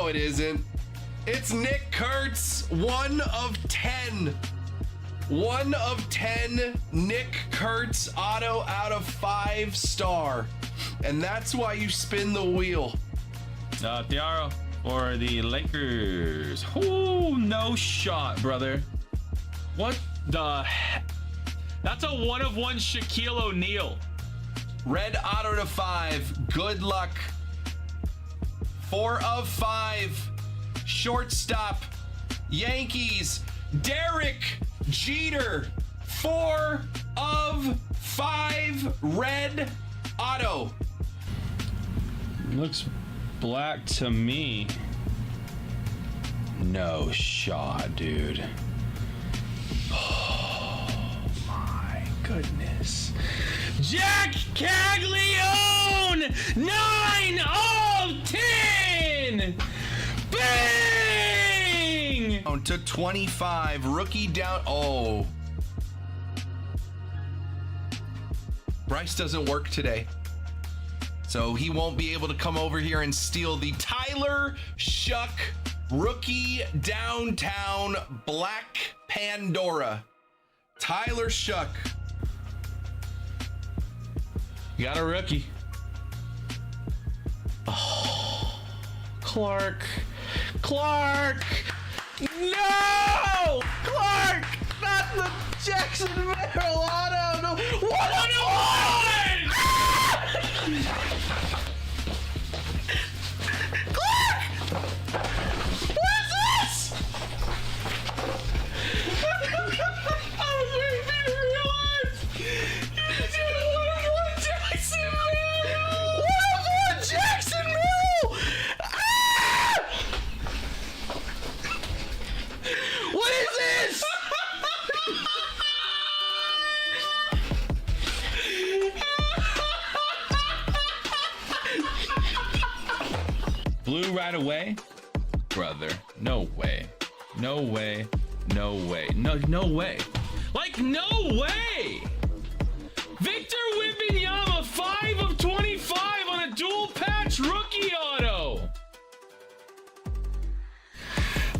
No, it isn't. It's Nick Kurtz, 1 of 10. 1 of 10 Nick Kurtz auto out of 5-star. And that's why you spin the wheel. Thiaro for the Lakers. Oh, no shot, brother. What the heck? That's a 1 of 1 Shaquille O'Neal. Red auto to 5. Good luck. 4 of 5. Shortstop. Yankees. Derek Jeter. 4 of 5. Red auto. Looks black to me. No shot, dude. Oh my goodness. Jack Caglione! 9 of 10! Bang! Down to 25. Rookie down. Oh. Bryce doesn't work today, so he won't be able to come over here and steal the Tyler Shuck rookie downtown Black Pandora. Tyler Shuck. You got a rookie. Oh, Clark. No! Clark! Not the Jacksonville auto! No! 1-1! Clark! What is this? I was waiting for you to realize. He's doing 1-1 Jacksonville! 1-1 Jacksonville! Ah! What is this? Blue right away? Brother, no way. No way. No way. No way. Like, no way! Victor Wembanyama, 5 of 25 on a dual patch rookie auto!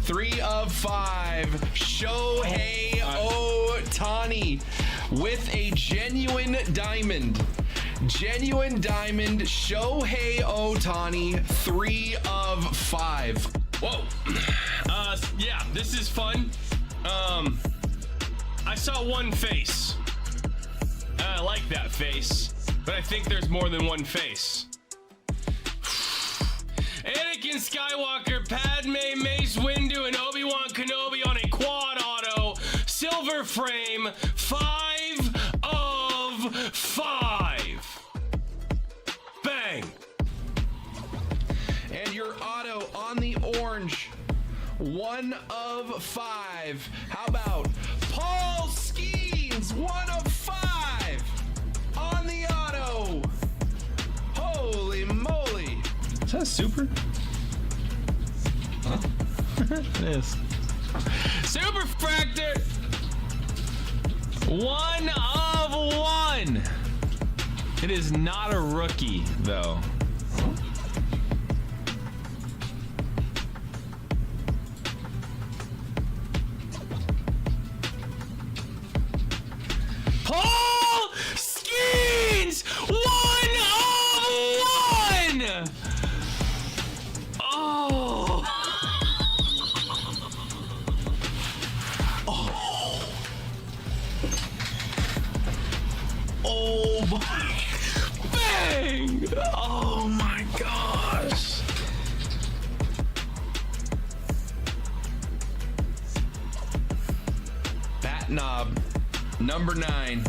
3 of 5. Shohei Ohtani with a genuine diamond. Genuine diamond. Shohei Ohtani. 3 of 5. Whoa. Yeah, this is fun. I saw one face. I like that face, but I think there's more than one face. Anakin Skywalker, Padme, Mace Windu, and Obi-Wan Kenobi on a quad auto. Silver frame. 5 of 5. Bang. And your auto on the orange. 1 of 5. How about Paul Skeens? 1 of 5 on the auto. Holy moly. Is that a super? Huh? It is. Super Fractor! 1 of 1! It is not a rookie, though. Paul Skeens! 1 of 1! Oh! Oh my! Bang! Oh my gosh! Bat knob number 9.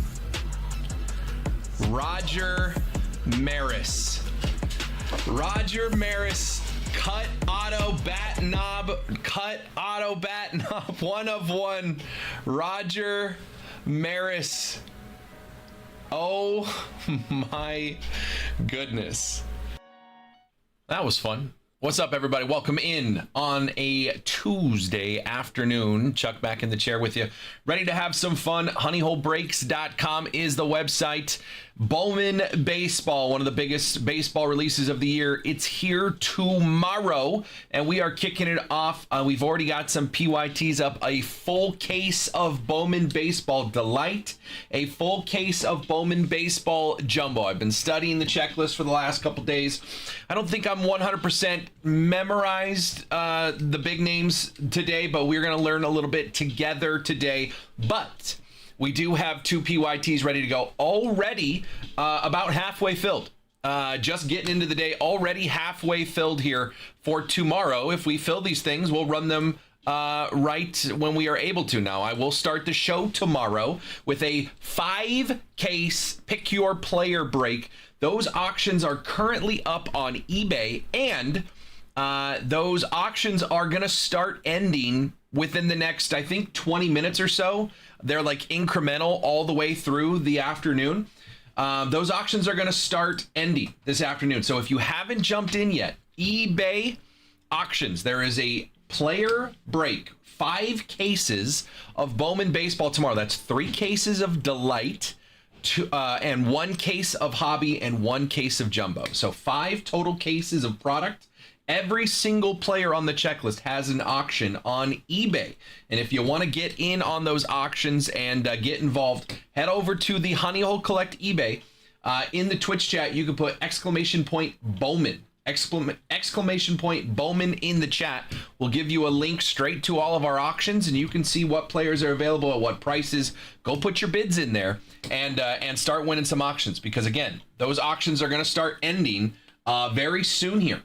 Roger Maris. Roger Maris. Cut auto bat knob. Cut auto bat knob. 1 of 1. Roger Maris. Oh my goodness. That was fun. What's up, everybody? Welcome in on a Tuesday afternoon. Chuck back in the chair with you. Ready to have some fun. Honeyholebreaks.com is the website. Bowman Baseball, one of the biggest baseball releases of the year. It's here tomorrow, and we are kicking it off. We've already got some PYTs up. A full case of Bowman Baseball Delight. A full case of Bowman Baseball Jumbo. I've been studying the checklist for the last couple days. I don't think I'm 100% memorized the big names today, but we're going to learn a little bit together today. But we do have 2 PYTs ready to go already, about halfway filled. Just getting into the day, already halfway filled here for tomorrow. If we fill these things, we'll run them right when we are able to. Now, I will start the show tomorrow with a 5-case Pick Your Player break. Those auctions are currently up on eBay, and those auctions are going to start ending within the next, I think, 20 minutes or so. They're like incremental all the way through the afternoon. Those auctions are going to start ending this afternoon. So if you haven't jumped in yet, eBay auctions, there is a player break. 5 cases of Bowman Baseball tomorrow. That's 3 cases of Delight, and 1 case of Hobby, and 1 case of Jumbo. So 5 total cases of product. Every single player on the checklist has an auction on eBay. And if you want to get in on those auctions and get involved, head over to the Honey Hole Collect eBay. In the Twitch chat, you can put !Bowman. !Bowman in the chat. We'll give you a link straight to all of our auctions, and you can see what players are available at what prices. Go put your bids in there and start winning some auctions, because again, those auctions are going to start ending very soon here.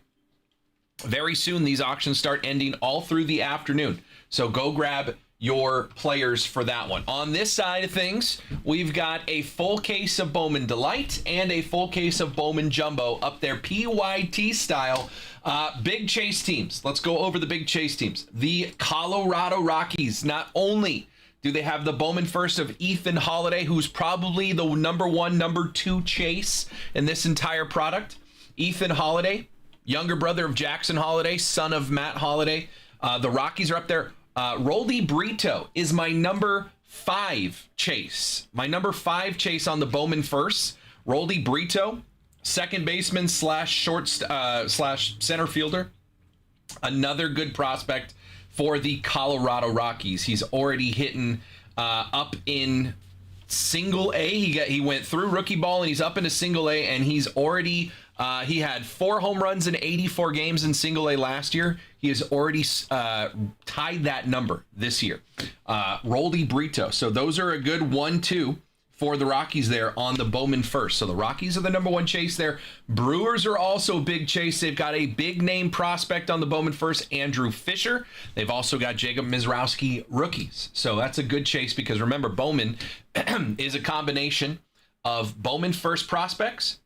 Very soon, these auctions start ending all through the afternoon. So go grab your players for that one. On this side of things, we've got a full case of Bowman Delight and a full case of Bowman Jumbo up there, PYT style. Big chase teams. Let's go over the big chase teams. The Colorado Rockies, not only do they have the Bowman first of Ethan Holiday, who's probably the number 1, number 2 chase in this entire product. Ethan Holiday, younger brother of Jackson Holiday, son of Matt Holiday. The Rockies are up there. Roldy Brito is my number 5 chase. My number 5 chase on the Bowman first. Roldy Brito, second baseman slash center fielder. Another good prospect for the Colorado Rockies. He's already hitting up in single A. He went through rookie ball and he's up into single A, and he's already he had 4 home runs in 84 games in single A last year. He has already tied that number this year. Roldy Brito. So those are a good 1-2 for the Rockies there on the Bowman first. So the Rockies are the number 1 chase there. Brewers are also a big chase. They've got a big name prospect on the Bowman first, Andrew Fisher. They've also got Jacob Mizrowski rookies. So that's a good chase, because remember, Bowman is a combination of Bowman first prospects,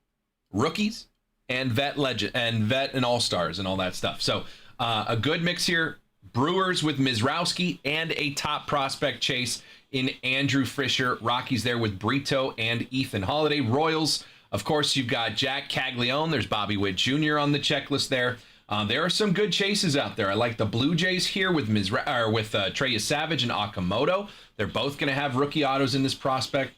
rookies, and vet and all-stars and all that stuff. So a good mix here. Brewers with Mizrowski and a top prospect chase in Andrew Fisher. Rockies there with Brito and Ethan Holiday. Royals, of course, you've got Jack Caglione. There's Bobby Witt Jr. on the checklist there. There are some good chases out there. I like the Blue Jays here with Trey Savage and Okamoto. They're both going to have rookie autos in this product.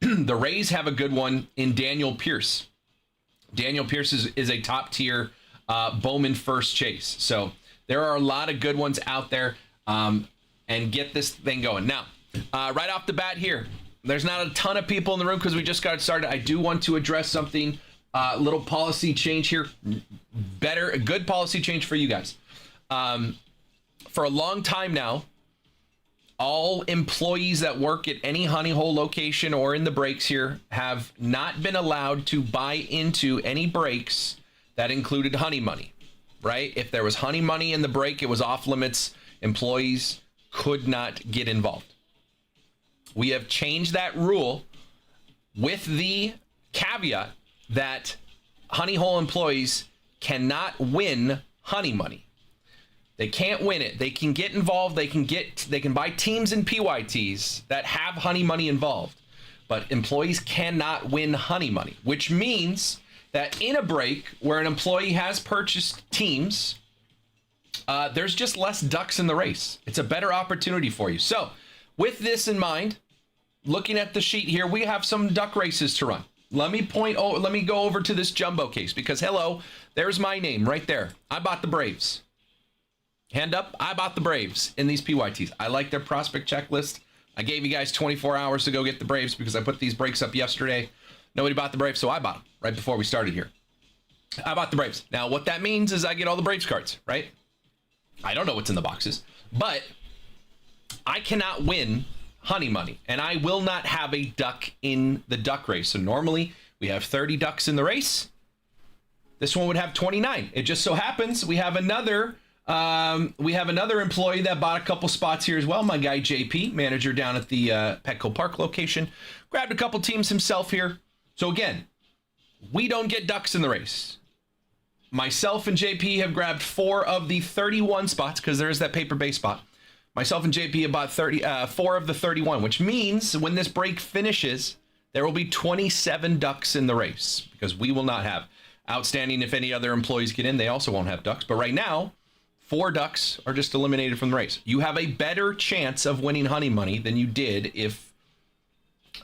The Rays have a good one in Daniel Pierce. Daniel Pierce is a top tier Bowman first chase. So there are a lot of good ones out there, and get this thing going. Now, right off the bat here, there's not a ton of people in the room because we just got started. I do want to address something, little policy change here. A good policy change for you guys. For a long time now, all employees that work at any Honey Hole location or in the breaks here have not been allowed to buy into any breaks that included honey money, right? If there was honey money in the break, it was off limits. Employees could not get involved. We have changed that rule with the caveat that Honey Hole employees cannot win honey money. They can't win it. They can get involved. They can buy teams and PYTs that have honey money involved, but employees cannot win honey money, which means that in a break where an employee has purchased teams, there's just less ducks in the race. It's a better opportunity for you. So with this in mind, looking at the sheet here, we have some duck races to run. Let me go over to this jumbo case because hello, there's my name right there. I bought the Braves. Hand up, I bought the Braves in these PYTs. I like their prospect checklist. I gave you guys 24 hours to go get the Braves because I put these breaks up yesterday. Nobody bought the Braves, so I bought them right before we started here. I bought the Braves. Now, what that means is I get all the Braves cards, right? I don't know what's in the boxes, but I cannot win honey money, and I will not have a duck in the duck race. So normally we have 30 ducks in the race. This one would have 29. It just so happens we have another employee that bought a couple spots here as well. My guy JP, manager down at the Petco Park location, grabbed a couple teams himself here. So again, we don't get ducks in the race. Myself and JP have grabbed 4 of the 31 spots because there's that paper base spot. Myself and JP have bought 4 of the 31, which means when this break finishes, there will be 27 ducks in the race because we will not have. Outstanding if any other employees get in, they also won't have ducks. But right now, 4 ducks are just eliminated from the race. You have a better chance of winning honey money than you did if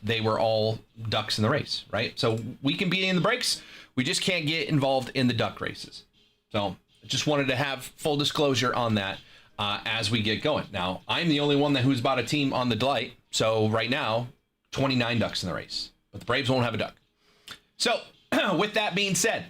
they were all ducks in the race, right? So we can be in the breaks. We just can't get involved in the duck races. So I just wanted to have full disclosure on that as we get going. Now, I'm the only one who's bought a team on the Delight. So right now, 29 ducks in the race. But the Braves won't have a duck. So with that being said,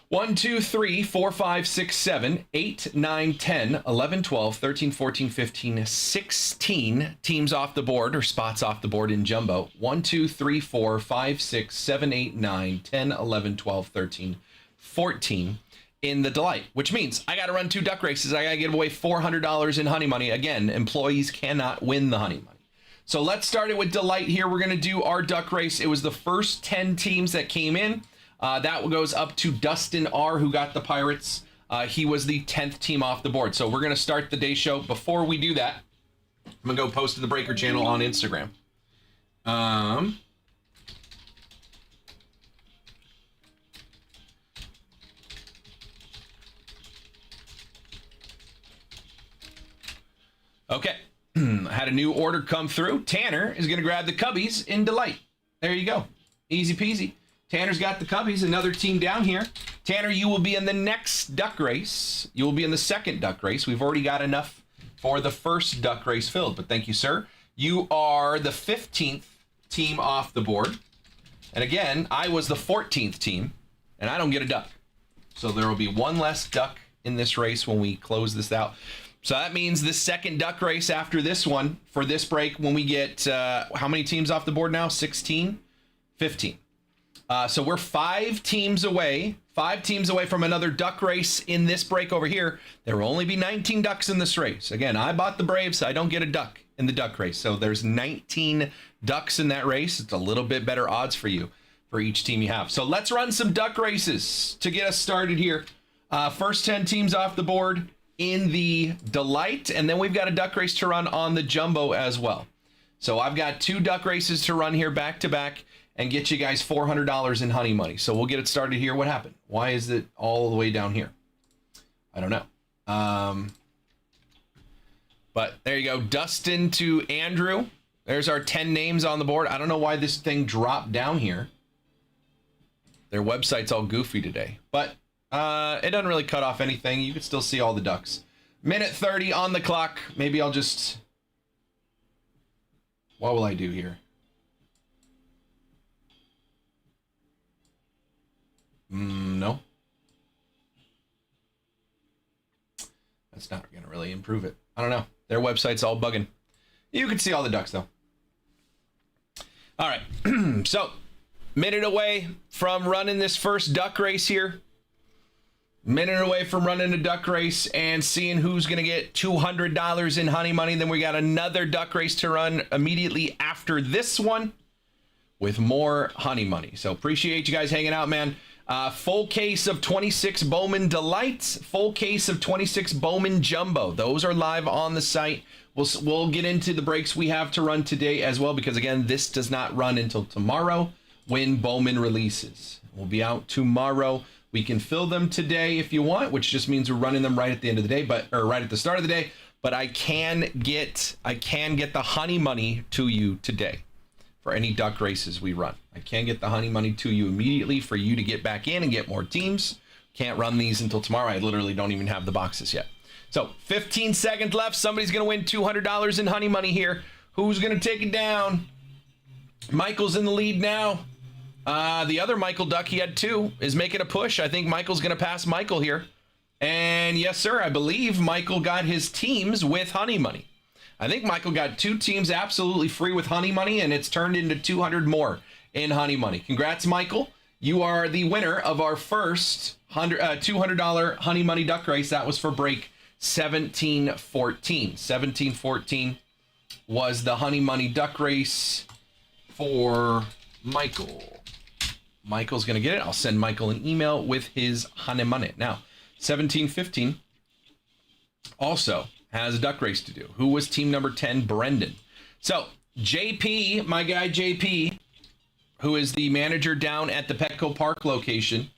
1, 2, 3, 4, 5, 6, 7, 8, 9, 10, 11, 12, 13, 14, 15, 16 teams off the board or spots off the board in jumbo. 1, 2, 3, 4, 5, 6, 7, 8, 9, 10, 11, 12, 13, 14 in the Delight, which means I got to run 2 duck races. I got to give away $400 in honey money. Again, employees cannot win the honey money. So let's start it with Delight here. We're going to do our duck race. It was the first 10 teams that came in. That goes up to Dustin R, who got the Pirates. He was the 10th team off the board. So we're going to start the day show. Before we do that, I'm going to go post to the Breaker channel on Instagram. Okay. I had a new order come through. Tanner is going to grab the Cubbies in Delight. There you go. Easy peasy. Tanner's got the Cubbies, another team down here. Tanner, you will be in the next duck race. You will be in the second duck race. We've already got enough for the first duck race filled, but thank you, sir. You are the 15th team off the board. And again, I was the 14th team, and I don't get a duck. So there will be one less duck in this race when we close this out. So that means the second duck race after this one, for this break, when we get, how many teams off the board now? 16? 15. So we're 5 teams away from another duck race in this break over here. There will only be 19 ducks in this race. Again, I bought the Braves. I don't get a duck in the duck race. So there's 19 ducks in that race. It's a little bit better odds for you for each team you have. So let's run some duck races to get us started here. First 10 teams off the board in the Delight. And then we've got a duck race to run on the Jumbo as well. So I've got 2 duck races to run here back to back and get you guys $400 in honey money. So we'll get it started here. What happened? Why is it all the way down here? I don't know. But there you go. Dustin to Andrew. There's our 10 names on the board. I don't know why this thing dropped down here. Their website's all goofy today. But it doesn't really cut off anything. You can still see all the ducks. Minute 30 on the clock. Maybe I'll just... What will I do here? No. That's not going to really improve it. I don't know. Their website's all bugging. You can see all the ducks, though. All right. So, minute away from running this first duck race here. Minute away from running a duck race and seeing who's going to get $200 in honey money. Then we got another duck race to run immediately after this one with more honey money. So, appreciate you guys hanging out, man. Full case of 26 Bowman Delights, full case of 26 Bowman Jumbo. Those are live on the site. We'll get into the breaks we have to run today as well, because again, this does not run until tomorrow when Bowman releases. will be out tomorrow. We can fill them today if you want, which just means we're running them right at the end of the day, or right at the start of the day. But I can get the honey money to you today for any duck races we run. I can get the honey money to you immediately for you to get back in and get more teams. Can't run these until tomorrow. I literally don't even have the boxes yet. So 15 seconds left. Somebody's going to win $200 in honey money here. Who's going to take it down? Michael's in the lead now. The other Michael Duck, he had 2, is making a push. I think Michael's going to pass Michael here. And yes, sir, I believe Michael got his teams with honey money. I think Michael got 2 teams absolutely free with honey money, and it's turned into 200 more in honey money. Congrats, Michael. You are the winner of our first $200 honey money duck race. That was for break 1714. 1714 was the honey money duck race for Michael. Michael's going to get it. I'll send Michael an email with his honey money. Now, 1715 also has a duck race to do. Who was team number 10? Brendan. So, JP, my guy JP, who is the manager down at the Petco Park location,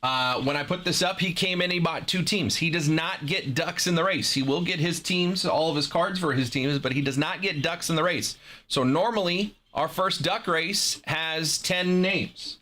when I put this up, he came in, he bought 2 teams. He does not get ducks in the race. He will get his teams, all of his cards for his teams, but he does not get ducks in the race. So normally, our first duck race has 10 names.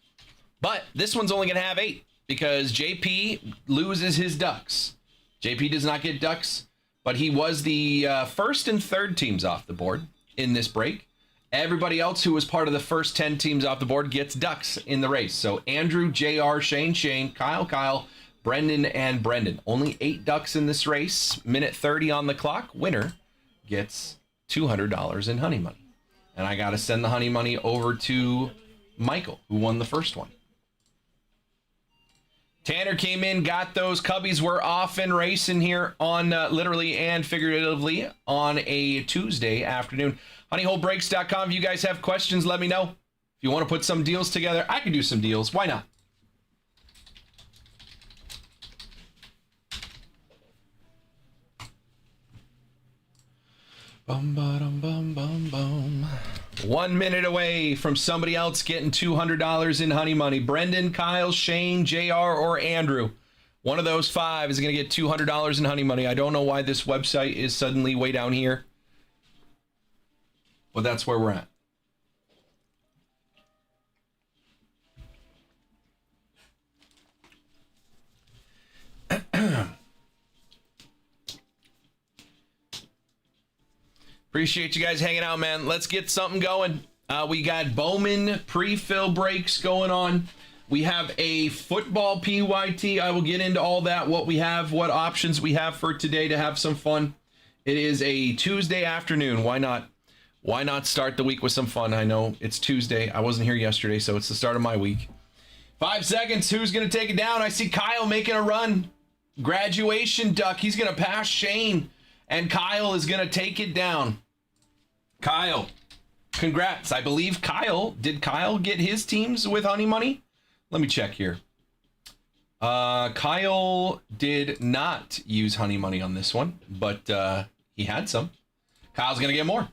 But this one's only going to have 8 because JP loses his ducks. JP does not get ducks, but he was the first and third teams off the board in this break. Everybody else who was part of the first 10 teams off the board gets ducks in the race. So Andrew, JR, Shane, Kyle, Brendan, and Brendan. Only 8 ducks in this race. Minute 30 on the clock. Winner gets $200 in honey money. And I got to send the honey money over to Michael, who won the first one. Tanner came in, got those. Cubbies were off and racing here on literally and figuratively on a Tuesday afternoon. Honeyholebreaks.com. If you guys have questions, let me know. If you want to put some deals together, I can do some deals. Why not? Bum, ba-dum, bum, bum, bum. 1 minute away from somebody else getting $200 in honey money. Brendan, Kyle, Shane, JR, or Andrew. One of those 5 is going to get $200 in honey money. I don't know why this website is suddenly way down here, but that's where we're at. Appreciate you guys hanging out, man. Let's get something going. We got Bowman pre-fill breaks going on. We have a football PYT. I will get into all that, what we have, what options we have for today to have some fun. It is a Tuesday afternoon. Why not? Why not start the week with some fun? I know it's Tuesday. I wasn't here yesterday, so it's the start of my week. 5 seconds. Who's going to take it down? I see Kyle making a run. Graduation duck. He's going to pass Shane, and Kyle is going to take it down. Kyle, congrats. I believe did Kyle get his teams with honey money? Let me check here. Kyle did not use honey money on this one, but he had some. Kyle's going to get more.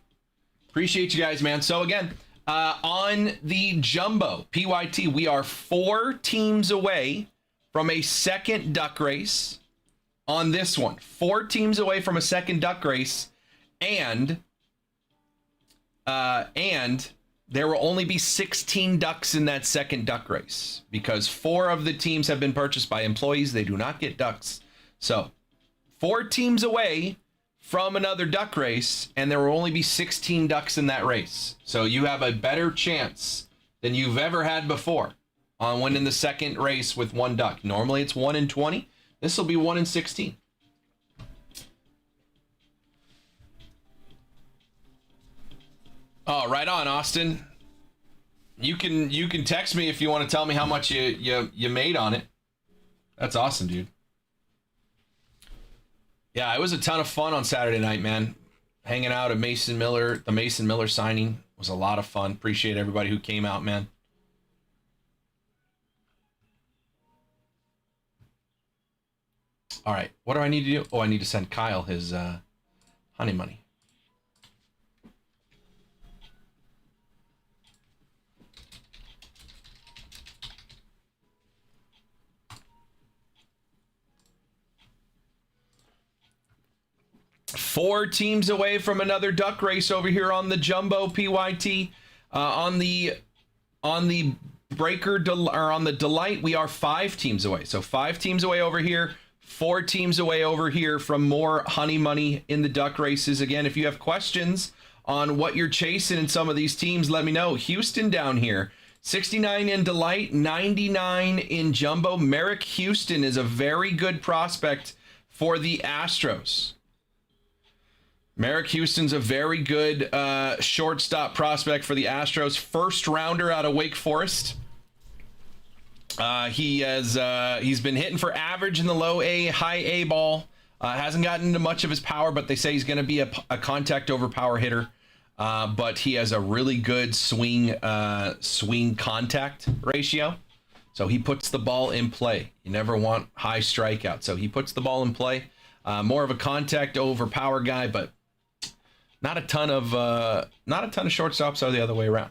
Appreciate you guys, man. So again, on the Jumbo PYT, we are 4 teams away from a second duck race on this one. 4 teams away from a second duck race, and there will only be 16 ducks in that second duck race because 4 of the teams have been purchased by employees. They do not get ducks. So 4 teams away from another duck race, and there will only be 16 ducks in that race. So you have a better chance than you've ever had before on winning the second race with 1 duck. Normally it's 1 in 20. This will be 1 in 16. Oh, right on, Austin. You can text me if you want to tell me how much you made on it. That's awesome, dude. Yeah, it was a ton of fun on Saturday night, man. Hanging out at Mason Miller, the Mason Miller signing was a lot of fun. Appreciate everybody who came out, man. All right, what do I need to do? Oh, I need to send Kyle his honey money. 4 teams away from another duck race over here on the Jumbo PYT. On the Breaker or on the Delight, we are 5 teams away. So 5 teams away over here, 4 teams away over here from more honey money in the duck races. Again, if you have questions on what you're chasing in some of these teams, let me know. Houston down here, 69 in Delight, 99 in Jumbo. Merrick Houston is a very good prospect for the Astros. Merrick Houston's a very good shortstop prospect for the Astros. First rounder out of Wake Forest. He's been hitting for average in the low A, high A ball. Hasn't gotten into much of his power, but they say he's going to be a contact over power hitter. But he has a really good swing contact ratio. So he puts the ball in play. You never want high strikeout. So he puts the ball in play. More of a contact over power guy, but not a ton of shortstops are the other way around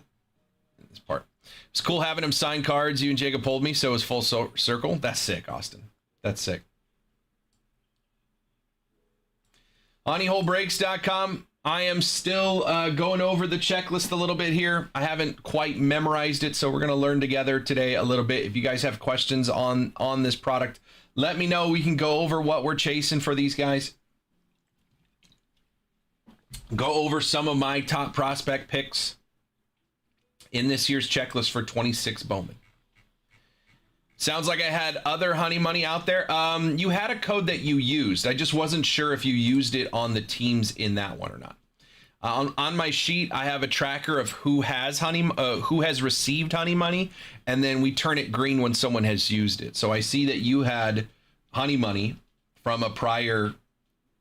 in this part. It's cool having him sign cards. You and Jacob pulled me, so it was full circle. That's sick, Austin. That's sick. HoneyholeBreaks.com. I am still going over the checklist a little bit here. I haven't quite memorized it, so we're going to learn together today a little bit. If you guys have questions on this product, let me know. We can go over what we're chasing for these guys. Go over some of my top prospect picks in this year's checklist for 26 Bowman. Sounds like I had other honey money out there. You had a code that you used. I just wasn't sure if you used it on the teams in that one or not. On my sheet, I have a tracker of who has received honey money, and then we turn it green when someone has used it. So I see that you had honey money from a prior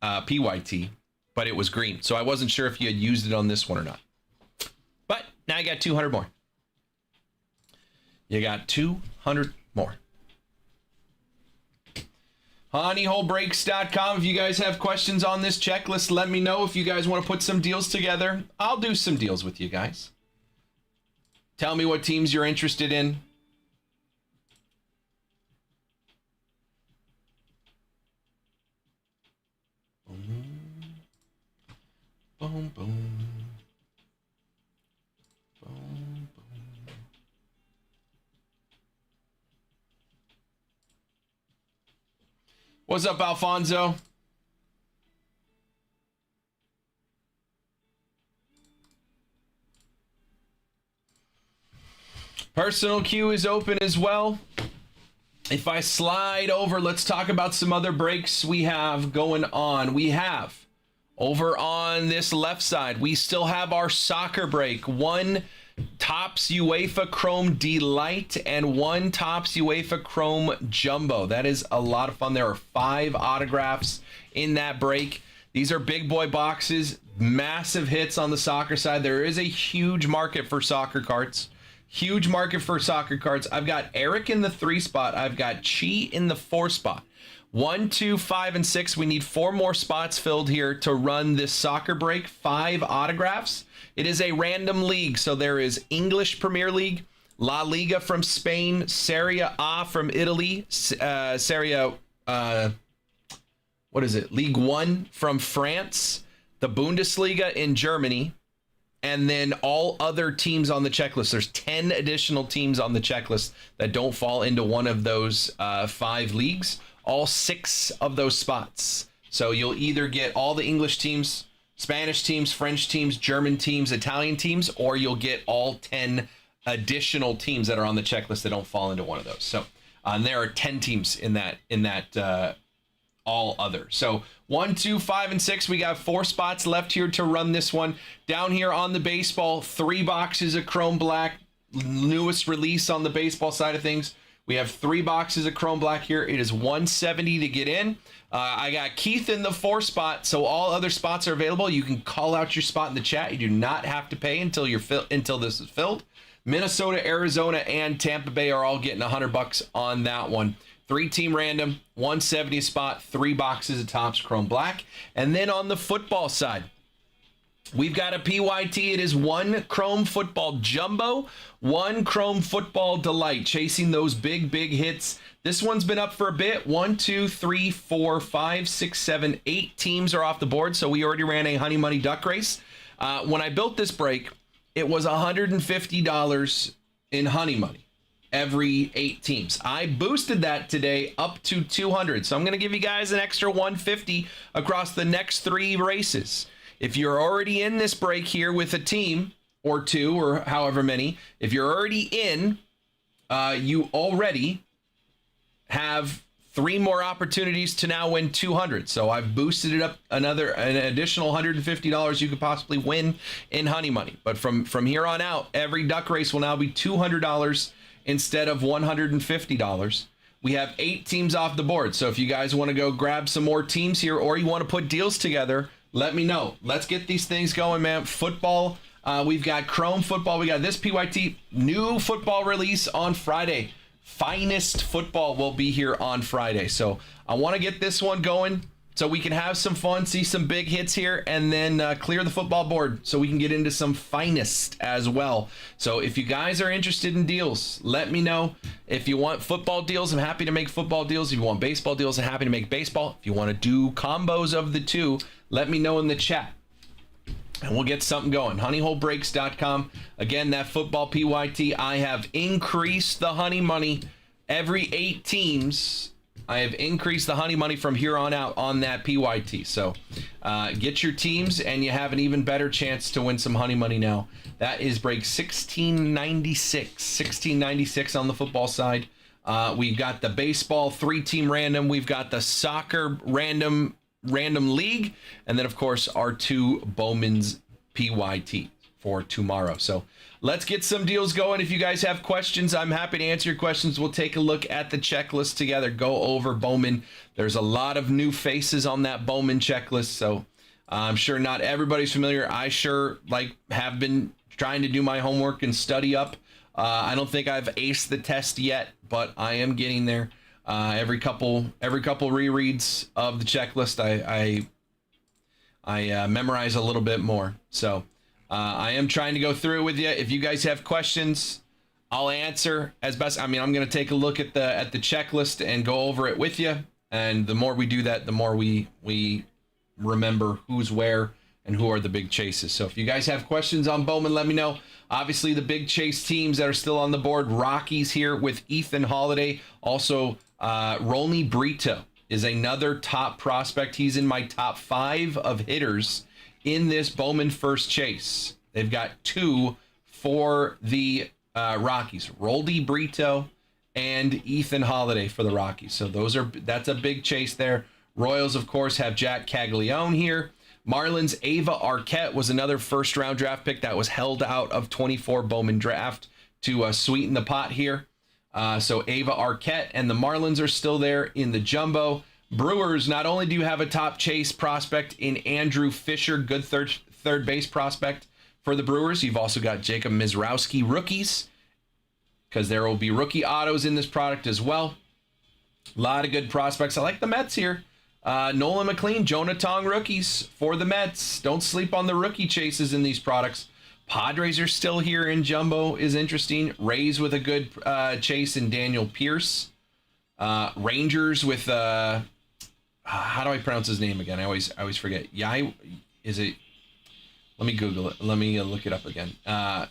PYT, but it was green. So I wasn't sure if you had used it on this one or not. But now I got 200 more. You got 200 more. HoneyholeBreaks.com. If you guys have questions on this checklist, let me know. If you guys want to put some deals together, I'll do some deals with you guys. Tell me what teams you're interested in. Boom, boom. Boom, boom. What's up, Alfonso? Personal queue is open as well. If I slide over, let's talk about some other breaks we have going on. We have over on this left side, we still have our soccer break. 1 Topps UEFA Chrome Delight and 1 Topps UEFA Chrome Jumbo. That is a lot of fun. There are 5 autographs in that break. These are big boy boxes, massive hits on the soccer side. There is a huge market for soccer cards. Huge market for soccer cards. I've got Eric in the 3 spot. I've got Chi in the 4 spot. 1, 2, 5, and 6. We need 4 more spots filled here to run this soccer break. 5 autographs. It is a random league, so there is English Premier League, La Liga from Spain, Serie A from Italy, League 1 from France, the Bundesliga in Germany, and then all other teams on the checklist. There's 10 additional teams on the checklist that don't fall into one of those 5 leagues. All 6 of those spots. So you'll either get all the English teams, Spanish teams, French teams, German teams, Italian teams, or you'll get all 10 additional teams that are on the checklist that don't fall into one of those. So there are 10 teams in that all other. So 1, 2, 5, and 6. We got 4 spots left here to run this one. Down here on the baseball, 3 boxes of Chrome Black, newest release on the baseball side of things. We have 3 boxes of Chrome Black here. It is $170 to get in. I got Keith in the 4 spot, so all other spots are available. You can call out your spot in the chat. You do not have to pay until this is filled. Minnesota, Arizona, and Tampa Bay are all getting $100 on that one. 3-team random, 170 spot, 3 boxes of Topps Chrome Black. And then on the football side, We've got a PYT. It is one Chrome Football Jumbo, one Chrome Football Delight, chasing those big hits. This one's been up for a bit. 1, 2, 3, 4, 5, 6, 7, 8 teams are off the board. So we already ran a Honey Money Duck Race. When I built this break, it was $150 in Honey Money every 8 teams. I boosted that today up to 200. So I'm going to give you guys an extra 150 across the next 3 races. If you're already in this break here with a team or 2 or however many, if you're already in, you already have 3 more opportunities to now win 200. So I've boosted it up an additional $150 you could possibly win in Honey Money. But from here on out, every duck race will now be $200 instead of $150. We have 8 teams off the board. So if you guys want to go grab some more teams here, or you want to put deals together, let me know. Let's get these things going, man. Football, we've got Chrome Football. We got this PYT new football release on Friday. Finest Football will be here on Friday. So I want to get this one going so we can have some fun, see some big hits here, and then clear the football board so we can get into some Finest as well. So if you guys are interested in deals, let me know. If you want football deals, I'm happy to make football deals. If you want baseball deals, I'm happy to make baseball. If you want to do combos of the two, let me know in the chat. And we'll get something going. Honeyholebreaks.com. Again, that football PYT. I have increased the Honey Money every 8 teams. I have increased the Honey Money from here on out on that PYT. So get your teams and you have an even better chance to win some Honey Money now. That is break 1696. 1696 on the football side. We've got the baseball 3-team random. We've got the soccer random league, and then of course our 2 Bowman's PYT for tomorrow. So let's get some deals going. If you guys have questions, I'm happy to answer your questions. We'll take a look at the checklist together, go over Bowman. There's a lot of new faces on that Bowman checklist, so I'm sure not everybody's familiar. I sure have been trying to do my homework and study up. I don't think I've aced the test yet, but I am getting there. Every couple rereads of the checklist, I memorize a little bit more. So I am trying to go through it with you. If you guys have questions, I'll answer as best. I mean, I'm going to take a look at the checklist and go over it with you. And the more we do that, the more we remember who's where and who are the big chases. So if you guys have questions on Bowman, let me know. Obviously, the big chase teams that are still on the board, Rockies here with Ethan Holiday. Also, Rolny Brito is another top prospect. He's in my top 5 of hitters in this Bowman first chase. They've got 2 for the Rockies, Rolny Brito and Ethan Holiday for the Rockies. So that's a big chase there. Royals, of course, have Jack Caglione here. Marlins Ava Arquette was another first-round draft pick that was held out of 24 Bowman draft to sweeten the pot here. So Ava Arquette and the Marlins are still there in the jumbo. Brewers, not only do you have a top chase prospect in Andrew Fisher, good third base prospect for the Brewers, you've also got Jacob Mizrowski rookies, because there will be rookie autos in this product as well. A lot of good prospects. I like the Mets here. Nolan McLean, Jonah Tong rookies for the Mets. Don't sleep on the rookie chases in these products. Padres are still here in jumbo is interesting. Rays with a good chase in Daniel Pierce. Rangers with how do I pronounce his name again? I always forget. Is it? Let me Google it. Let me look it up again.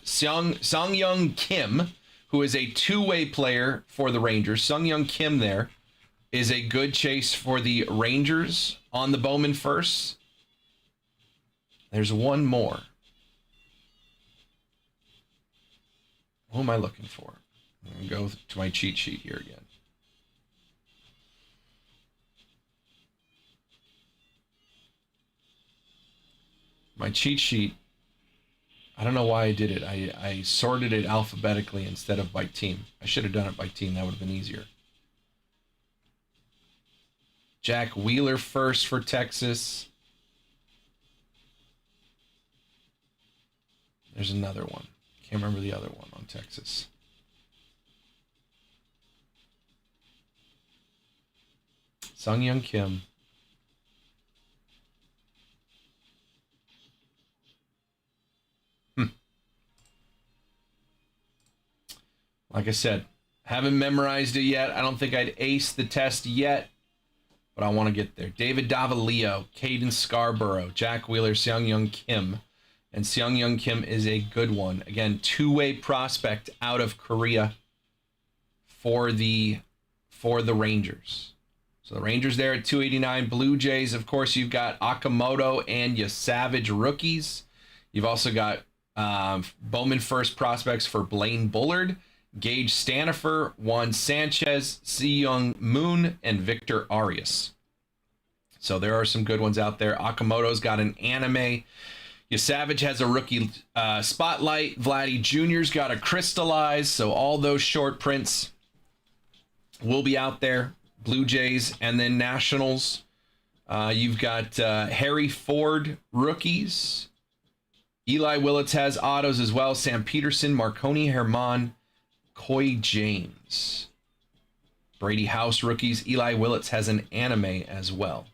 Sung-Young Kim, who is a 2-way player for the Rangers. Sung-Young Kim there is a good chase for the Rangers on the Bowman first. There's one more. Who am I looking for? I'm going to go to my cheat sheet here again. My cheat sheet, I don't know why I did it. I sorted it alphabetically instead of by team. I should have done it by team. That would have been easier. Jack Wheeler first for Texas. There's another one. Can't remember the other one on Texas. Sung-Young Kim. Like I said, haven't memorized it yet. I don't think I'd ace the test yet, but I want to get there. David Davalio, Caden Scarborough, Jack Wheeler, Seung Young Kim. And Seung Young Kim is a good one. Again, two-way prospect out of Korea for the Rangers. So the Rangers there at 289. Blue Jays, of course, you've got Akamoto and Savage rookies. You've also got Bowman first prospects for Blaine Bullard, Gage Stanifer, Juan Sanchez, Si-Young Moon, and Victor Arias. So there are some good ones out there. Akamoto's got an anime. Savage has a rookie spotlight. Vladdy Jr.'s got a crystallize. So all those short prints will be out there. Blue Jays and then Nationals. You've got Harry Ford rookies. Eli Willits has autos as well. Sam Peterson, Marconi Herman, Coy James. Brady House rookies. Eli Willits has an anime as well.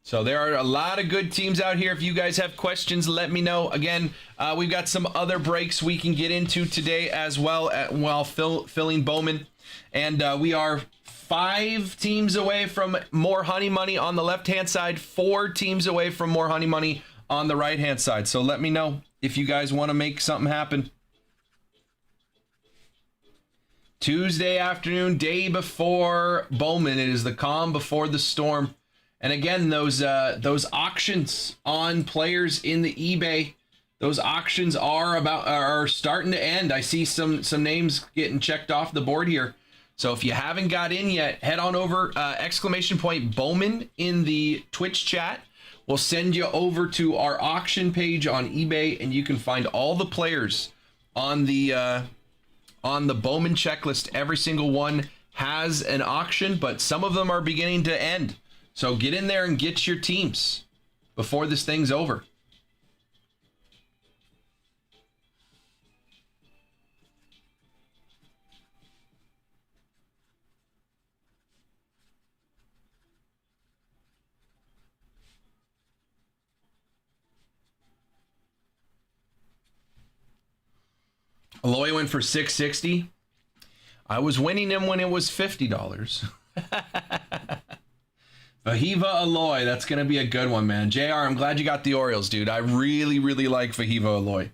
So there are a lot of good teams out here. If you guys have questions, let me know. Again, we've got some other breaks we can get into today as well while filling Bowman. And we are 5 teams away from more honey money on the left-hand side, 4 teams away from more honey money on the right-hand side. So let me know if you guys want to make something happen. Tuesday afternoon, day before Bowman. It is the calm before the storm. And again, those auctions on players in the eBay, those auctions are starting to end. I see some names getting checked off the board here. So if you haven't got in yet, head on over, !Bowman in the Twitch chat. We'll send you over to our auction page on eBay, and you can find all the players on the Bowman checklist. Every single one has an auction, but some of them are beginning to end. So get in there and get your teams before this thing's over. Aloy went for $660. I was winning him when it was $50. Fahiva Aloy, that's going to be a good one, man. JR, I'm glad you got the Orioles, dude. I really, really like Fahiva Aloy.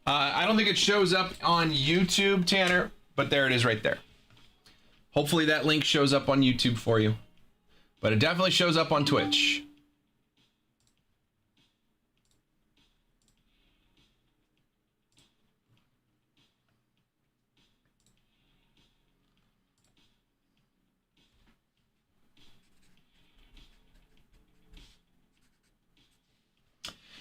I don't think it shows up on YouTube, Tanner, but there it is right there. Hopefully that link shows up on YouTube for you, but it definitely shows up on Twitch.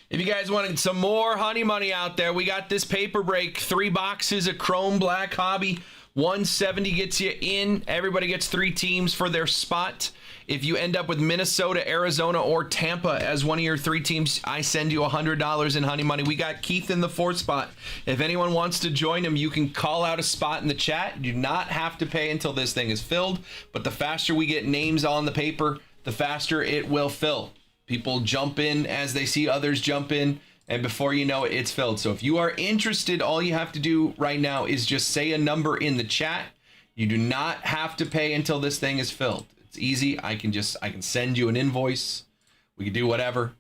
If you guys wanted some more honey money out there, we got this paper break. 3 boxes of Chrome Black Hobby. 170 gets you in. Everybody gets 3 teams for their spot. If you end up with Minnesota, Arizona, or Tampa as one of your 3 teams, I send you $100 in honey money. We got Keith in the 4th spot. If anyone wants to join him, you can call out a spot in the chat. You do not have to pay until this thing is filled, but the faster we get names on the paper, the faster it will fill. People jump in as they see others jump in, and before you know it, it's filled. So if you are interested, all you have to do right now is just say a number in the chat. You do not have to pay until this thing is filled. It's easy. I can send you an invoice. We can do whatever.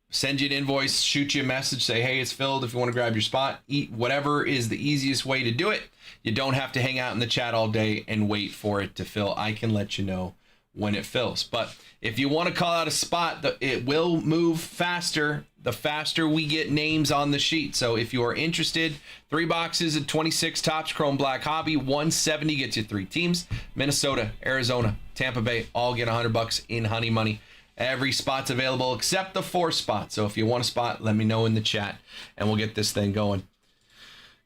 Send you an invoice, shoot you a message, say, hey, it's filled if you want to grab your spot. Whatever is the easiest way to do it. You don't have to hang out in the chat all day and wait for it to fill. I can let you know when it fills. But if you want to call out a spot, it will move faster the faster we get names on the sheet. So if you are interested, 3 boxes at 26 tops, Chrome Black Hobby, 170 gets you 3 teams. Minnesota, Arizona, Tampa Bay, all get $100 in honey money. Every spot's available except the 4 spots. So if you want a spot, let me know in the chat and we'll get this thing going.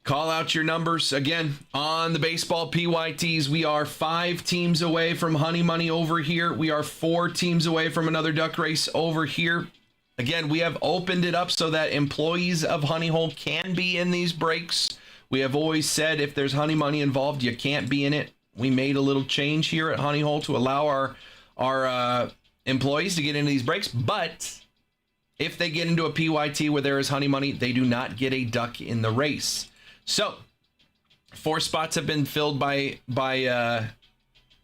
Call out your numbers. Again, on the baseball PYTs, we are 5 teams away from Honey Money over here. We are 4 teams away from another duck race over here. Again, we have opened it up so that employees of Honey Hole can be in these breaks. We have always said if there's Honey Money involved, you can't be in it. We made a little change here at Honey Hole to allow our employees to get into these breaks, but if they get into a PYT where there is Honey Money, they do not get a duck in the race. So 4 spots have been filled by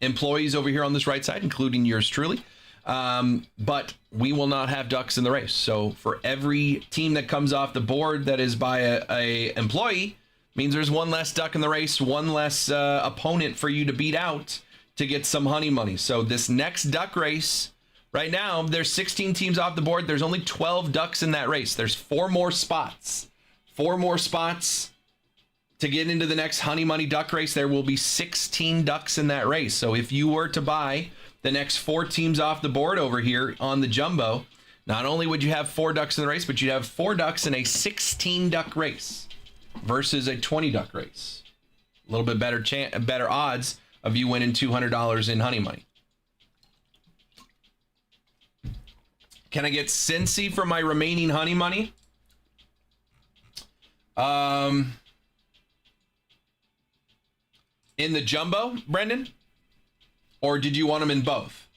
employees over here on this right side, including yours truly. But we will not have ducks in the race. So for every team that comes off the board that is by a employee, means there's 1 less duck in the race, 1 less opponent for you to beat out to get some Honey Money. So this next duck race, right now, there's 16 teams off the board. There's only 12 ducks in that race. There's 4 more spots. 4 more spots to get into the next Honey Money duck race. There will be 16 ducks in that race. So if you were to buy the next 4 teams off the board over here on the jumbo, not only would you have 4 ducks in the race, but you'd have 4 ducks in a 16 duck race versus a 20 duck race. A little bit better odds of you winning $200 in Honey Money. Can I get Cincy for my remaining Honey Money? In the jumbo, Brendan? Or did you want them in both?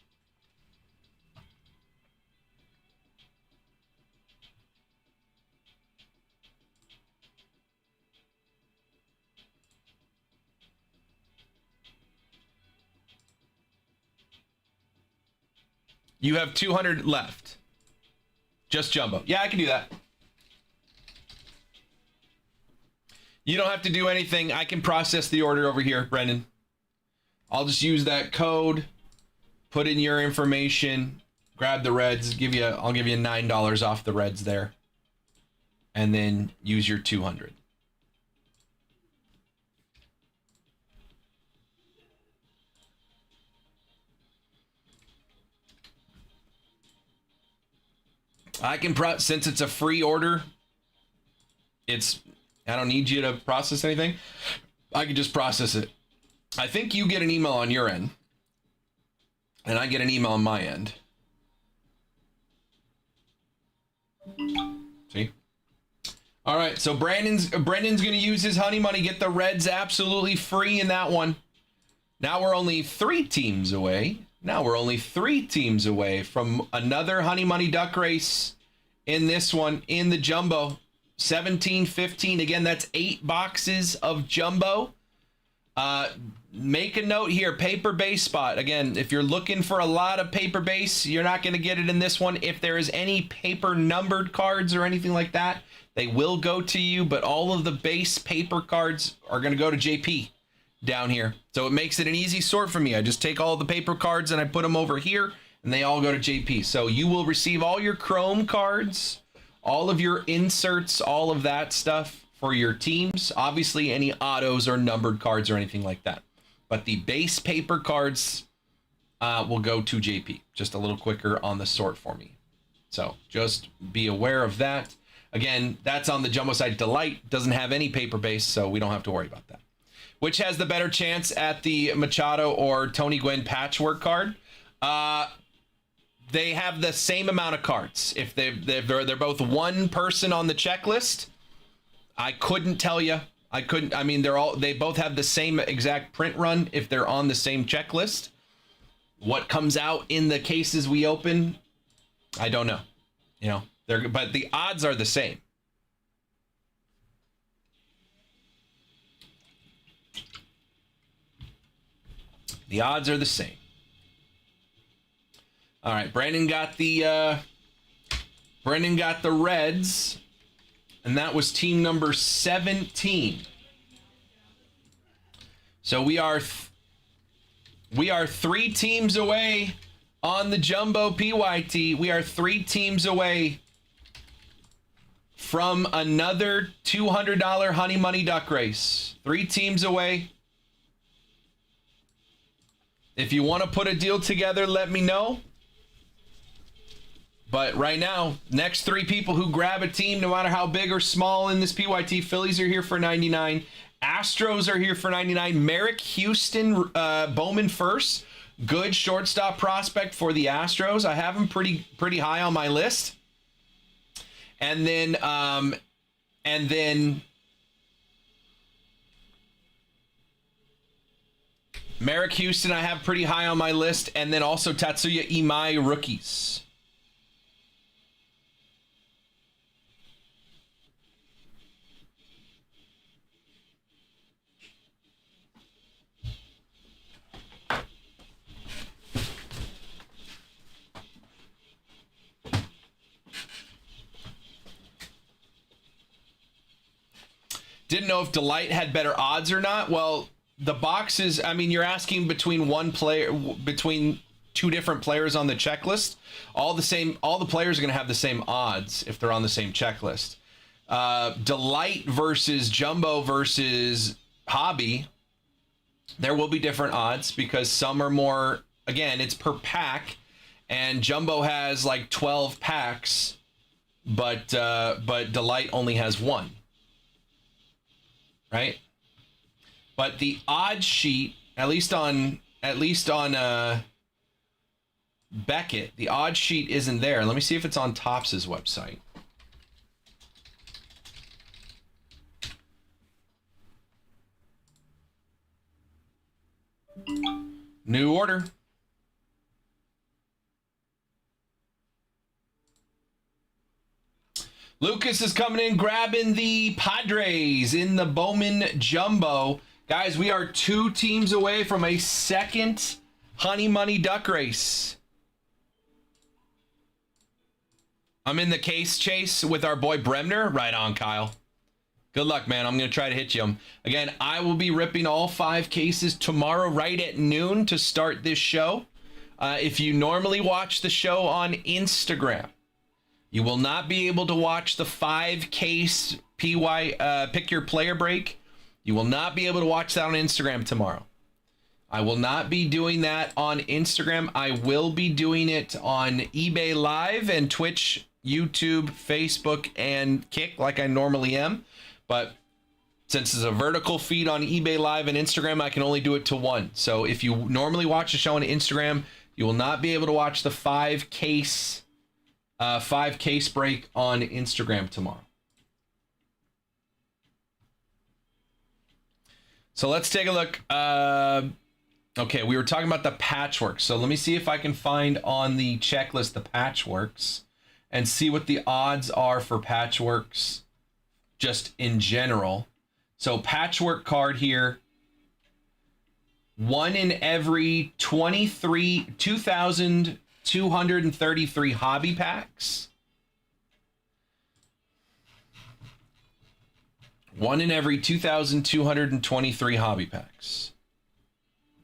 You have 200 left. Just jumbo. Yeah, I can do that. You don't have to do anything. I can process the order over here, Brendan. I'll just use that code, put in your information, grab the reds, I'll give you $9 off the reds there, and then use your 200. I can since it's a free order, I don't need you to process anything. I can just process it. I think you get an email on your end, and I get an email on my end. See? All right, so Brandon's going to use his Honey Money, get the reds absolutely free in that one. Now we're only 3 teams away. From another Honey Money duck race in this one, in the jumbo. 17-15. Again, that's 8 boxes of jumbo. Make a note here, paper base spot. Again, if you're looking for a lot of paper base, you're not going to get it in this one. If there is any paper numbered cards or anything like that, they will go to you, but all of the base paper cards are going to go to JP down here. So it makes it an easy sort for me. I just take all the paper cards and I put them over here, and they all go to JP. So you will receive all your Chrome cards, all of your inserts, all of that stuff for your teams. Obviously, any autos or numbered cards or anything like that. But the base paper cards will go to JP. Just a little quicker on the sort for me. So just be aware of that. Again, that's on the jumbo side. Delight doesn't have any paper base, so we don't have to worry about that. Which has the better chance at the Machado or Tony Gwynn patchwork card? They have the same amount of cards. If they're both one person on the checklist, I couldn't tell you. I mean, they both have the same exact print run if they're on the same checklist. What comes out in the cases we open, I don't know. But the odds are the same. The odds are the same. All right, Brandon got the reds, and that was team number 17. So we are 3 teams away on the jumbo PYT. We are 3 teams away from another $200 Honey Money duck race. 3 teams away. If you want to put a deal together, let me know. But right now, next three people who grab a team, no matter how big or small in this PYT, Phillies are here for 99. Astros are here for 99. Merrick Houston, Bowman first. Good shortstop prospect for the Astros. I have him pretty high on my list. And then Merrick Houston I have pretty high on my list, and then also Tatsuya Imai rookies. Didn't know if Delight had better odds or not. Well, the boxes, I mean, you're asking between between two different players on the checklist. All the players are going to have the same odds if they're on the same checklist. Delight versus Jumbo versus Hobby, there will be different odds because some are more, again, it's per pack, and Jumbo has like 12 packs, but Delight only has one. Right? But the odds sheet, at least on Beckett, the odds sheet isn't there. Let me see if it's on Topps' website. New order. Lucas is coming in, grabbing the Padres in the Bowman Jumbo. Guys, we are 2 teams away from a second Honey Money Duck Race. I'm in the case chase with our boy Bremner. Right on, Kyle. Good luck, man. I'm going to try to hit you. Again, I will be ripping all 5 cases tomorrow right at noon to start this show. If you normally watch the show on Instagram, you will not be able to watch the 5-case Pick Your Player break. You will not be able to watch that on Instagram tomorrow. I will not be doing that on Instagram. I will be doing it on eBay Live and Twitch, YouTube, Facebook, and Kick like I normally am. But since it's a vertical feed on eBay Live and Instagram, I can only do it to 1. So if you normally watch the show on Instagram, you will not be able to watch the 5-case break on Instagram tomorrow. So let's take a look. Okay, we were talking about the patchwork. So let me see if I can find on the checklist the patchworks and see what the odds are for patchworks just in general. So patchwork card here. 1 in every 2,233 hobby packs. 1 in every 2,223 hobby packs.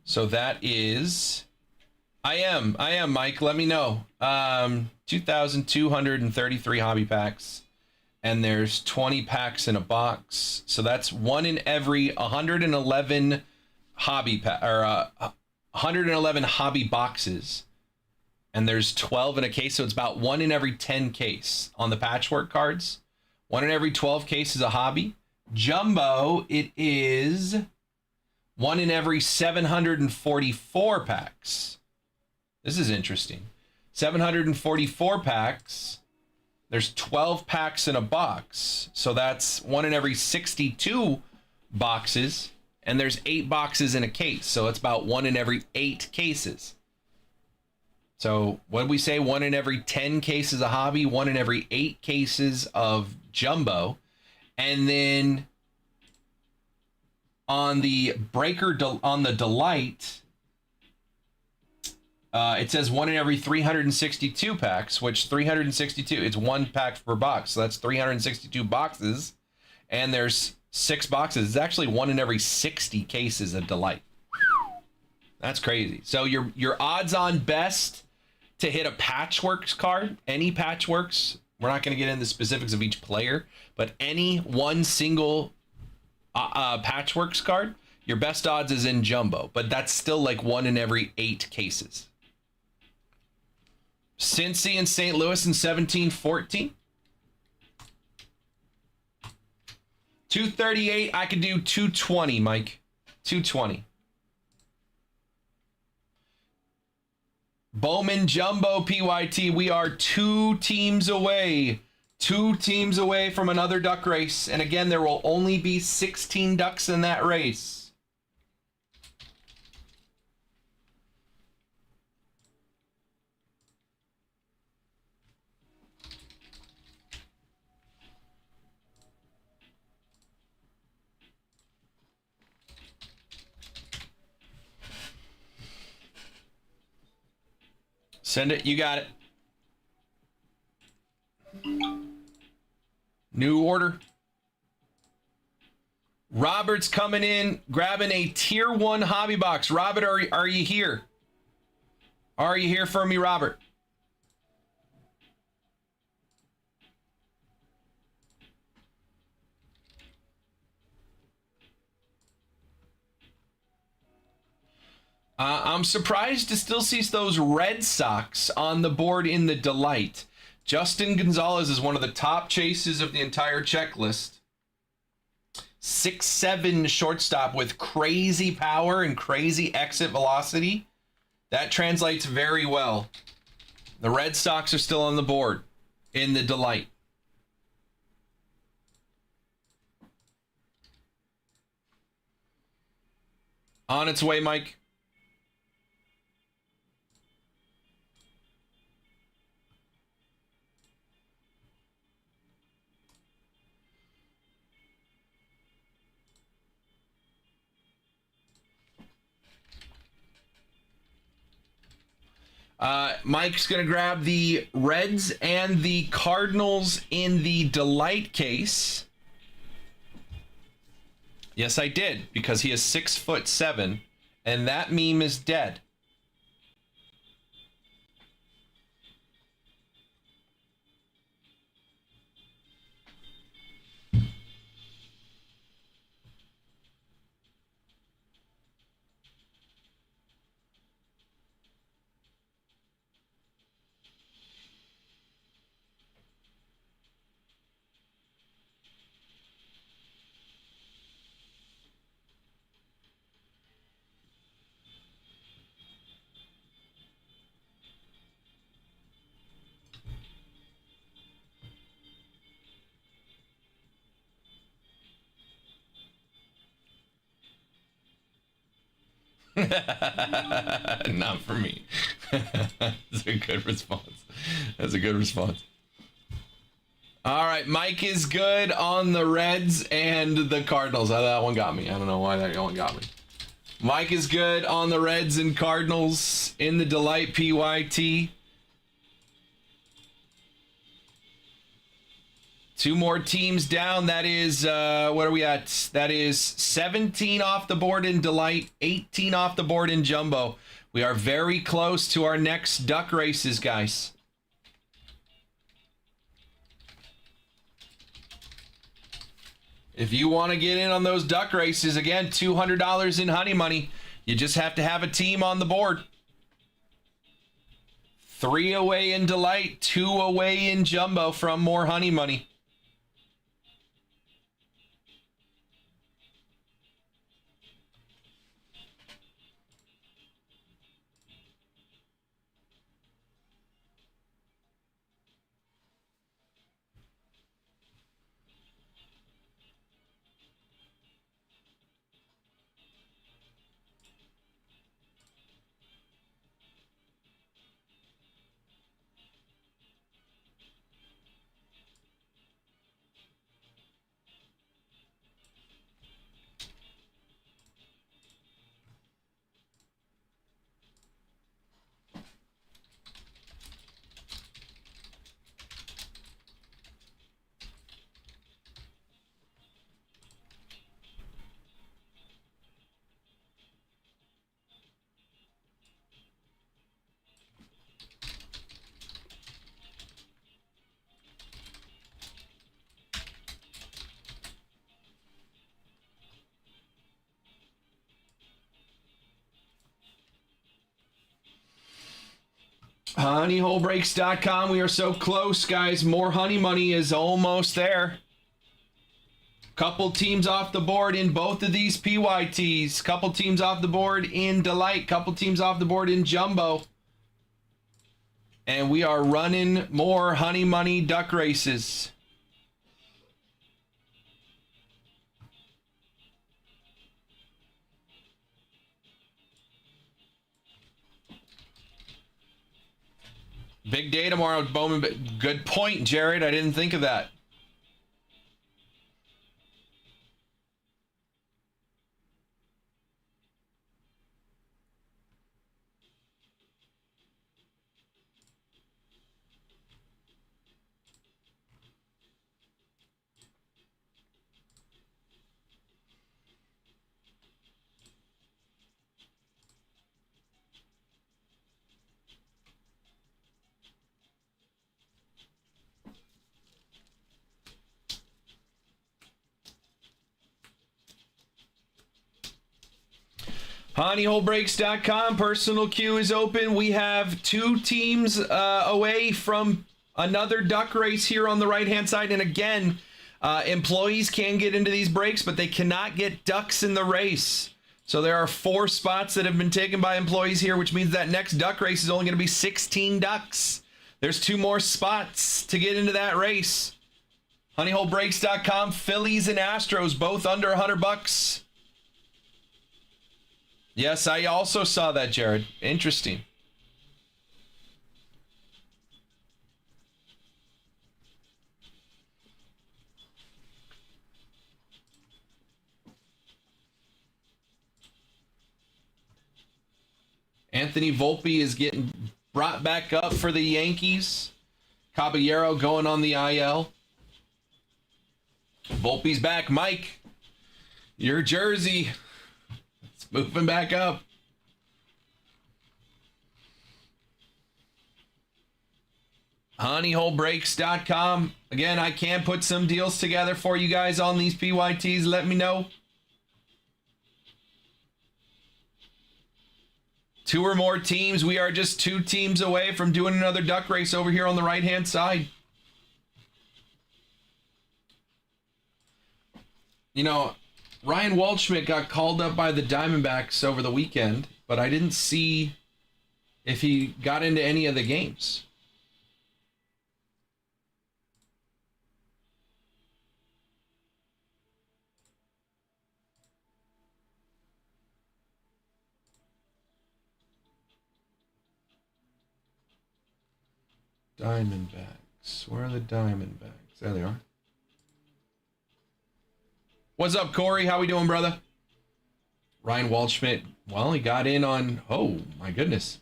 So that is, I am, Mike, let me know. 2,233 hobby packs, and there's 20 packs in a box. So that's 1 in every 111 111 hobby boxes, and there's 12 in a case. So it's about 1 in every 10 case on the patchwork cards. 1 in every 12 cases a hobby. Jumbo, it is 1 in every 744 packs. This is interesting. 744 packs. There's 12 packs in a box. So that's 1 in every 62 boxes. And there's 8 boxes in a case. So it's about 1 in every 8 cases. So what did we say? 1 in every 10 cases of hobby, 1 in every 8 cases of jumbo. And then on the on the Delight, it says 1 in every 362 packs, which 362, it's 1 pack per box. So that's 362 boxes. And there's 6 boxes. It's actually 1 in every 60 cases of Delight. That's crazy. So your odds on best to hit a patchworks card, any patchworks, we're not going to get into the specifics of each player, but any one single patchworks card, your best odds is in jumbo, but that's still like 1 in every 8 cases. Cincy and St. Louis in 17-14. 238. I could do 220, Mike. 220. Bowman Jumbo PYT. We are 2 teams away. 2 teams away from another duck race. And again, there will only be 16 ducks in that race. Send it. You got it. New order. Robert's coming in, grabbing a tier 1 hobby box. Robert, are you here? Are you here for me, Robert? I'm surprised to still see those Red Sox on the board in the Delight. Justin Gonzalez is one of the top chases of the entire checklist. 6'7" shortstop with crazy power and crazy exit velocity. That translates very well. The Red Sox are still on the board in the Delight. On its way, Mike. Mike's going to grab the Reds and the Cardinals in the Delight case. Yes, I did, because he is 6'7", and that meme is dead. Not for me. That's a good response. That's a good response. All right, Mike is good on the Reds and the Cardinals. That one got me. I don't know why that one got me. Mike is good on the Reds and Cardinals in the Delight PYT. 2 more teams down. That is, what are we at? That is 17 off the board in Delight, 18 off the board in Jumbo. We are very close to our next duck races, guys. If you want to get in on those duck races, again, $200 in honey money. You just have to have a team on the board. 3 away in Delight, 2 away in Jumbo from more honey money. Honeyholebreaks.com. We are so close, guys. More honey money is almost there. Couple teams off the board in both of these PYTs. Couple teams off the board in Delight. Couple teams off the board in Jumbo. And we are running more honey money duck races. Big day tomorrow, Bowman. Good point, Jared. I didn't think of that. Honeyholebreaks.com. Personal queue is open. We have two teams away from another duck race here on the right-hand side. And again, employees can get into these breaks, but they cannot get ducks in the race. So there are 4 spots that have been taken by employees here, which means that next duck race is only going to be 16 ducks. There's 2 more spots to get into that race. Honeyholebreaks.com. Phillies and Astros, both under $100. Yes, I also saw that, Jared. Interesting. Anthony Volpe is getting brought back up for the Yankees. Caballero going on the IL. Volpe's back. Mike, your jersey. Moving back up. Honeyholebreaks.com. Again, I can put some deals together for you guys on these PYTs. Let me know. 2 or more teams. We are just 2 teams away from doing another duck race over here on the right-hand side. You know, Ryan Waldschmidt got called up by the Diamondbacks over the weekend, but I didn't see if he got into any of the games. Diamondbacks. Where are the Diamondbacks? There they are. What's up, Corey? How we doing, brother? Ryan Waldschmidt, well, he got in on, oh, my goodness.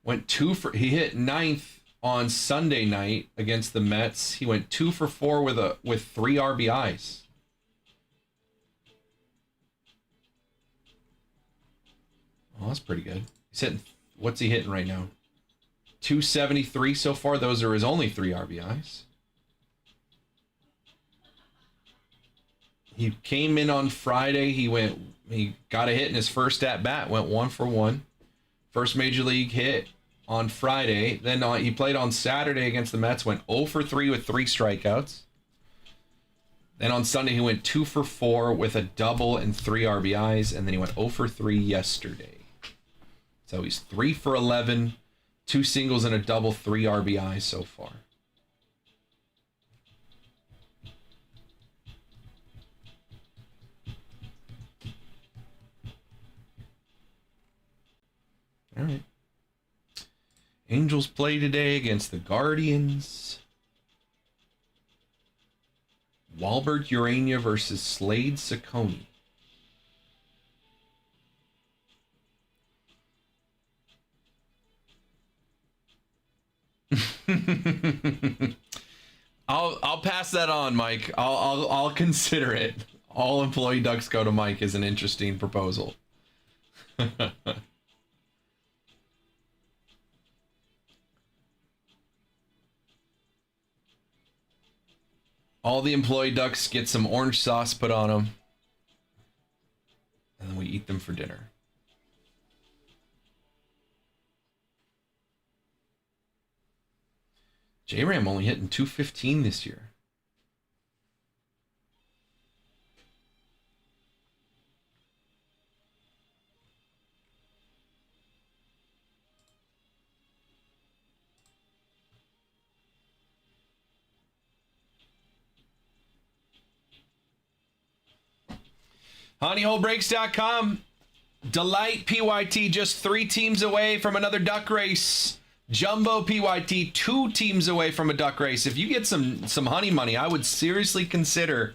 He hit 9th on Sunday night against the Mets. He went 2 for 4 with 3 RBIs. Oh, that's pretty good. He's hitting, what's he hitting right now? 273 so far. Those are his only 3 RBIs. He came in on Friday. He got a hit in his first at bat, went 1 for 1. First major league hit on Friday. Then he played on Saturday against the Mets, went 0 for 3 with 3 strikeouts. Then on Sunday, he went 2 for 4 with a double and 3 RBIs. And then he went 0 for 3 yesterday. So he's 3 for 11, 2 singles and a double, 3 RBIs so far. All right. Angels play today against the Guardians. Wahlberg Urania versus Slade Ciccone. I'll pass that on, Mike. I'll consider it. All employee ducks go to Mike is an interesting proposal. All the employee ducks get some orange sauce put on them, and then we eat them for dinner. J-Ram only hitting 215 this year. HoneyholeBreaks.com. Delight PYT just 3 teams away from another duck race. Jumbo PYT 2 teams away from a duck race. If you get some honey money, I would seriously consider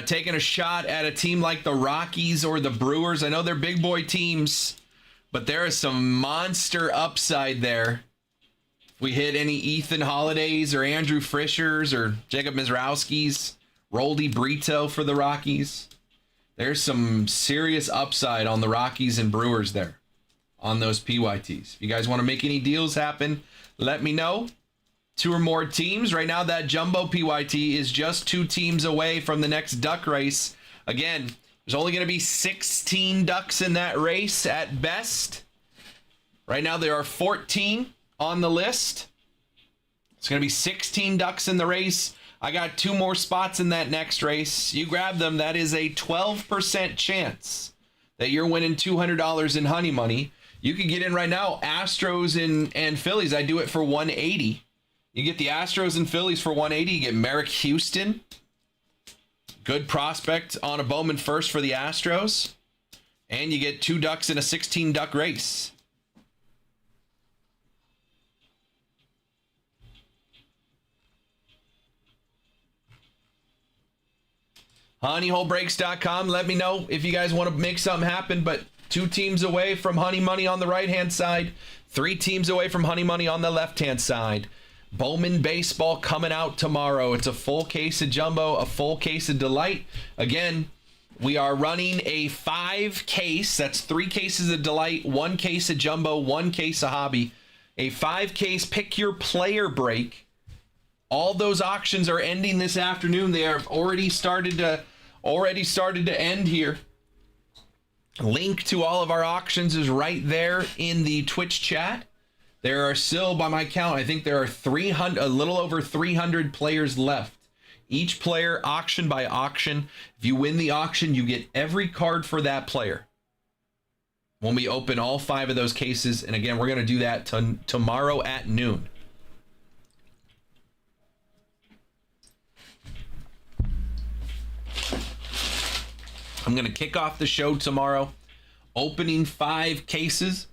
taking a shot at a team like the Rockies or the Brewers. I know they're big boy teams, but there is some monster upside there. If we hit any Ethan Holidays or Andrew Frischers or Jacob Mizrowski's, Roldy Brito for the Rockies. There's some serious upside on the Rockies and Brewers there on those PYTs. If you guys want to make any deals happen, let me know. 2 or more teams. Right now, that Jumbo PYT is just 2 teams away from the next duck race. Again, there's only going to be 16 ducks in that race at best. Right now, there are 14 on the list. It's going to be 16 ducks in the race. I got 2 more spots in that next race. You grab them. That is a 12% chance that you're winning $200 in honey money. You can get in right now. Astros and Phillies. I do it for $180. You get the Astros and Phillies for $180. You get Merrick Houston. Good prospect on a Bowman first for the Astros. And you get 2 ducks in a 16 duck race. HoneyholeBreaks.com. Let me know if you guys want to make something happen, but 2 teams away from honey money on the right-hand side, 3 teams away from honey money on the left-hand side. Bowman baseball coming out tomorrow. It's a full case of Jumbo, a full case of Delight. Again, we are running a 5 case. That's 3 cases of Delight, 1 case of Jumbo, 1 case of Hobby. A 5 case pick your player break. All those auctions are ending this afternoon. They are already started to end here. Link to all of our auctions is right there in the Twitch chat. There are still, by my count, I think there are 300, a little over 300 players left. Each player, auction by auction. If you win the auction, you get every card for that player when we open all 5 of those cases. And again, we're going to do that tomorrow at noon. I'm going to kick off the show tomorrow, opening 5 cases.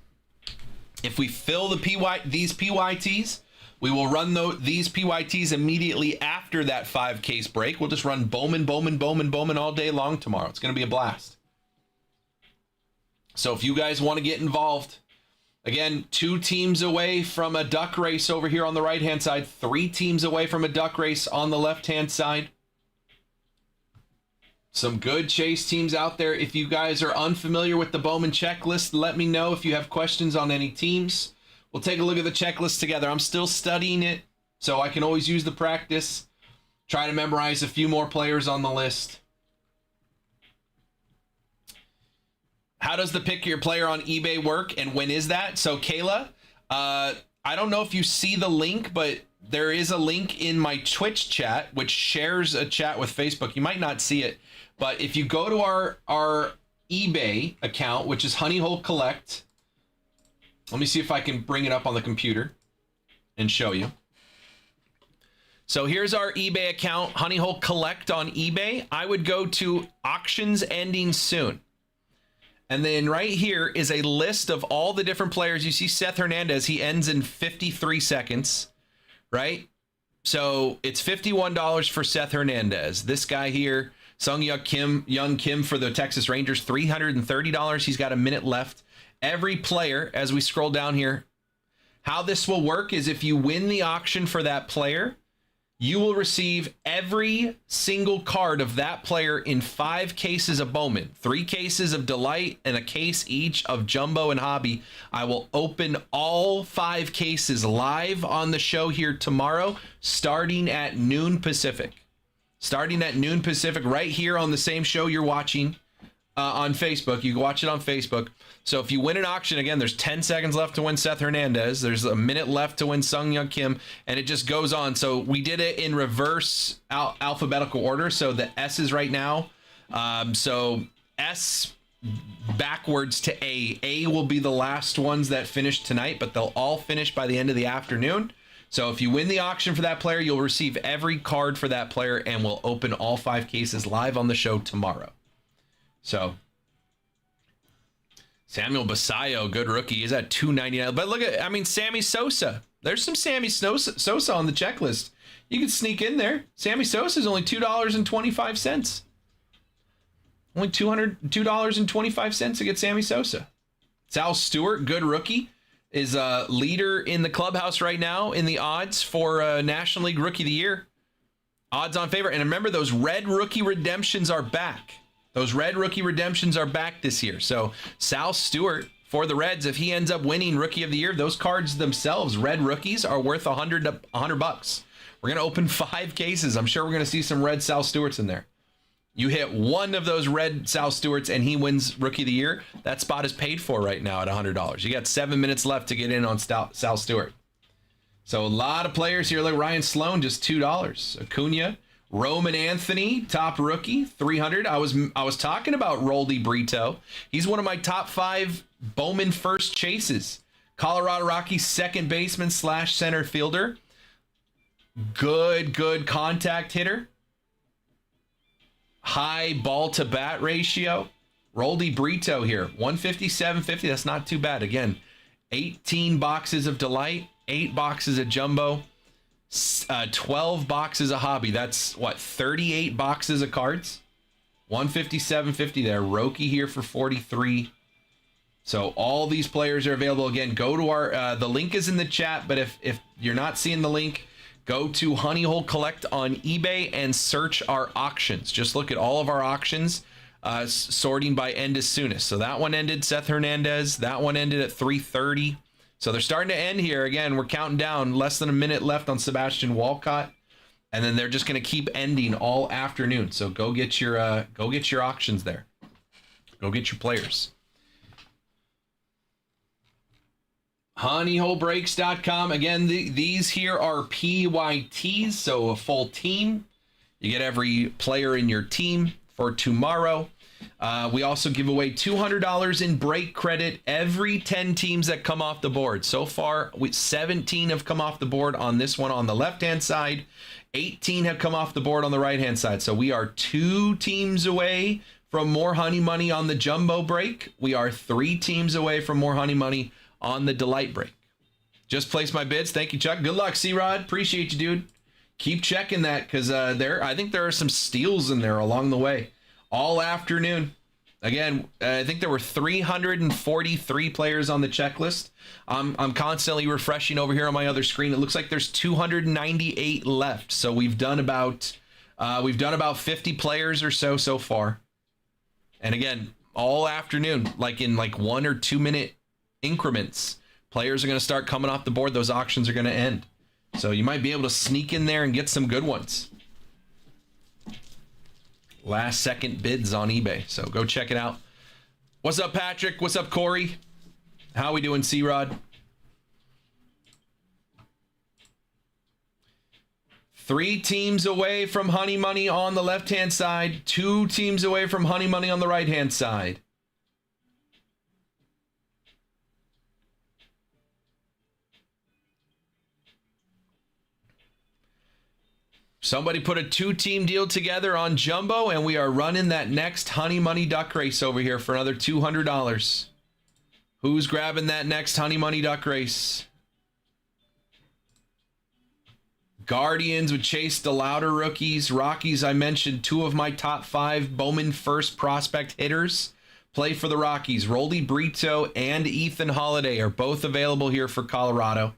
If we fill these PYTs, we will run these PYTs immediately after that 5 case break. We'll just run Bowman, Bowman, Bowman, Bowman all day long tomorrow. It's going to be a blast. So if you guys want to get involved, again, 2 teams away from a duck race over here on the right-hand side, 3 teams away from a duck race on the left-hand side. Some good chase teams out there. If you guys are unfamiliar with the Bowman checklist, let me know if you have questions on any teams. We'll take a look at the checklist together. I'm still studying it, so I can always use the practice. Try to memorize a few more players on the list. How does the pick your player on eBay work, and when is that? So, Kayla, I don't know if you see the link, but there is a link in my Twitch chat, which shares a chat with Facebook. You might not see it, but if you go to our eBay account, which is Honey Hole Collect, let me see if I can bring it up on the computer and show you. So here's our eBay account, Honey Hole Collect on eBay. I would go to auctions ending soon. And then right here is a list of all the different players. You see Seth Hernandez, he ends in 53 seconds. Right? So it's $51 for Seth Hernandez. This guy here, Young Kim for the Texas Rangers, $330. He's got a minute left. Every player, as we scroll down here, how this will work is if you win the auction for that player, you will receive every single card of that player in 5 cases of Bowman, 3 cases of Delight, and a case each of Jumbo and Hobby. I will open all 5 cases live on the show here tomorrow, starting at noon Pacific. Starting at noon Pacific, right here on the same show you're watching. on Facebook. You can watch it on Facebook. So if you win an auction, again, there's 10 seconds left to win Seth Hernandez. There's a minute left to win Sung Young Kim, and it just goes on. So we did it in reverse alphabetical order. So the S is right now. So S backwards to A. A will be the last ones that finish tonight, but they'll all finish by the end of the afternoon. So if you win the auction for that player, you'll receive every card for that player, and we'll open all 5 cases live on the show tomorrow. So Samuel Basayo, good rookie. He's at $2.99. But look at, I mean, Sammy Sosa. There's some Sammy Sosa on the checklist. You can sneak in there. Sammy Sosa is only $2.25. Only $2.25 to get Sammy Sosa. Sal Stewart, good rookie, is a leader in the clubhouse right now in the odds for National League Rookie of the Year. Odds on favor. And remember, those red rookie redemptions are back. Those red rookie redemptions are back this year. So Sal Stewart for the Reds, if he ends up winning Rookie of the Year, those cards themselves, red rookies, are worth $100. We're going to open 5 cases. I'm sure we're going to see some red Sal Stewarts in there. You hit one of those red Sal Stewarts and he wins Rookie of the Year. That spot is paid for right now at $100. You got 7 minutes left to get in on Sal Stewart. So a lot of players here. Like Ryan Sloan, just $2. Acuna, Roman Anthony, top rookie, $300. I was talking about Roldy Brito. He's one of my top 5 Bowman first chases. Colorado Rockies second baseman / center fielder. Good contact hitter. High ball to bat ratio. Roldy Brito here, 157.50. That's not too bad. Again, 18 boxes of Delight, 8 boxes of Jumbo, 12 boxes of Hobby. That's what, 38 boxes of cards. 157.50 there. Roki here for 43. So all these players are available. Again, go to our the link is in the chat, but if you're not seeing the link, go to Honey Hole Collect on eBay and search our auctions. Just look at all of our auctions, sorting by end as soonest. So that one ended, Seth Hernandez. That one ended at 3:30. So they're starting to end here. Again, we're counting down. Less than a minute left on Sebastian Walcott, and then they're just going to keep ending all afternoon. So go get your auctions there. Go get your players. honeyholebreaks.com. Again, these here are PYTs, so a full team. You get every player in your team for tomorrow. We also give away $200 in break credit every 10 teams that come off the board. So far, 17 have come off the board on this one on the left-hand side. 18 have come off the board on the right-hand side. So we are 2 teams away from more honey money on the jumbo break. We are 3 teams away from more honey money on the Delight break. Just placed my bids. Thank you, Chuck. Good luck, C-Rod. Appreciate you, dude. Keep checking that because I think there are some steals in there along the way. All afternoon. Again, I think there were 343 players on the checklist. I'm constantly refreshing over here on my other screen. It looks like there's 298 left. So we've done about 50 players or so far. And again, all afternoon, like in 1 or 2 minute increments, players are going to start coming off the board. Those auctions are going to end. So you might be able to sneak in there and get some good ones. Last second bids on eBay. So go check it out. What's up, Patrick? What's up, Corey? How we doing, C-Rod? 3 teams away from honey money on the left-hand side. 2 teams away from honey money on the right-hand side. Somebody put a 2-team deal together on Jumbo, and we are running that next Honey Money Duck Race over here for another $200. Who's grabbing that next Honey Money Duck Race? Guardians with Chase DeLauder rookies. Rockies, I mentioned 2 of my top 5 Bowman first prospect hitters play for the Rockies. Roldy Brito and Ethan Holiday are both available here for Colorado.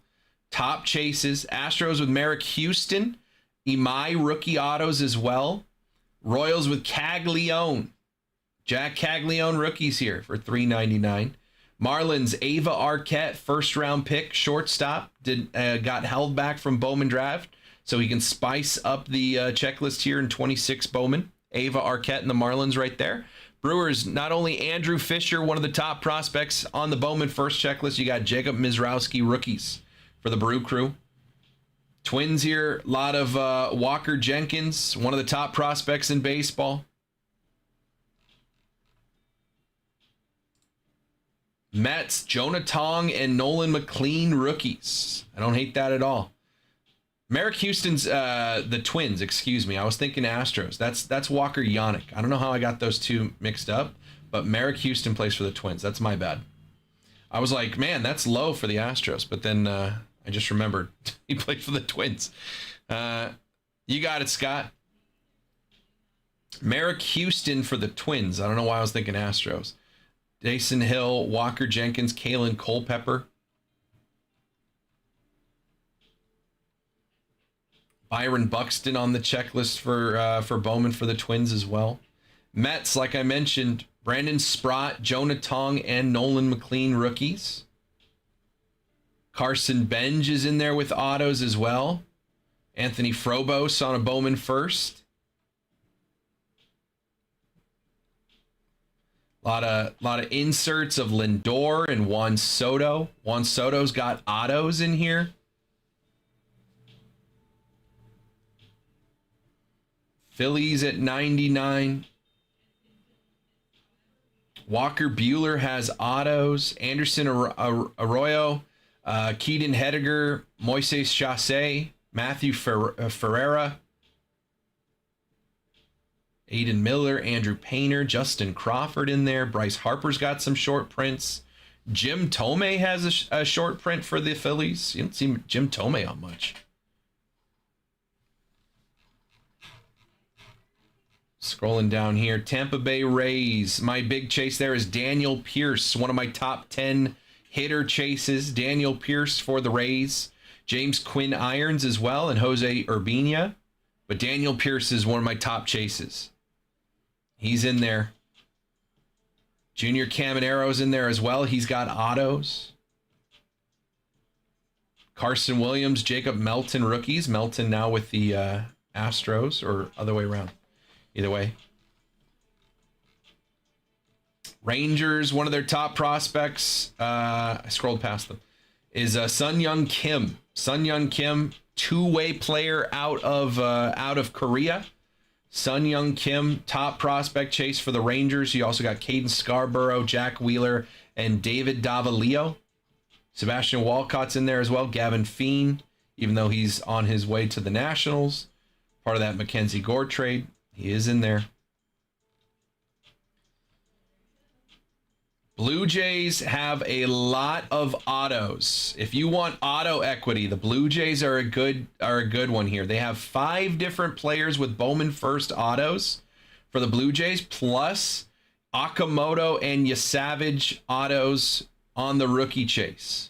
Top chases. Astros with Merrick Houston. Imai rookie autos as well. Royals with Caglione. Jack Caglione rookies here for $3.99. Marlins Ava Arquette first round pick shortstop got held back from Bowman draft, so he can spice up the checklist here in 26 Bowman. Ava Arquette and the Marlins right there. Brewers, not only Andrew Fisher, one of the top prospects on the Bowman first checklist, you got Jacob Mizrowski rookies for the Brew Crew. Twins here, a lot of Walker Jenkins, one of the top prospects in baseball. Mets, Jonah Tong and Nolan McLean rookies. I don't hate that at all. Merrick Houston's the Twins, excuse me. I was thinking Astros. That's Walker Yannick. I don't know how I got those two mixed up, but Merrick Houston plays for the Twins. That's my bad. I was like, man, that's low for the Astros, but then I just remembered he played for the Twins. You got it, Scott. Merrick Houston for the Twins. I don't know why I was thinking Astros. Jason Hill, Walker Jenkins, Kalen Culpepper. Byron Buxton on the checklist for Bowman for the Twins as well. Mets, like I mentioned, Brandon Sprott, Jonah Tong, and Nolan McLean rookies. Carson Benj is in there with autos as well. Anthony Frobos on a Bowman first. A lot of inserts of Lindor and Juan Soto. Juan Soto's got autos in here. Phillies at 99. Walker Buehler has autos. Anderson Arroyo, Keaton Hediger, Moises Chassé, Matthew Ferreira, Aiden Miller, Andrew Painter, Justin Crawford in there. Bryce Harper's got some short prints. Jim Tomei has a short print for the Phillies. You don't see Jim Tomei on much. Scrolling down here, Tampa Bay Rays. My big chase there is Daniel Pierce, one of my top 10 hitter chases. Daniel Pierce for the Rays. James Quinn Irons as well, and Jose Urbina. But Daniel Pierce is one of my top chases. He's in there. Junior Camanero's in there as well. He's got autos. Carson Williams, Jacob Melton rookies. Melton now with the Astros, or other way around. Either way. Rangers, one of their top prospects, I scrolled past them, is Sun Young Kim. Sun Young Kim, two-way player out of Korea. Sun Young Kim, top prospect chase for the Rangers. You also got Caden Scarborough, Jack Wheeler, and David Davalillo. Sebastian Walcott's in there as well. Gavin Feen, even though he's on his way to the Nationals. Part of that Mackenzie Gore trade. He is in there. Blue Jays have a lot of autos. If you want auto equity, the Blue Jays are a good one here. They have 5 different players with Bowman first autos for the Blue Jays, plus Okamoto and Yasavage autos on the rookie chase.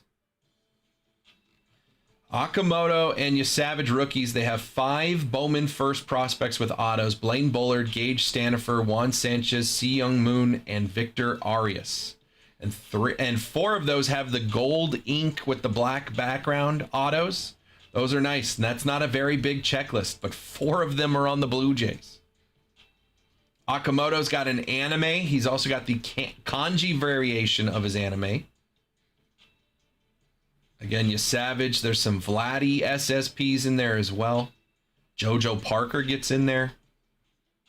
Okamoto and Yasavage rookies, they have 5 Bowman first prospects with autos. Blaine Bullard, Gage Stanifer, Juan Sanchez, C. Young Moon, and Victor Arias. And 4 of those have the gold ink with the black background autos. Those are nice. And that's not a very big checklist, but 4 of them are on the Blue Jays. Okamoto's got an anime. He's also got the kanji variation of his anime. Again, Yasavage. There's some Vladdy SSPs in there as well. JoJo Parker gets in there.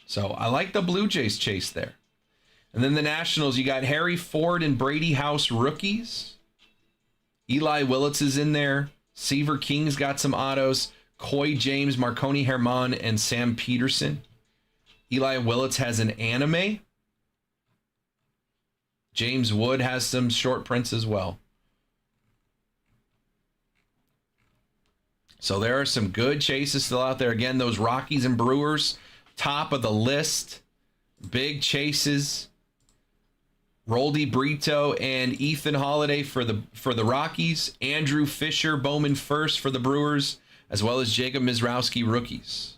So I like the Blue Jays chase there. And then the Nationals, you got Harry Ford and Brady House rookies. Eli Willits is in there. Seaver King's got some autos. Coy James, Marconi Herman, and Sam Peterson. Eli Willits has an anime. James Wood has some short prints as well. So there are some good chases still out there. Again, those Rockies and Brewers, top of the list. Big chases. Roldy Brito and Ethan Holiday for the Rockies. Andrew Fisher, Bowman first for the Brewers, as well as Jacob Mizrowski rookies.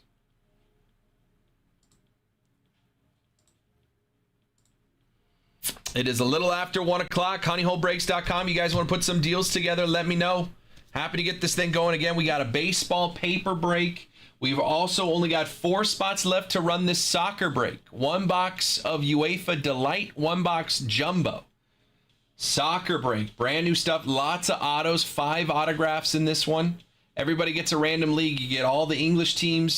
It is a little after 1 o'clock. honeyholebreaks.com. You guys want to put some deals together? Let me know. Happy to get this thing going again. We got a baseball paper break. We've also only got 4 spots left to run this soccer break. 1 box of UEFA Delight, 1 box Jumbo. Soccer break, brand new stuff, lots of autos, 5 autographs in this one. Everybody gets a random league. You get all the English teams,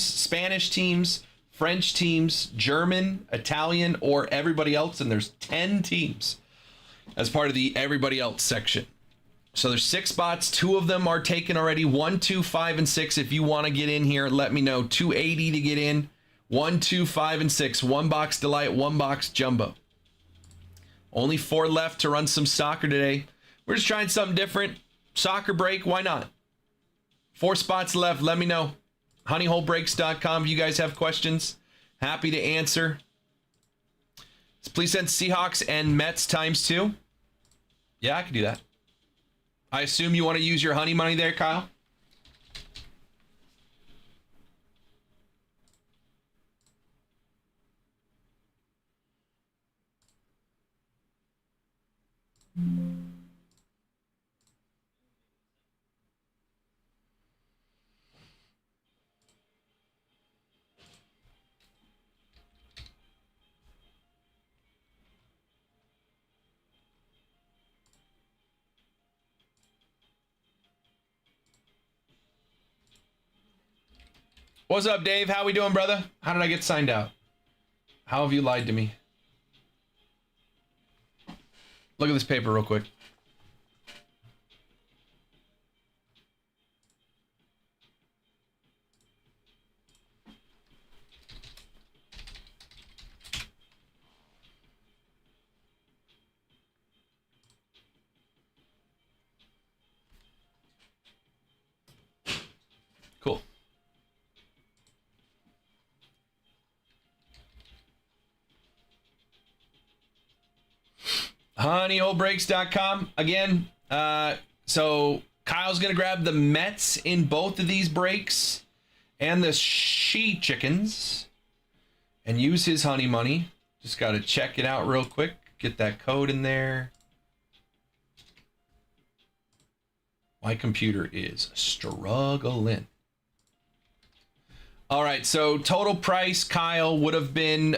Spanish teams, French teams, German, Italian, or everybody else, and there's 10 teams as part of the everybody else section. So there's 6 spots. 2 of them are taken already. 1, 2, 5, and 6. If you want to get in here, let me know. $280 to get in. 1, 2, 5, and 6. 1 box Delight, 1 box Jumbo. Only 4 left to run some soccer today. We're just trying something different. Soccer break, why not? 4 spots left. Let me know. honeyholebreaks.com if you guys have questions. Happy to answer. Please send Seahawks and Mets ×2. Yeah, I can do that. I assume you want to use your honey money there, Kyle? What's up, Dave? How we doing, brother? How did I get signed out? How have you lied to me? Look at this paper real quick. Cool. honeyholebreaks.com again. So Kyle's gonna grab the Mets in both of these breaks and the she chickens and use his honey money. Just got to check it out real quick, get that code in there. My computer is struggling. All right, so total price, Kyle, would have been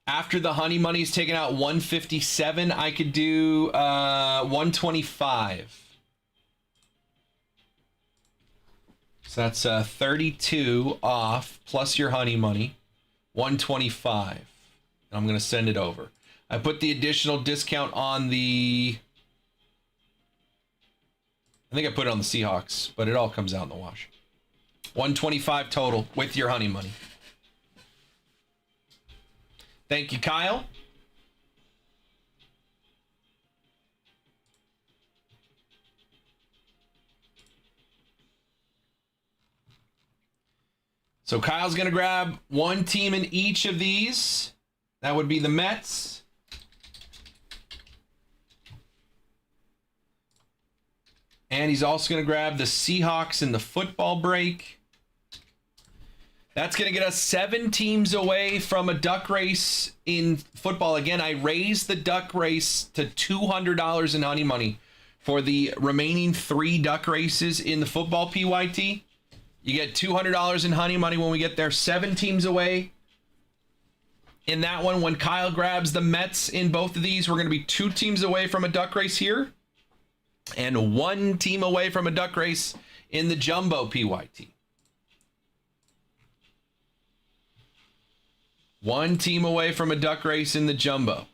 after the honey money is taken out, $157. I could do $125. So that's 32 off plus your honey money, $125. I'm gonna send it over. I put the additional discount on the. I think I put it on the Seahawks, but it all comes out in the wash. $125 total with your honey money. Thank you, Kyle. So Kyle's going to grab 1 team in each of these. That would be the Mets. And he's also going to grab the Seahawks in the football break. That's going to get us 7 teams away from a duck race in football. Again, I raised the duck race to $200 in honey money for the remaining 3 duck races in the football PYT. You get $200 in honey money when we get there. 7 teams away in that one. When Kyle grabs the Mets in both of these, we're going to be 2 teams away from a duck race here and 1 team away from a duck race in the jumbo PYT. 1 team away from a duck race in the jumbo.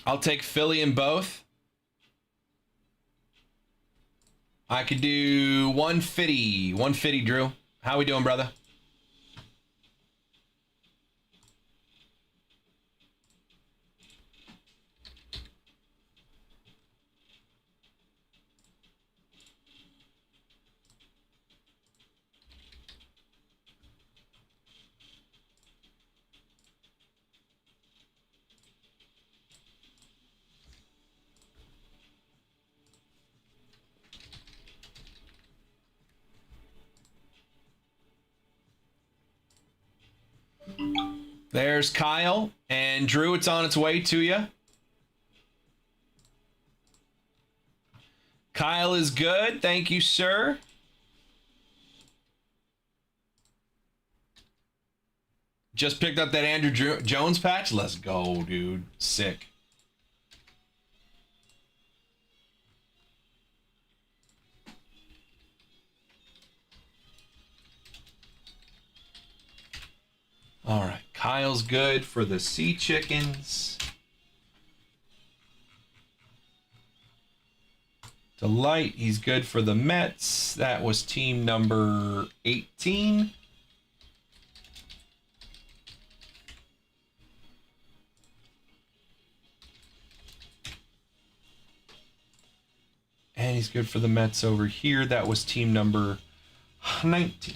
I'll take Philly in both. I could do 150. 150, Drew. How we doing, brother? There's Kyle. And Drew, it's on its way to you. Kyle is good. Thank you, sir. Just picked up that Andrew Jones patch. Let's go, dude. Sick. All right. Kyle's good for the Sea Chickens. Delight, he's good for the Mets. That was team number 18. And he's good for the Mets over here. That was team number 19.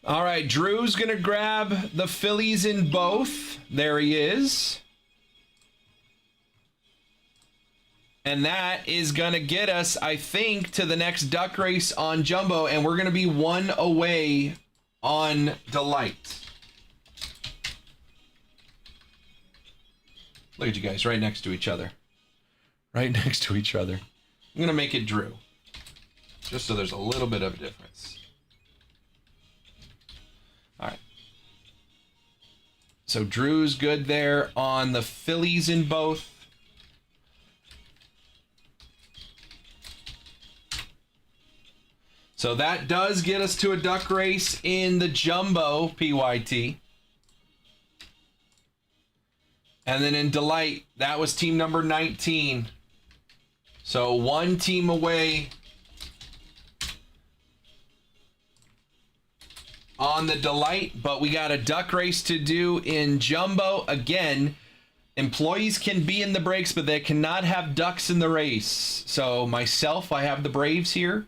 All right, Drew's going to grab the Phillies in both. There he is. And that is going to get us, I think, to the next duck race on Jumbo. And we're going to be one away on Delight. Look at you guys right next to each other. Right next to each other. I'm going to make it Drew. Just so there's a little bit of a difference. All right. So Drew's good there on the Phillies in both. So that does get us to a duck race in the Jumbo PYT. And then in Delight, that was team number 19. So one team away on the Delight, but we got a duck race to do in Jumbo. Again, employees can be in the breaks, but they cannot have ducks in the race. So myself, I have the Braves here.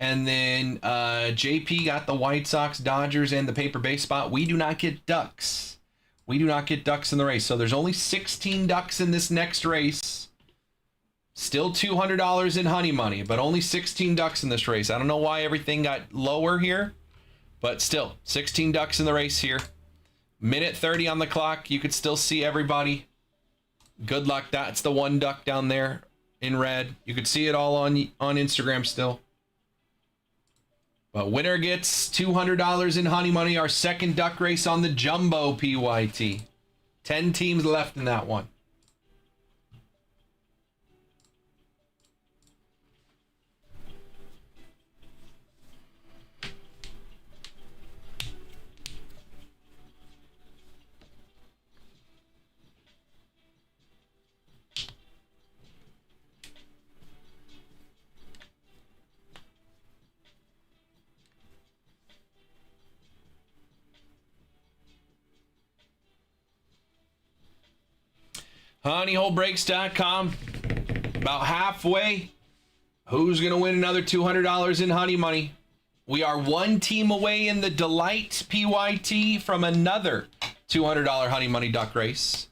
And then JP got the White Sox, Dodgers, and the paper base spot. We do not get ducks. We do not get ducks in the race. So there's only 16 ducks in this next race. Still $200 in honey money, but only 16 ducks in this race. I don't know why everything got lower here. But still, 16 ducks in the race here. Minute 30 on the clock. You could still see everybody. Good luck. That's the one duck down there in red. You could see it all on Instagram still. But winner gets $200 in honey money. Our second duck race on the Jumbo PYT. 10 teams left in that one. Honeyholebreaks.com. About halfway. Who's going to win another $200 in honey money? We are one team away in the Delight PYT from another $200 honey money duck race.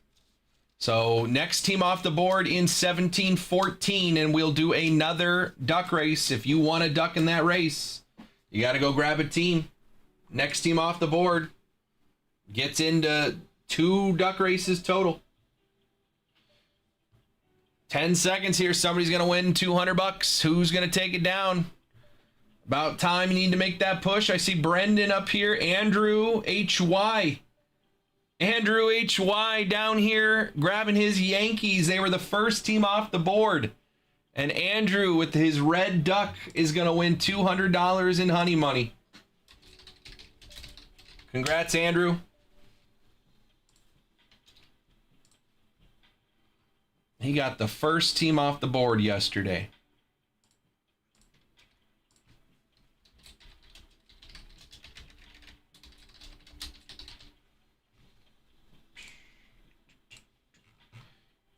So next team off the board in 17-14, and we'll do another duck race. If you want a duck in that race, you got to go grab a team. Next team off the board gets into 2 duck races total. 10 seconds here. Somebody's going to win $200. Who's going to take it down? About time you need to make that push. I see Brendan up here. Andrew HY. Andrew HY down here grabbing his Yankees. They were the first team off the board. And Andrew with his red duck is going to win $200 in honey money. Congrats, Andrew. He got the first team off the board yesterday.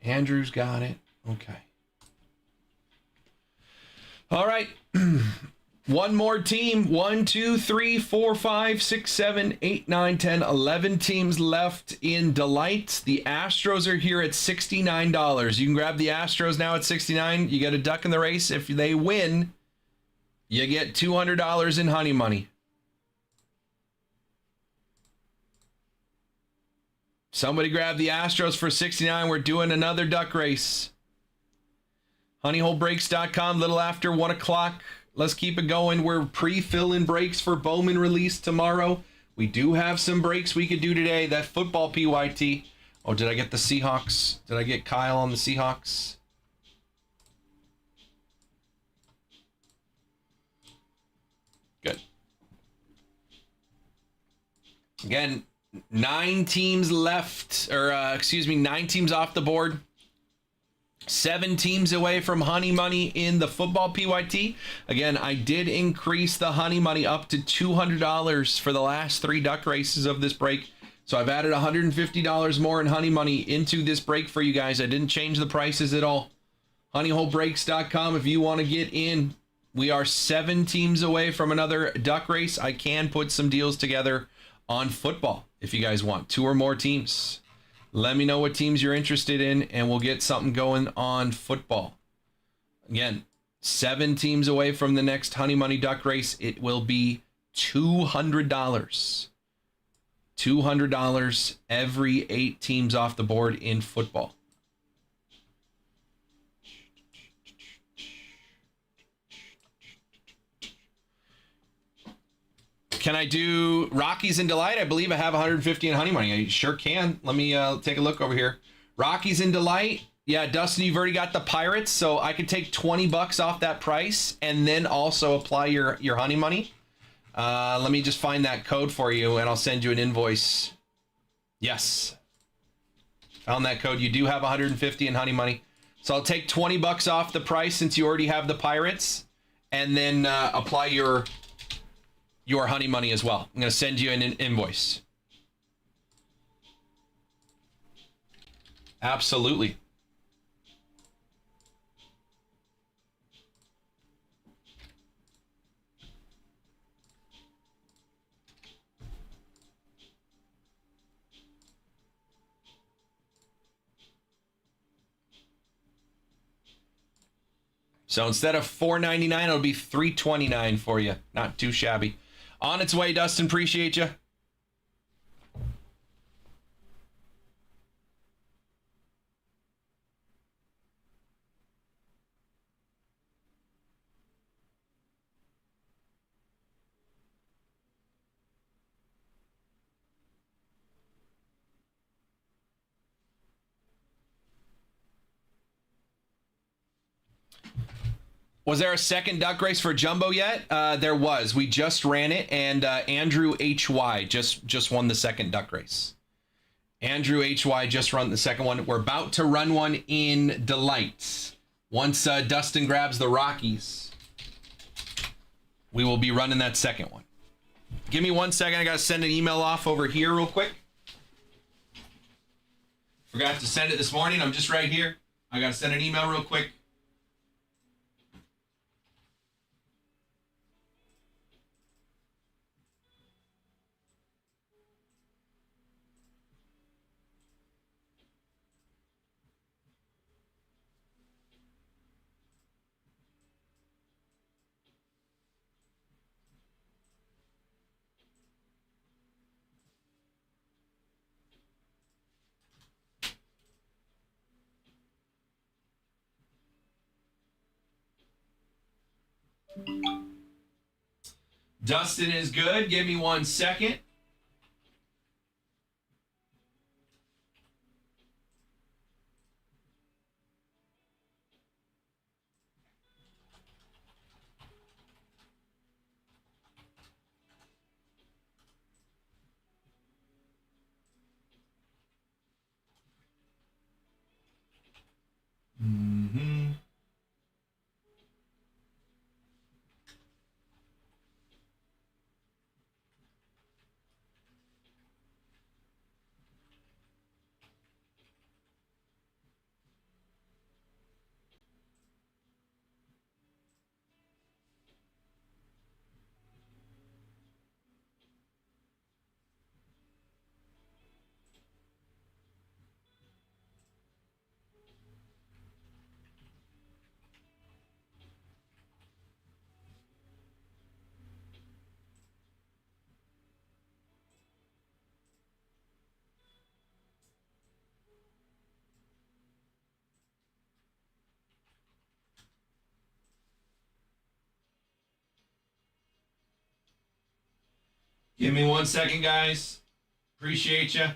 Andrew's got it. Okay. All right. One more team. 1, 2, 3, 4, 5, 6, 7, 8, 9, 10, 11 teams left in Delight. The Astros are here at $69. You can grab the Astros now at $69. You get a duck in the race. If they win, you get $200 in honey money. Somebody grab the Astros for $69. We're doing another duck race. Honeyholebreaks.com, little after 1 o'clock. Let's keep it going. We're pre-filling breaks for Bowman release tomorrow. We do have some breaks we could do today. That football PYT. Oh, did I get the Seahawks? Did I get Kyle on the Seahawks? Good. Again, 9 teams left, or 9 teams off the board. 7 teams away from honey money in the football PYT. Again, I did increase the honey money up to $200 for the last 3 duck races of this break. So I've added $150 more in honey money into this break for you guys. I didn't change the prices at all. Honeyholebreaks.com if you want to get in. We are 7 teams away from another duck race. I can put some deals together on football if you guys want 2 or more teams. Let me know what teams you're interested in, and we'll get something going on football. Again, 7 teams away from the next Honey Money Duck Race. It will be $200. $200 every 8 teams off the board in football. Can I do Rockies and Delight? I believe I have 150 in honey money. I sure can. Let me take a look over here. Rockies and Delight. Yeah, Dustin, you've already got the Pirates, so I could take $20 off that price and then also apply your honey money. Let me just find that code for you, and I'll send you an invoice. Yes. Found that code. You do have 150 in honey money. So I'll take $20 off the price since you already have the Pirates, and then apply your honey money as well. I'm going to send you an invoice. Absolutely. So instead of $4.99, it'll be $3.29 for you. Not too shabby. On its way, Dustin. Appreciate you. Was there a second duck race for Jumbo yet? There was. We just ran it, and Andrew HY just won the second duck race. Andrew HY just run the second one. We're about to run one in Delight. Once Dustin grabs the Rockies, we will be running that second one. Give me 1 second. I got to send an email off over here real quick. Forgot to send it this morning. I'm just right here. I got to send an email real quick. Dustin is good. Give me 1 second. Give me 1 second, guys. Appreciate you.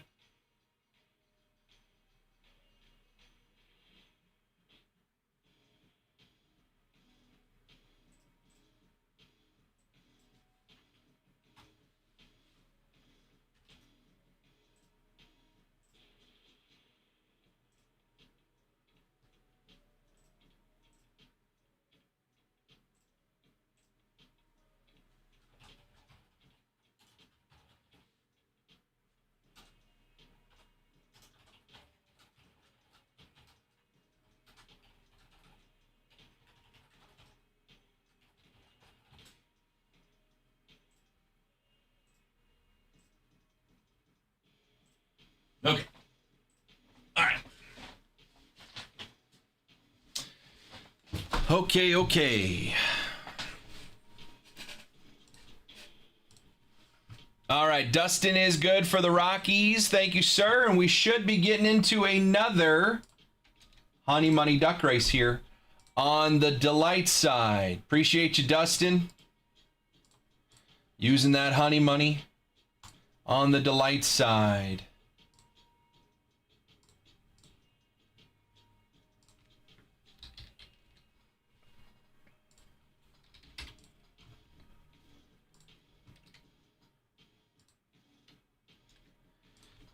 Okay. All right. Okay. All right, Dustin is good for the Rockies. Thank you, sir. And we should be getting into another Honey Money Duck race here on the Delight side. Appreciate you, Dustin. Using that Honey Money on the Delight side.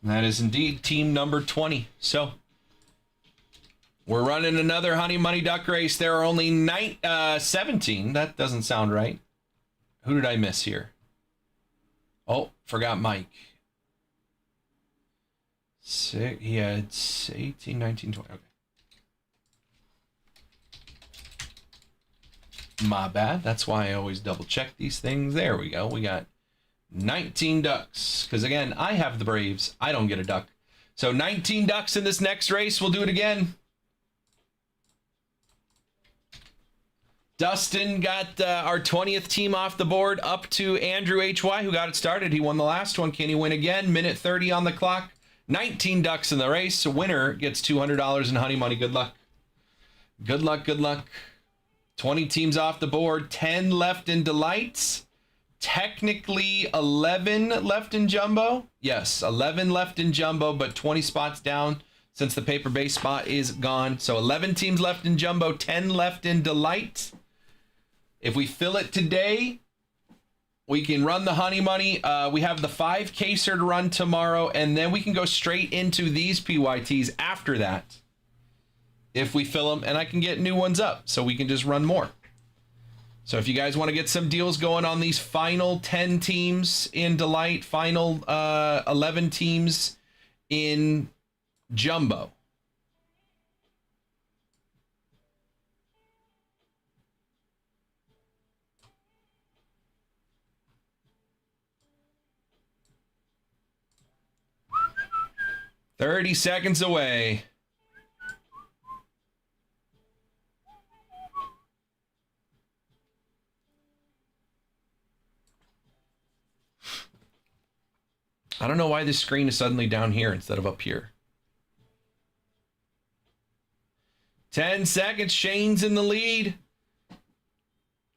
That is indeed team number 20. So we're running another Honey Money Duck race. There are only 17. That doesn't sound right. Who did I miss here? Oh, forgot Mike. He had 18, 19, 20. Okay. My bad. That's why I always double check these things. There we go. We got 19 ducks. Because again, I have the Braves. I don't get a duck. So 19 ducks in this next race. We'll do it again. Dustin got our 20th team off the board up to Andrew HY, who got it started. He won the last one. Can he win again? Minute 30 on the clock. 19 ducks in the race. Winner gets $200 in Honey Money. Good luck. Good luck. Good luck. 20 teams off the board. 10 left in Delights. Technically 11 left in Jumbo. Yes, 11 left in Jumbo, but 20 spots down since the paper base spot is gone. So 11 teams left in Jumbo, 10 left in Delight. If we fill it today, we can run the Honey Money. We have the 5 Caser to run tomorrow, and then we can go straight into these PYTs after that. If we fill them, and I can get new ones up, so we can just run more. So if you guys want to get some deals going on these final 10 teams in Delight, final 11 teams in Jumbo. $30 away. I don't know why this screen is suddenly down here instead of up here. 10 seconds. Shane's in the lead.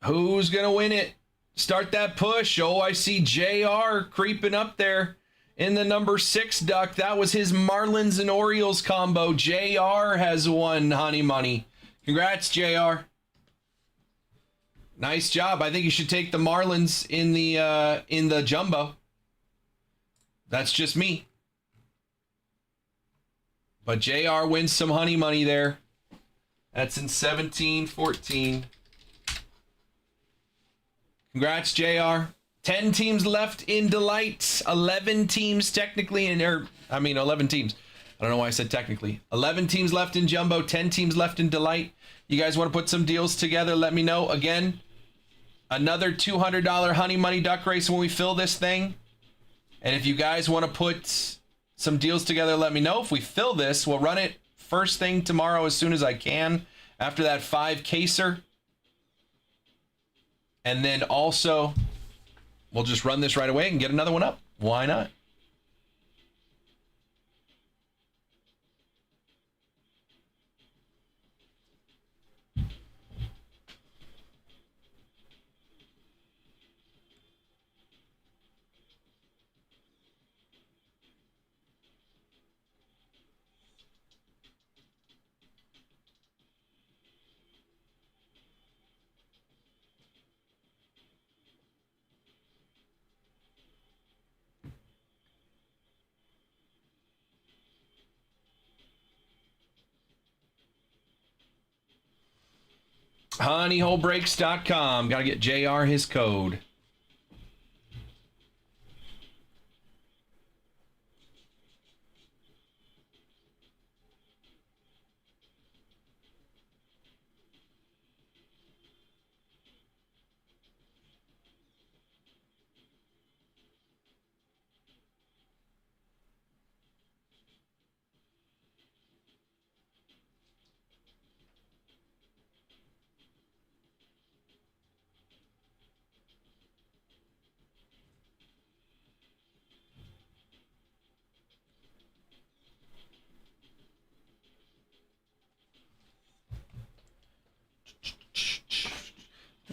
Who's going to win it? Start that push. Oh, I see JR creeping up there in the number 6 duck. That was his Marlins and Orioles combo. JR has won Honey Money. Congrats, JR. Nice job. I think you should take the Marlins in the Jumbo. That's just me. But JR wins some Honey Money there. That's in 17-14. Congrats, JR. 10 teams left in Delight. 11 teams technically in 11 teams. I don't know why I said technically. 11 teams left in Jumbo, 10 teams left in Delight. You guys want to put some deals together? Let me know. Again, another $200 Honey Money Duck race when we fill this thing. And if you guys want to put some deals together, let me know. If we fill this, we'll run it first thing tomorrow as soon as I can after that 5 Caser. And then also, we'll just run this right away and get another one up. Why not? Honeyholebreaks.com. Got to get JR his code.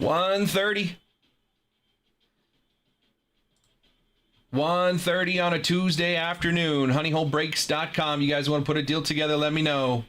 $130. $130 on a Tuesday afternoon. Honeyholebreaks.com. You guys want to put a deal together? Let me know.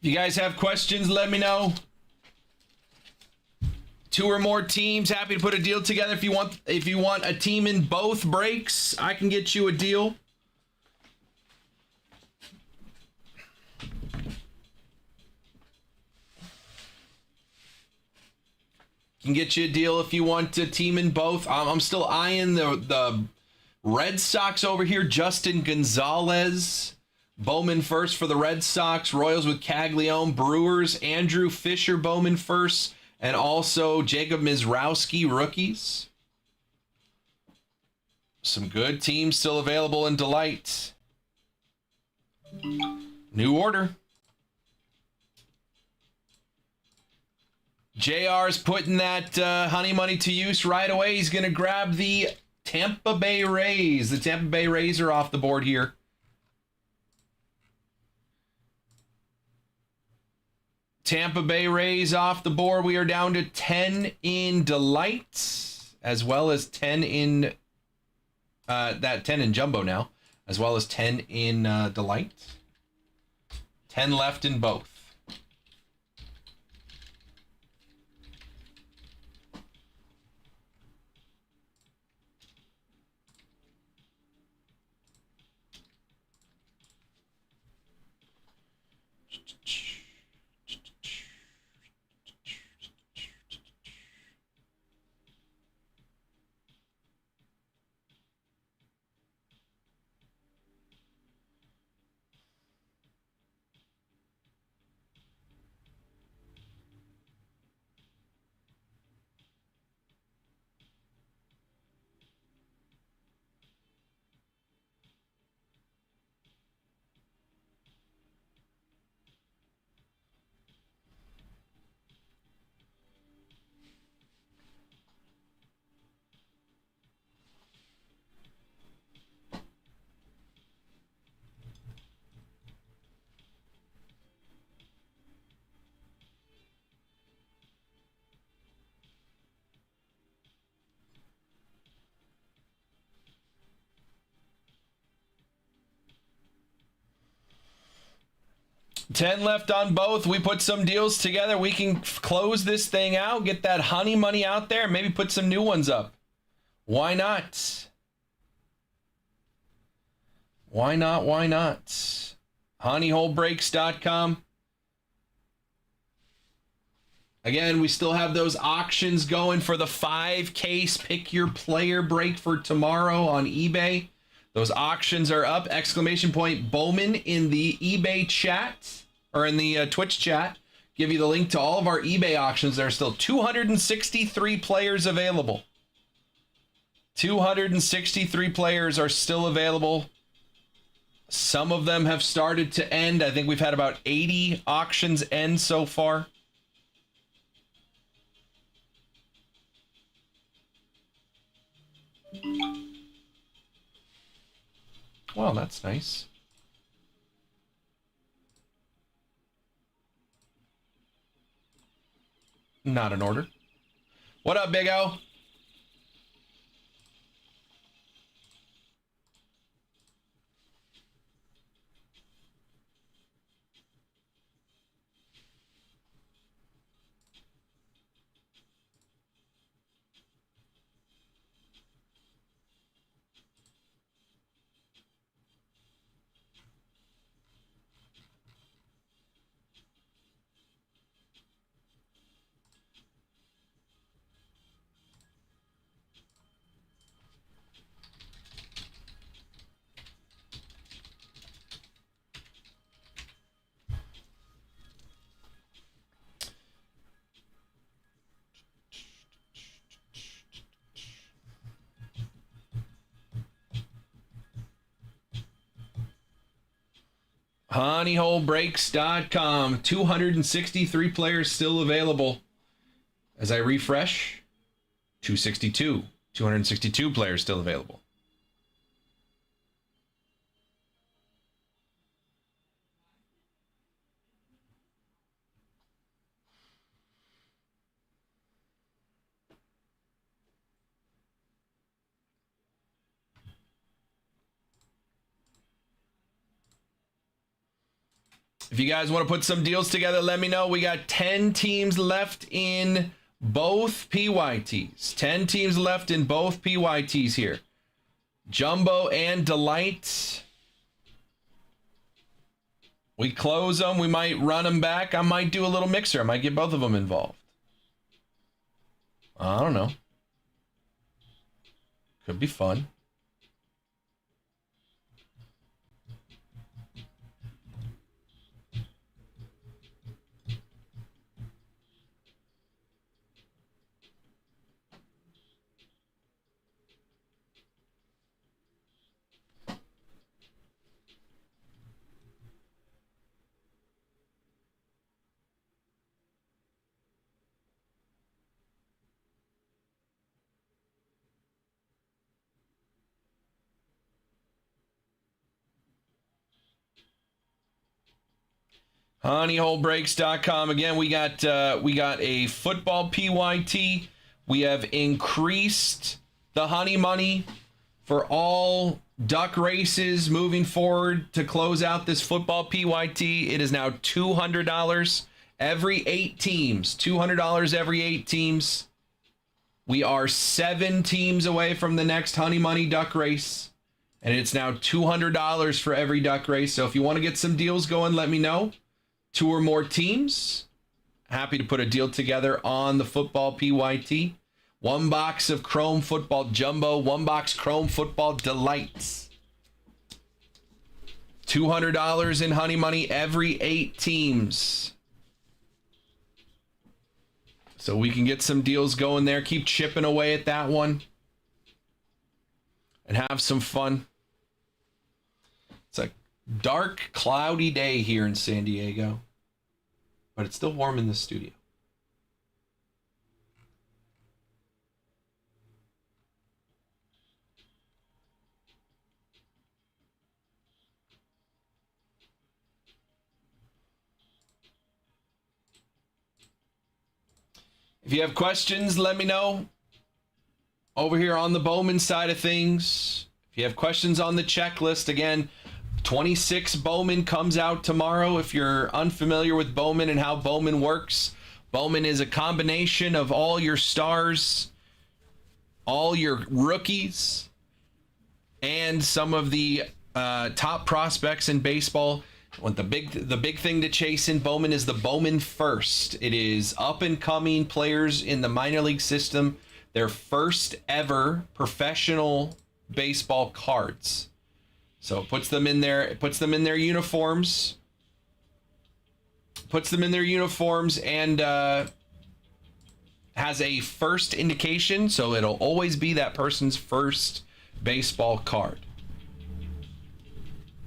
If you guys have questions, let me know. 2 or more teams, happy to put a deal together. If you want a team in both breaks, I can get you a deal. Can get you a deal if you want a team in both. I'm still eyeing the Red Sox over here. Justin Gonzalez. Bowman first for the Red Sox. Royals with Caglione. Brewers, Andrew Fisher, Bowman first. And also Jacob Mizrowski, rookies. Some good teams still available in Delight. New order. JR's putting that honey money to use right away. He's going to grab the Tampa Bay Rays. The Tampa Bay Rays are off the board here. Tampa Bay Rays off the board. We are down to 10 in Delight, as well as 10 in that 10 in Jumbo now, as well as 10 in Delight. 10 left in both. 10 left on both. We put some deals together. We can close this thing out, get that honey money out there, maybe put some new ones up. Why not? Why not? Why not? Honeyholebreaks.com. Again, we still have those auctions going for the 5-case pick your player break for tomorrow on eBay. Those auctions are up. Exclamation point Bowman in the eBay chat or in the Twitch chat. Give you the link to all of our eBay auctions. There are still 263 players available. 263 players are still available. Some of them have started to end. I think we've had about 80 auctions end so far. Well, that's nice. Not an order. What up, Big O? Honeyholebreaks.com. 263 players still available. As I refresh, 262 players still available. If you guys want to put some deals together, let me know. We got 10 teams left in both PYTs. 10 teams left in both PYTs here. Jumbo and Delight. We close them. We might run them back. I might do a little mixer. I might get both of them involved. I don't know. Could be fun. Honeyholebreaks.com. Again, we got a football PYT. We have increased the honey money for all duck races moving forward to close out this football PYT. It is now $200 every 8 teams. $200 every 8 teams. We are 7 teams away from the next honey money duck race. And it's now $200 for every duck race. So if you want to get some deals going, let me know. 2 or more teams. Happy to put a deal together on the football PYT. 1 box of Chrome Football Jumbo. 1 box Chrome Football Delights. $200 in honey money every 8 teams. So we can get some deals going there. Keep chipping away at that one. And have some fun. It's a dark, cloudy day here in San Diego, but it's still warm in the studio. If you have questions, let me know. Over here on the Bowman side of things, if you have questions on the checklist, again, 26 Bowman comes out tomorrow. If you're unfamiliar with Bowman and how Bowman works, Bowman is a combination of all your stars, all your rookies, and some of the top prospects in baseball. The big thing to chase in Bowman is the Bowman First. It is up and coming players in the minor league system, their first ever professional baseball cards. So it puts them in their uniforms. And has a first indication, so it'll always be that person's first baseball card.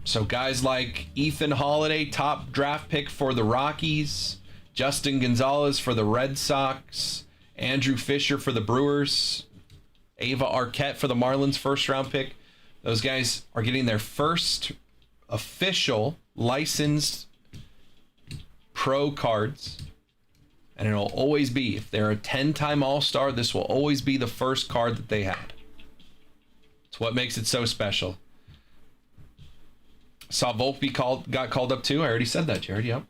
So guys like Ethan Holiday, top draft pick for the Rockies, Justin Gonzalez for the Red Sox, Andrew Fisher for the Brewers, Ava Arquette for the Marlins, first round pick. Those guys are getting their first official licensed pro cards. And it'll always be, if they're a 10-time All-Star, this will always be the first card that they had. It's what makes it so special. Saw Volpe got called up too. I already said that, Jared. Yep.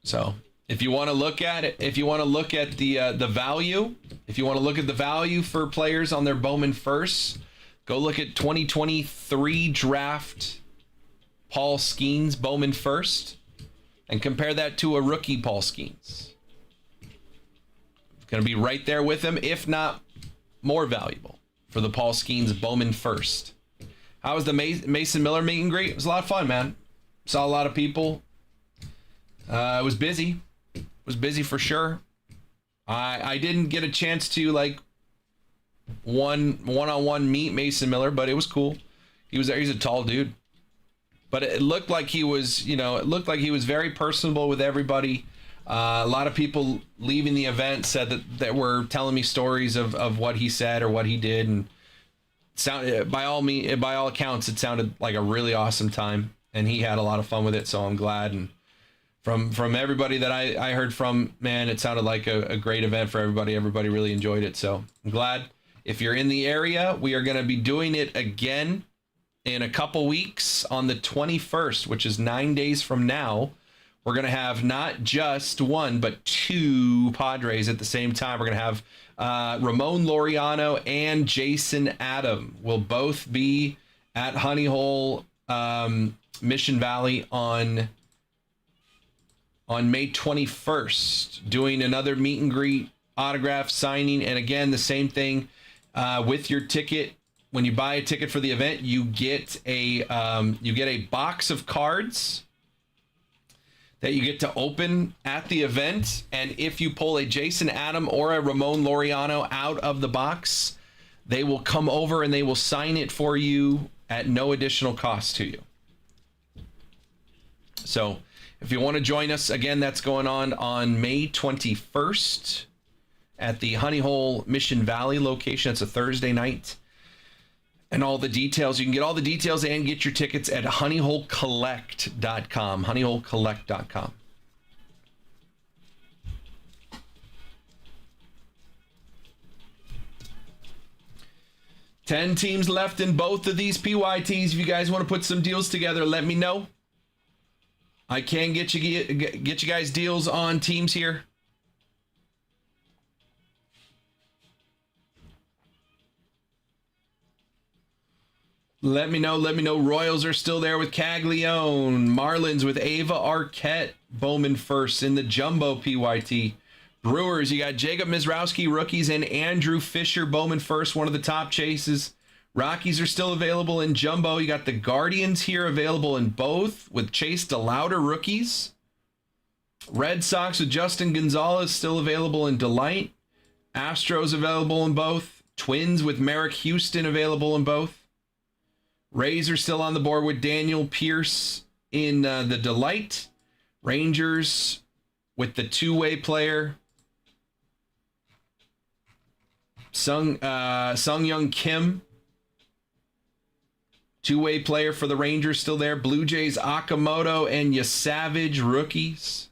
So if you want to look at it, if you want to look at the value, if you want to look at the value for players on their Bowman First, go look at 2023 draft Paul Skeens Bowman First and compare that to a rookie Paul Skeens. Going to be right there with him, if not more valuable, for the Paul Skeens Bowman First. How was the Mason Miller meet and greet? It was a lot of fun, man. Saw a lot of people. It was busy. It was busy for sure. I didn't get a chance to like one-on-one meet Mason Miller, but it was cool. He was there. He's a tall dude, but it looked like he was, it looked like he was very personable with everybody. A lot of people leaving the event said that were telling me stories of what he said or what he did, and by all accounts, it sounded like a really awesome time, and he had a lot of fun with it. So I'm glad. And from everybody that I heard from, man, it sounded like a great event for everybody. Everybody really enjoyed it. So I'm glad. If you're in the area, we are going to be doing it again in a couple weeks on the 21st, which is 9 days from now. We're going to have not just one, but two Padres at the same time. We're going to have Ramon Laureano and Jason Adam will both be at Honey Hole, Mission Valley on May 21st, doing another meet and greet, autograph signing. And again, the same thing with your ticket. When you buy a ticket for the event, you get a box of cards that you get to open at the event. And if you pull a Jason Adam or a Ramon Laureano out of the box, they will come over and they will sign it for you at no additional cost to you. So if you want to join us, again, that's going on May 21st at the Honey Hole Mission Valley location. It's a Thursday night. And all the details, you can get all the details and get your tickets at honeyholecollect.com. Honeyholecollect.com. Ten teams left in both of these PYTs. If you guys want to put some deals together, let me know. I can get you guys deals on teams here. Let me know. Royals are still there with Caglione. Marlins with Ava Arquette. Bowman First in the Jumbo PYT. Brewers, you got Jacob Mizrowski, rookies, and Andrew Fisher, Bowman First, one of the top chases. Rockies are still available in Jumbo. You got the Guardians here available in both with Chase DeLauder, rookies. Red Sox with Justin Gonzalez still available in Delight. Astros available in both. Twins with Merrick Houston available in both. Rays are still on the board with Daniel Pierce in the Delight. Rangers with the two-way player Sung Young Kim. Two-way player for the Rangers still there. Blue Jays Akamoto and Yasavage, rookies.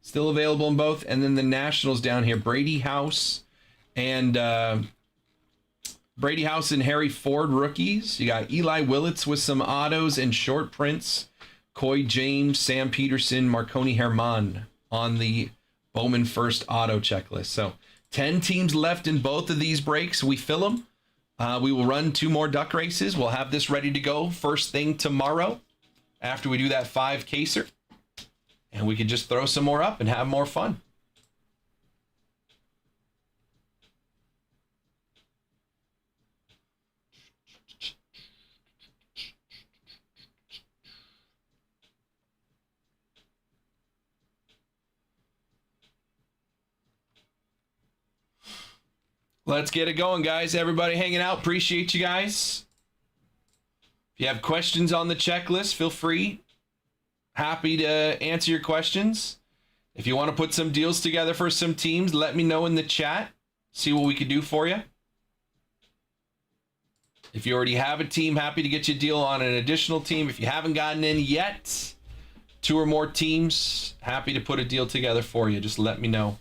Still available in both. And then the Nationals down here. Brady House and Harry Ford rookies. You got Eli Willits with some autos and short prints. Coy James, Sam Peterson, Marconi Herman on the Bowman first auto checklist. So 10 teams left in both of these breaks. We fill them. We will run 2 more duck races. We'll have this ready to go first thing tomorrow after we do that 5-caser. And we can just throw some more up and have more fun. Let's get it going, guys. Everybody hanging out. Appreciate you guys. If you have questions on the checklist, feel free. Happy to answer your questions. If you want to put some deals together for some teams, let me know in the chat. See what we can do for you. If you already have a team, happy to get you a deal on an additional team. If you haven't gotten in yet, 2 or more teams, happy to put a deal together for you. Just let me know.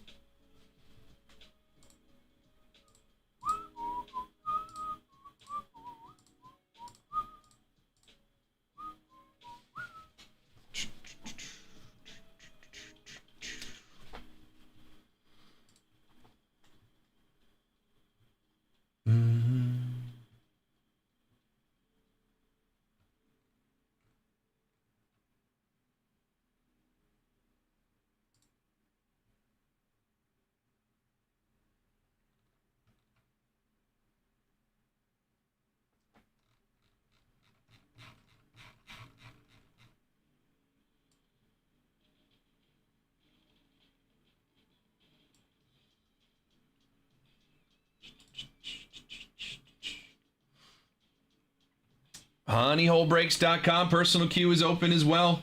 Honeyholebreaks.com. Personal queue is open as well.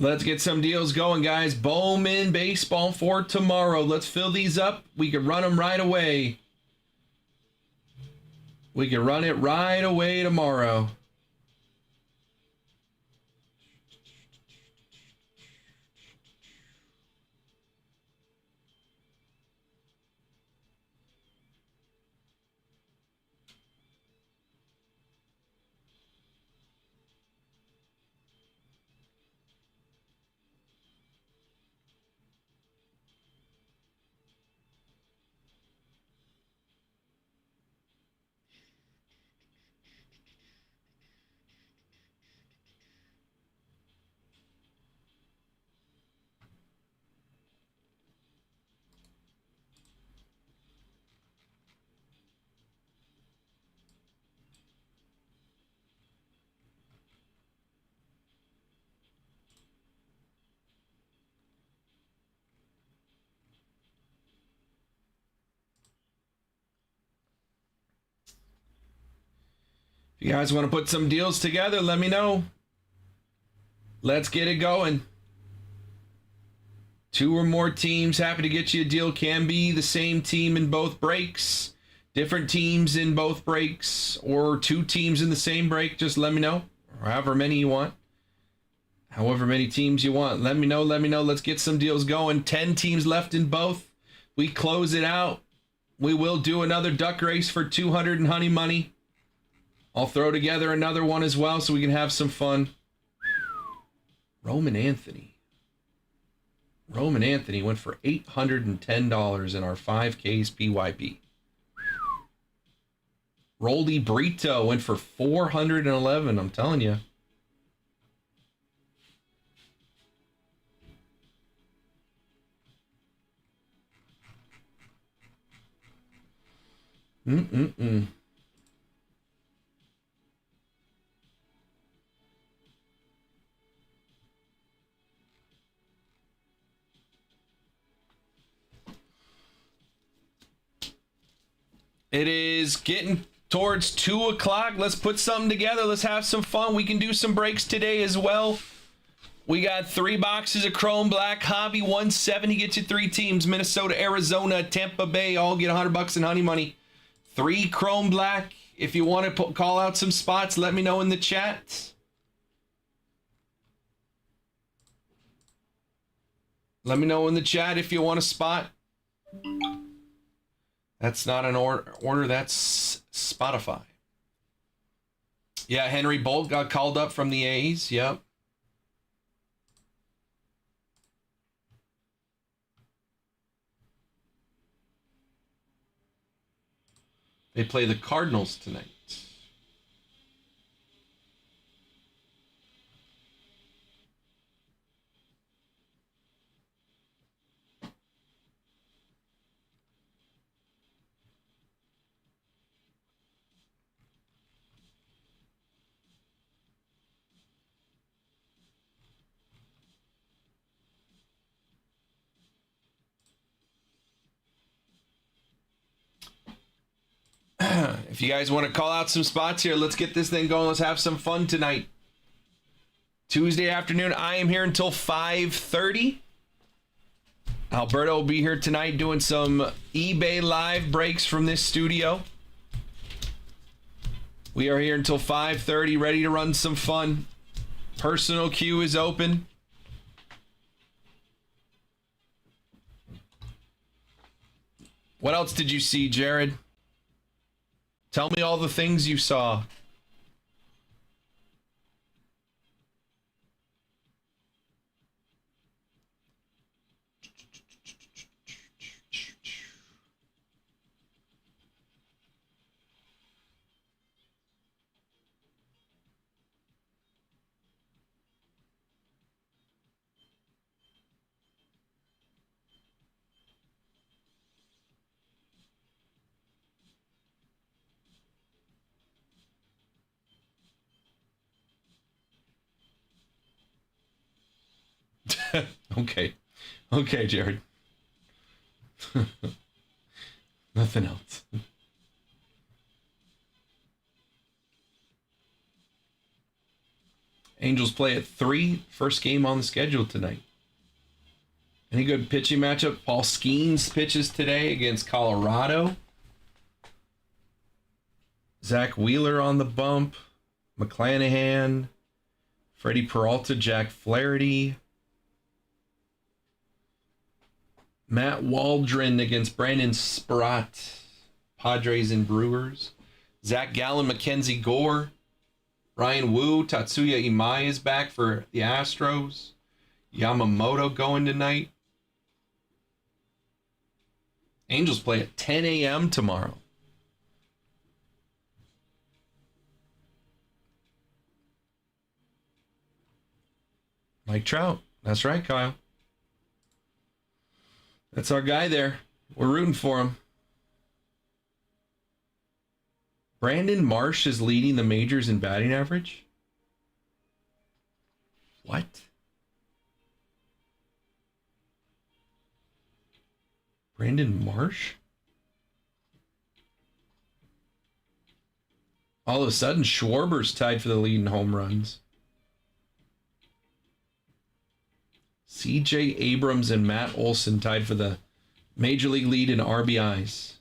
Let's get some deals going, guys. Bowman baseball for tomorrow. Let's fill these up. We can run them right away. We can run it right away tomorrow. If you guys want to put some deals together, let me know. Let's get it going. 2 or more teams, happy to get you a deal. Can be the same team in both breaks, different teams in both breaks, or 2 teams in the same break. Just let me know, or however many you want. However many teams you want. Let me know. Let's get some deals going. 10 teams left in both. We close it out. We will do another duck race for 200 and honey money. I'll throw together another one as well so we can have some fun. Roman Anthony went for $810 in our 5Ks PYP. Roldy Brito went for $411. I'm telling you. Mm-mm-mm. It is getting towards 2 o'clock. Let's put something together. Let's have some fun. We can do some breaks today as well. We got 3 boxes of Chrome Black. Hobby 170 gets you 3 teams. Minnesota, Arizona, Tampa Bay all get $100 in honey money. 3 Chrome Black. If you want to call out some spots, let me know in the chat. Let me know in the chat if you want a spot. That's not an order. That's Spotify. Yeah, Henry Bolt got called up from the A's. Yep. They play the Cardinals tonight. If you guys want to call out some spots here, let's get this thing going. Let's have some fun tonight. Tuesday afternoon, I am here until 5:30. Alberto will be here tonight doing some eBay live breaks from this studio. We are here until 5:30, ready to run some fun. Personal queue is open. What else did you see, Jared? Tell me all the things you saw. Okay. Okay, Jared. Nothing else. Angels play at 3. First game on the schedule tonight. Any good pitching matchup? Paul Skeens pitches today against Colorado. Zach Wheeler on the bump. McClanahan. Freddie Peralta, Jack Flaherty. Matt Waldron against Brandon Sprott. Padres and Brewers. Zach Gallen, Mackenzie Gore. Ryan Wu, Tatsuya Imai is back for the Astros. Yamamoto going tonight. Angels play at 10 a.m. tomorrow. Mike Trout. That's right, Kyle. That's our guy there. We're rooting for him. Brandon Marsh is leading the majors in batting average? What? Brandon Marsh? All of a sudden, Schwarber's tied for the lead in home runs. C.J. Abrams and Matt Olson tied for the major league lead in RBIs.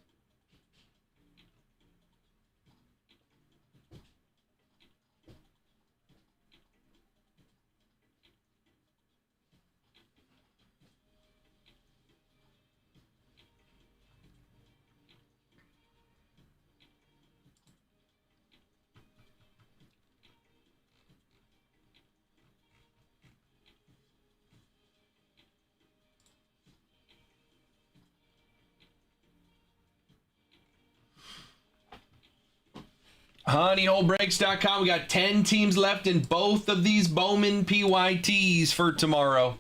Honeyholebreaks.com. We got 10 teams left in both of these Bowman PYTs for tomorrow.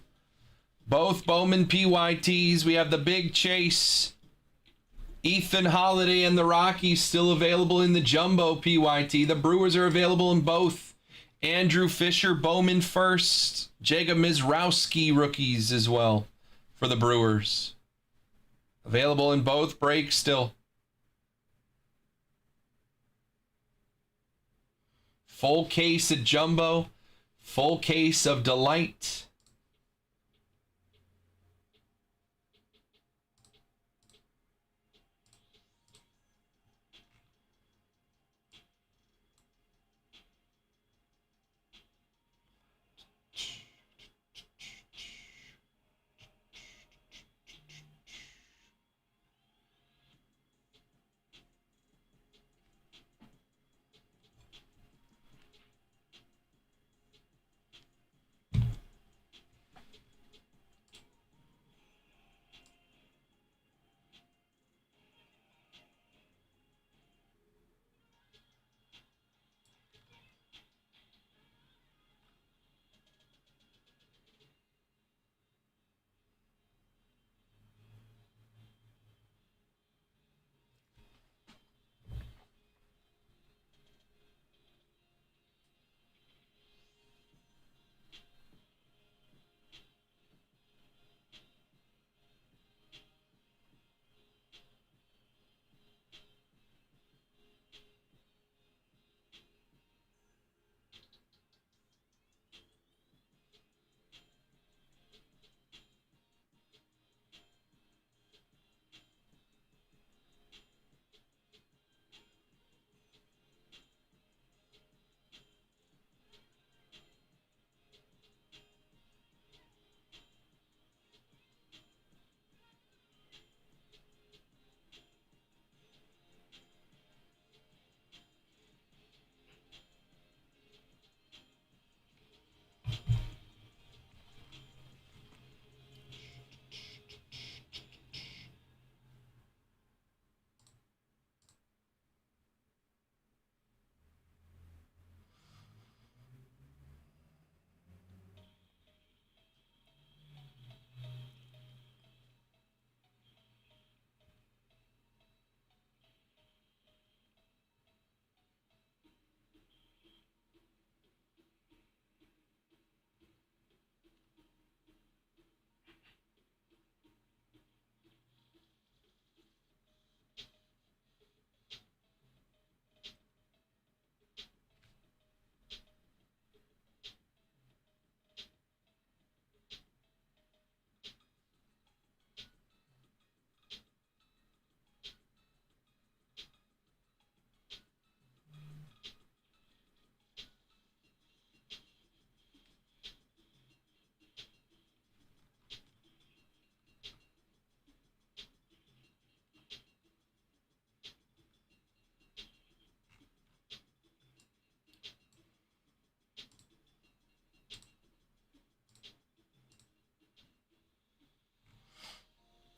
Both Bowman PYTs. We have the Big Chase Ethan Holiday and the Rockies still available in the jumbo PYT. The Brewers are available in both. Andrew Fisher, Bowman first. Jacob Mizrowski rookies as well for the Brewers. Available in both breaks still. Full case of jumbo. Full case of delight.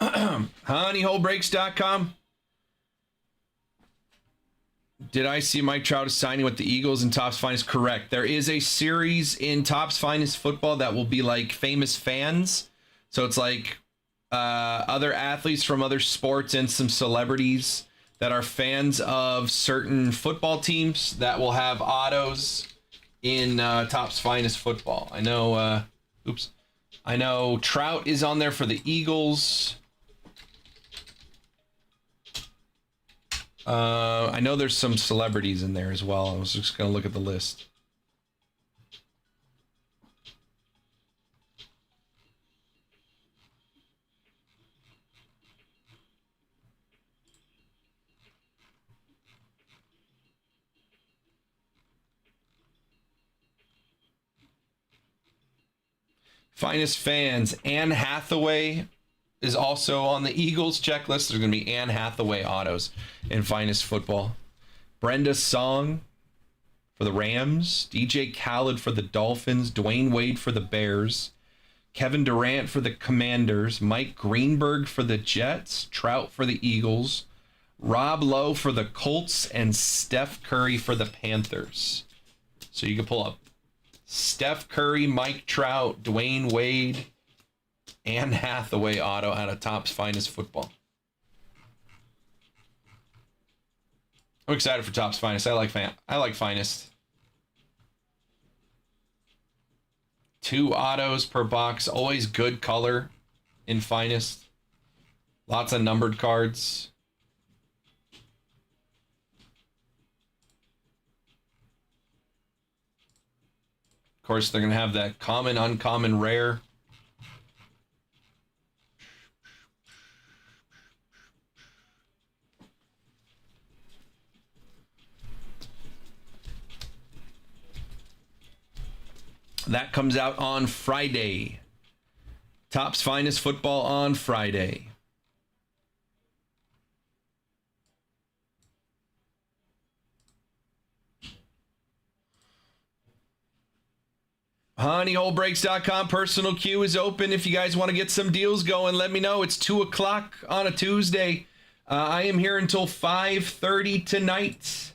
Honeyholebreaks.com. Did I see Mike Trout is signing with the Eagles in Topps Finest? Correct. There is a series in Topps Finest Football that will be like famous fans. So it's like other athletes from other sports and some celebrities that are fans of certain football teams that will have autos in Topps Finest Football. I know, I know Trout is on there for the Eagles. I know there's some celebrities in there as well. I was just going to look at the list. Finest fans, Anne Hathaway is also on the Eagles checklist. There's going to be Anne Hathaway autos in Finest Football. Brenda Song for the Rams. DJ Khaled for the Dolphins. Dwayne Wade for the Bears. Kevin Durant for the Commanders. Mike Greenberg for the Jets. Trout for the Eagles. Rob Lowe for the Colts. And Steph Curry for the Panthers. So you can pull up Steph Curry, Mike Trout, Dwayne Wade, Anne Hathaway auto out of Topps Finest Football. I'm excited for Topps Finest. I like Finest. 2 autos per box. Always good color in Finest. Lots of numbered cards. Of course, they're going to have that common, uncommon, rare. That comes out on Friday. Topps Finest football on Friday. HoneyHoleBreaks.com personal queue is open. If you guys want to get some deals going, let me know. It's 2 o'clock on a Tuesday. I am here until 5:30 tonight.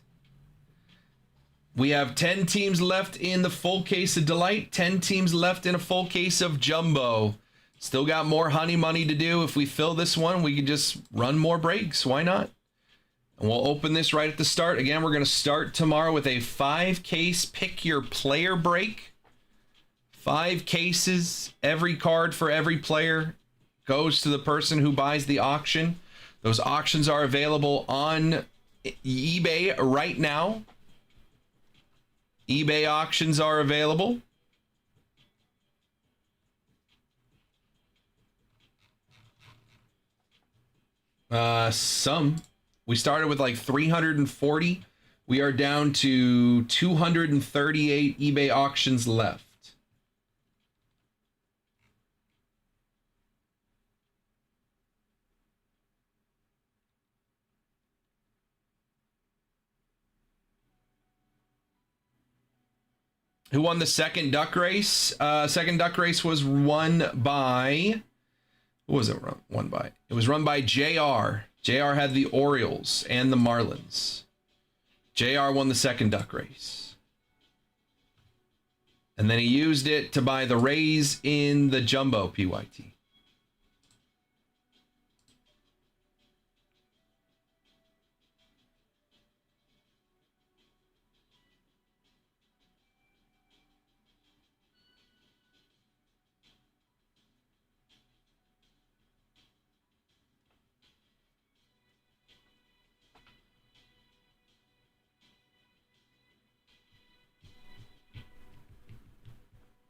We have 10 teams left in the full case of Delight, 10 teams left in a full case of Jumbo. Still got more honey money to do. If we fill this one, we could just run more breaks. Why not? And we'll open this right at the start. Again, we're going to start tomorrow with a 5-case pick your player break. 5 cases, every card for every player goes to the person who buys the auction. Those auctions are available on eBay right now. eBay auctions are available. Some. We started with like 340. We are down to 238 eBay auctions left. Who won the second duck race? Second duck race was won by... Who was it won by? It was run by JR. JR had the Orioles and the Marlins. JR won the second duck race. And then he used it to buy the Rays in the Jumbo PYT.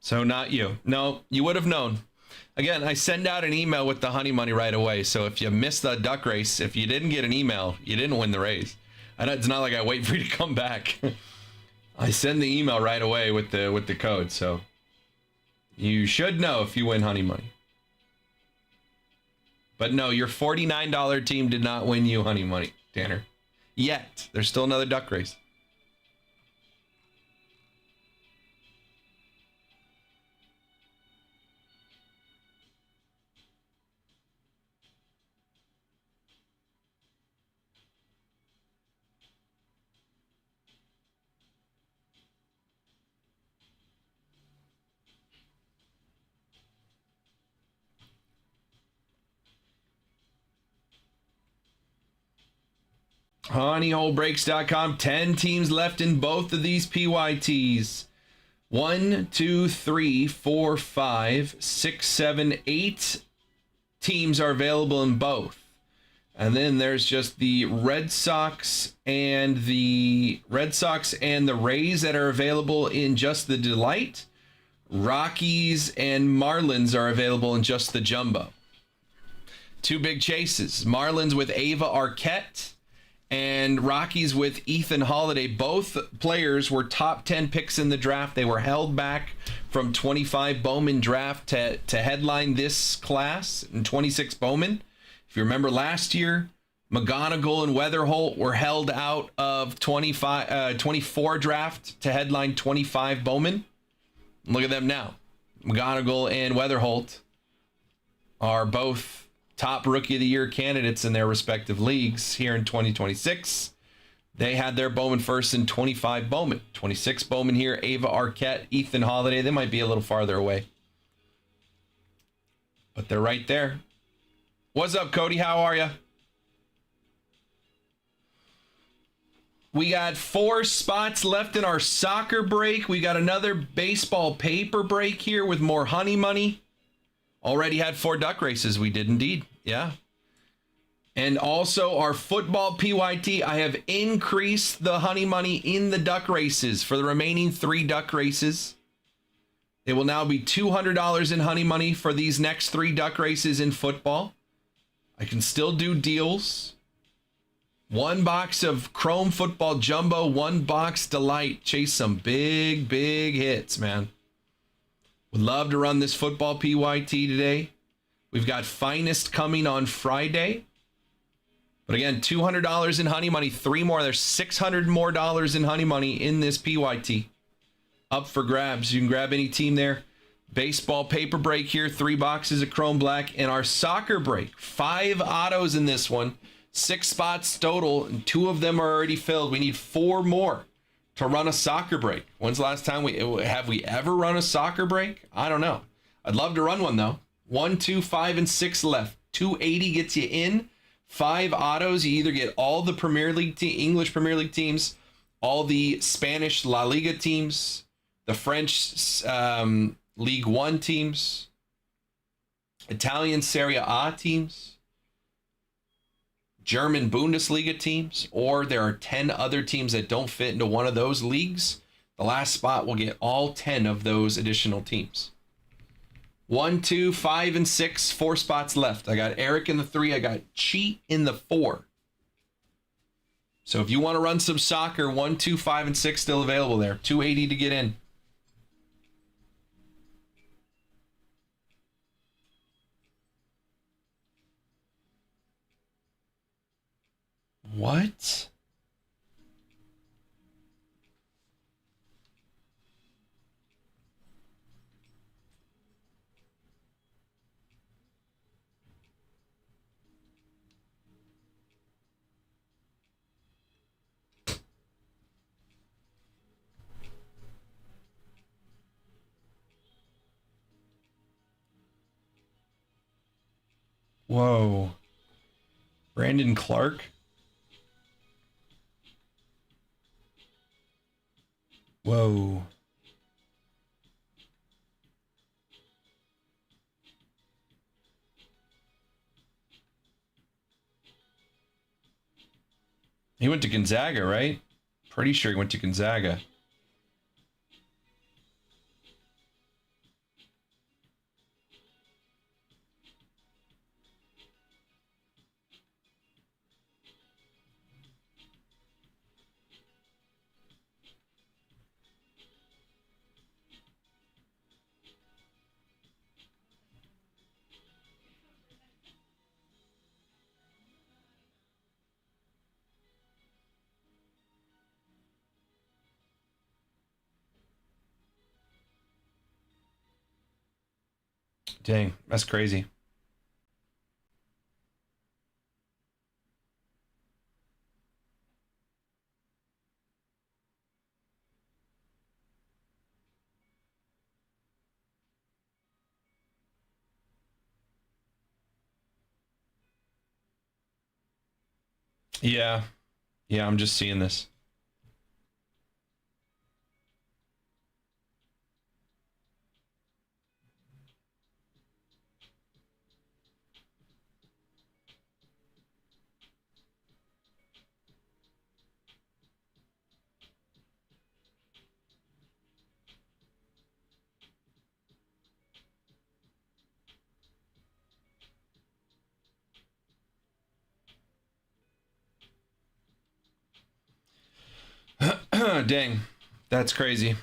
So not you. No, you would have known. Again, I send out an email with the honey money right away. So if you missed the duck race, if you didn't get an email, you didn't win the race. It's not like I wait for you to come back. I send the email right away with the code. So you should know if you win honey money. But no, your $49 team did not win you honey money, Tanner. Yet. There's still another duck race. HoneyHoleBreaks.com. 10 teams left in both of these PYTs. 1, 2, 3, 4, 5, 6, 7, 8 teams are available in both. And then there's just the Red Sox and the Rays that are available in just the Delight. Rockies and Marlins are available in just the Jumbo. 2 big chases. Marlins with Ava Arquette and Rockies with Ethan Holiday. Both players were top 10 picks in the draft. They were held back from 25 Bowman draft to headline this class in 26 Bowman. If you remember last year, McGonigal and Weatherholt were held out of 24 draft to headline 25 Bowman. Look at them now. McGonigal and Weatherholt are both top Rookie of the Year candidates in their respective leagues here in 2026. They had their Bowman first in 25 Bowman. 26 Bowman here, Ava Arquette, Ethan Holiday. They might be a little farther away, but they're right there. What's up, Cody? How are you? We got 4 spots left in our soccer break. We got another baseball paper break here with more honey money. Already had 4 duck races. We did indeed. Yeah. And also our football PYT. I have increased the honey money in the duck races for the remaining 3 duck races. It will now be $200 in honey money for these next 3 duck races in football. I can still do deals. 1 box of Chrome Football Jumbo, 1 box Delight. Chase some big hits, man. Would love to run this football PYT today. We've got Finest coming on Friday. But again, $200 in honey money, 3 more. There's $600 more in honey money in this PYT. Up for grabs. You can grab any team there. Baseball paper break here, 3 boxes of Chrome Black. And our soccer break, 5 autos in this one. 6 spots total, and 2 of them are already filled. We need 4 more to run a soccer break. When's the last time we ever run a soccer break? I don't know. I'd love to run one though. 1, 2, 5, and 6 left. 280 gets you in. 5 autos. You either get all the Premier League English Premier League teams, all the Spanish La Liga teams, the French League One teams, Italian Serie A teams, German Bundesliga teams, or there are 10 other teams that don't fit into one of those leagues. The last spot will get all 10 of those additional teams. 1, 2, 5, and 6, 4 spots left. I got Eric in the 3. I got Cheat in the 4. So if you want to run some soccer, 1, 2, 5, and 6 still available there. 280 to get in. What? Whoa. Brandon Clark? Whoa. He went to Gonzaga, right? Pretty sure he went to Gonzaga. Dang, that's crazy. Yeah. Yeah, I'm just seeing this. Dang, that's crazy.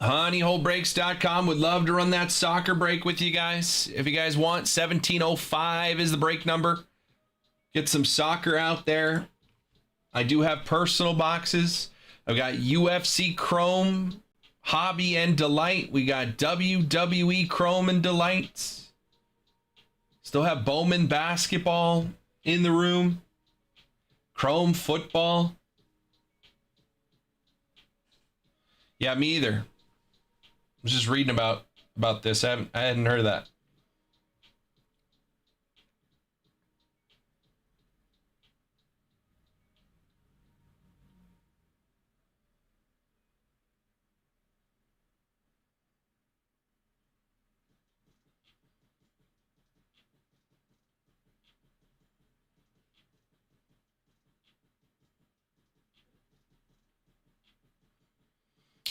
Honeyholebreaks.com would love to run that soccer break with you guys. If you guys want, 1705 is the break number. Get some soccer out there. I do have personal boxes. I've got UFC Chrome, Hobby and Delight. We got WWE Chrome and Delights. Still have Bowman basketball in the room. Chrome football. Yeah, me either. I was just reading about this. I hadn't heard of that.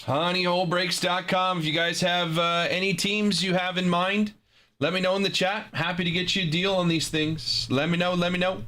Honeyholebreaks.com. If you guys have any teams you have in mind, let me know in the chat. Happy to get you a deal on these things. Let me know. Let me know.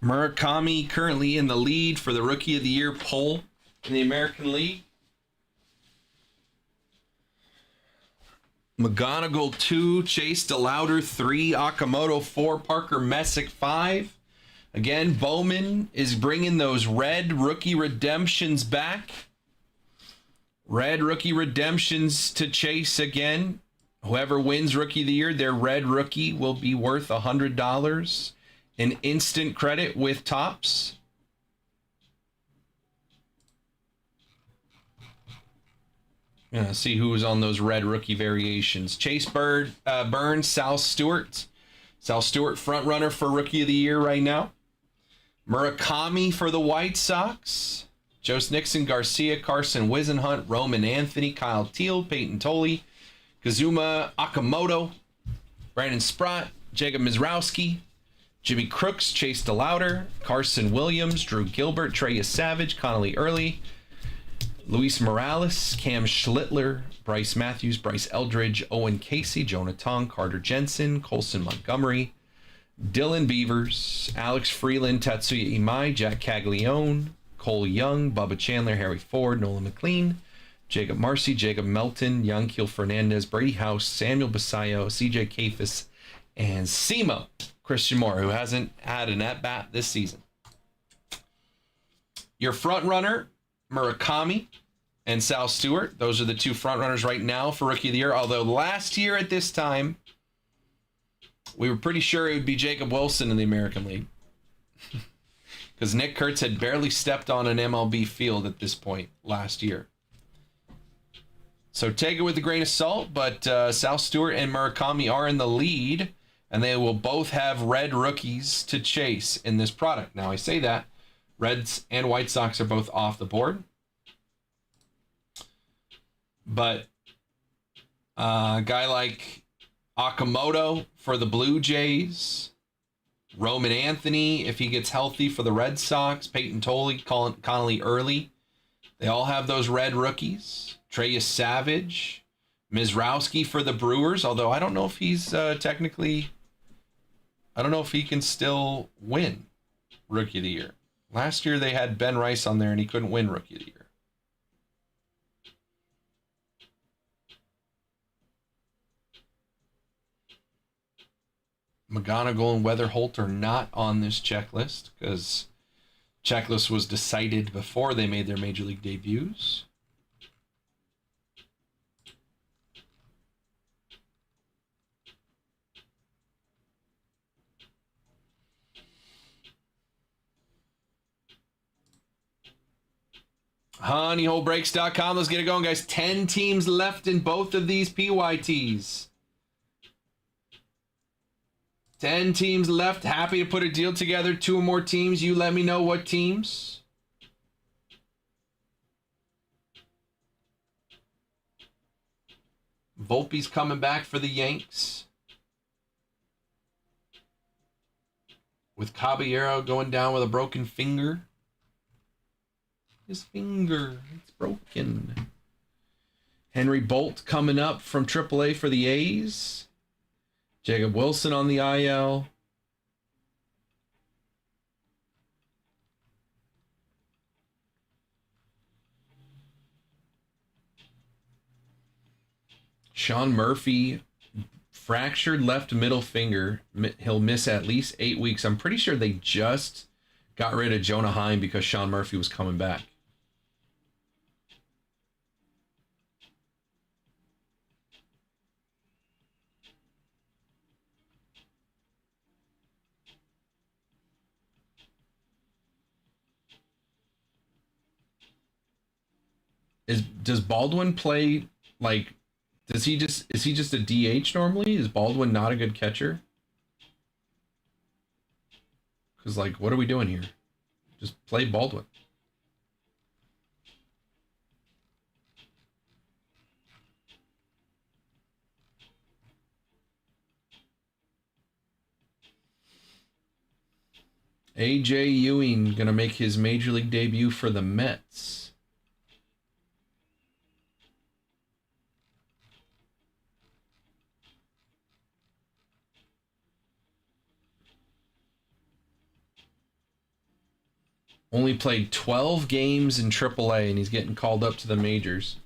Murakami currently in the lead for the Rookie of the Year poll in the American League. McGonigal 2, Chase DeLauder 3, Okamoto 4, Parker Messick 5. Again, Bowman is bringing those red rookie redemptions back. Red rookie redemptions to Chase again. Whoever wins Rookie of the Year, their red rookie will be worth $100 in instant credit with Topps. Yeah, see who was on those red rookie variations. Chase Burns, Sal Stewart. Sal Stewart front runner for Rookie of the Year right now. Murakami for the White Sox. Joe Nixon, Garcia, Carson Wisenhunt, Roman Anthony, Kyle Teal, Peyton Tolley, Kazuma Okamoto, Brandon Sprott, Jacob Mizrowski, Jimmy Crooks, Chase DeLauder, Carson Williams, Drew Gilbert, Trey Savage, Connolly Early, Luis Morales, Cam Schlittler, Bryce Matthews, Bryce Eldridge, Owen Casey, Jonah Tong, Carter Jensen, Colson Montgomery, Dylan Beavers, Alex Freeland, Tatsuya Imai, Jack Caglione, Cole Young, Bubba Chandler, Harry Ford, Nolan McLean, Jacob Marcy, Jacob Melton, Yanquiel Fernandez, Brady House, Samuel Basayo, CJ Kafis, and Simo Christian Moore, who hasn't had an at-bat this season. Your front runner, Murakami and Sal Stewart. Those are the two front runners right now for Rookie of the Year. Although last year at this time, we were pretty sure it would be Jacob Wilson in the American League. Because Nick Kurtz had barely stepped on an MLB field at this point last year. So take it with a grain of salt, but Sal Stewart and Murakami are in the lead, and they will both have red rookies to chase in this product. Now, I say that. Reds and White Sox are both off the board. But a guy like Okamoto for the Blue Jays, Roman Anthony, if he gets healthy for the Red Sox, Peyton Tolley, Connolly Early, they all have those red rookies. Treyas Savage, Mizrowski for the Brewers, although I don't know if he's technically, I don't know if he can still win Rookie of the Year. Last year they had Ben Rice on there and he couldn't win Rookie of the Year. McGonigal and Weatherholt are not on this checklist because checklist was decided before they made their major league debuts. Honeyholebreaks.com. Let's get it going, guys. 10 teams left in both of these PYTs. 10 teams left. Happy to put a deal together. 2 or more teams. You let me know what teams. Volpe's coming back for the Yanks. With Caballero going down with a broken finger. His finger, it's broken. Henry Bolt coming up from AAA for the A's. Jacob Wilson on the IL. Sean Murphy, fractured left middle finger. He'll miss at least 8 weeks. I'm pretty sure they just got rid of Jonah Heim because Sean Murphy was coming back. Does Baldwin play like is he just a DH normally? Is Baldwin not a good catcher? Cuz like what are we doing here? Just play Baldwin. AJ Ewing gonna make his major league debut for the Mets. Only played 12 games in AAA, and he's getting called up to the majors.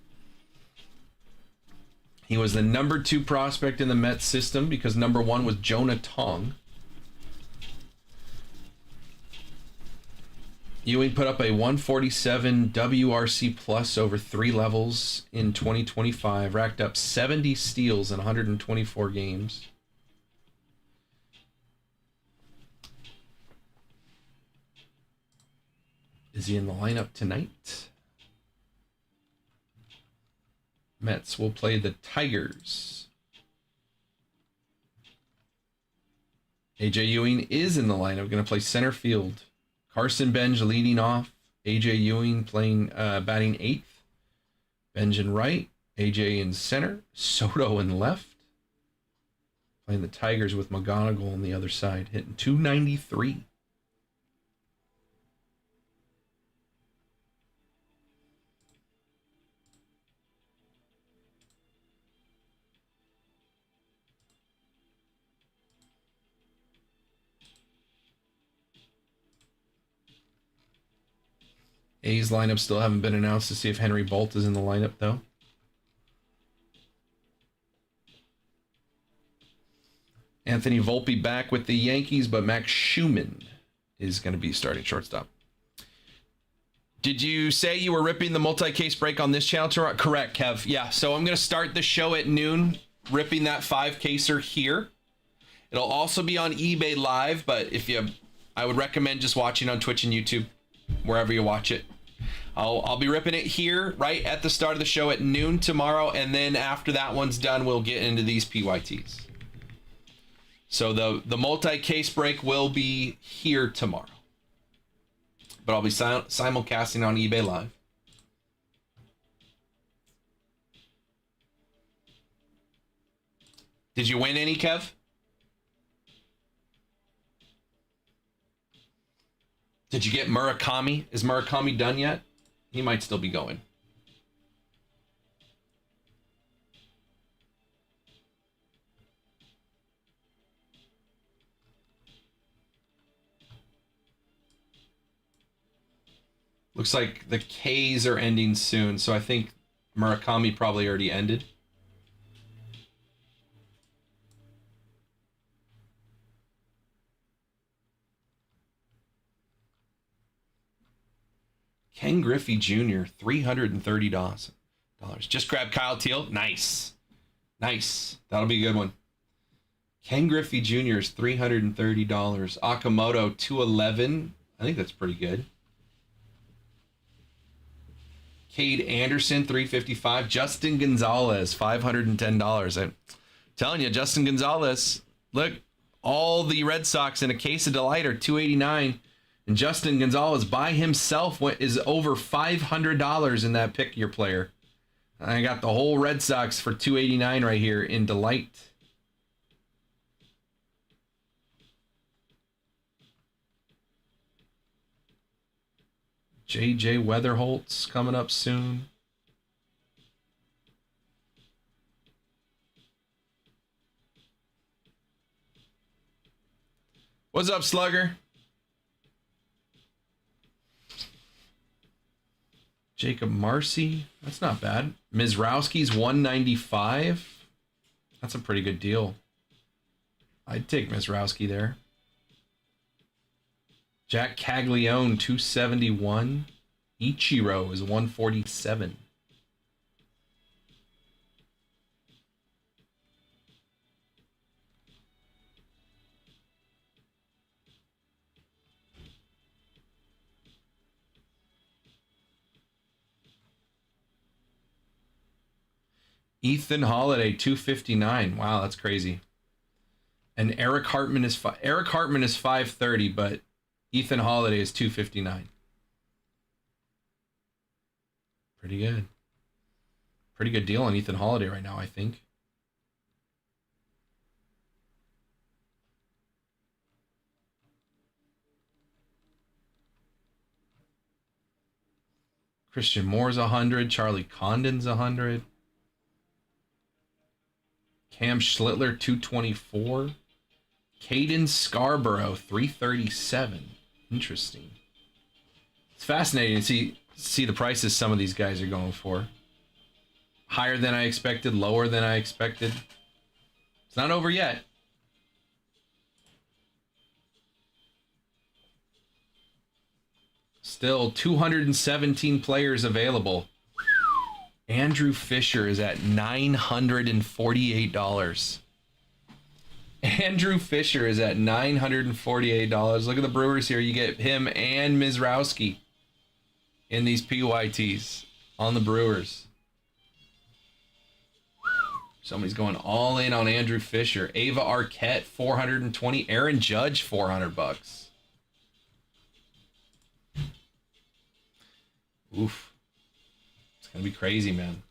He was the number 2 prospect in the Mets system because number 1 was Jonah Tong. Ewing put up a 147 WRC plus over 3 levels in 2025, racked up 70 steals in 124 games. Is he in the lineup tonight? Mets will play the Tigers. AJ Ewing is in the lineup, going to play center field. Carson Benj leading off. AJ Ewing playing batting 8th. Benj in right. AJ in center. Soto in left. Playing the Tigers with McGonigal on the other side, hitting .293. A's lineup still haven't been announced to see if Henry Bolt is in the lineup, though. Anthony Volpe back with the Yankees, but Max Schumann is going to be starting shortstop. Did you say you were ripping the multi-case break on this channel tomorrow? Correct, Kev. Yeah, so I'm going to start the show at noon, ripping that 5-caser here. It'll also be on eBay Live, but I would recommend just watching on Twitch and YouTube, wherever you watch it. I'll be ripping it here right at the start of the show at noon tomorrow, and then after that one's done, we'll get into these PYTs. So the multi-case break will be here tomorrow. But I'll be simulcasting on eBay Live. Did you win any, Kev? Did you get Murakami? Is Murakami done yet? He might still be going. Looks like the Ks are ending soon, so I think Murakami probably already ended. Ken Griffey Jr., $330. Just grab Kyle Teal. Nice. Nice. That'll be a good one. Ken Griffey Jr. is $330. Akamoto, $211. I think that's pretty good. Cade Anderson, $355. Justin Gonzalez, $510. I'm telling you, Justin Gonzalez, look, all the Red Sox in a case of delight are $289. And Justin Gonzalez by himself is over $500 in that pick your player. I got the whole Red Sox for $289 right here in delight. JJ Weatherholt's coming up soon. What's up, Slugger? Jacob Marcy, that's not bad. Mizrowski's $195. That's a pretty good deal. I'd take Mizrowski there. Jack Caglione, $271. Ichiro is $147. Ethan Holiday, $259. Wow, that's crazy. And Eric Hartman is $530, but Ethan Holiday is $259. Pretty good. Pretty good deal on Ethan Holiday right now, I think. Christian Moore's 100. Charlie Condon's 100. Cam Schlittler, 224. Caden Scarborough, 337. Interesting. It's fascinating to see the prices some of these guys are going for. Higher than I expected, lower than I expected. It's not over yet. Still 217 players available. Andrew Fisher is at $948. Andrew Fisher is at $948. Look at the Brewers here. You get him and Mizrowski in these PYTs on the Brewers. Somebody's going all in on Andrew Fisher. Ava Arquette, $420. Aaron Judge, $400. Oof. It's going to be crazy, man.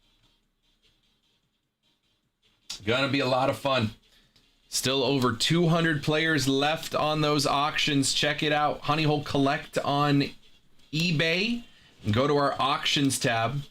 Gonna be a lot of fun. Still over 200 players left on those auctions. Check it out. Honeyhole Collect on eBay. And go to our auctions tab.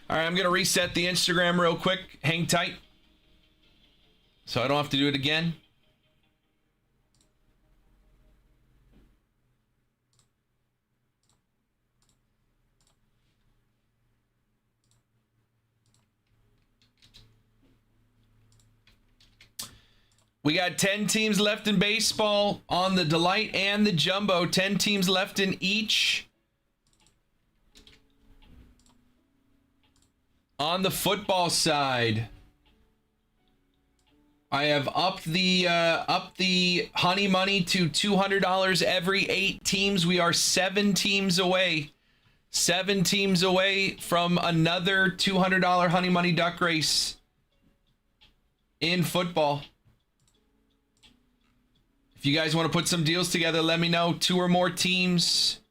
All right, I'm going to reset the Instagram real quick. Hang tight so I don't have to do it again. We got 10 teams left in baseball on the Delight and the Jumbo. 10 teams left in each. On the football side, I have upped the honey money to $200 every 8 teams. We are 7 teams away. 7 teams away from another $200 honey money duck race in football. If you guys want to put some deals together, let me know. 2 or more teams.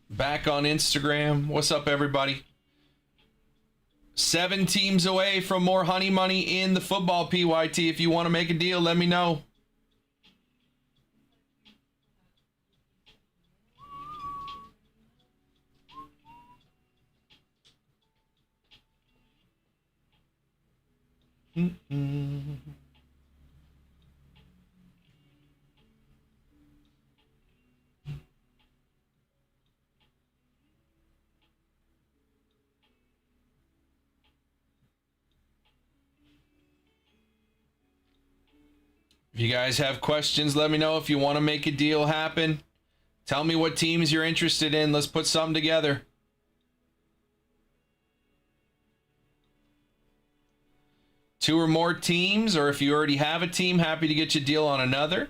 Back on Instagram. What's up, everybody? 7 teams away from more honey money in the football PYT. If you want to make a deal, let me know. If you guys have questions, let me know. If you want to make a deal happen, tell me what teams you're interested in. Let's put something together. Two or more teams, or if you already have a team, happy to get you a deal on another.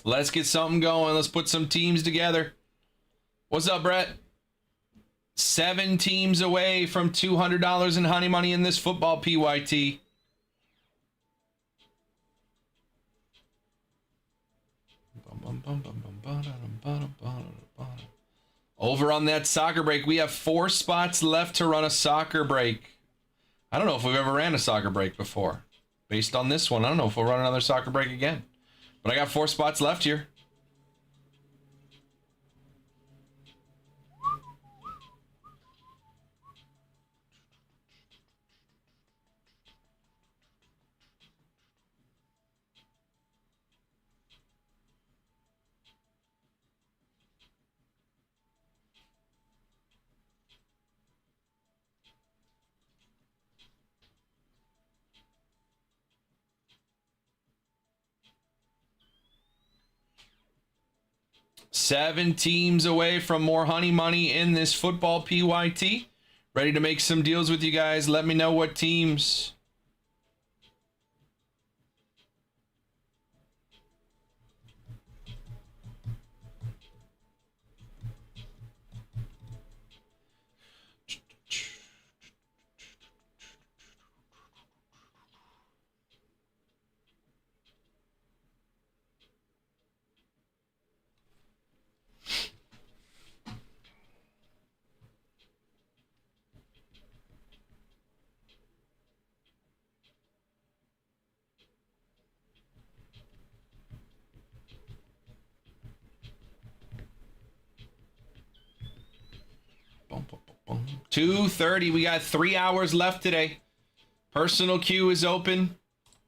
Let's get something going. Let's put some teams together. What's up, Brett? 7 teams away from $200 in honey money in this football PYT. Over on that soccer break, we have 4 spots left to run a soccer break. I don't know if we've ever ran a soccer break before. Based on this one, I don't know if we'll run another soccer break again. But I got 4 spots left here. Seven teams away from more honey money in this football PYT. Ready to make some deals with you guys. Let me know what teams. Boom, boom, boom, boom. 2:30. We got 3 hours left today. Personal queue is open.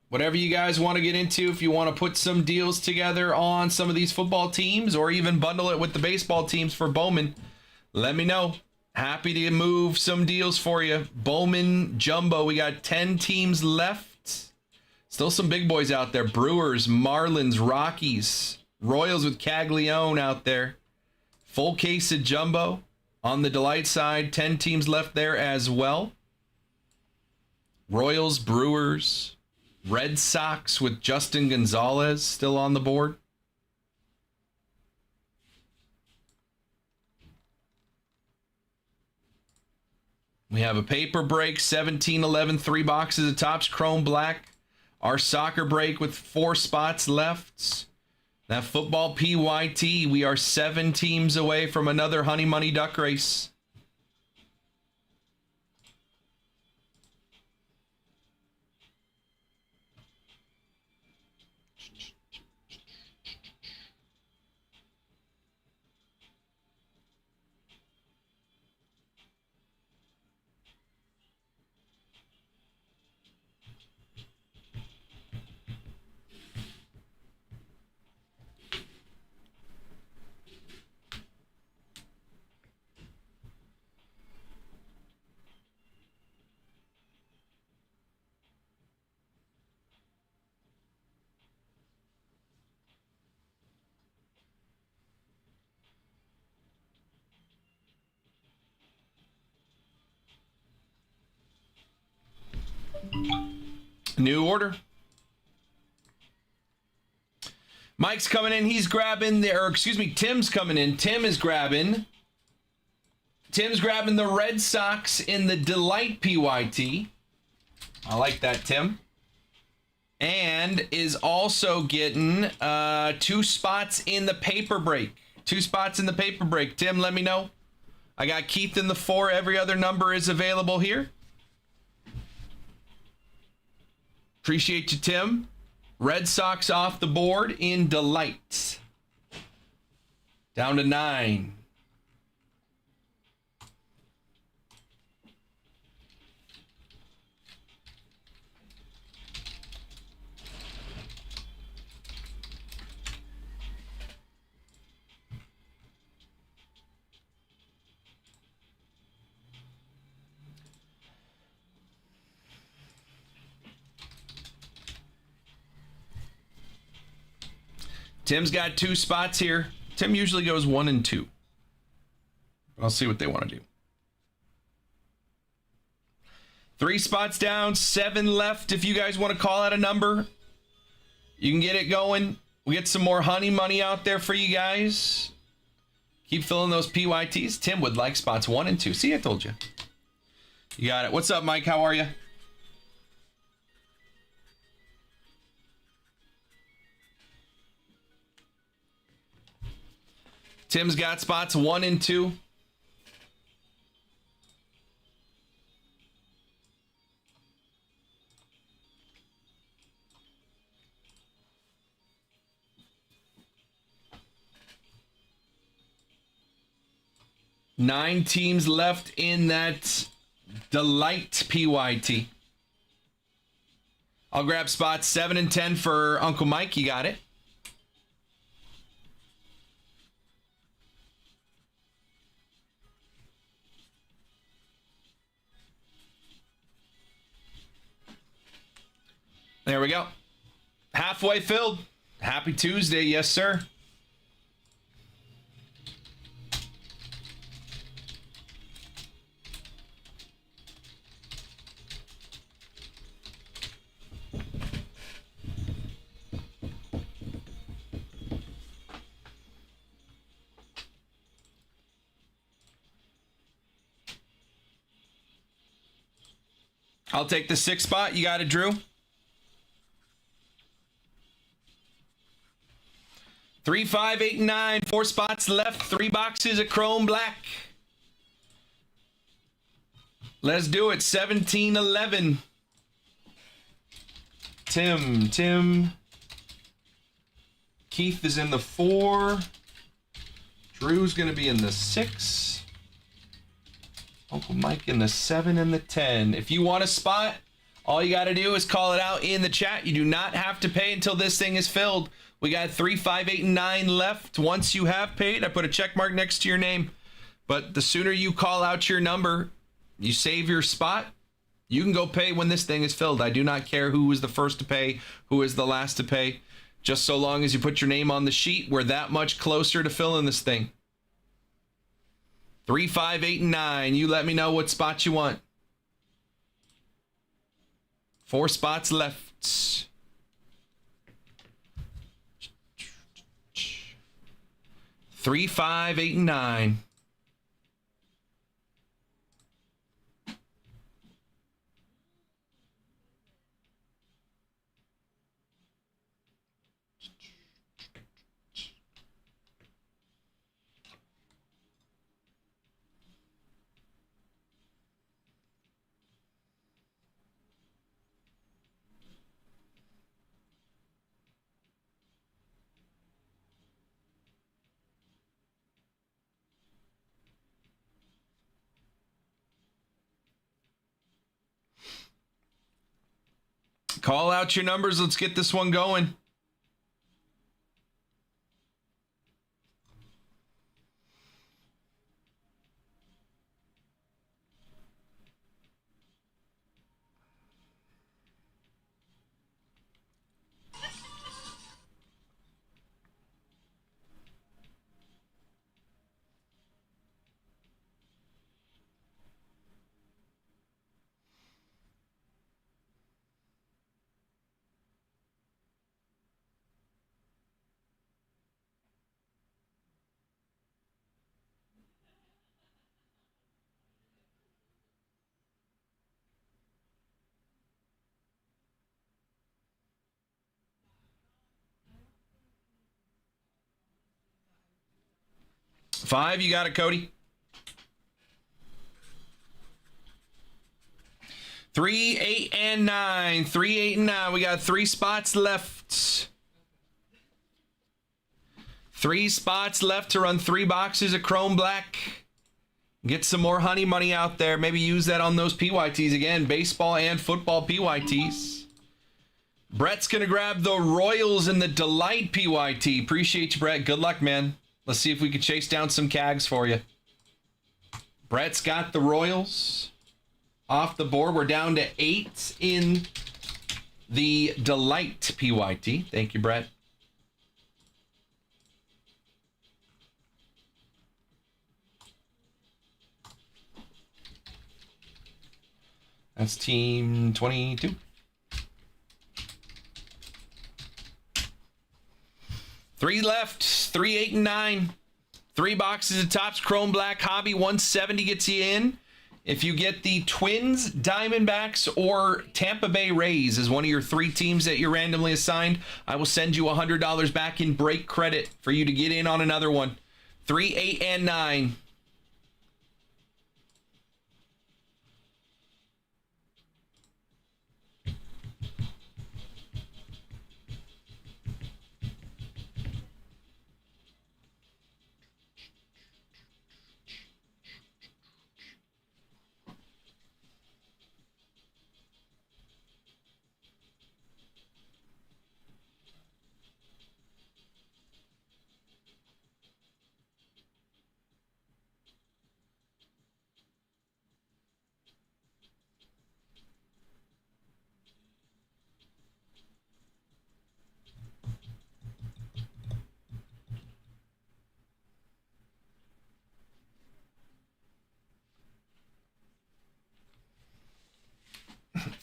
Whatever you guys want to get into, if you want to put some deals together on some of these football teams or even bundle it with the baseball teams for Bowman, let me know. Happy to move some deals for you. Bowman Jumbo, we got 10 teams left. Still some big boys out there. Brewers, Marlins, Rockies, Royals with Caglione out there. Full case of jumbo on the Delight side. 10 teams left there as well. Royals, Brewers, Red Sox with Justin Gonzalez still on the board. We have a paper break, 17-11, 3 boxes of Topps Chrome Black. Our soccer break with 4 spots left. That football PYT, we are 7 teams away from another Honey Money Duck race. New order. Mike's coming in. He's grabbing the, or excuse me, Tim's coming in. Tim's grabbing the Red Sox in the Delight PYT. I like that, Tim. And is also getting 2 spots in the paper break. 2 spots in the paper break. Tim, let me know. I got Keith in the 4. Every other number is available here. Appreciate you, Tim. Red Sox off the board in Delight. Down to 9. Tim's got 2 spots here. Tim usually goes 1 and 2. I'll see what they want to do. 3 spots down, 7 left. If you guys want to call out a number, you can get it going. We get some more honey money out there for you guys. Keep filling those PYTs. Tim would like spots 1 and 2. See, I told you. You got it. What's up, Mike? How are you? Tim's got spots 1 and 2. Nine teams left in that Delight PYT. I'll grab spots 7 and 10 for Uncle Mike. You got it. There we go. Halfway filled. Happy Tuesday. Yes, sir. I'll take the 6th spot. You got it, Drew. 3, 5, 8, and 9. 4 spots left. 3 boxes of Chrome Black. Let's do it. 17-11. Tim. Keith is in the 4. Drew's going to be in the 6. Uncle Mike in the 7 and the 10. If you want a spot, all you got to do is call it out in the chat. You do not have to pay until this thing is filled. We got 3, 5, 8, and 9 left. Once you have paid, I put a check mark next to your name. But the sooner you call out your number, you save your spot, you can go pay when this thing is filled. I do not care who is the first to pay, who is the last to pay. Just so long as you put your name on the sheet, we're that much closer to filling this thing. 3, 5, 8, and 9. You let me know what spot you want. 4 spots left. 3, 5, 8, and 9. Call out your numbers. Let's get this one going. Five, you got it, Cody. 3, 8, and 9. 3, 8, and 9. We got 3 spots left. 3 spots left to run 3 boxes of Chrome Black. Get some more honey money out there. Maybe use that on those PYTs again. Baseball and football PYTs. Brett's going to grab the Royals and the Delight PYT. Appreciate you, Brett. Good luck, man. Let's see if we can chase down some CAGs for you. Brett's got the Royals off the board. We're down to 8 in the Delight PYT. Thank you, Brett. That's team 22. 3 left. 3, 8, and 9. 3 boxes of Topps Chrome Black Hobby. 170 gets you in. If you get the Twins, Diamondbacks, or Tampa Bay Rays as one of your 3 teams that you're randomly assigned, I will send you $100 back in break credit for you to get in on another one. 3, 8, and 9.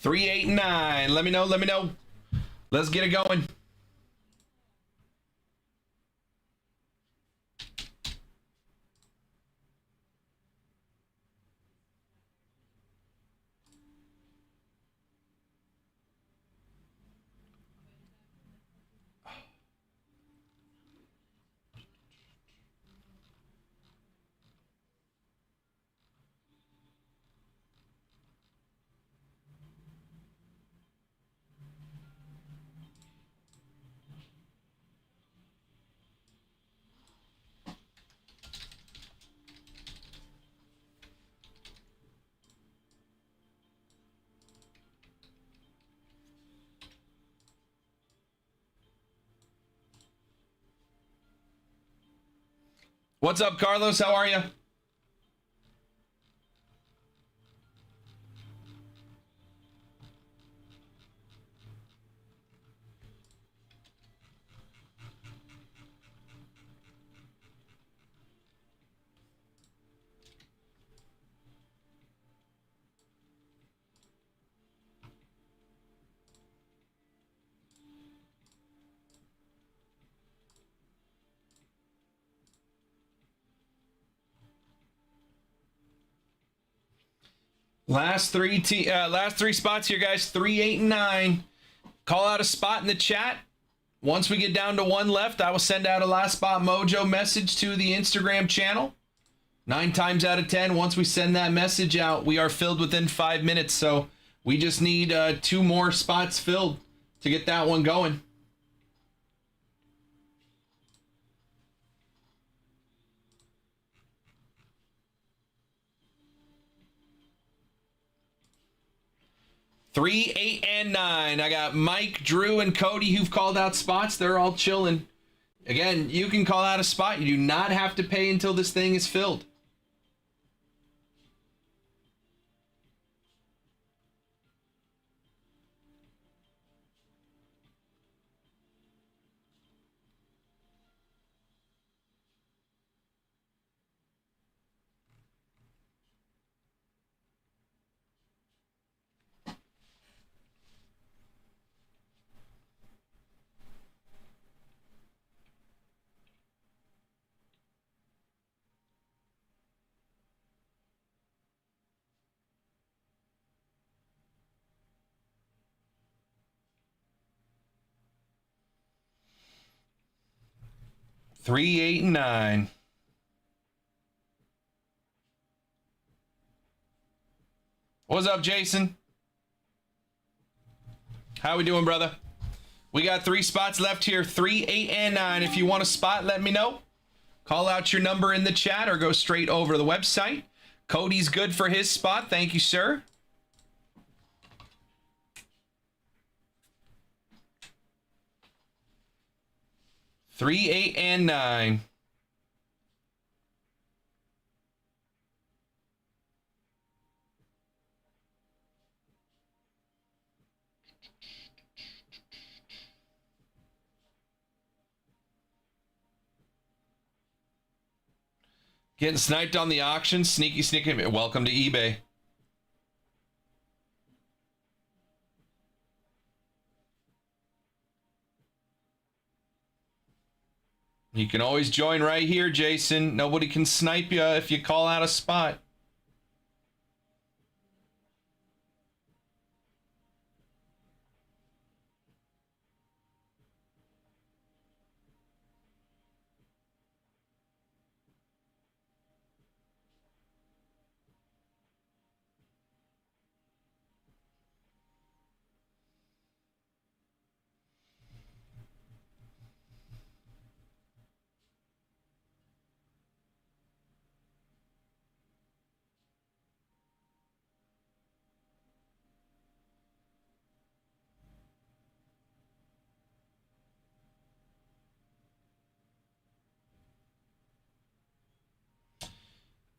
Three, 8, and 9. Let me know. Let me know. Let's get it going. What's up, Carlos? How are you? Last three spots here, guys. 3, 8, and 9. Call out a spot in the chat. Once we get down to one left, I will send out a last spot mojo message to the Instagram channel. 9 times out of 10, once we send that message out, we are filled within 5 minutes. So we just need 2 more spots filled to get that one going. Three, 8, and 9. I got Mike, Drew, and Cody who've called out spots. They're all chilling. Again, you can call out a spot. You do not have to pay until this thing is filled. Three, 8, and 9. What's up, Jason? How we doing, brother? We got 3 spots left here. 3, 8, and 9. If you want a spot, let me know. Call out your number in the chat or go straight over to the website. Cody's good for his spot. Thank you, sir. Three, 8, and 9. Getting sniped on the auction. Sneaky. Welcome to eBay. You can always join right here, Jason. Nobody can snipe you if you call out a spot.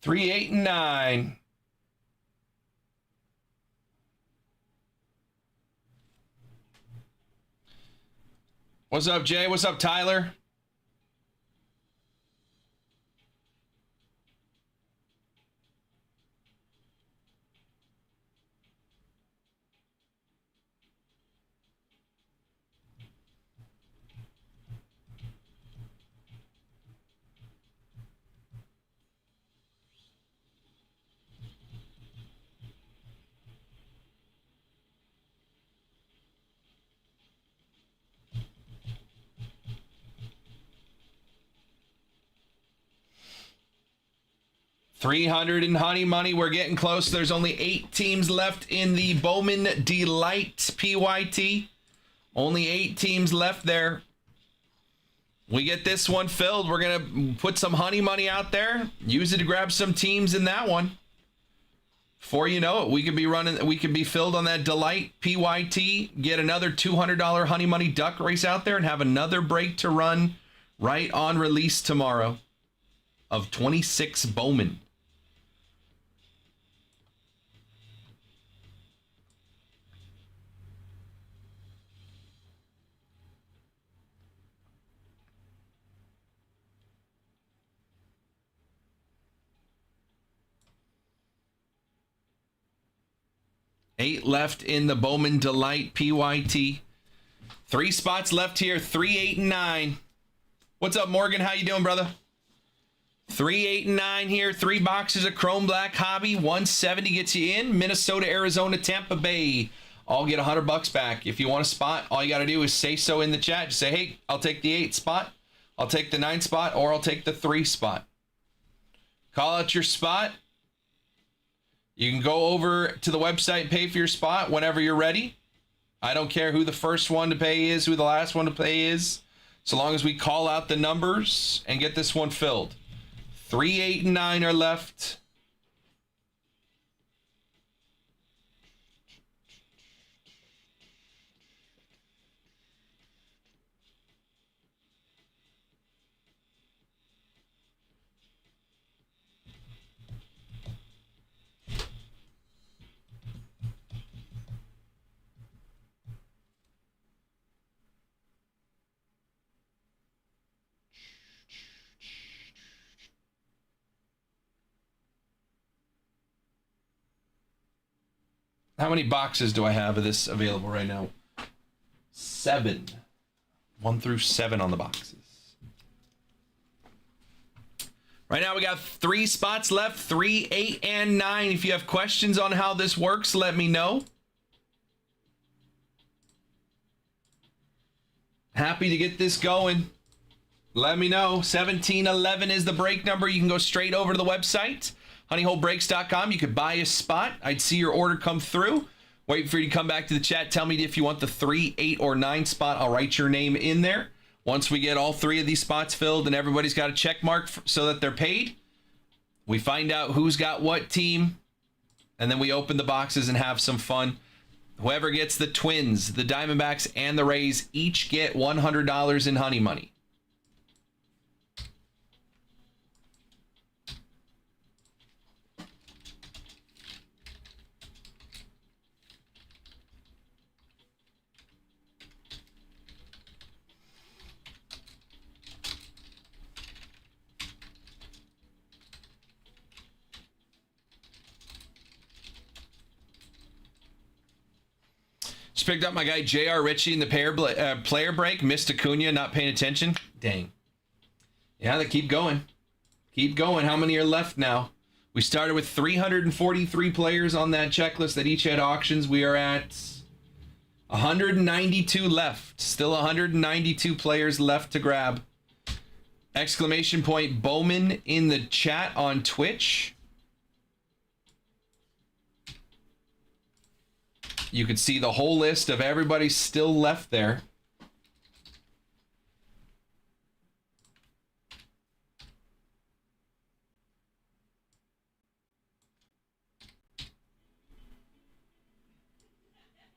Three, 8, and 9. What's up, Jay? What's up, Tyler? $300 in honey money. We're getting close. There's only 8 teams left in the Bowman Delight PYT. Only 8 teams left there. We get this one filled. We're going to put some honey money out there. Use it to grab some teams in that one. Before you know it, we could be filled on that Delight PYT. Get another $200 honey money duck race out there and have another break to run right on release tomorrow of 26 Bowman. Eight left in the Bowman Delight PYT. 3 spots left here. 3, 8, and 9. What's up, Morgan? How you doing, brother? 3, 8, and 9 here. 3 boxes of Chrome Black Hobby. 170 gets you in. Minnesota, Arizona, Tampa Bay. All get $100 back. If you want a spot, all you got to do is say so in the chat. Just say, hey, I'll take the 8 spot. I'll take the 9 spot, or I'll take the 3 spot. Call out your spot. You can go over to the website and pay for your spot whenever you're ready. I don't care who the first one to pay is, who the last one to pay is, so long as we call out the numbers and get this one filled. 3, 8, and 9 are left. How many boxes do I have of this available right now? 7. 1 through 7 on the boxes. Right now we got 3 spots left, 3, 8, and 9. If you have questions on how this works, let me know. Happy to get this going. Let me know. 1711 is the break number. You can go straight over to the website, honeyholebreaks.com. You could buy a spot. I'd see your order come through. Wait for you to come back to the chat. Tell me if you want the 3, 8, or 9 spot. I'll write your name in there. Once we get all 3 of these spots filled and everybody's got a check mark so that they're paid, we find out who's got what team, and then we open the boxes and have some fun. Whoever gets the Twins, the Diamondbacks, and the Rays each get $100 in honey money. Just picked up my guy J.R. Ritchie in the player break. Missed Acuna, not paying attention. Dang. Yeah, they keep going. Keep going. How many are left now? We started with 343 players on that checklist that each had auctions. We are at 192 left. Still 192 players left to grab. Exclamation point Bowman in the chat on Twitch. You could see the whole list of everybody still left there.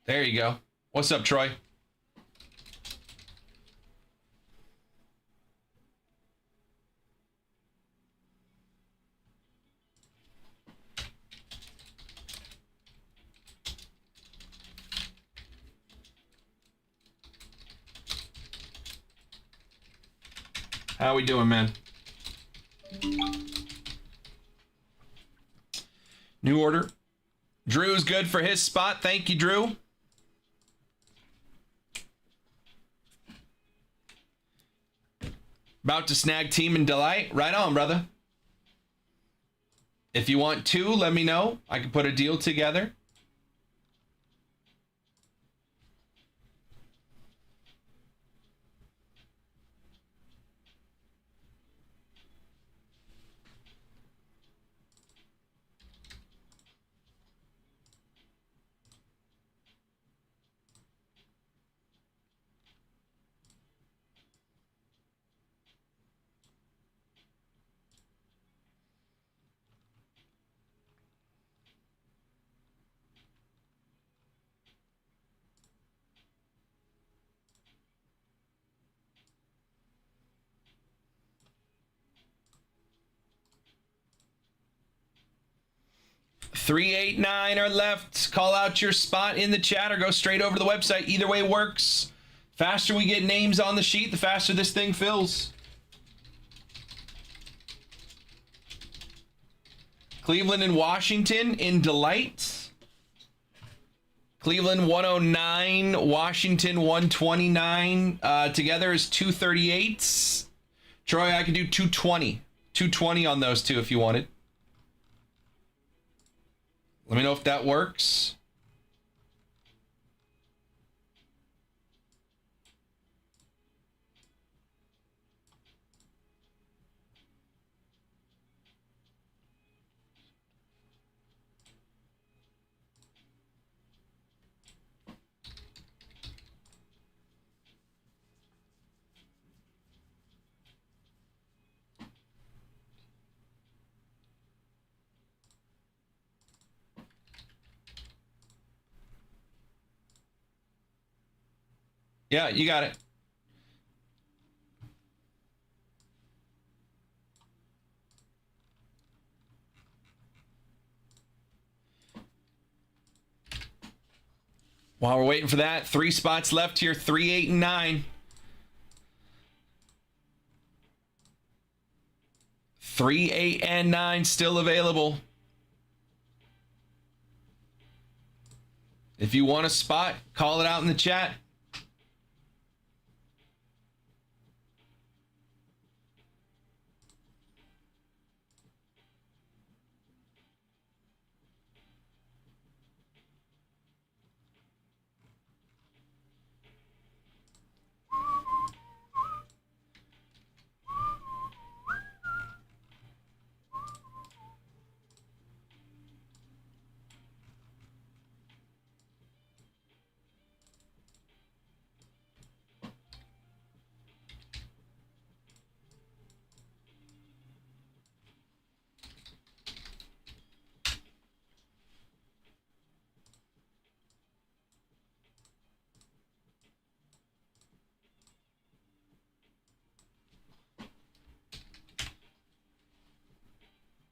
There you go. What's up, Troy? How we doing, man? New order. Drew's good for his spot. Thank you, Drew. About to snag Team and Delight. Right on, brother. If you want 2, let me know. I can put a deal together. Three, 8, 9 are left. Call out your spot in the chat or go straight over to the website. Either way works. Faster we get names on the sheet, the faster this thing fills. Cleveland and Washington in Delight. Cleveland 109, Washington 129. Together is 238. Troy, I can do 220. 220 on those two if you wanted. Let me know if that works. Yeah, you got it. While we're waiting for that, 3 spots left here, 3, 8, and 9. 3, 8, and 9 still available. If you want a spot, call it out in the chat.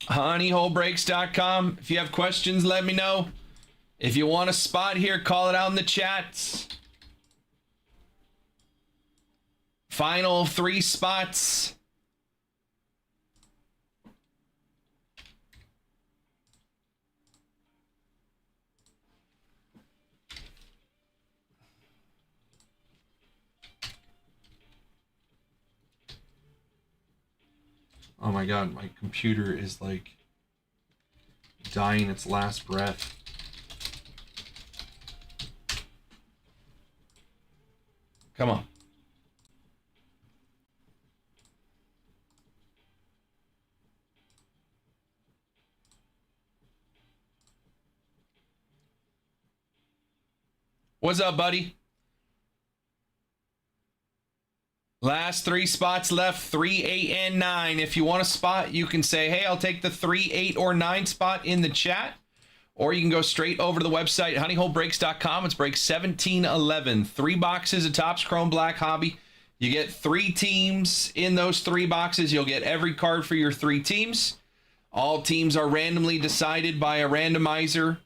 honeyholebreaks.com. If you have questions, let me know. If you want a spot here, call it out in the chats. Final 3 spots. Oh my god, my computer is like dying its last breath. Come on. What's up, buddy? Last 3 spots left, 3, 8, and 9. If you want a spot, you can say, hey, I'll take the 3, 8, or 9 spot in the chat. Or you can go straight over to the website, honeyholebreaks.com. It's break 1711. 3 boxes of Topps Chrome Black Hobby. You get 3 teams in those 3 boxes. You'll get every card for your 3 teams. All teams are randomly decided by a randomizer.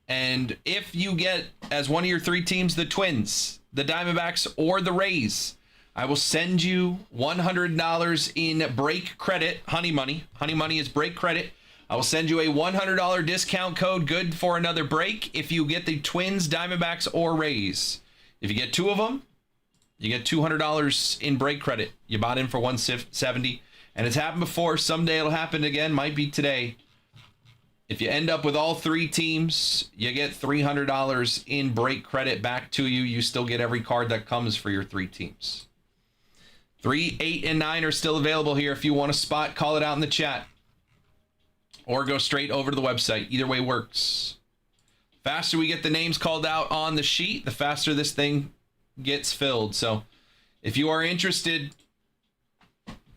And if you get, as one of your 3 teams, the Twins, the Diamondbacks, or the Rays, I will send you $100 in break credit, Honey Money. Honey Money is break credit. I will send you a $100 discount code good for another break if you get the Twins, Diamondbacks, or Rays. If you get 2 of them, you get $200 in break credit. You bought in for $170, and it's happened before. Someday it'll happen again. Might be today. If you end up with all 3 teams, you get $300 in break credit back to you. You still get every card that comes for your 3 teams. 3, 8, and 9 are still available here. If you want a spot, call it out in the chat. Or go straight over to the website. Either way works. Faster we get the names called out on the sheet, the faster this thing gets filled. So if you are interested,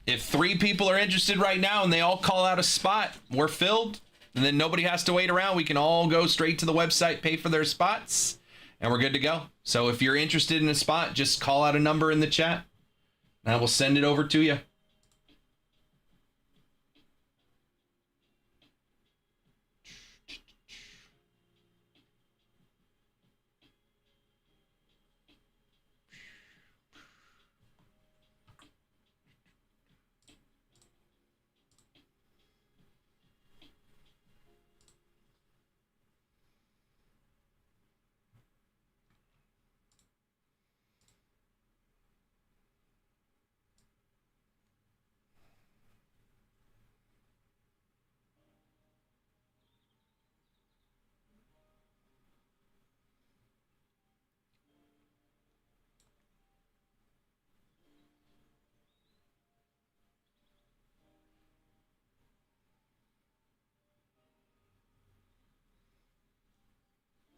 if 3 people are interested right now and they all call out a spot, we're filled. And then nobody has to wait around. We can all go straight to the website, pay for their spots, and we're good to go. So if you're interested in a spot, just call out a number in the chat. And I will send it over to you.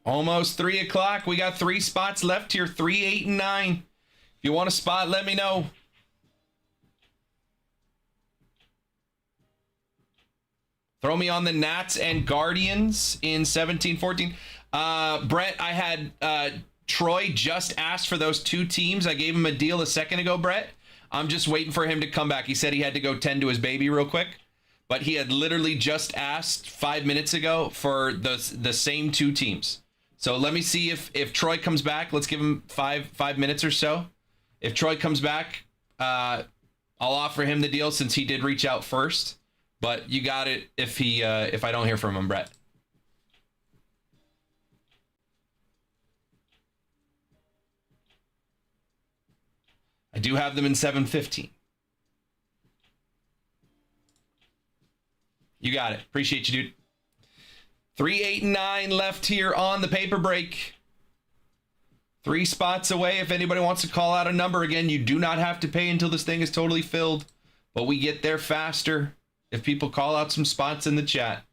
Almost 3 o'clock. We got 3 spots left here, 3, 8, and 9. If you want a spot, let me know. Throw me on the Nats and Guardians in 17-14. Brett, I had Troy just asked for those 2 teams. I gave him a deal a second ago, Brett. I'm just waiting for him to come back. He said he had to go tend to his baby real quick. But he had literally just asked 5 minutes ago for the same 2 teams. So let me see if Troy comes back. Let's give him five minutes or so. If Troy comes back, I'll offer him the deal since he did reach out first. But you got it if I don't hear from him, Brett. I do have them in 7-15. You got it. Appreciate you, dude. 3, 8, and 9 left here on the paper break. 3 spots away. If anybody wants to call out a number again, you do not have to pay until this thing is totally filled. But we get there faster if people call out some spots in the chat.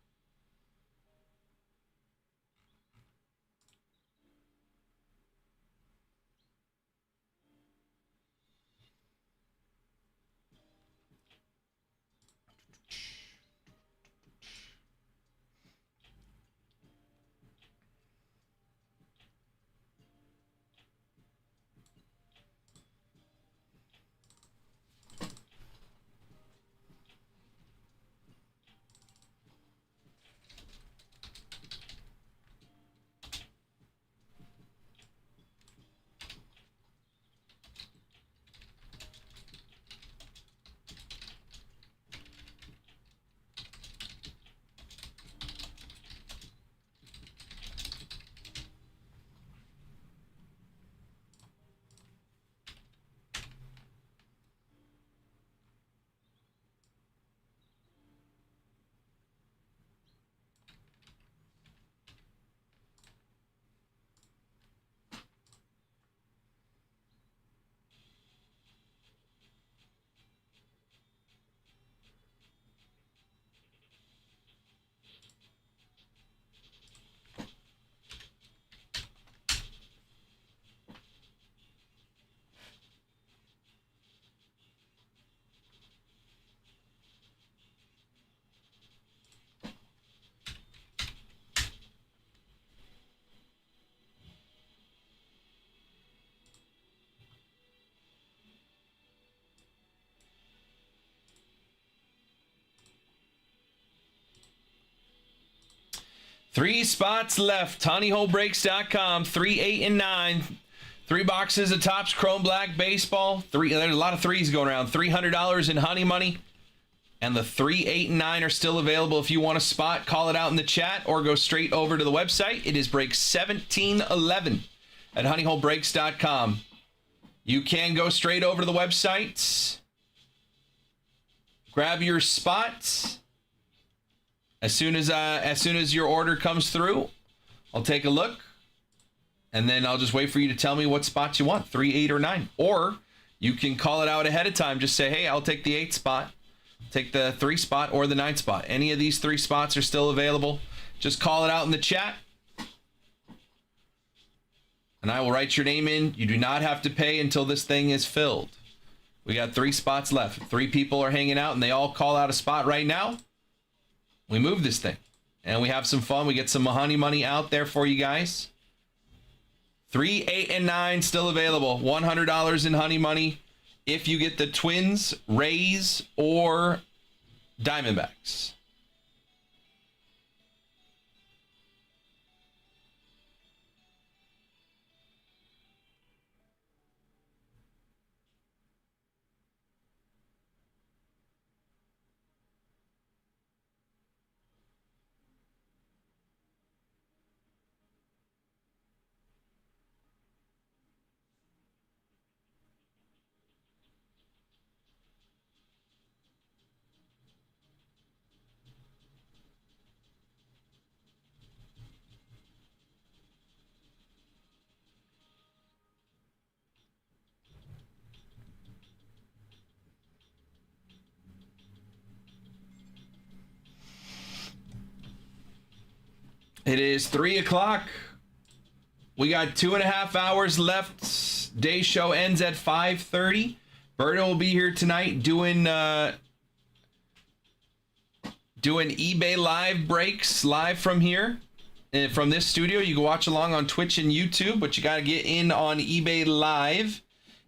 Three spots left. TonyHoleBreaks.com. 3, 8, and 9. 3 boxes of Topps Chrome Black Baseball. There's a lot of threes going around. $300 in honey money. And the 3, 8, and 9 are still available. If you want a spot, call it out in the chat or go straight over to the website. It is break 1711 at honeyholebreaks.com. You can go straight over to the website. Grab your spot. As soon as your order comes through, I'll take a look. And then I'll just wait for you to tell me what spots you want, 3, 8, or 9. Or you can call it out ahead of time. Just say, hey, I'll take the 8 spot, take the 3 spot, or the 9 spot. Any of these 3 spots are still available. Just call it out in the chat. And I will write your name in. You do not have to pay until this thing is filled. We got 3 spots left. 3 people are hanging out, and they all call out a spot right now. We move this thing. And we have some fun. We get some honey money out there for you guys. 3, 8, and 9 still available. $100 in honey money if you get the Twins, Rays, or Diamondbacks. It is 3 o'clock. We got 2.5 hours left. Day show ends at 5:30. Berto will be here tonight doing eBay live breaks live from here. From this studio. You can watch along on Twitch and YouTube, but you got to get in on eBay live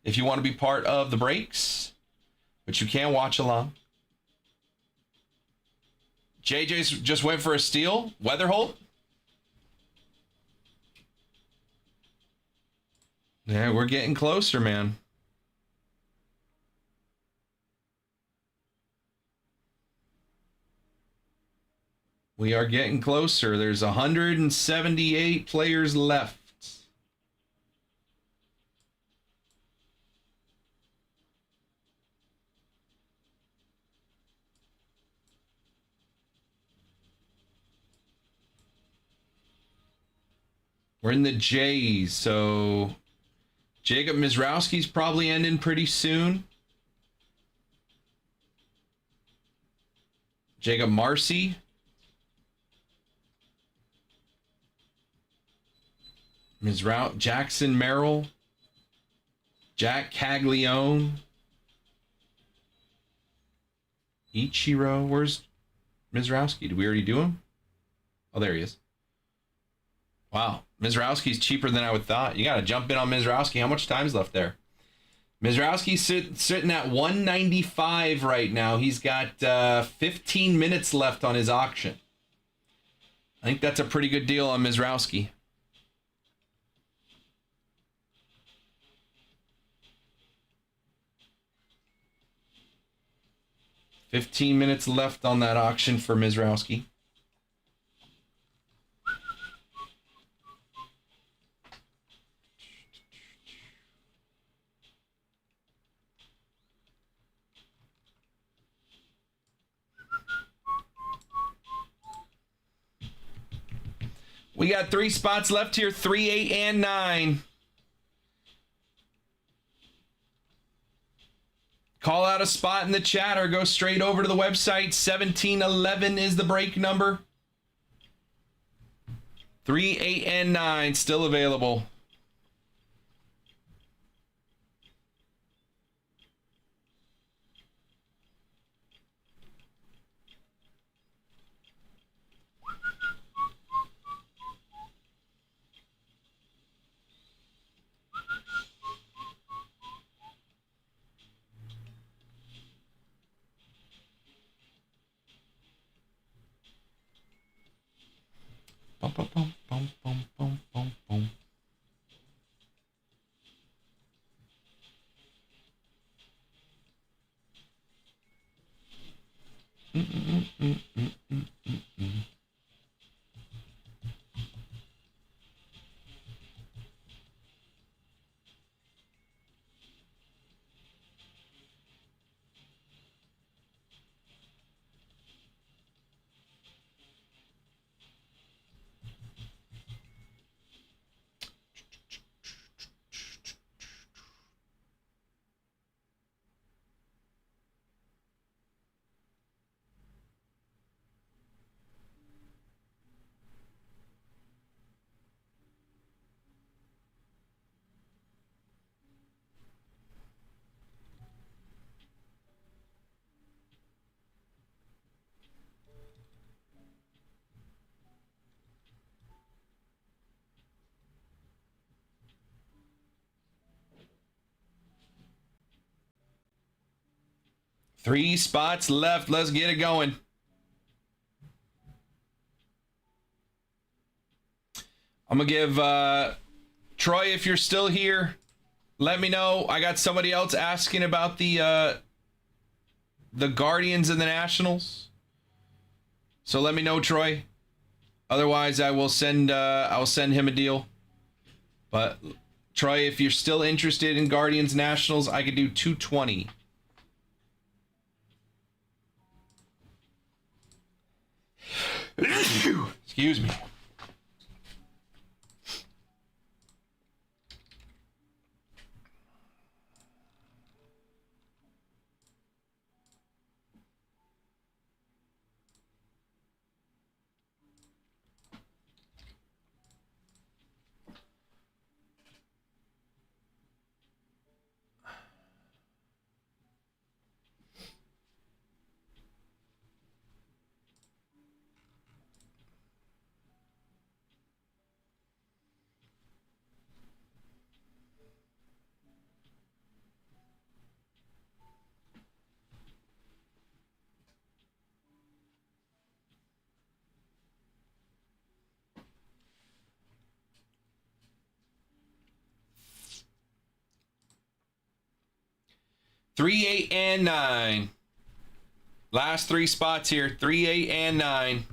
if you want to be part of the breaks. But you can watch along. JJ's just went for a steal. Weatherholt. Yeah, we're getting closer, man. We are getting closer. There's 178 players left. We're in the J's, so Jacob Mizrowski's probably ending pretty soon. Jacob Marcy. Jackson Merrill. Jack Caglione. Ichiro. Where's Mizrowski? Did we already do him? Oh, there he is. Wow. Mizrowski's cheaper than I would thought. You got to jump in on Mizrowski. How much time's left there? Mizrowski's sitting at 195 right now. He's got 15 minutes left on his auction. I think that's a pretty good deal on Mizrowski. $15 minutes left on that auction for Mizrowski. We got 3 spots left here, 3, 8, and 9. Call out a spot in the chat or go straight over to the website. 1711 is the break number. 3, 8, and 9 still available. Bum, bum, bum, bum, bum, bum, bum, bum. Three spots left. Let's get it going. I'm going to give Troy, if you're still here, let me know. I got somebody else asking about the Guardians and the Nationals. So let me know, Troy. Otherwise, I'll send him a deal. But Troy, if you're still interested in Guardians Nationals, I could do 220. Excuse me. 3, 8, and 9. Last 3 spots here. 3, 8, and 9.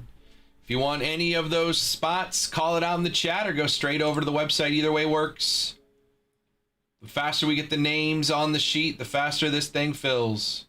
If you want any of those spots, call it out in the chat or go straight over to the website. Either way works. The faster we get the names on the sheet, the faster this thing fills.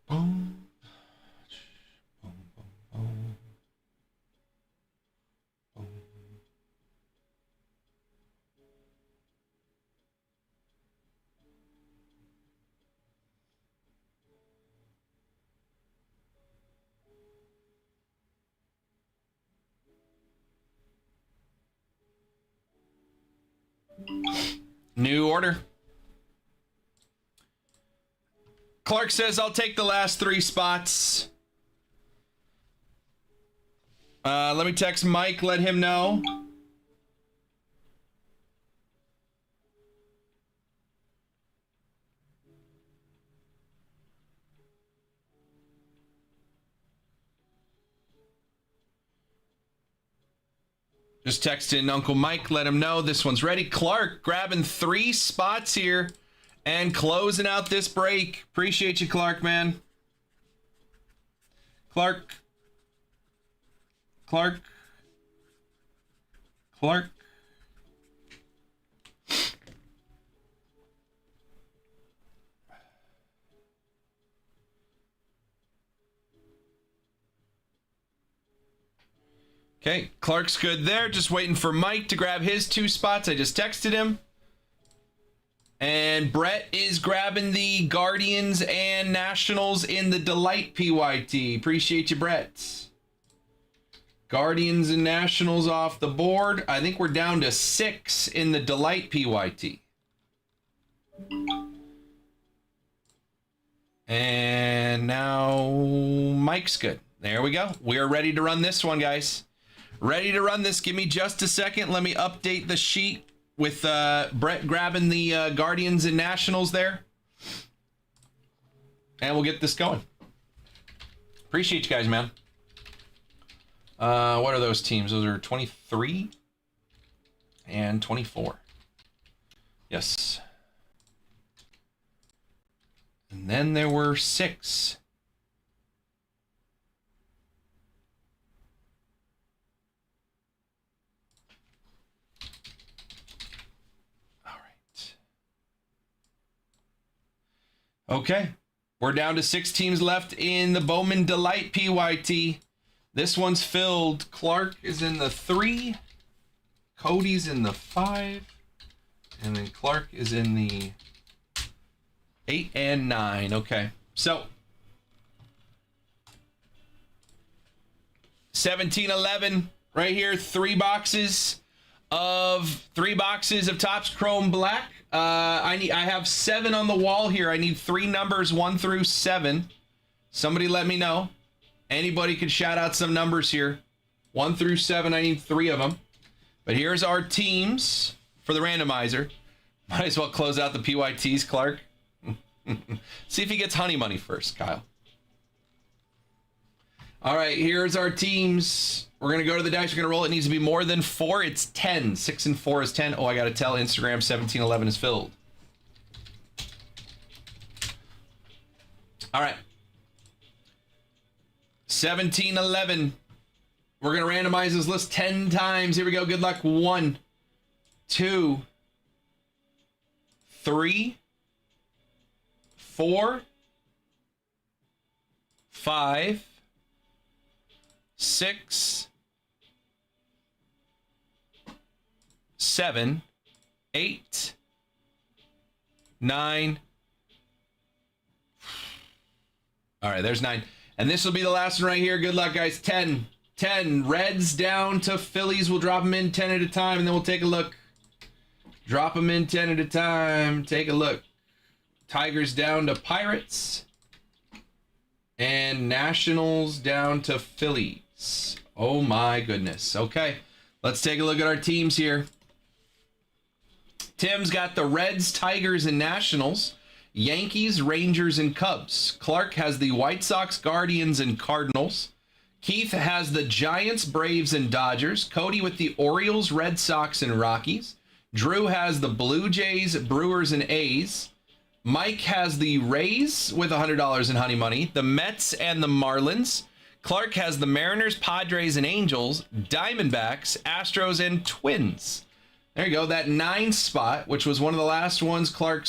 Boom. Boom, boom, boom. Boom. New order. Clark says, I'll take the last 3 spots. Let me text Mike, let him know. Just text in Uncle Mike, let him know this one's ready. Clark grabbing 3 spots here and closing out this break. Appreciate you, Clark, man. Clark. Okay, Clark's good there. Just waiting for Mike to grab his 2 spots. I just texted him. And Brett is grabbing the Guardians and Nationals in the Delight PYT. Appreciate you, Brett. Guardians and Nationals off the board. I think we're down to 6 in the Delight PYT. And now Mike's good. There we go. We are ready to run this one, guys. Ready to run this. Give me just a second. Let me update the sheet with Brett grabbing the Guardians and Nationals there. And we'll get this going. Appreciate you guys, man. What are those teams? Those are 23 and 24. Yes. And then there were 6. Okay, we're down to 6 teams left in the Bowman Delight PYT. This one's filled. Clark is in the 3, Cody's in the 5, and then Clark is in the 8 and 9. Okay, so 1711 right here. 3 boxes of Topps Chrome Black. I have 7 on the wall here. I need 3 numbers 1 through 7. Somebody let me know. Anybody could shout out some numbers here. 1 through 7, I need 3 of them. But here's our teams for the randomizer. Might as well close out the PYTs, Clark. See if he gets honey money first, Kyle. All right, here's our teams. We're going to go to the dice. We're going to roll. It needs to be more than 4. It's 10. 6 and 4 is 10. Oh, I got to tell Instagram 1711 is filled. All right. 1711. We're going to randomize this list 10 times. Here we go. Good luck. 1, 2, 3, 4, 5, 6, 7, 8, 9. All right, there's 9. And this will be the last one right here. Good luck, guys. 10. Reds down to Phillies. We'll drop them in 10 at a time, and then we'll take a look. Drop them in 10 at a time. Take a look. Tigers down to Pirates. And Nationals down to Phillies. Oh, my goodness. Okay, let's take a look at our teams here. Tim's got the Reds, Tigers, and Nationals. Yankees, Rangers, and Cubs. Clark has the White Sox, Guardians, and Cardinals. Keith has the Giants, Braves, and Dodgers. Cody with the Orioles, Red Sox, and Rockies. Drew has the Blue Jays, Brewers, and A's. Mike has the Rays with $100 in honey money. The Mets and the Marlins. Clark has the Mariners, Padres, and Angels. Diamondbacks, Astros, and Twins. There you go. That 9 spot, which was one of the last ones Clark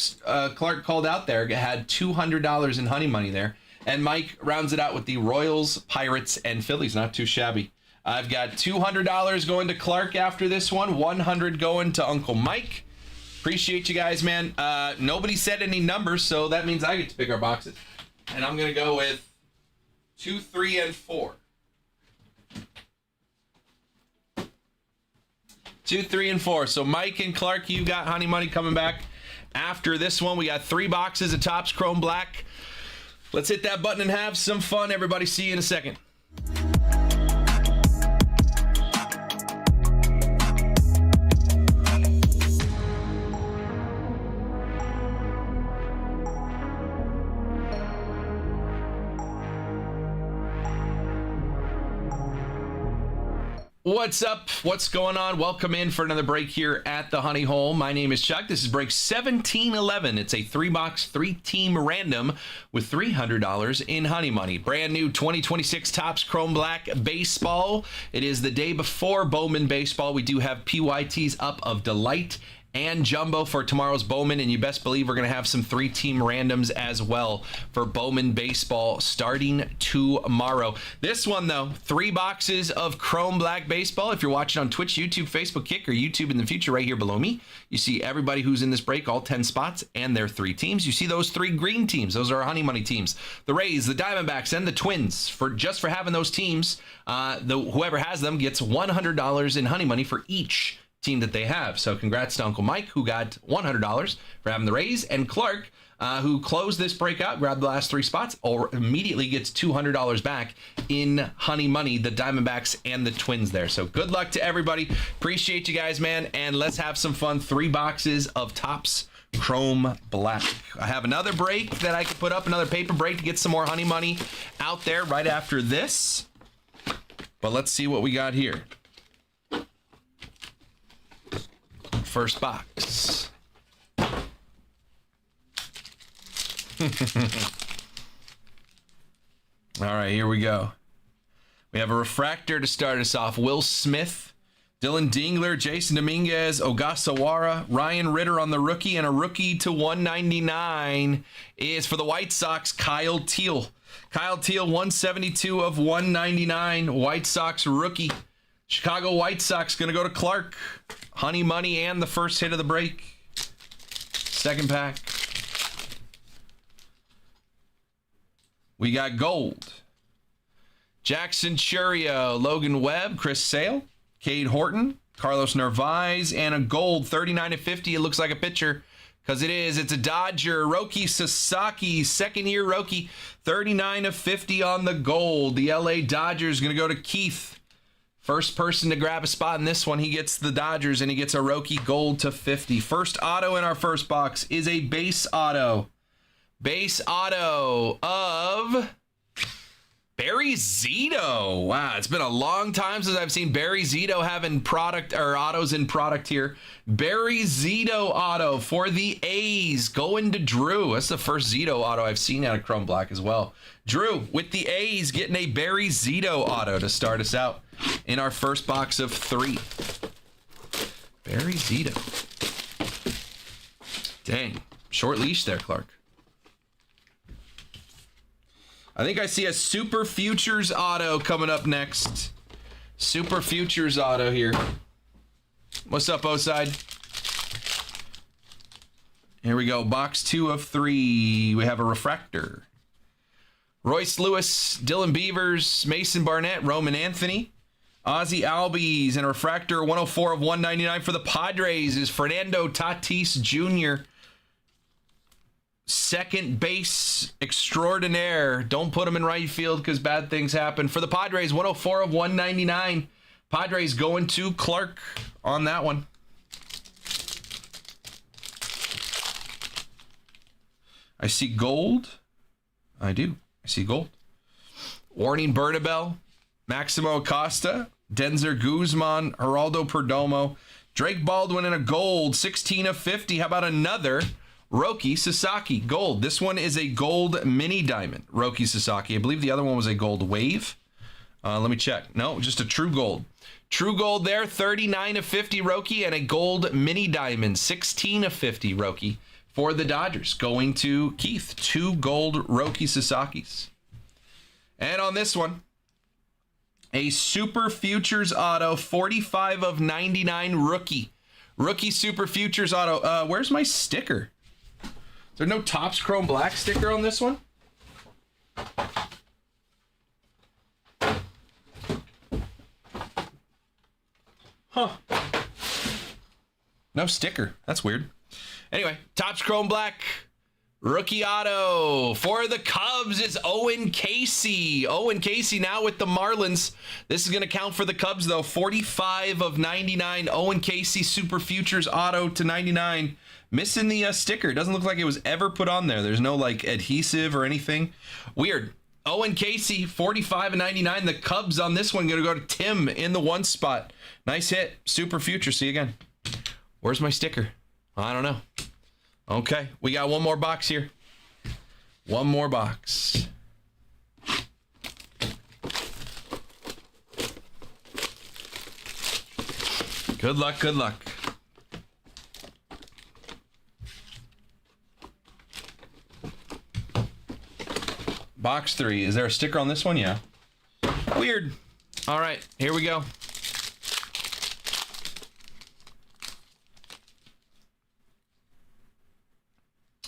called out there, had $200 in honey money there. And Mike rounds it out with the Royals, Pirates, and Phillies. Not too shabby. I've got $200 going to Clark after this one, $100 going to Uncle Mike. Appreciate you guys, man. Nobody said any numbers, so that means I get to pick our boxes. And I'm going to go with 2, 3, and 4. 2, 3, and 4. So Mike and Clark, you got honey money coming back. After this one, we got 3 boxes of Topps Chrome Black. Let's hit that button and have some fun, everybody. See you in a second. What's up? What's going on? Welcome in for another break here at the Honey Hole. My name is Chuck. This is break 1711. It's a 3-box, 3-team random with $300 in honey money. Brand new 2026 Topps Chrome Black Baseball. It is the day before Bowman Baseball. We do have PYTs up of Delight and Jumbo for tomorrow's Bowman, and you best believe we're going to have some 3-team randoms as well for Bowman Baseball starting tomorrow. This one, though, 3 boxes of Chrome Black Baseball. If you're watching on Twitch, YouTube, Facebook, Kick, or YouTube in the future, right here below me, you see everybody who's in this break, all 10 spots, and their 3 teams. You see those 3 green teams. Those are our honey money teams. The Rays, the Diamondbacks, and the Twins. For having those teams, whoever has them gets $100 in honey money for each team that they have. So congrats to Uncle Mike, who got $100 for having the Rays, and Clark, who closed this breakout, grabbed the last 3 spots, or immediately gets $200 back in honey money, the Diamondbacks and the Twins there. So good luck to everybody. Appreciate you guys, man, and let's have some fun. 3 boxes of Topps Chrome Black. I have another break that I could put up, another paper break to get some more honey money out there right after this. But let's see what we got here. First box. All right, here we go. We have a refractor to start us off. Will Smith, Dylan Dingler, Jason Dominguez, Ogasawara, Ryan Ritter on the rookie, and a rookie to 199 is for the White Sox, Kyle Teal. Kyle Teal, 172 of 199, White Sox rookie. Chicago White Sox going to go to Clark. Honey money and the first hit of the break. Second pack. We got gold. Jackson Churio, Logan Webb, Chris Sale, Cade Horton, Carlos Narvaez, and a gold 39 of 50. It looks like a pitcher because it is. It's a Dodger. Roki Sasaki, second-year Roki, 39 of 50 on the gold. The LA Dodgers going to go to Keith. First person to grab a spot in this one, he gets the Dodgers, and he gets a Roki gold to 50. First auto in our first box is a base auto. Base auto of Barry Zito. Wow, it's been a long time since I've seen Barry Zito having product or autos in product here. Barry Zito auto for the A's going to Drew. That's the first Zito auto I've seen out of Chrome Black as well. Drew with the A's getting a Barry Zito auto to start us out in our first box of 3. Barry Zito. Dang, short leash there, Clark. I think I see a Super Futures auto coming up next. Super Futures auto here. What's up, O-Side? Here we go. Box 2 of 3. We have a refractor. Royce Lewis, Dylan Beavers, Mason Barnett, Roman Anthony. Ozzy Albies and a refractor 104 of 199 for the Padres is Fernando Tatis Jr. Second base extraordinaire. Don't put him in right field because bad things happen. For the Padres, 104 of 199. Padres going to Clark on that one. I see gold. I do. I see gold. Warning Bernabel, Maximo Acosta, Denzer Guzman, Geraldo Perdomo, Drake Baldwin in a gold, 16 of 50. How about another Roki Sasaki gold? This one is a gold mini diamond, Roki Sasaki. I believe the other one was a gold wave. Let me check. No, just a true gold. True gold there, 39 of 50 Roki, and a gold mini diamond, 16 of 50 Roki for the Dodgers. Going to Keith, 2 gold Roki Sasakis. And on this one, a Super Futures Auto, 45 of 99 rookie. Rookie Super Futures Auto. Where's my sticker? Is there no Topps Chrome Black sticker on this one? Huh. No sticker. That's weird. Anyway, Topps Chrome Black. Rookie auto for the Cubs is Owen Casey. Owen Casey now with the Marlins. This is going to count for the Cubs, though. 45 of 99. Owen Casey Super Futures auto to 99. Missing the sticker. Doesn't look like it was ever put on there. There's no like adhesive or anything. Weird. Owen Casey, 45 of 99. The Cubs on this one going to go to Tim in the 1 spot. Nice hit. Super Future. See you again. Where's my sticker? I don't know. Okay, we got one more box here. One more box. Good luck, good luck. Box 3. Is there a sticker on this one? Yeah. Weird. All right, here we go.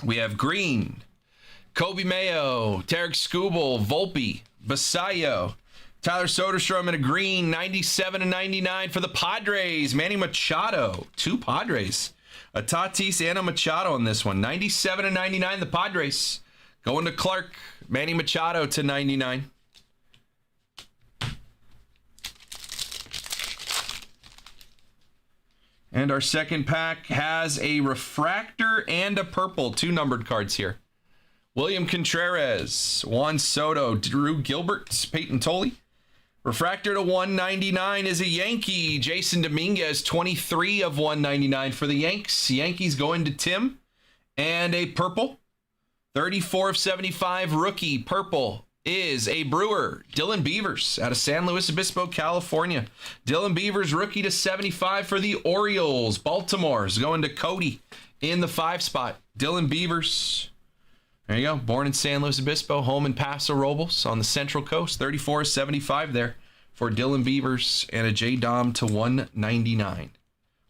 We have Green, Kobe Mayo, Tarek Skubal, Volpe, Basayo, Tyler Soderstrom in a green, 97 and 99 for the Padres. Manny Machado, 2 Padres. A Tatis and a Machado on this one. 97 and 99, the Padres. Going to Clark, Manny Machado to 99. And our second pack has a refractor and a purple. 2 numbered cards here. William Contreras, Juan Soto, Drew Gilbert, Peyton Tolley. Refractor to 199 is a Yankee. Jason Dominguez, 23 of 199 for the Yanks. Yankees going to Tim. And a purple. 34 of 75 rookie purple is a Brewer, Dylan Beavers out of San Luis Obispo, California. Dylan Beavers, rookie to 75 for the Orioles. Baltimore's going to Cody in the 5 spot. Dylan Beavers, there you go. Born in San Luis Obispo, home in Paso Robles on the Central Coast. 34 of 75 there for Dylan Beavers and a J Dom to 199.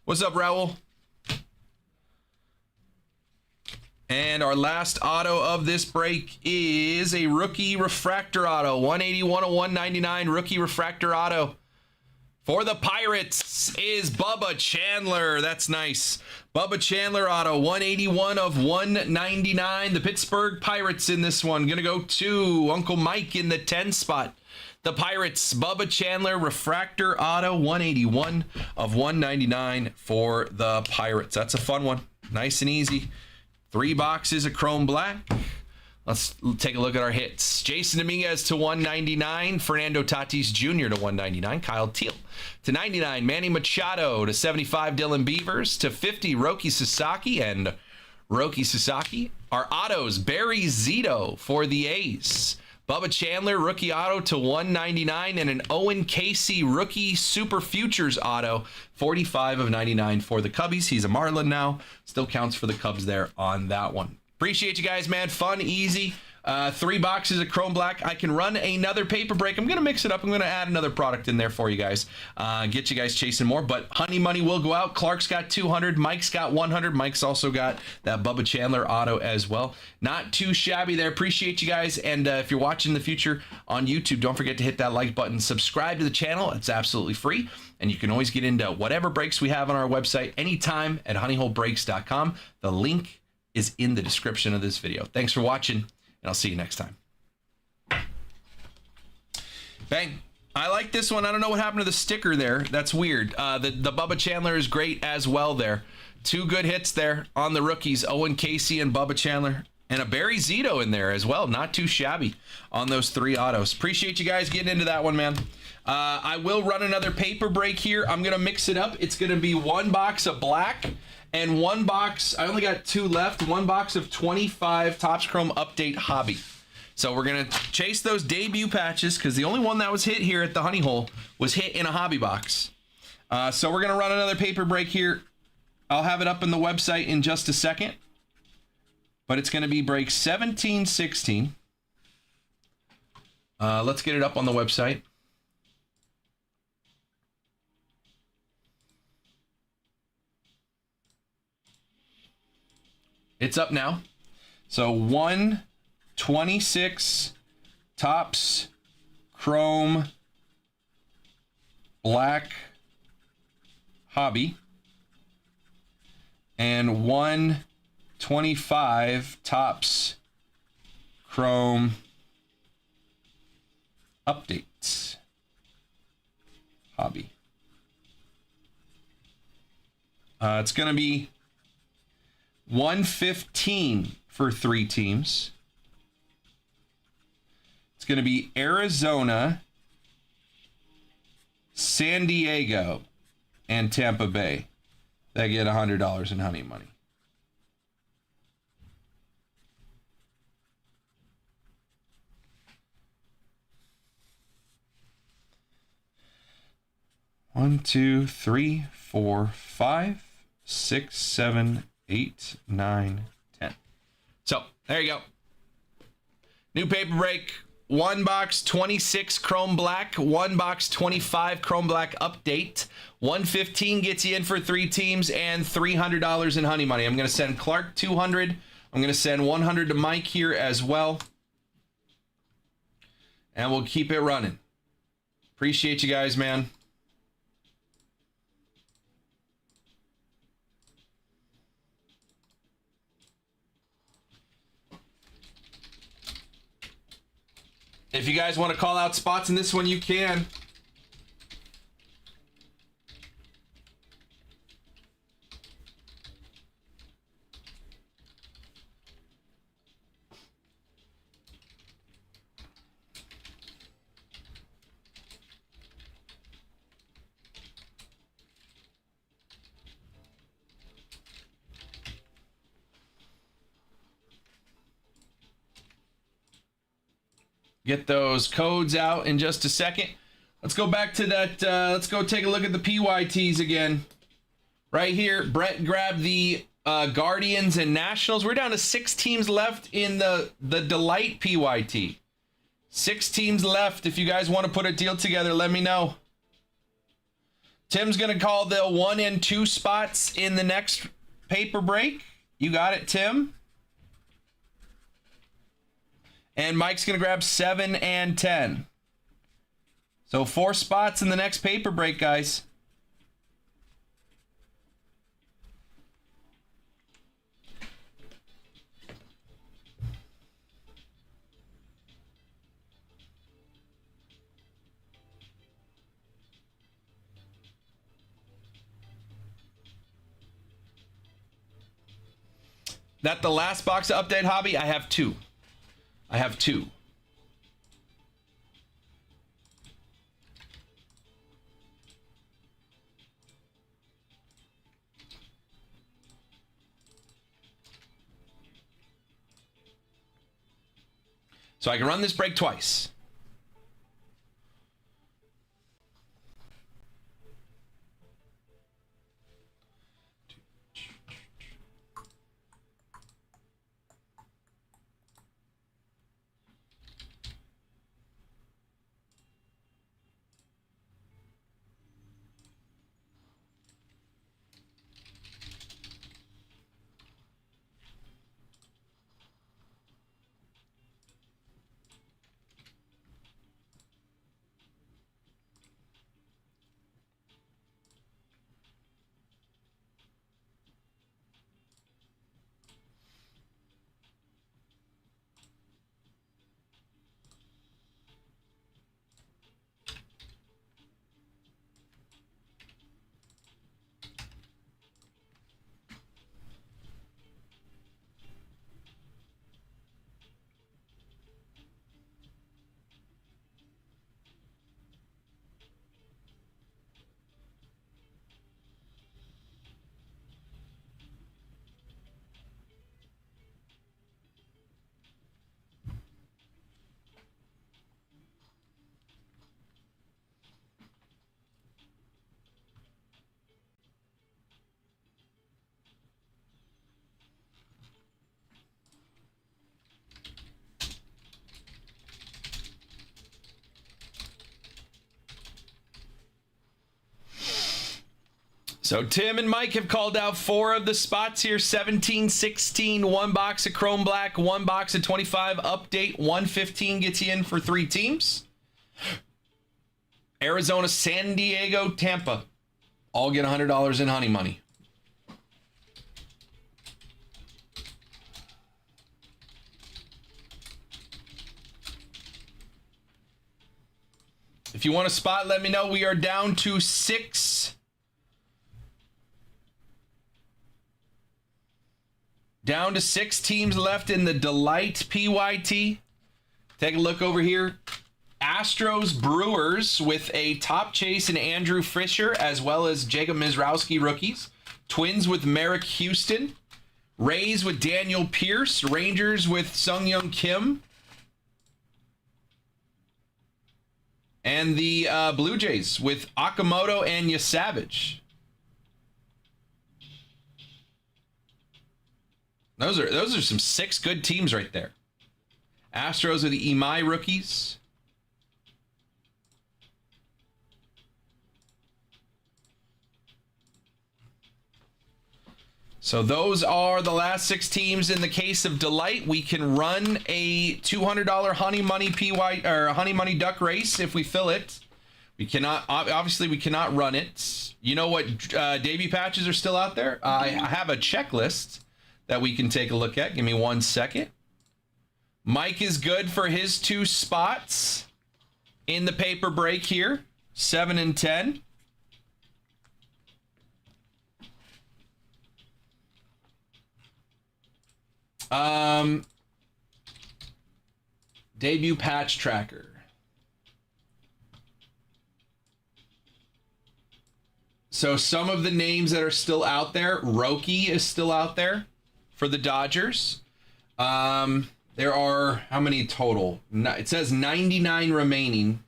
What's up, Raul? And our last auto of this break is a rookie refractor auto. 181 of 199 rookie refractor auto. For the Pirates is Bubba Chandler. That's nice. Bubba Chandler auto. 181 of 199. The Pittsburgh Pirates in this one. Going to go to Uncle Mike in the 10 spot. The Pirates, Bubba Chandler refractor auto. 181 of 199 for the Pirates. That's a fun one. Nice and easy. 3 boxes of Chrome Black. Let's take a look at our hits. Jason Dominguez to 199. Fernando Tatis Jr. to 199. Kyle Teal to 99. Manny Machado to 75. Dylan Beavers to 50. Roki Sasaki and Roki Sasaki. Our autos, Barry Zito for the A's. Bubba Chandler, rookie auto to 199, and an Owen Casey rookie Super Futures auto, 45 of 99 for the Cubbies. He's a Marlin now. Still counts for the Cubs there on that one. Appreciate you guys, man. Fun, easy. 3 boxes of Chrome Black. I can run another paper break. I'm going to mix it up. I'm going to add another product in there for you guys. Get you guys chasing more. But Honey Money will go out. Clark's got 200. Mike's got 100. Mike's also got that Bubba Chandler auto as well. Not too shabby there. Appreciate you guys. And if you're watching in the future on YouTube, don't forget to hit that like button. Subscribe to the channel. It's absolutely free. And you can always get into whatever breaks we have on our website anytime at honeyholebreaks.com. The link is in the description of this video. Thanks for watching, and I'll see you next time. Bang. I like this one. I don't know what happened to the sticker there. That's weird. The Bubba Chandler is great as well there. 2 good hits there on the rookies, Owen Casey and Bubba Chandler. And a Barry Zito in there as well. Not too shabby on those 3 autos. Appreciate you guys getting into that one, man. I will run another paper break here. I'm going to mix it up. It's going to be 1 box of black and 1 box. I only got 2 left. 1 box of 25 Topps Chrome Update Hobby. So we're going to chase those debut patches because the only one that was hit here at the Honey Hole was hit in a hobby box. So we're going to run another paper break here. I'll have it up on the website in just a second. But it's going to be break 1716. Let's get it up on the website. It's up now. So 126 Topps Chrome Black Hobby and 125 Topps Chrome Updates Hobby. It's going to be 115 for 3 teams. It's going to be Arizona, San Diego, and Tampa Bay. They get $100 in Honey Money. One, 2, 3, 4, 5, 6, 7, 8, 9, 10. So there you go. New paper break. 1 box 26 Chrome Black, 1 box 25 Chrome Black Update. 115 gets you in for 3 teams and $300 in Honey Money. I'm going to send Clark 200. I'm going to send 100 to Mike here as well. And we'll keep it running. Appreciate you guys, man. If you guys want to call out spots in this one, you can. Get those codes out in just a second. Let's go back to that. Let's go take a look at the PYTs again. Right here, Brett grabbed the Guardians and Nationals. We're down to 6 teams left in the Delight PYT. 6 teams left. If you guys want to put a deal together, let me know. Tim's going to call the 1 and 2 spots in the next paper break. You got it, Tim. And Mike's going to grab 7 and 10. So 4 spots in the next paper break, guys. That the last box of Update Hobby? I have 2. I have 2. So I can run this break twice. So Tim and Mike have called out 4 of the spots here. 17, 16, 1 box of Chrome Black, 1 box of 25 update, 115 gets you in for 3 teams. Arizona, San Diego, Tampa. All get $100 in honey money. If you want a spot, let me know. We are down to 6. Down to 6 teams left in the Delight PYT. Take a look over here. Astros Brewers with a Top Chase and Andrew Fisher, as well as Jacob Mizrowski rookies. Twins with Merrick Houston. Rays with Daniel Pierce. Rangers with Sungyoung Kim. And the Blue Jays with Okamoto and Yasavage. Those are some 6 good teams right there. Astros with the Imai rookies. So those are the last 6 teams. In the case of Delight, we can run a $200 Honey Money or Honey Money Duck race if we fill it. We cannot, obviously we cannot run it. You know what debut patches are still out there? I have a checklist that we can take a look at. Give me 1 second. Mike is good for his 2 spots in the paper break here. 7 and 10. Debut patch tracker. So some of the names that are still out there, Roki is still out there for the Dodgers. There are, how many total? It says 99 remaining.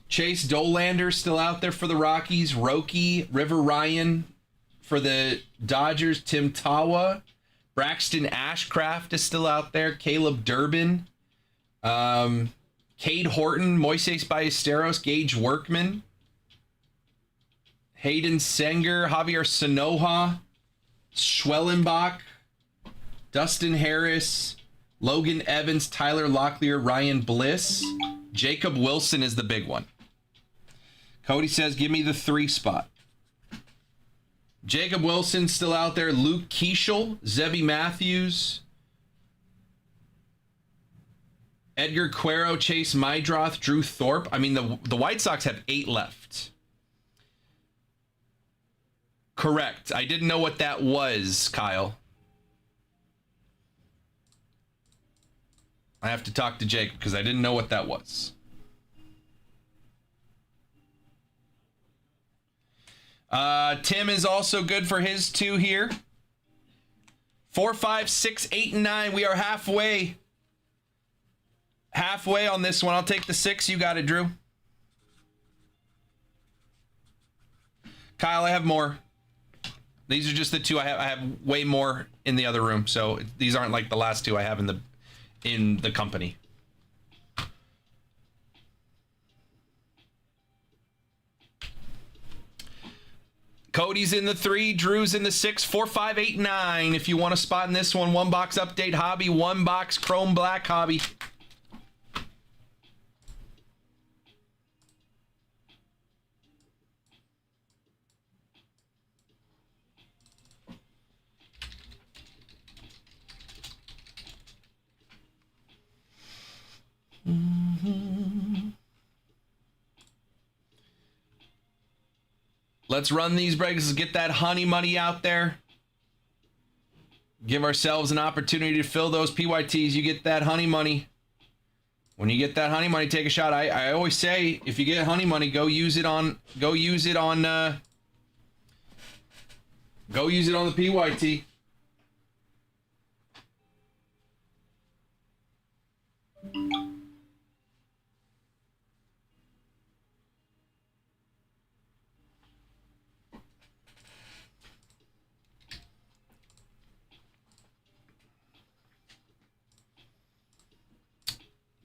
Chase Dolander still out there for the Rockies. Roki, River Ryan for the Dodgers. Tim Tawa. Braxton Ashcraft is still out there. Caleb Durbin. Cade Horton. Moises Ballesteros. Gage Workman. Hayden Senger. Javier Sanoja. Schwellenbach. Dustin Harris. Logan Evans. Tyler Locklear. Ryan Bliss. Jacob Wilson is the big one. Cody says, give me the 3 spot. Jacob Wilson still out there. Luke Keeschel, Zebby Matthews, Edgar Cuero, Chase Mydroth, Drew Thorpe. I mean, the White Sox have 8 left. Correct. I didn't know what that was, Kyle. I have to talk to Jacob because I didn't know what that was. Tim is also good for his 2 here. 4, 5, 6, 8, and 9. We are halfway. Halfway on this one. I'll take the 6. You got it, Drew. Kyle, I have more. These are just the 2 I have. I have way more in the other room, so these aren't like the last 2 I have in the company. Cody's in the 3, Drew's in the 6, 4, 5, 8, 9. If you want a spot in this one, 1 box update hobby, 1 box Chrome Black hobby. Let's run these breaks. Get that honey money out there. Give ourselves an opportunity to fill those PYTs. You get that honey money. When you get that honey money, take a shot. I always say, if you get honey money, go use it on the PYT.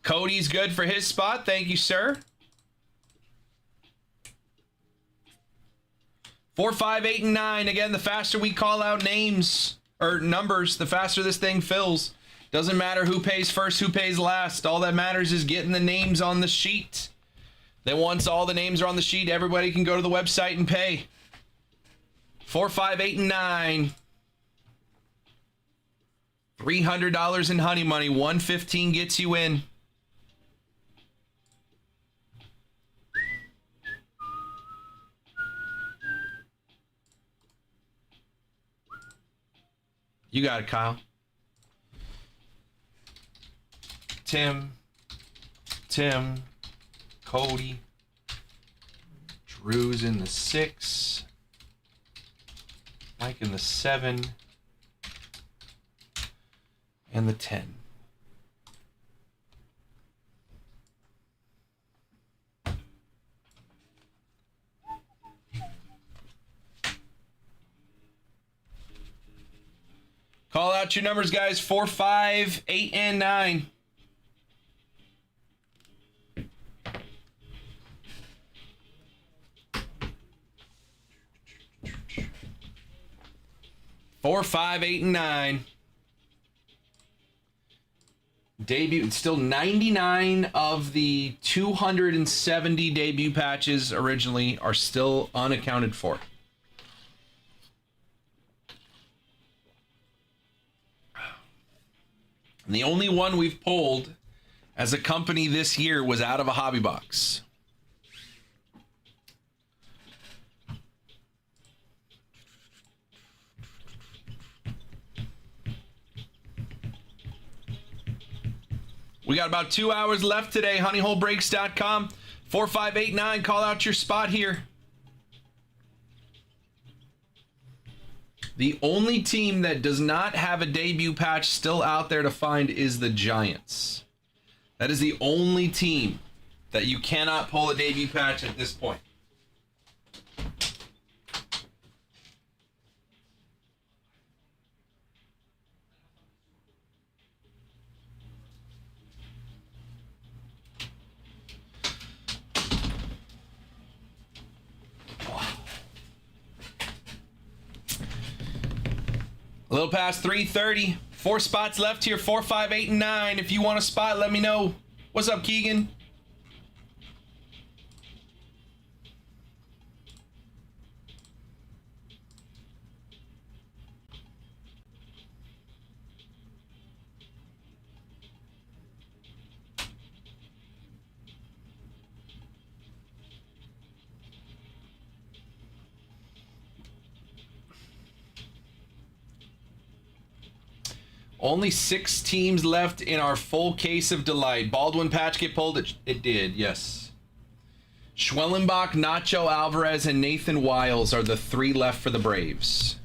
Cody's good for his spot. Thank you, sir. 4, 5, 8, and 9. Again, the faster we call out names or numbers, the faster this thing fills. Doesn't matter who pays first, who pays last. All that matters is getting the names on the sheet. Then once all the names are on the sheet, everybody can go to the website and pay. 4, 5, 8, and 9. $300 in honey money. 115 gets you in. You got it, Kyle. Tim, Cody, Drew's in the 6, Mike in the 7, and the 10. Call out your numbers, guys. 4, 5, 8, and 9. Four, 5, 8, and 9. Debut. Still 99 of the 270 debut patches originally are still unaccounted for. And the only one we've pulled as a company this year was out of a hobby box. We got about 2 hours left today. Honeyholebreaks.com. 4, 5, 8, 9. Call out your spot here. The only team that does not have a debut patch still out there to find is the Giants. That is the only team that you cannot pull a debut patch at this point. A little past 3:30. 4 spots left here. 4, 5, 8, and 9. If you want a spot, let me know. What's up, Keegan? Only 6 teams left in our full case of delight. Baldwin patch get pulled? It did, yes. Schwellenbach, Nacho Alvarez, and Nathan Wiles are the 3 left for the Braves.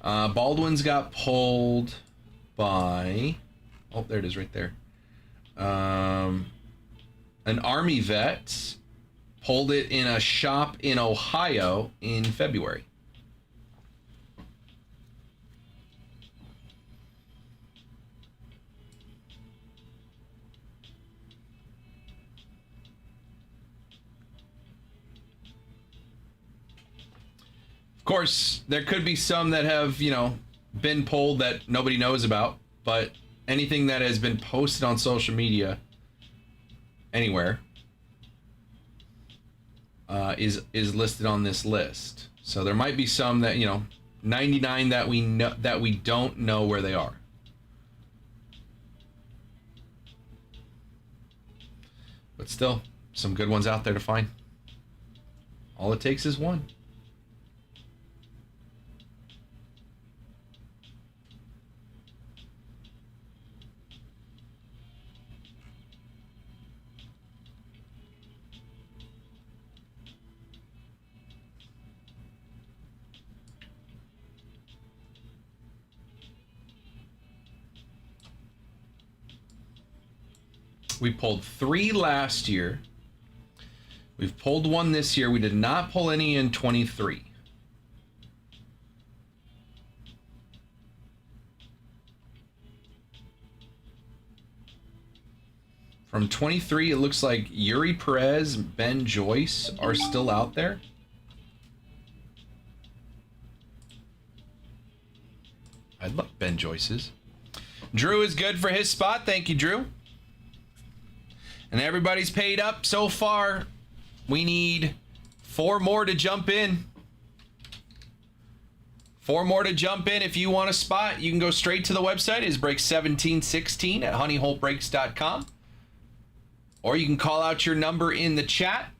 Baldwin's got pulled by... Oh, there it is right there. An Army vet pulled it in a shop in Ohio in February. Of course, there could be some that have, been pulled that nobody knows about, but anything that has been posted on social media anywhere is listed on this list. So there might be some that, 99 that we know that we don't know where they are. But still, some good ones out there to find. All it takes is one. We pulled 3 last year. We've pulled 1 this year. We did not pull any in 23. From 23, it looks like Yuri Perez, Ben Joyce are still out there. I'd love Ben Joyce's. Drew is good for his spot. Thank you, Drew. And everybody's paid up so far. We need 4 more to jump in. 4 more to jump in. If you want a spot, you can go straight to the website. It's break 1716 at honeyholebreaks.com. Or you can call out your number in the chat.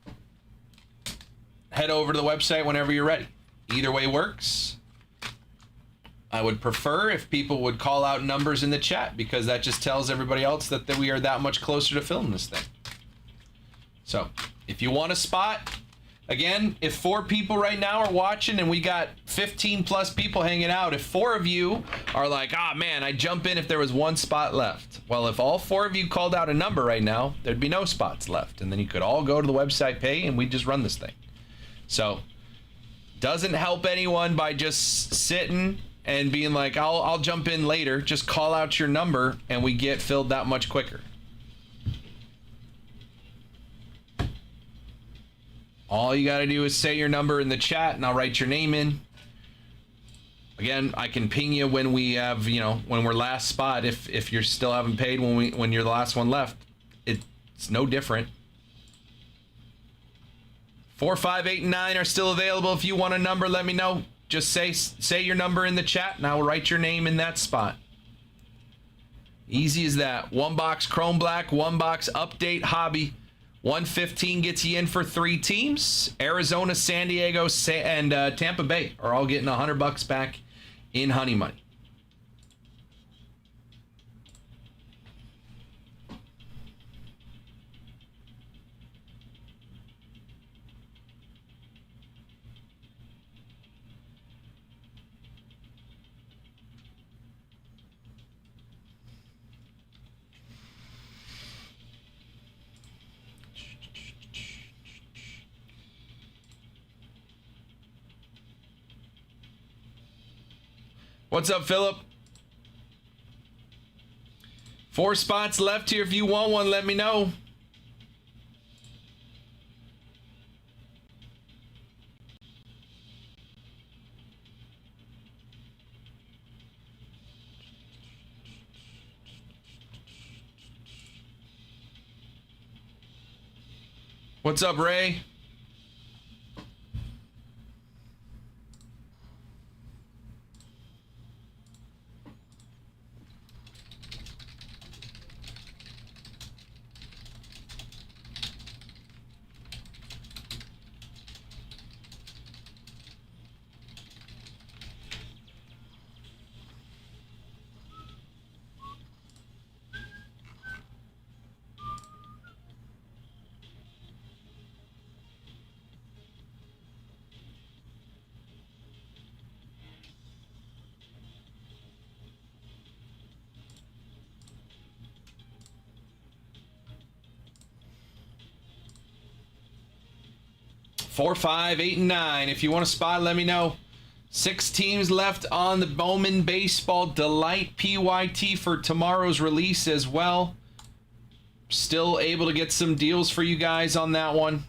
Head over to the website whenever you're ready. Either way works. I would prefer if people would call out numbers in the chat, because that just tells everybody else that we are that much closer to filming this thing. So, if you want a spot, again, if 4 people right now are watching and we got 15 plus people hanging out, if 4 of you are like, ah, man, I'd jump in if there was 1 spot left. Well, if all 4 of you called out a number right now, there'd be no spots left. And then you could all go to the website, pay, and we'd just run this thing. So, doesn't help anyone by just sitting and being like, I'll jump in later. Just call out your number and we get filled that much quicker. All you got to do is say your number in the chat and I'll write your name in. Again, I can ping you when we have, when we're last spot. If you still haven't paid when you're the last one left, it's no different. 4, 5, 8, and 9 are still available. If you want a number, let me know. Just say your number in the chat and I will write your name in that spot. Easy as that. 1 box Chrome Black, 1 box Update Hobby. 115 gets you in for 3 teams. Arizona, San Diego, and Tampa Bay are all getting $100 back in Honey Money. What's up, Philip? 4 spots left here. If you want one, let me know. What's up, Ray? Four, 5, 8, and 9. If you want a spot, let me know. 6 teams left on the Bowman Baseball Delight PYT for tomorrow's release as well. Still able to get some deals for you guys on that one.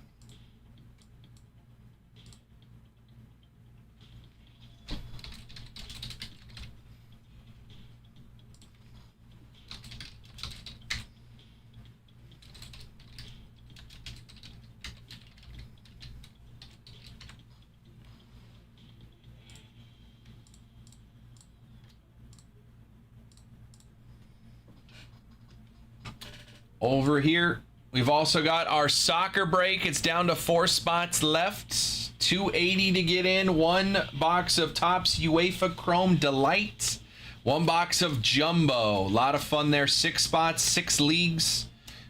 Over here, we've also got our soccer break. It's down to 4 spots left. $280 to get in. 1 box of Topps UEFA Chrome Delight. 1 box of Jumbo. A lot of fun there. 6 spots, 6 leagues.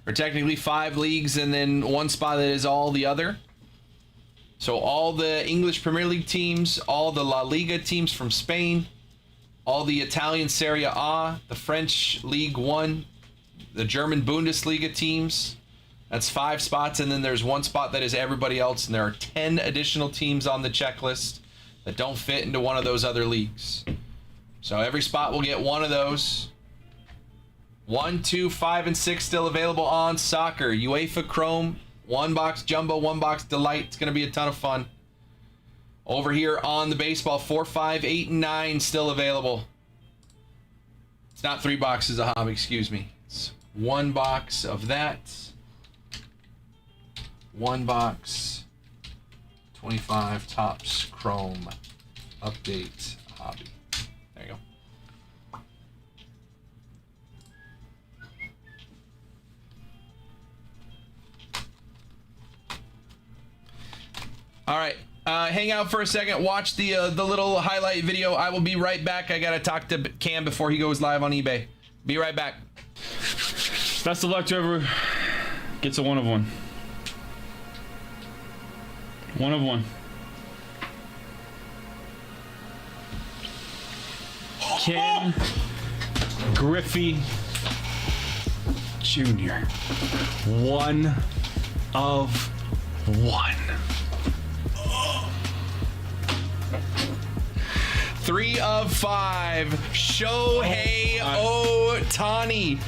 Or technically 5 leagues, and then 1 spot that is all the other. So all the English Premier League teams, all the La Liga teams from Spain, all the Italian Serie A, the French League 1, the German Bundesliga teams. That's 5 spots, and then there's 1 spot that is everybody else, and there are 10 additional teams on the checklist that don't fit into one of those other leagues. So every spot will get 1 of those. 1, 2, 5, and 6 still available on soccer. UEFA Chrome, 1 box Jumbo, 1 box Delight. It's going to be a ton of fun. Over here on the baseball, 4, 5, 8, and 9 still available. It's not 3 boxes of hobby, excuse me. It's 1 box of that. 1 box. 25 Topps Chrome Update Hobby. There you go. All right, hang out for a second. Watch the little highlight video. I will be right back. I gotta talk to Cam before he goes live on eBay. Be right back. Best of luck to whoever gets a 1 of 1. 1 of 1. Ken Griffey Jr. 1 of 1. 3 of 5. Shohei Ohtani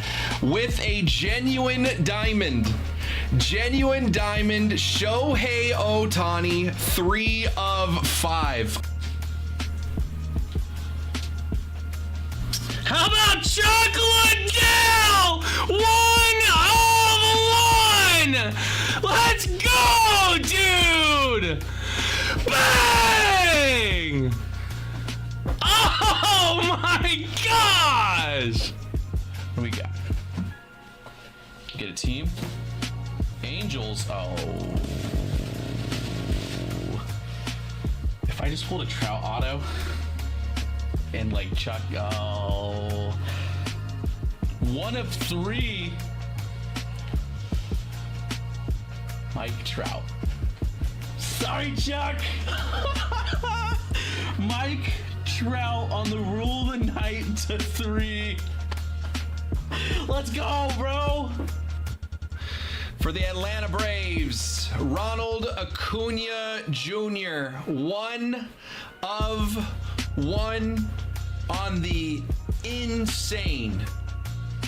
with a genuine diamond. Genuine diamond. Shohei Ohtani. 3 of 5. How about Chocolate Dell? 1 of 1. Let's go, dude. Bang! Oh my gosh! What do we got? Get a team. Angels. Oh. If I just pulled a Trout auto and like Chuck. Oh. 1 of 3. Mike Trout. Sorry, Chuck. Mike Trout on the rule of the night to 3. Let's go, bro. For the Atlanta Braves, Ronald Acuna Jr. 1 of 1 on the insane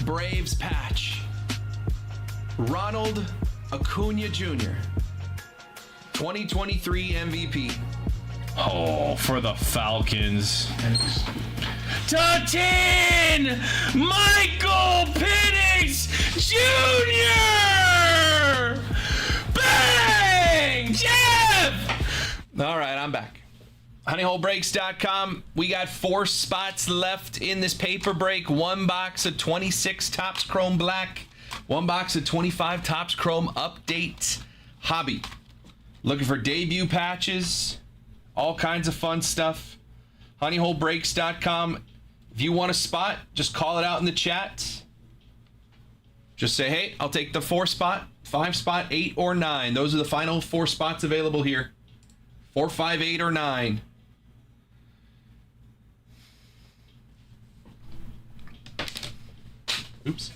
Braves patch. Ronald Acuna Jr. 2023 MVP. Oh, for the Falcons. To 10, Michael Penix Jr. Bang, Jeff. All right, I'm back. HoneyHoleBreaks.com. We got 4 spots left in this paper break. 1 box of 26 Topps Chrome Black. 1 box of 25 Topps Chrome Update Hobby. Looking for debut patches. All kinds of fun stuff. HoneyHoleBreaks.com. If you want a spot, just call it out in the chat. Just say, hey, I'll take the 4 spot, 5 spot, 8 or 9. Those are the final 4 spots available here. 4, 5, 8 or 9. Oops.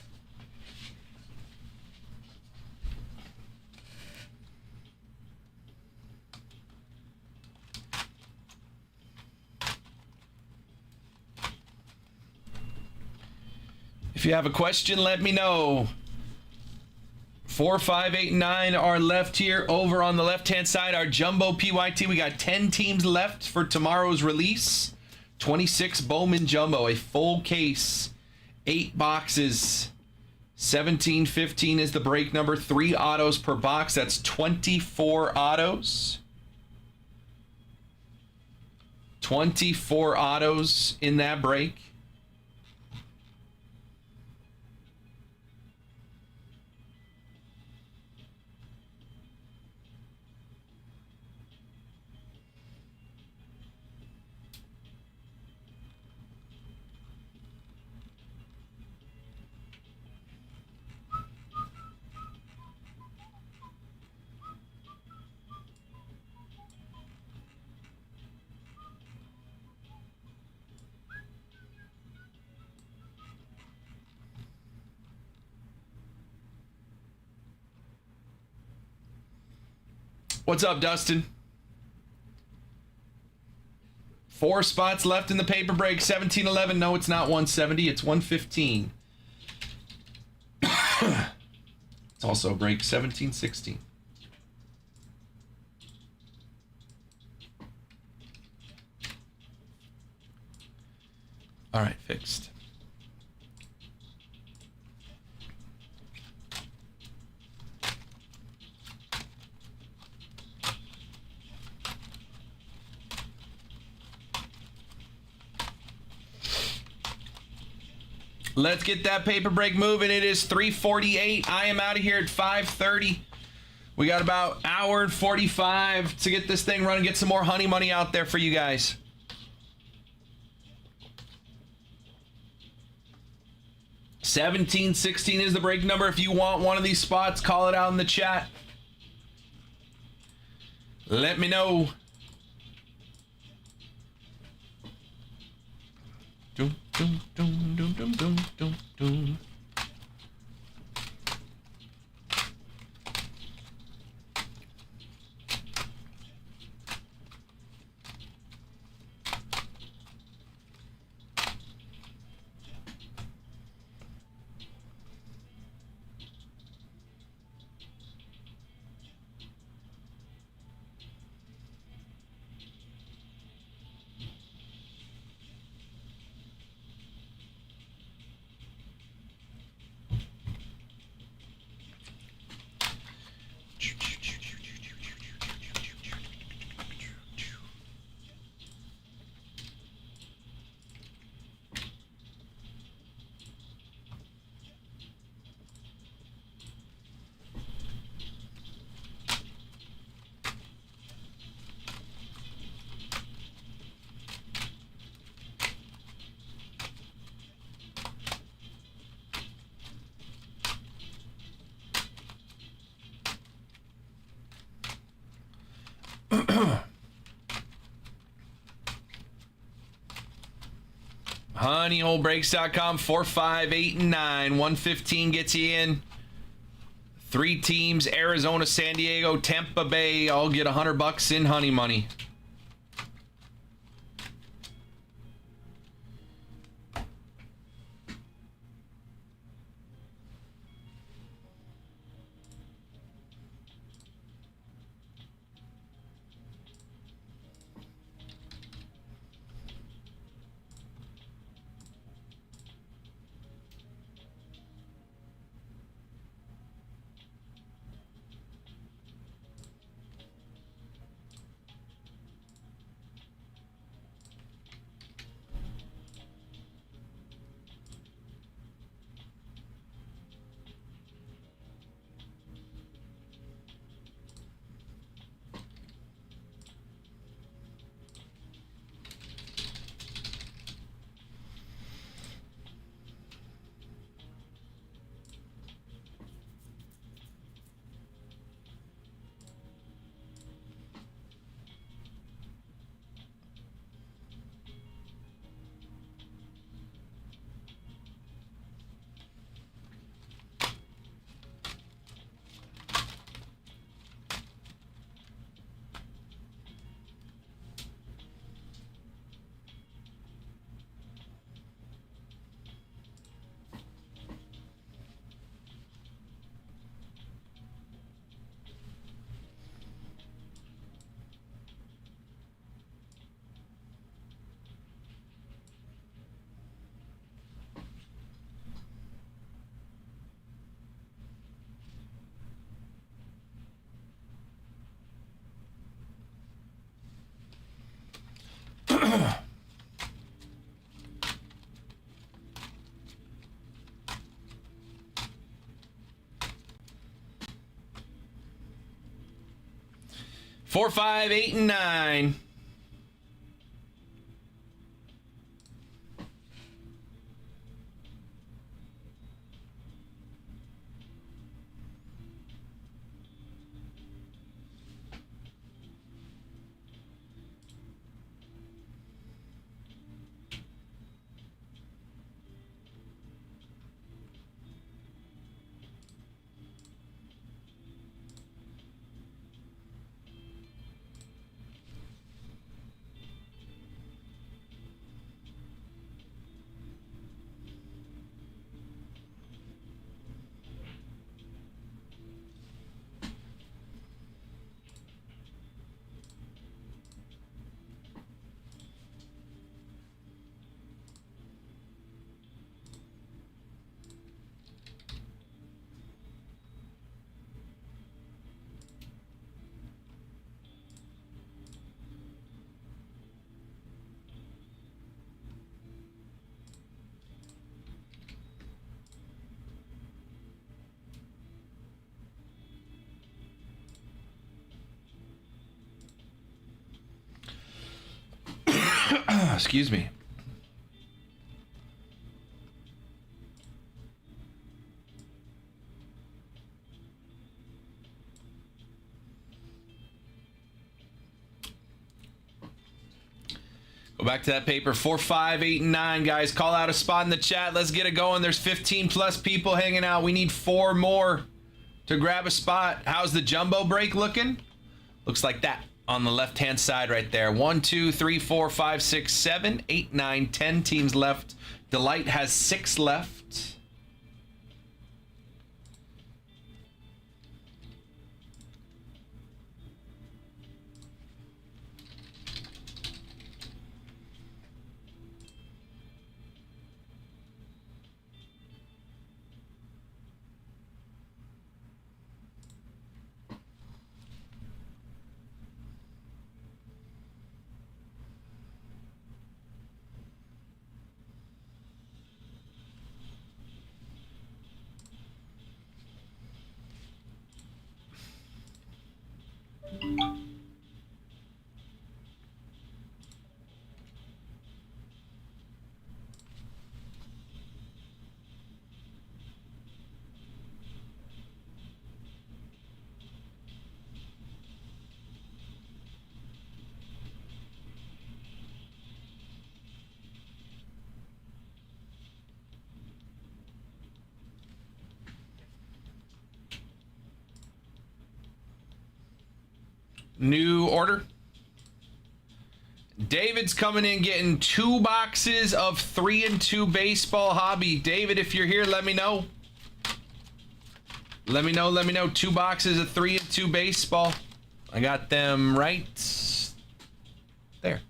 If you have a question, let me know. 4, 5, 8, 9 are left here. Over on the left-hand side, our Jumbo PYT. We got 10 teams left for tomorrow's release. 26 Bowman Jumbo, a full case. 8 boxes. 1715 is the break number. 3 autos per box. That's 24 autos. 24 autos in that break. What's up, Dustin? 4 spots left in the paper break. 1711. No, it's not 170. It's 115. It's also break 1716. All right, fixed. Let's get that paper break moving. It is 3:48. I am out of here at 5:30. We got about hour and 45 to get this thing running, get some more honey money out there for you guys. $17.16 is the break number. If you want one of these spots, call it out in the chat. Let me know. Dum, dum, dum, dum, dum, dum, dum, dum. Honeyholebreaks.com 4, 5, 8, and 9. 115 gets you in. 3 teams: Arizona, San Diego, Tampa Bay. All get $100 in honey money. Four, 5, 8, and 9. Excuse me. Go back to that paper. 4, 5, 8, and 9, guys. Call out a spot in the chat. Let's get it going. There's 15 plus people hanging out. We need 4 more to grab a spot. How's the jumbo break looking? Looks like that on the left-hand side right there. 1, 2, 3, 4, 5, 6, 7, 8, 9, 10 teams left. Delight has 6 left. New order. David's coming in getting 2 boxes of 3 and 2 baseball hobby. David, if you're here, let me know. Let me know. 2 boxes of 3 and 2 baseball. I got them right there.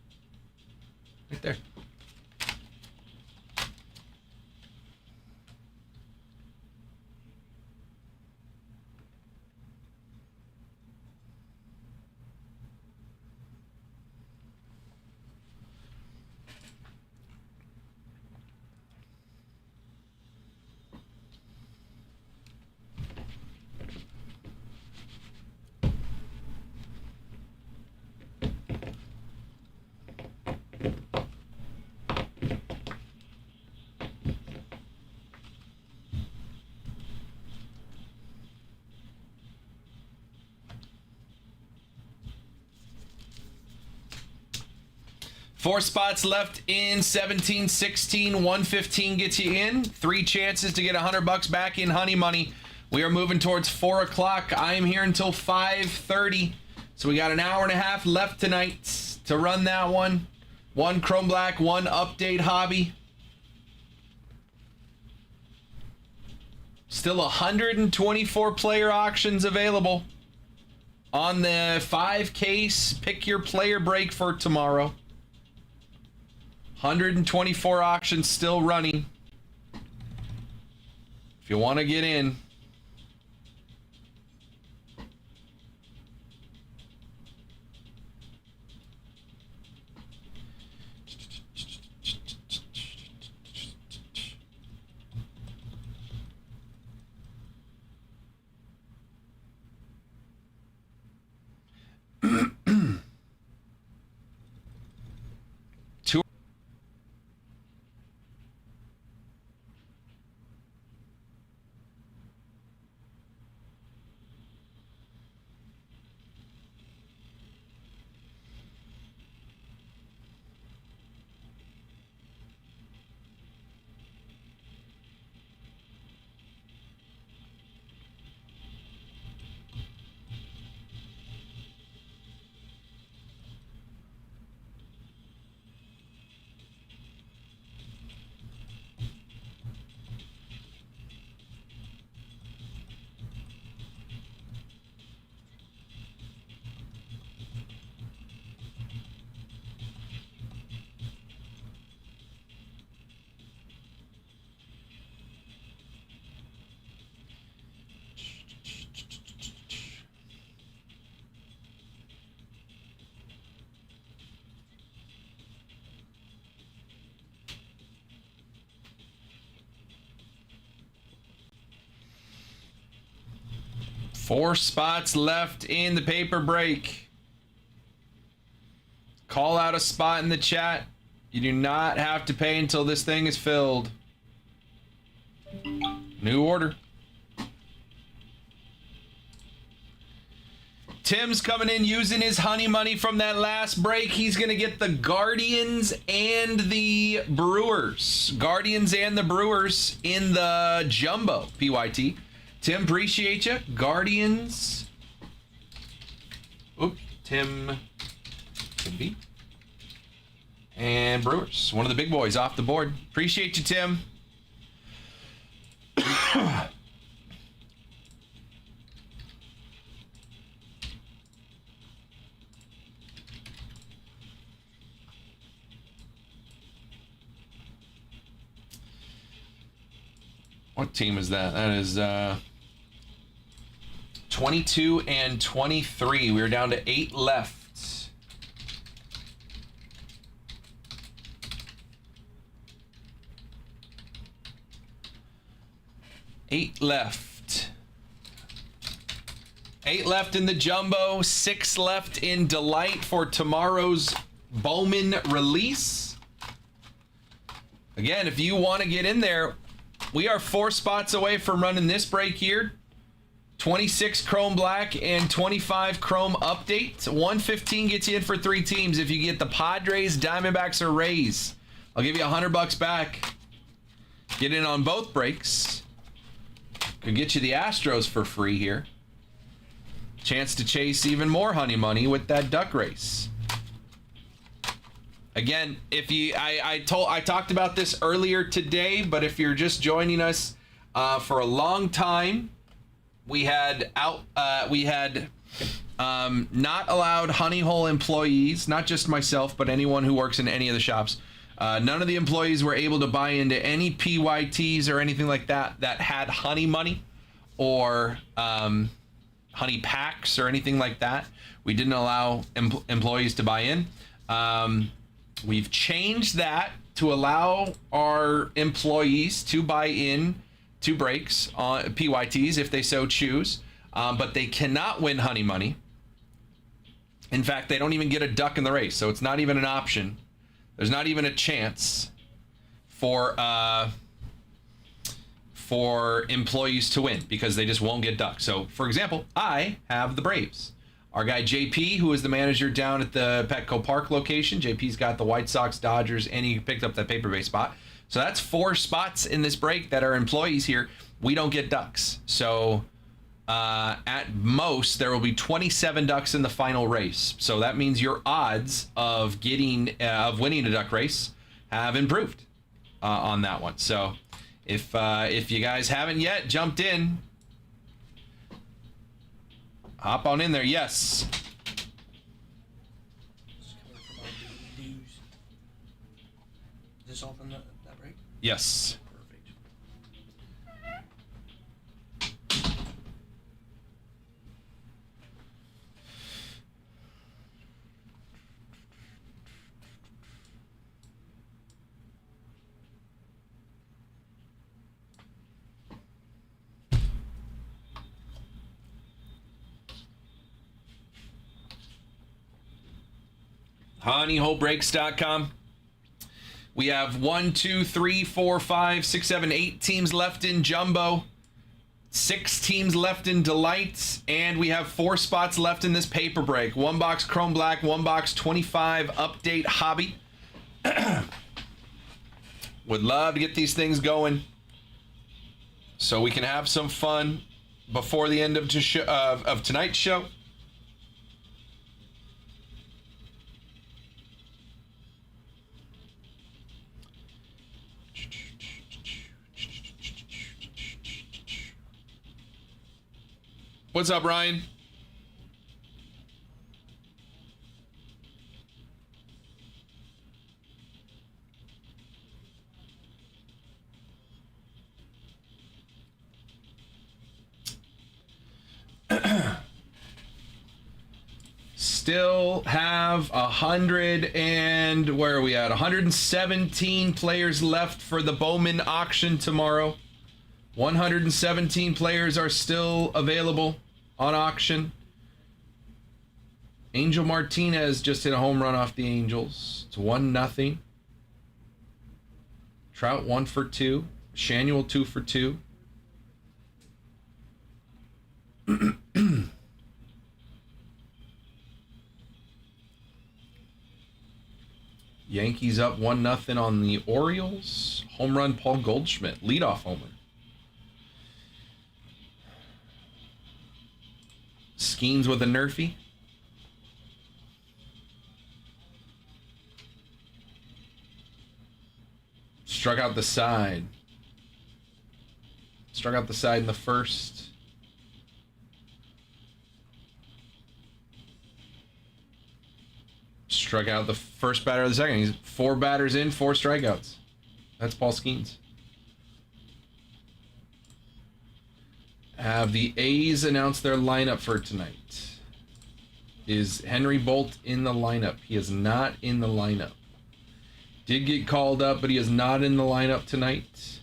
Right there. Four spots left in 17, 16, 115 gets you in. 3 chances to get $100 back in honey money. We are moving towards 4 o'clock. I am here until 5:30. So we got an hour and a half left tonight to run that one. 1 Chrome Black, 1 Update Hobby. Still 124 player auctions available on the 5-case pick your player break for tomorrow. 124 auctions still running. If you want to get in. Four spots left in the paper break. Call out a spot in the chat. You do not have to pay until this thing is filled. New order. Tim's coming in using his honey money from that last break. He's going to get the Guardians and the Brewers. Guardians and the Brewers in the jumbo, PYT. Tim, appreciate you. Guardians. Oops, Tim. Could be. And Brewers. One of the big boys off the board. Appreciate you, Tim. What team is that? That is 22 and 23. We're down to 8 left. Eight left in the jumbo, 6 left in Delight for tomorrow's Bowman release. Again, if you want to get in there, we are 4 spots away from running this break here. 26 Chrome Black and 25 Chrome Update. 115 gets you in for 3 teams. If you get the Padres, Diamondbacks, or Rays, I'll give you $100 back. Get in on both breaks. Could get you the Astros for free here. Chance to chase even more honey money with that duck race. Again, if you, I talked about this earlier today, but if you're just joining us, for a long time, we had not allowed honey hole employees, not just myself, but anyone who works in any of the shops. None of the employees were able to buy into any PYTs or anything like that that had honey money or honey packs or anything like that. We didn't allow employees to buy in. We've changed that to allow our employees to buy in to breaks on PYTs if they so choose, but they cannot win honey money. In fact, they don't even get a duck in the race, so it's not even an option. There's not even a chance for employees to win because they just won't get ducks. So, for example, I have the Braves. Our guy JP, who is the manager down at the Petco Park location, JP's got the White Sox, Dodgers, and he picked up that paper base spot. So that's 4 spots in this break that are employees here. We don't get ducks. So at most, there will be 27 ducks in the final race. So that means your odds of winning a duck race have improved on that one. So if you guys haven't yet jumped in, hop on in there. Yes. Is this all from that break? Yes. Perfect. honeyholebreaks.com. We have 1, 2, 3, 4, 5, 6, 7, 8 teams left in Jumbo, 6 teams left in Delights, and we have 4 spots left in this paper break. 1 box Chrome Black, 1 box 25 Update Hobby. Would love to get these things going so we can have some fun before the end of tonight's show. What's up, Ryan? Still have 100 and where are we at? 117 players left for the Bowman auction tomorrow. 117 players are still available on auction. Angel Martinez just hit a home run off the Angels. It's 1-0. Trout 1 for 2. Shanuel 2 for 2. Yankees up 1-0 on the Orioles. Home run Paul Goldschmidt. Leadoff homer. Skeens with a Nerfy. Struck out the side. Struck out the side in the first. Struck out the first batter of the second. He's 4 batters in, 4 strikeouts. That's Paul Skeens. Have the A's announced their lineup for tonight? Is Henry Bolt in the lineup? He is not in the lineup. Did get called up, but he is not in the lineup tonight.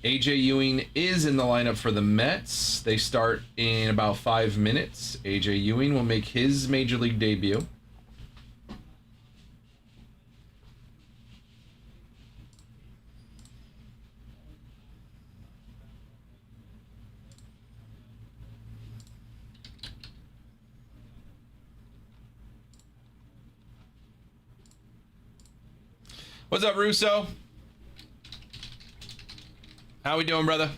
AJ Ewing is in the lineup for the Mets. They start in about 5 minutes. AJ Ewing will make his major league debut. What's up, Russo? How we doing, brother?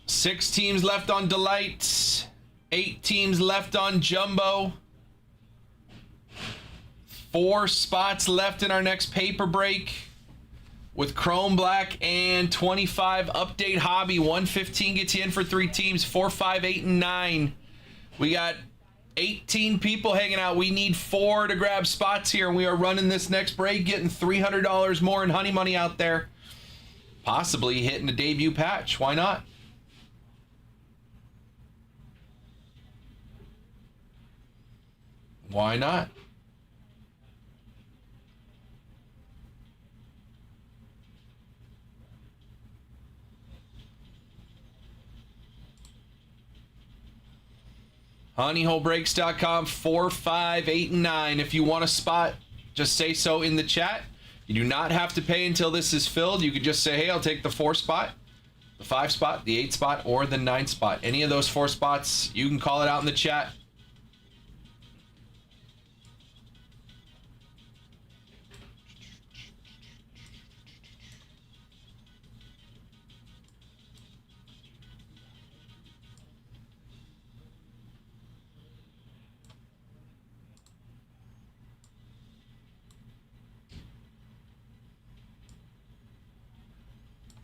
Six teams left on Delight. 8 teams left on Jumbo. 4 spots left in our next paper break. With Chrome Black and 25 Update Hobby. 115 gets you in for 3 teams. 4, 5, 8, and 9. We got 18 people hanging out. We need 4 to grab spots here. And we are running this next break, getting $300 more in honey money out there. Possibly hitting a debut patch. Why not? Why not? Honeyholebreaks.com 4, 5, 8, and 9. If you want a spot, just say so in the chat. You do not have to pay until this is filled. You could just say, hey, I'll take the 4 spot, the 5 spot, the 8 spot, or the 9 spot. Any of those 4 spots, you can call it out in the chat.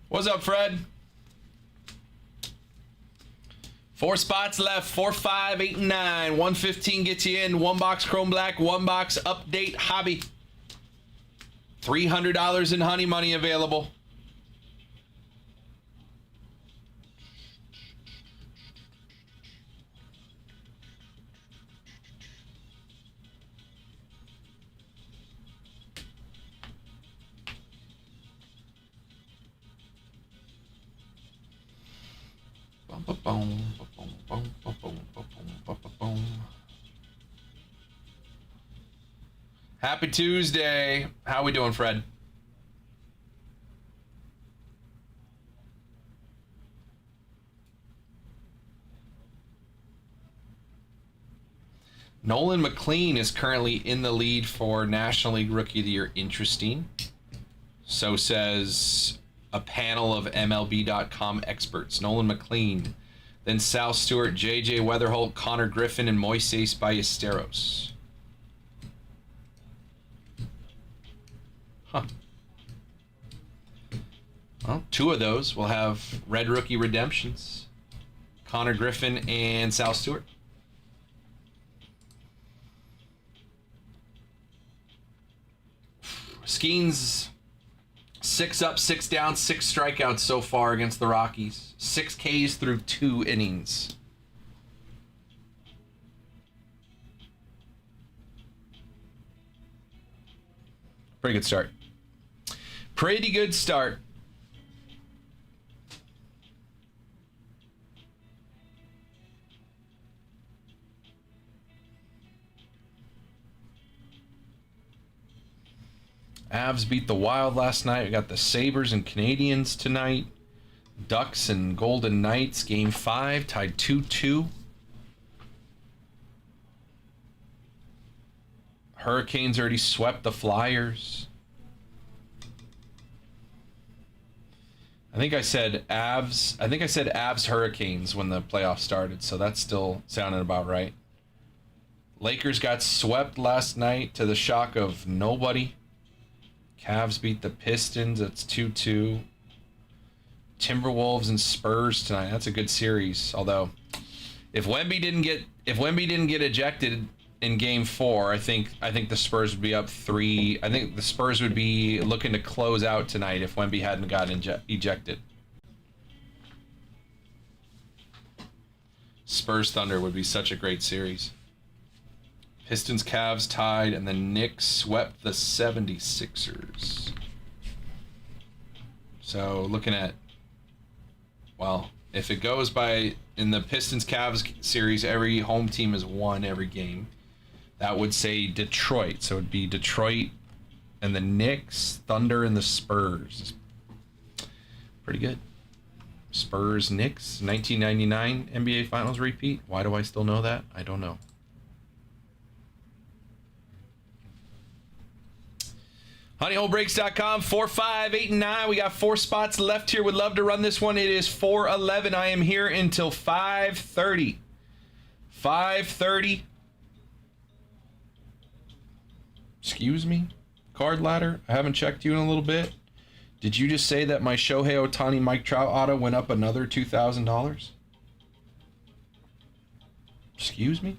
What's up, Fred? 4 spots left. 4, 5, 8, and 9. 115 gets you in. 1 box Chrome Black. 1 box Update Hobby. $300 in honey money available. Happy Tuesday. How we doing, Fred? Nolan McLean is currently in the lead for National League Rookie of the Year. Interesting. So says a panel of MLB.com experts. Nolan McLean, then Sal Stewart, J.J. Weatherholt, Connor Griffin, and Moises Ballesteros. Huh. Well, two of those will have Red Rookie redemptions. Connor Griffin and Sal Stewart. Skeens 6 up, 6 down, 6 strikeouts so far against the Rockies. 6 Ks through 2 innings. Pretty good start. Pretty good start. Avs beat the Wild last night. We got the Sabres and Canadiens tonight. Ducks and Golden Knights, Game 5, tied 2-2. Hurricanes already swept the Flyers. I think I said Avs Hurricanes when the playoffs started, so that's still sounding about right. Lakers got swept last night to the shock of nobody. Cavs beat the Pistons. That's 2-2. Timberwolves and Spurs tonight. That's a good series. Although, if Wemby didn't get ejected in Game 4, I think the Spurs would be up 3. I think the Spurs would be looking to close out tonight if Wemby hadn't gotten ejected. Spurs Thunder would be such a great series. Pistons Cavs tied, and the Knicks swept the 76ers. So looking at, well, if it goes by in the Pistons Cavs series, every home team has won every game. That would say Detroit. So it'd be Detroit and the Knicks, Thunder, and the Spurs. Pretty good. Spurs Knicks 1999 NBA Finals repeat. Why do I still know that? I don't know. HoneyHoleBreaks.com, 4, 5, 8, and 9. We got 4 spots left here. Would love to run this one. It is 4:11. I am here until 5:30. 5:30. Excuse me? Card ladder? I haven't checked you in a little bit. Did you just say that my Shohei Ohtani Mike Trout auto went up another $2,000? Excuse me?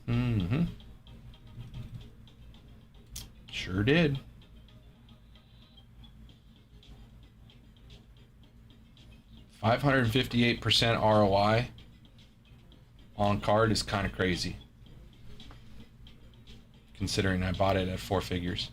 Mm-hmm. Sure did. $558% ROI on card is kind of crazy, considering I bought it at 4 figures.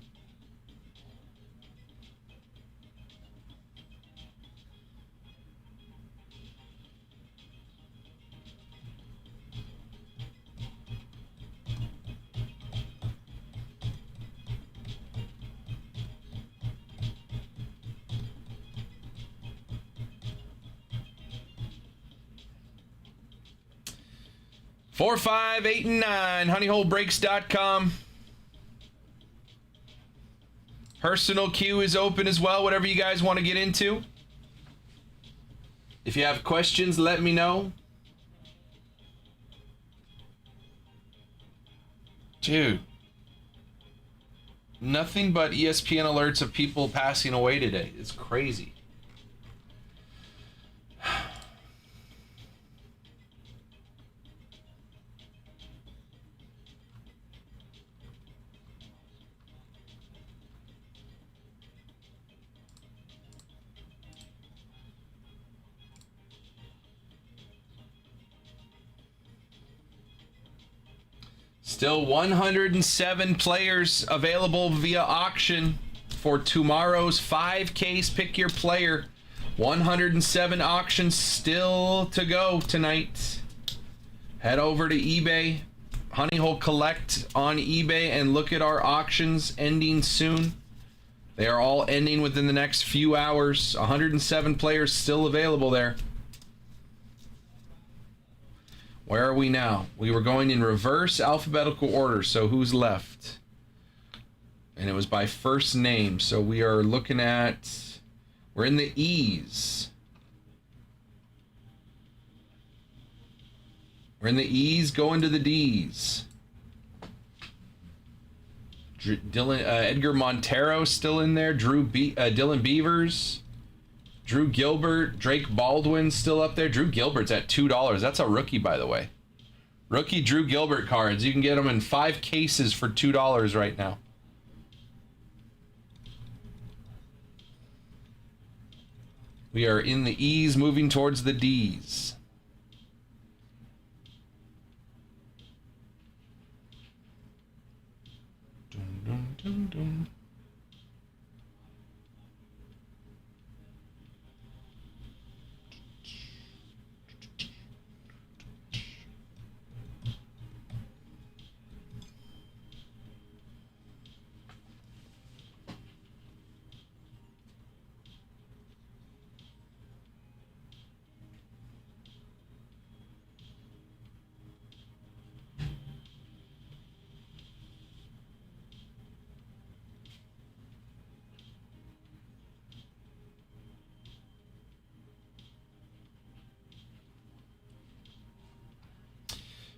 Four, 5, 8, and 9. HoneyHoleBreaks.com. Personal queue is open as well. Whatever you guys want to get into. If you have questions, let me know. Dude. Nothing but ESPN alerts of people passing away today. It's crazy. Still 107 players available via auction. for tomorrow's 5Ks. Pick your player. 107 auctions still to go tonight. Head over to eBay, Honey Hole Collect on eBay, and look at our auctions ending soon. They are all ending within the next few hours. 107 players still available there. Where are we now? We were going in reverse alphabetical order, so who's left? And it was by first name, so we are looking at... We're in the E's. We're in the E's, going to the D's. Edgar Montero still in there. Dylan Beavers. Drew Gilbert. Drake Baldwin still up there. Drew Gilbert's at $2. That's a rookie, by the way. Rookie Drew Gilbert cards. You can get them in 5 cases for $2 right now. We are in the E's, moving towards the D's. Dun, dun, dun, dun.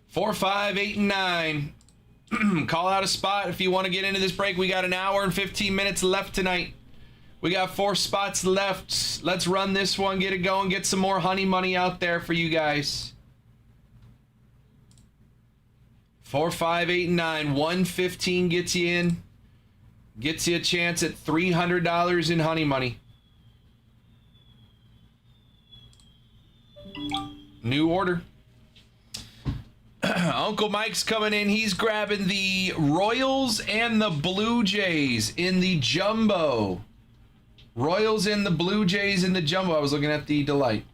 Four, 5, 8, and 9. Call out a spot if you want to get into this break. We got an hour and 15 minutes left tonight. We got 4 spots left. Let's run this one, get it going, get some more honey money out there for you guys. 4, 5, 8, and 9. 115 gets you in. Gets you a chance at $300 in honey money. New order. Uncle Mike's coming in. He's grabbing the Royals and the Blue Jays in the jumbo. Royals and the Blue Jays in the jumbo. I was looking at the Delight.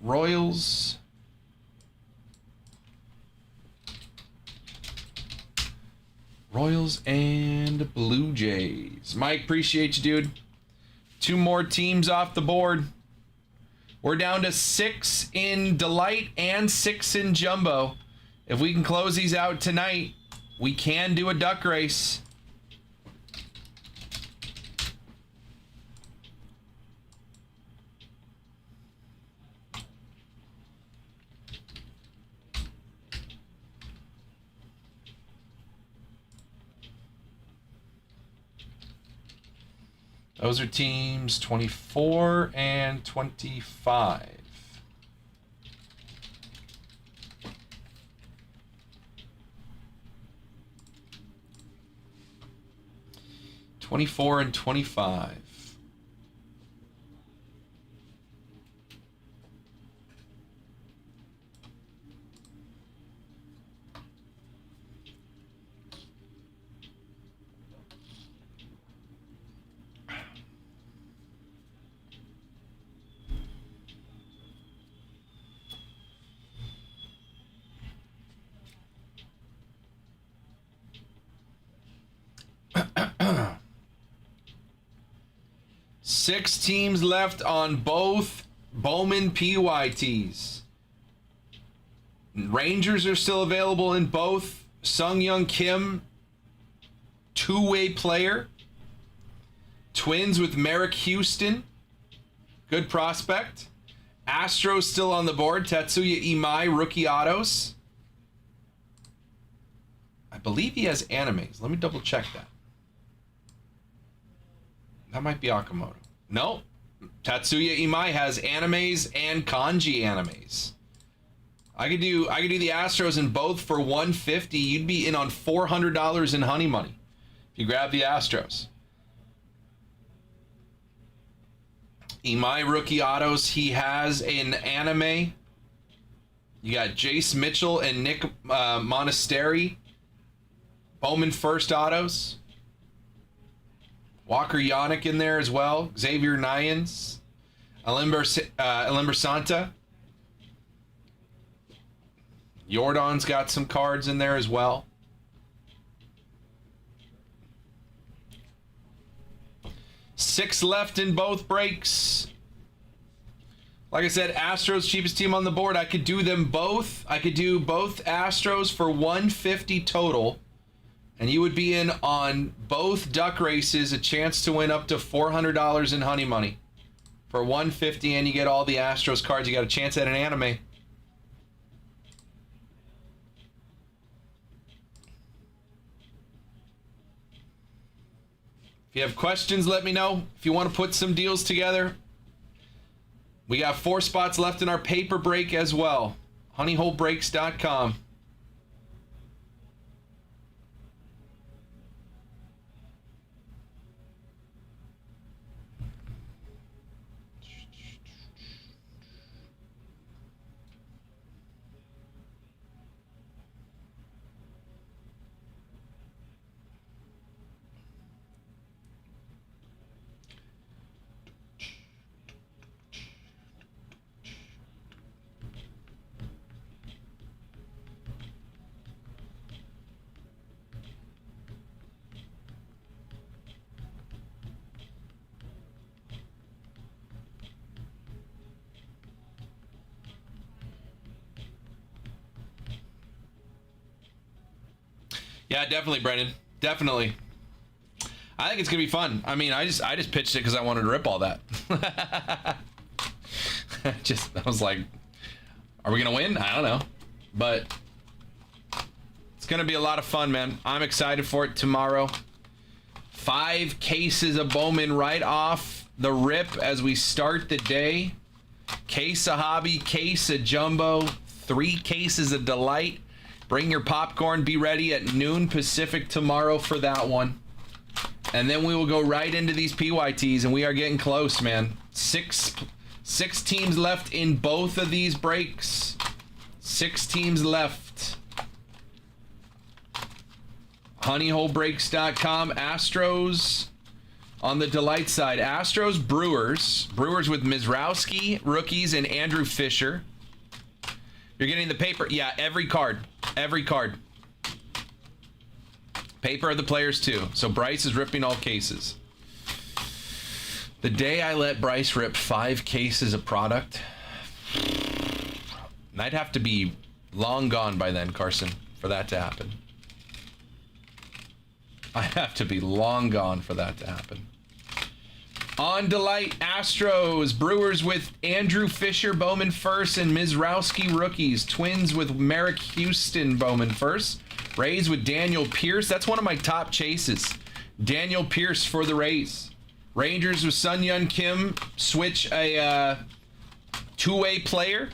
Royals. Royals and Blue Jays. Mike, appreciate you, dude. 2 more teams off the board. We're down to 6 in Delight and 6 in jumbo. If we can close these out tonight, we can do a duck race. Those are teams 24 and 25. 24 and 25. Six teams left on both Bowman PYTs. Rangers are still available in both. Sung Young Kim, 2-way player. Twins with Merrick Houston, good prospect. Astros still on the board. Tatsuya Imai, rookie autos. I believe he has animes. Let me double check that. That might be Akamoto. No, Tatsuya Imai has animes and kanji animes. I could do the Astros in both for $150. You'd be in on $400 in honey money if you grab the Astros. Imai rookie autos. He has an anime. You got Jace Mitchell and Nick Monasteri. Bowman first autos. Walker Yannick in there as well. Xavier Nyans. Elimber Santa. Jordan's got some cards in there as well. Six left in both breaks. Like I said, Astros cheapest team on the board. I could do them both. I could do both Astros for $150 total. And you would be in on both duck races, a chance to win up to $400 in honey money. For $150, and you get all the Astros cards. You got a chance at an anime. If you have questions, let me know. If you want to put some deals together, we got 4 spots left in our paper break as well. honeyholebreaks.com. Yeah, definitely, Brendan. Definitely. I think it's gonna be fun. I mean, I just pitched it because I wanted to rip all that. I was like, are we gonna win? I don't know, but it's gonna be a lot of fun, man. I'm excited for it tomorrow. 5 cases of Bowman right off the rip as we start the day. Case of Hobby, case of Jumbo, 3 cases of Delight. Bring your popcorn. Be ready at noon Pacific tomorrow for that one. And then we will go right into these PYTs, and we are getting close, man. Six teams left in both of these breaks. 6 teams left. honeyholebreaks.com. Astros on the Delight side. Astros, Brewers. Brewers with Mizrowski, rookies, and Andrew Fisher. You're getting the paper. Yeah, every card. Every card. Paper of the players, too. So Bryce is ripping all cases. The day I let Bryce rip 5 cases of product, I'd have to be long gone by then, Carson, for that to happen. I have to be long gone for that to happen. On Delight, Astros, Brewers with Andrew Fisher, Bowman first, and Mizrowski rookies. Twins with Merrick Houston, Bowman first. Rays with Daniel Pierce. That's one of my top chases. Daniel Pierce for the Rays. Rangers with Sun Yun Kim. Switch a 2-way player.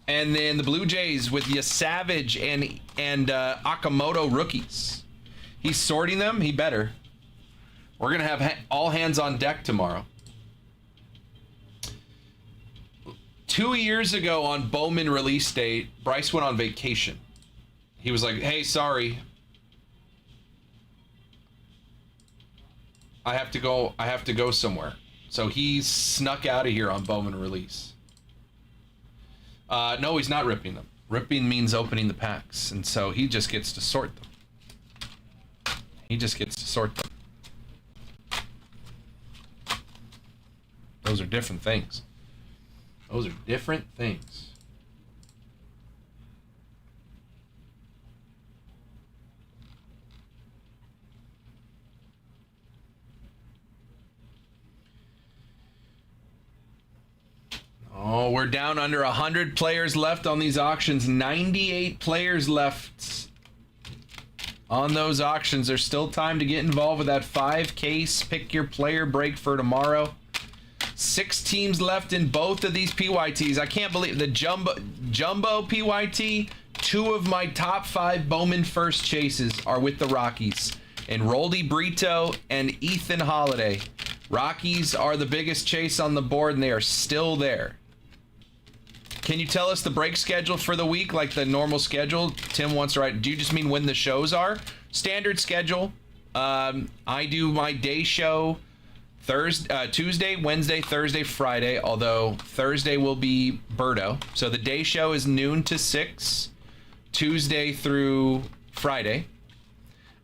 And then the Blue Jays with Savage and Akamoto rookies. He's sorting them. He better. We're going to have all hands on deck tomorrow. 2 years ago on Bowman release date, Bryce went on vacation. He was like, hey, sorry. I have to go somewhere. So he snuck out of here on Bowman release. No, he's not ripping them. Ripping means opening the packs. And so he just gets to sort them. Those are different things. Those are different things. Oh, we're down under 100 players left on these auctions. 98 players left on those auctions. There's still time to get involved with that 5-case pick your player break for tomorrow. 6 teams left in both of these PYTs. I can't believe the jumbo PYT. 2 of my top 5 Bowman first chases are with the Rockies, and Roldy Brito and Ethan Holiday. Rockies are the biggest chase on the board, and they are still there. Can you tell us the break schedule for the week, like the normal schedule? Tim wants to write. Do you just mean when the shows are? Standard schedule. I do my day show Tuesday, Wednesday, Thursday, Friday, although Thursday will be Birdo. So the day show is noon to 6, Tuesday through Friday.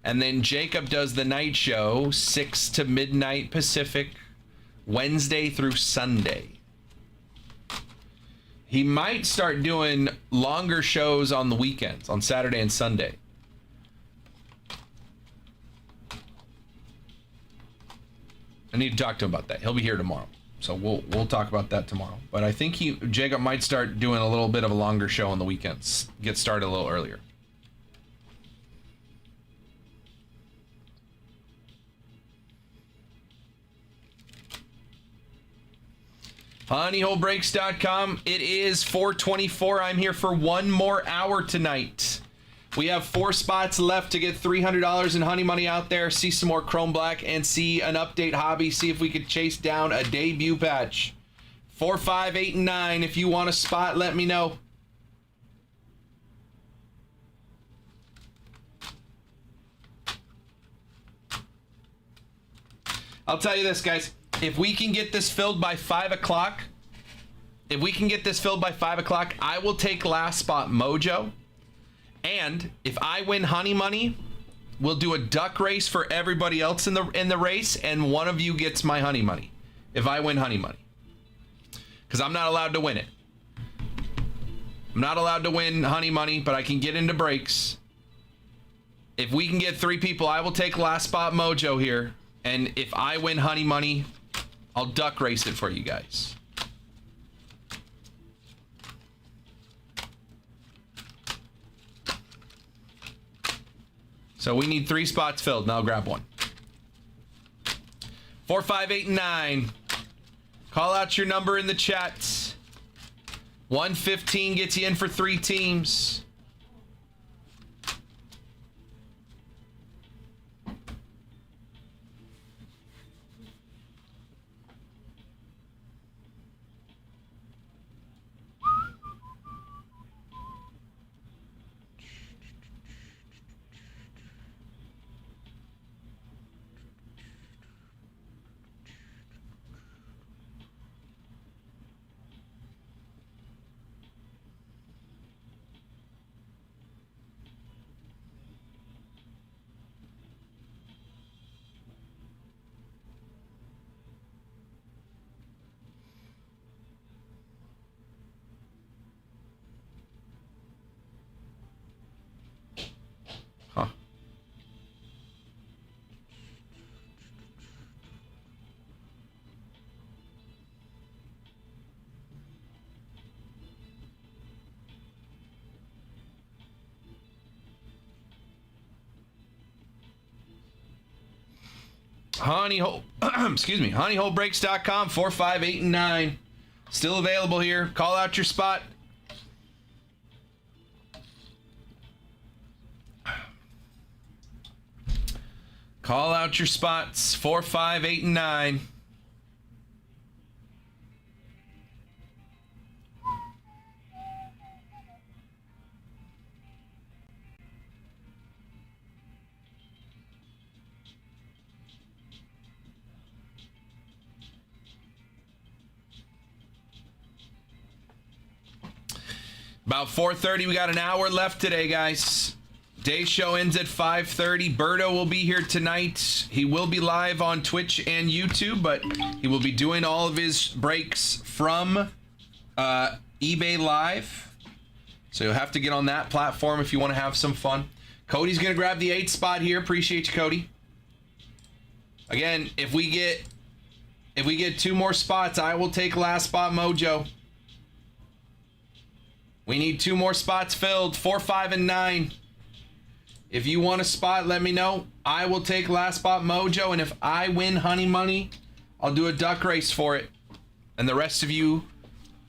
And then Jacob does the night show, 6 to midnight Pacific, Wednesday through Sunday. He might start doing longer shows on the weekends, on Saturday and Sunday. I need to talk to him about that. He'll be here tomorrow, so we'll talk about that tomorrow. But I think Jacob might start doing a little bit of a longer show on the weekends. Get started a little earlier. Honeyholebreaks.com. It is 4:24. I'm here for one more hour tonight. We have 4 spots left to get $300 in honey money out there. See some more Chrome Black and see an update hobby. See if we could chase down a debut patch. 4, 5, 8, and 9. If you want a spot, let me know. I'll tell you this, guys. If we can get this filled by 5 o'clock, I will take last spot mojo. And if I win honey money, we'll do a duck race for everybody else in the race, and one of you gets my honey money if I win honey money. Because I'm not allowed to win it. I'm not allowed to win honey money, but I can get into breaks. If we can get 3 people, I will take last spot mojo here. And if I win honey money, I'll duck race it for you guys. So we need 3 spots filled, and I'll grab one. 4, 5, 8, and 9. Call out your number in the chats. 115 gets you in for 3 teams. Huh. Excuse me, honeyholebreaks.com, 4, 5, 8, and 9. Still available here. Call out your spot. Call out your spots. 4, 5, 8, and 9. About 4:30. We got an hour left today, guys. Day show ends at 5:30. Berto will be here tonight. He will be live on Twitch and YouTube, but he will be doing all of his breaks from eBay Live. So you'll have to get on that platform if you want to have some fun. Cody's going to grab the 8th spot here. Appreciate you, Cody. Again, if we get 2 more spots, I will take last spot mojo. We need 2 more spots filled. 4, 5, and 9. If you want a spot, let me know. I will take last spot mojo, and if I win honey money, I'll do a duck race for it. And the rest of you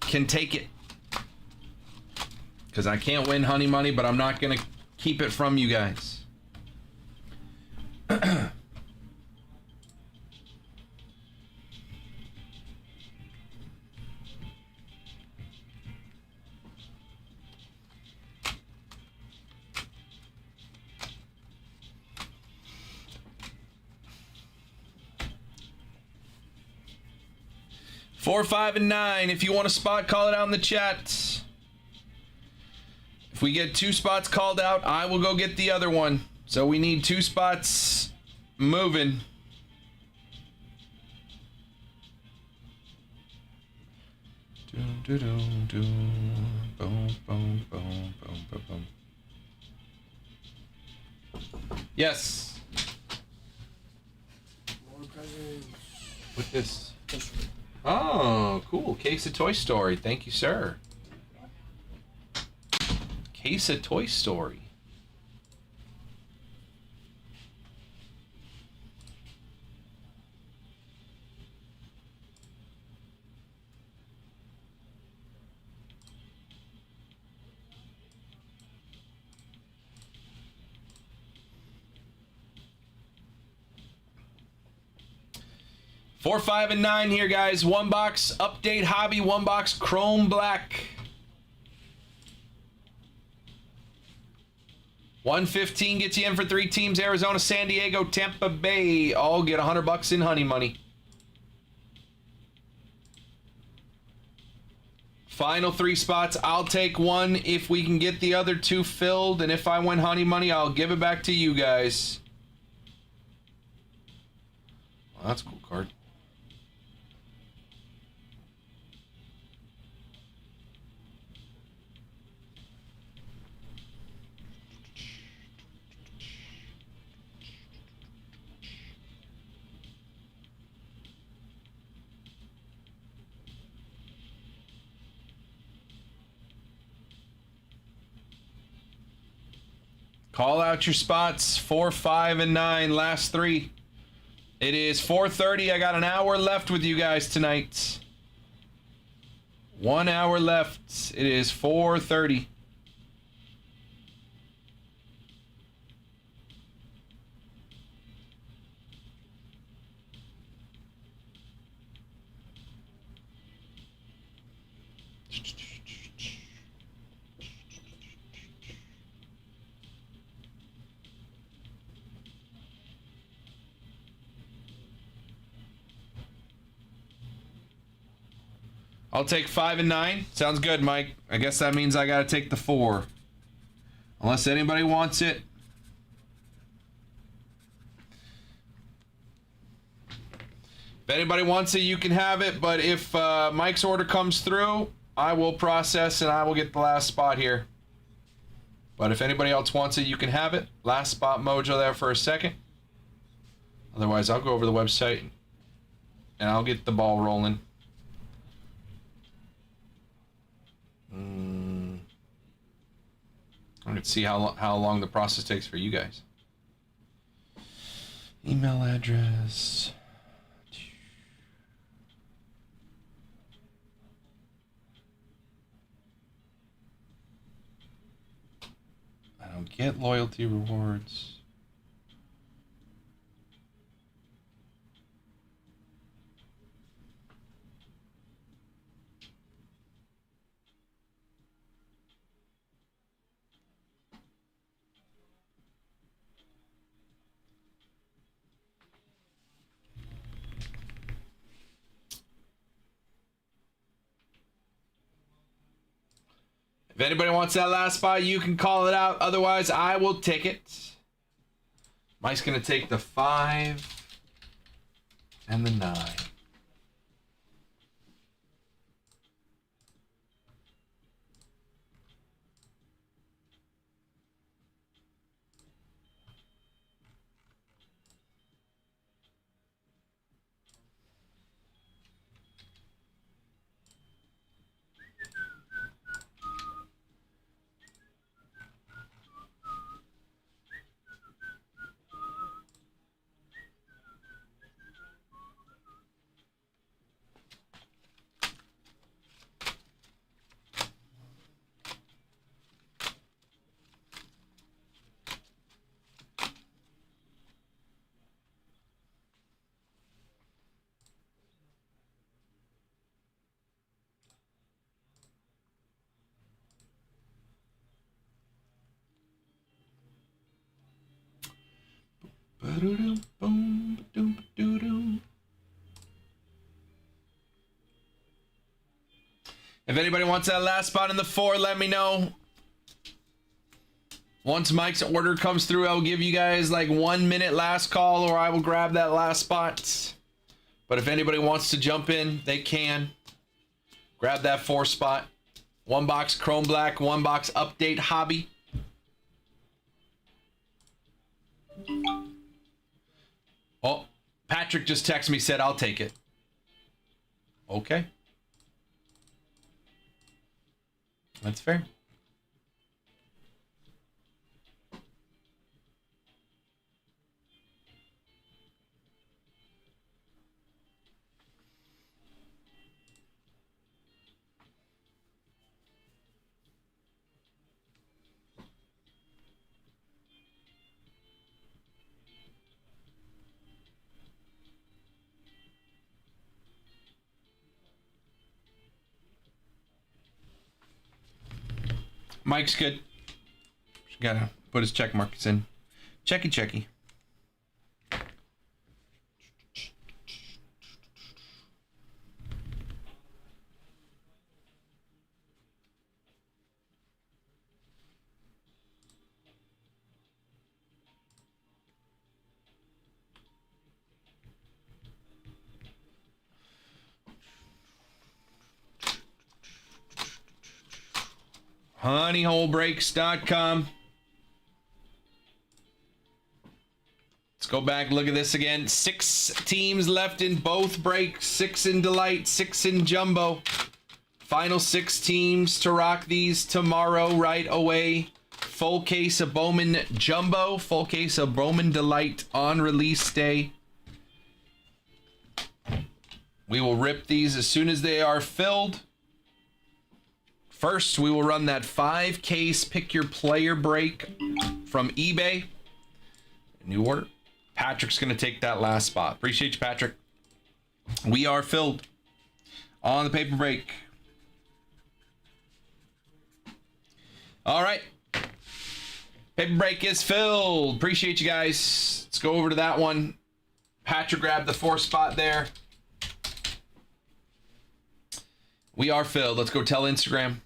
can take it. Because I can't win honey money, but I'm not going to keep it from you guys. 4, 5, and 9. If you want a spot, call it out in the chat. If we get 2 spots called out, I will go get the other one. So we need 2 spots moving. Boom, boom, boom, boom, boom, boom. Yes. More presents. With this. Oh, cool. Case of Toy Story. Thank you, sir. Case of Toy Story. Four, 5, and 9 here, guys. 1 box update hobby, 1 box chrome black. 115 gets you in for 3 teams: Arizona, San Diego, Tampa Bay. All get $100 in honey money. Final 3 spots. I'll take 1 if we can get the other 2 filled, and if I win honey money, I'll give it back to you guys. Well, that's a cool card. Call out your spots. 4, 5, and 9. Last 3. It is 4:30. I got an hour left with you guys tonight. 1 hour left. It is 4:30. I'll take 5 and 9. Sounds good, Mike. I guess that means I gotta take the 4. Unless anybody wants it. If anybody wants it, you can have it. But if Mike's order comes through, I will process and I will get the last spot here. But if anybody else wants it, you can have it. Last spot mojo there for a second. Otherwise, I'll go over the website and I'll get the ball rolling. I'm going to see how long the process takes for you guys. Email address. I don't get loyalty rewards. If anybody wants that last spot, you can call it out. Otherwise, I will take it. Mike's going to take the 5 and the 9. If anybody wants that last spot in the 4, let me know. Once Mike's order comes through, I'll give you guys like 1 minute last call, or I will grab that last spot. But if anybody wants to jump in, they can. Grab that 4 spot. 1 box Chrome Black, 1 box Update Hobby. Oh, Patrick just texted me, said I'll take it. Okay. That's fair. Mike's good. Just gotta put his check marks in. Checky. honeyholebreaks.com. Let's go back, look at this again. 6 teams left in both breaks, 6 in Delight, 6 in Jumbo. Final 6 teams to rock these tomorrow right away. Full case of Bowman Jumbo, full case of Bowman Delight on release day. We will rip these as soon as they are filled. First, we will run that 5-case pick your player break from eBay. New order. Patrick's going to take that last spot. Appreciate you, Patrick. We are filled on the paper break. All right. Paper break is filled. Appreciate you guys. Let's go over to that one. Patrick grabbed the 4th spot there. We are filled. Let's go tell Instagram.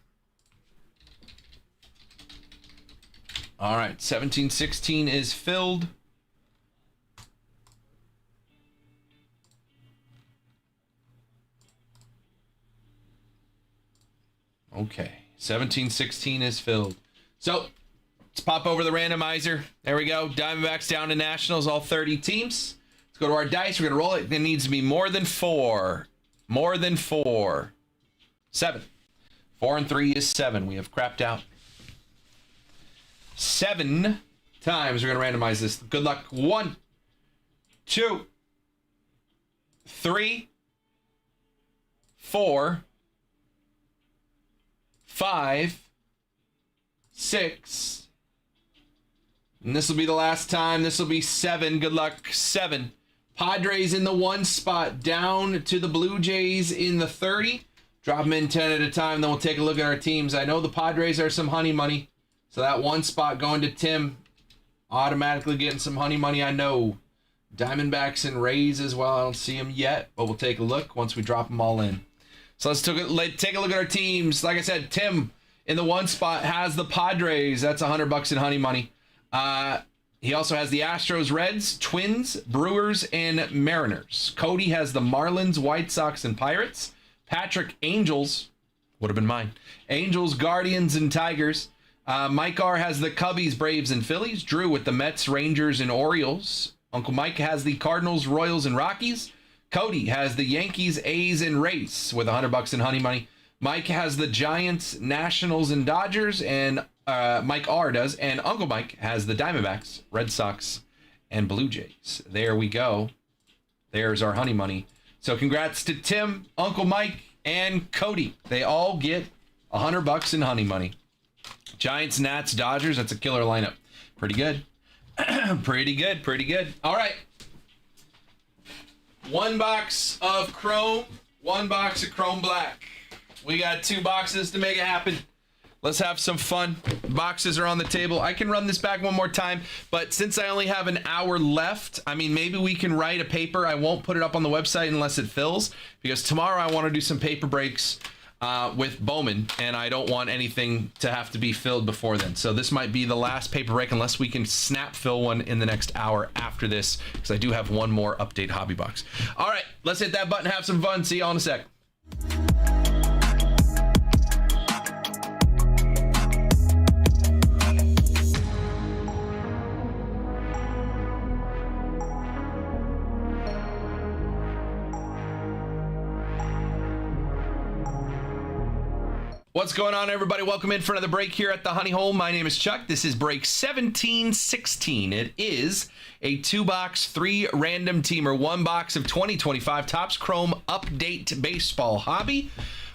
All right. 1716 is filled. Okay. 1716 is filled. So let's pop over the randomizer. There we go. Diamondbacks down to Nationals, all 30 teams. Let's go to our dice. We're going to roll it. It needs to be more than 4. More than 4. 7. 4 and 3 is 7. We have crapped out 7 times. We're going to randomize this. Good luck. 1, 2, 3, 4, 5, 6. And this will be the last time. This will be 7. Good luck. 7. Padres in the 1 spot. Down to the Blue Jays in the 30. Drop them in 10 at a time, then we'll take a look at our teams. I know the Padres are some honey money, so that 1 spot going to Tim, automatically getting some honey money, I know. Diamondbacks and Rays as well. I don't see them yet, but we'll take a look once we drop them all in. So let's take a look at our teams. Like I said, Tim in the 1 spot has the Padres. That's $100 in honey money. He also has the Astros, Reds, Twins, Brewers, and Mariners. Cody has the Marlins, White Sox, and Pirates. Patrick, Angels, would have been mine. Angels, Guardians, and Tigers. Mike R has the Cubbies, Braves, and Phillies. Drew with the Mets, Rangers, and Orioles. Uncle Mike has the Cardinals, Royals, and Rockies. Cody has the Yankees, A's, and Rays with $100 in honey money. Mike has the Giants, Nationals, and Dodgers, and Mike R does. And Uncle Mike has the Diamondbacks, Red Sox, and Blue Jays. There we go. There's our honey money. So congrats to Tim, Uncle Mike, and Cody. They all get $100 in honey money. Giants, Nats, Dodgers. That's a killer lineup. Pretty good. Pretty good. All right. 1 box of Chrome. 1 box of Chrome Black. We got 2 boxes to make it happen. Let's have some fun. Boxes are on the table. I can run this back one more time, but since I only have an hour left, I mean, maybe we can write a paper. I won't put it up on the website unless it fills, because tomorrow I want to do some paper breaks. with Bowman, and I don't want anything to have to be filled before then. So this might be the last paper break unless we can snap fill one in the next hour after this, because I do have one more update hobby box. All right, let's hit that button, have some fun. See y'all in a sec. What's going on, everybody? Welcome in for another break here at the Honey Hole. My name is Chuck. This is break 1716. It is a 2-box, 3 random teamer, 1 box of 2025 Topps Chrome Update Baseball Hobby,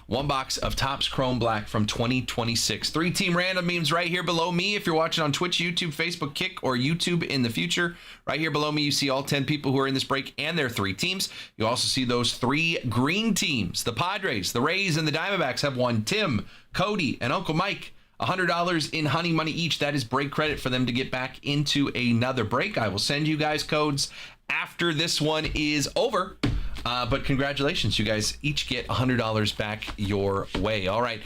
1 box of Topps Chrome Black from 2026. 3-team random memes right here below me. If you're watching on Twitch, YouTube, Facebook, Kick, or YouTube in the future, right here below me, you see all 10 people who are in this break and their 3 teams. You also see those 3 green teams. The Padres, the Rays, and the Diamondbacks have won Tim, Cody, and Uncle Mike $100 in honey money each. That is break credit for them to get back into another break. I will send you guys codes after this one is over. But congratulations, you guys each get $100 back your way. All right,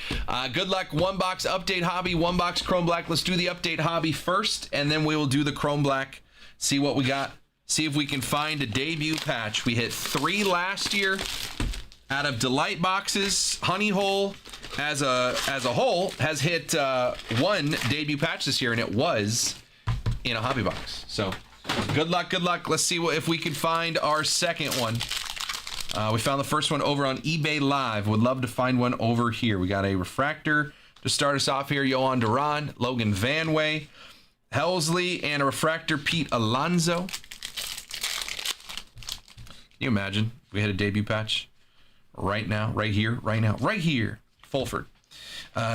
good luck. 1 box update hobby, 1 box Chrome Black. Let's do the update hobby first, and then we will do the Chrome Black. See what we got. See if we can find a debut patch. We hit 3 last year out of Delight boxes. Honey Hole as a whole has hit 1 debut patch this year, and it was in a hobby box. So good luck, good luck. Let's see if we can find our second one. We found the first one over on eBay Live. Would love to find one over here. We got a refractor to start us off here. Yohan Duran, Logan Vanway, Helsley, and a refractor, Pete Alonso. Can you imagine if we had a debut patch right now, right here, right now, right here? Fulford.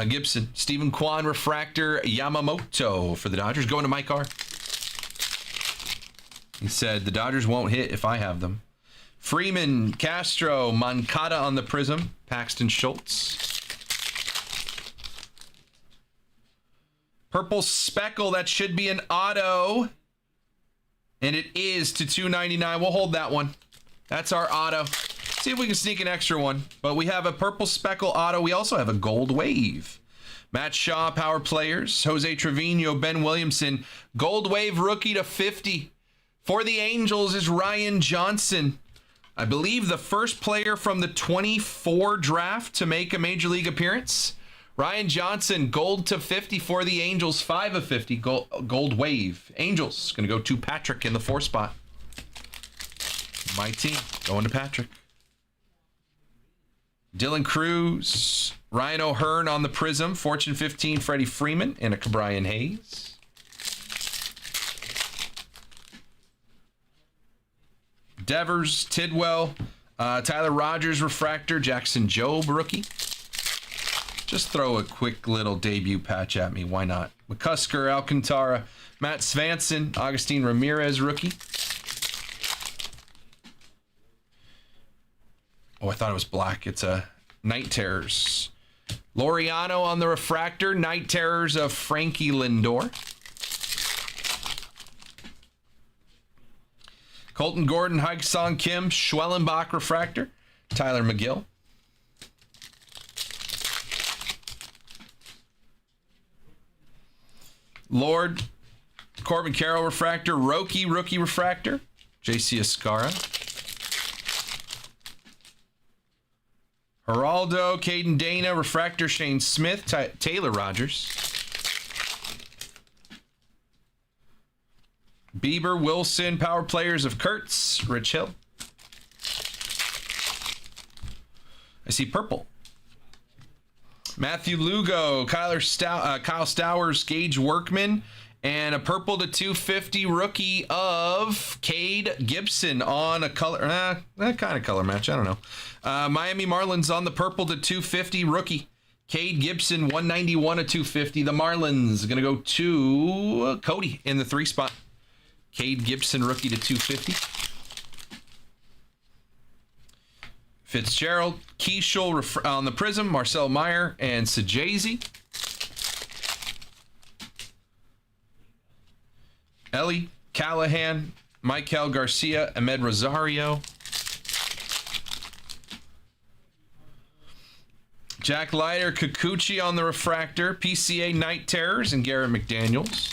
Gibson, Stephen Kwan, refractor, Yamamoto for the Dodgers. Going to Mike R. He said, the Dodgers won't hit if I have them. Freeman, Castro, Moncada on the Prism, Paxton Schultz. Purple Speckle, that should be an auto. And it is to $2.99. We'll hold that one. That's our auto. See if we can sneak an extra one. But we have a Purple Speckle auto. We also have a Gold Wave. Matt Shaw, Power Players. Jose Trevino, Ben Williamson. Gold Wave rookie to 50. For the Angels is Ryan Johnson. I believe the first player from the 24 draft to make a major league appearance. Ryan Johnson, gold to 50 for the Angels, 5 of 50, gold wave. Angels, going to go to Patrick in the 4 spot. My team, going to Patrick. Dylan Cruz, Ryan O'Hearn on the Prism, Fortune 15, Freddie Freeman, and a Cabrian Hayes. Devers, Tidwell, Tyler Rogers, refractor, Jackson Jobe, rookie. Just throw a quick little debut patch at me. Why not? McCusker, Alcantara, Matt Svanson, Augustine Ramirez, rookie. Oh, I thought it was black. It's a Night Terrors. Laureano on the refractor, Night Terrors of Frankie Lindor. Colton Gordon, Hyuk-Sung Kim, Schwellenbach refractor, Tyler McGill. Lord, Corbin Carroll refractor, Roki rookie refractor, JC Escara. Geraldo, Caden Dana, refractor, Shane Smith, Taylor Rogers. Bieber, Wilson, Power Players of Kurtz, Rich Hill. I see purple. Matthew Lugo, Kyle Stowers, Gage Workman, and a purple to 250 rookie of Cade Gibson on a color, that kind of color match, I don't know. Miami Marlins on the purple to 250 rookie. Cade Gibson, 191 to 250. The Marlins going to go to Cody in the 3 spot. Cade Gibson, rookie to 250. Fitzgerald, Keishel on the Prism, Marcel Meyer, and Sajazi. Ellie, Callahan, Michael Garcia, Ahmed Rosario. Jack Leiter, Kikuchi on the refractor, PCA Night Terrors, and Garrett McDaniels.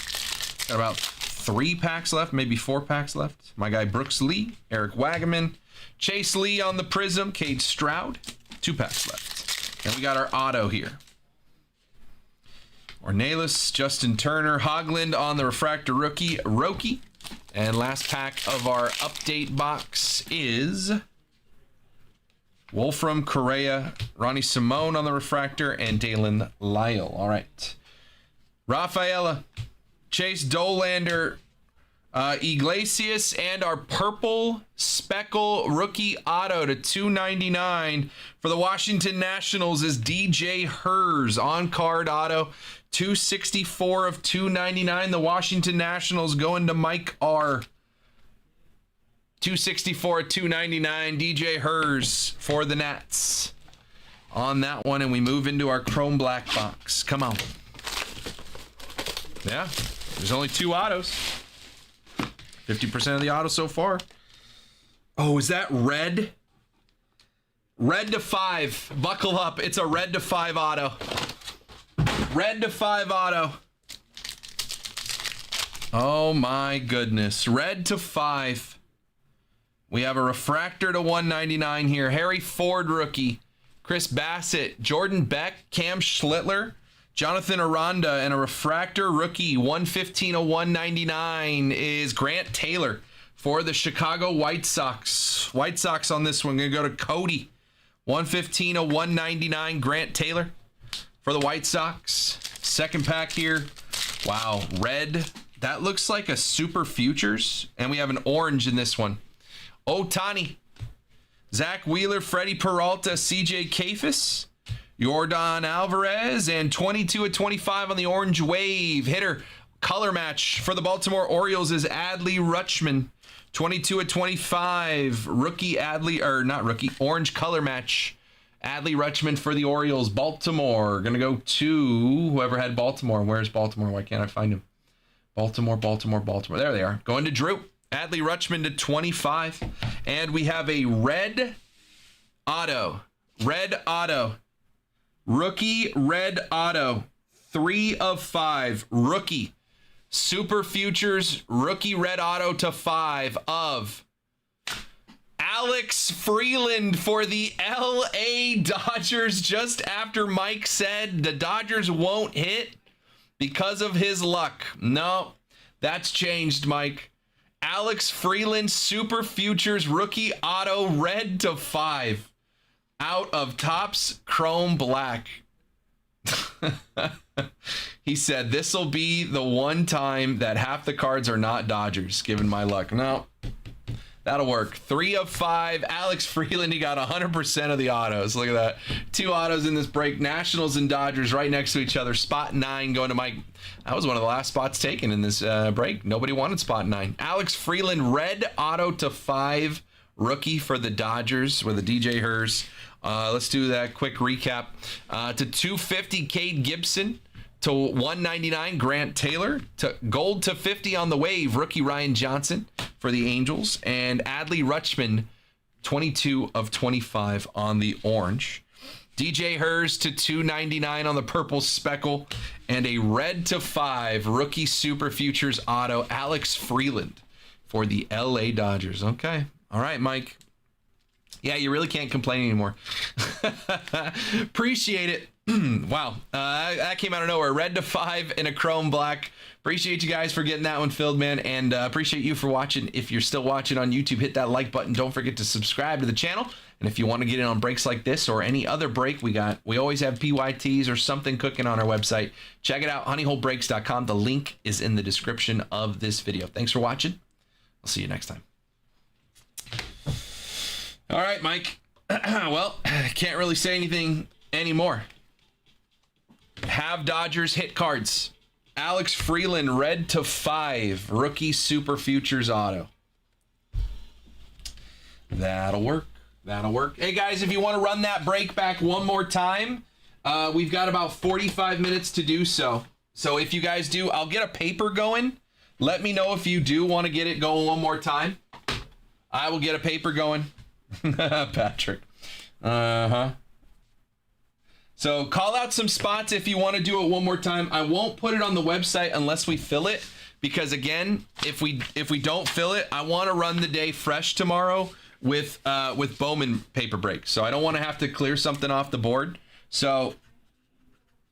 Got about 3 packs left, maybe 4 packs left. My guy Brooks Lee, Eric Wagaman, Chase Lee on the Prism, Cade Stroud. 2 packs left. And we got our auto here. Ornelas, Justin Turner, Hogland on the refractor rookie, Roki. And last pack of our update box is Wolfram, Correa, Ronnie Simone on the refractor, and Dalen Lyle. All right. Rafaela, Chase Dolander, Iglesias, and our purple speckle rookie auto to 299 for the Washington Nationals is DJ Hers on card auto. 264 of 299. The Washington Nationals going to Mike R. 264 at 299. DJ Hers for the Nats on that one, and we move into our chrome black box. Come on. Yeah, there's only 2 autos. 50% of the autos so far. Oh, is that red? Red to 5. Buckle up. It's a red to 5 auto. Red to 5 auto. Oh my goodness. Red to 5. We have a refractor to 199 here. Harry Ford rookie. Chris Bassett. Jordan Beck. Cam Schlittler. Jonathan Aranda. And a refractor rookie. 115 of 199 is Grant Taylor for the Chicago White Sox. White Sox on this one. Going to go to Cody. 115 of 199 Grant Taylor for the White Sox. Second pack here. Wow, red. That looks like a Super Futures. And we have an orange in this one. Otani. Zach Wheeler, Freddie Peralta, CJ Kafis, Yordan Alvarez, and 22 of 25 on the orange wave. Hitter color match for the Baltimore Orioles is Adley Rutschman. 22 of 25. Rookie Adley, or not rookie, orange color match. Adley Rutschman for the Orioles. Baltimore. Going to go to whoever had Baltimore. Where's Baltimore? Why can't I find him? Baltimore. There they are. Going to Drew. Adley Rutschman to 25. And we have a red auto. Red auto. Rookie red auto. 3 of 5. Rookie. Super Futures rookie red auto to 5 of Alex Freeland for the LA Dodgers. Just after Mike said the Dodgers won't hit because of his luck. No, that's changed, Mike. Alex Freeland Super Futures rookie auto red to 5 out of Topps Chrome Black. He said, this will be the one time that half the cards are not Dodgers, given my luck. No, that'll work. 3 of 5. Alex Freeland, he got 100% of the autos. Look at that. 2 autos in this break. Nationals and Dodgers right next to each other. Spot 9 going to Mike. That was one of the last spots taken in this break. Nobody wanted spot 9. Alex Freeland, red auto to 5. Rookie for the Dodgers with a DJ Hers. Let's do that quick recap. To 250, Cade Gibson. To 199, Grant Taylor. To gold to 50 on the wave, rookie Ryan Johnson for the Angels. And Adley Rutschman, 22 of 25 on the orange. DJ Hers to 299 on the purple speckle. And a red to 5, rookie Super Futures auto, Alex Freeland for the LA Dodgers. Okay. All right, Mike. Yeah, you really can't complain anymore. Appreciate it. Wow, that came out of nowhere. Red to 5 in a chrome black. Appreciate you guys for getting that one filled, man, and appreciate you for watching. If you're still watching on YouTube, hit that like button. Don't forget to subscribe to the channel. And if you want to get in on breaks like this or any other break we always have PYTs or something cooking on our website. Check it out, honeyholebreaks.com. The link is in the description of this video. Thanks for watching. I'll see you next time. All right, Mike. Well, I can't really say anything anymore. Have Dodgers hit cards. Alex Freeland, red to 5, rookie Super Futures auto. That'll work. That'll work. Hey, guys, if you want to run that break back one more time, we've got about 45 minutes to do so. So if you guys do, I'll get a paper going. Let me know if you do want to get it going one more time. I will get a paper going. Patrick. Uh-huh. So call out some spots if you want to do it one more time. I won't put it on the website unless we fill it, because again, if we don't fill it, I want to run the day fresh tomorrow with Bowman paper break. So I don't want to have to clear something off the board. So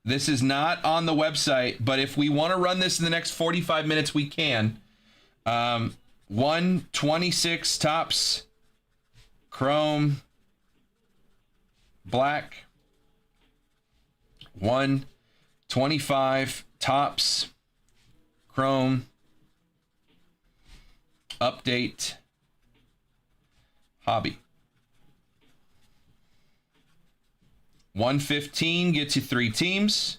this is not on the website, but if we want to run this in the next 45 minutes, we can. 126 tops, chrome, black. 125 tops, chrome, update, hobby. 115 gets you 3 teams.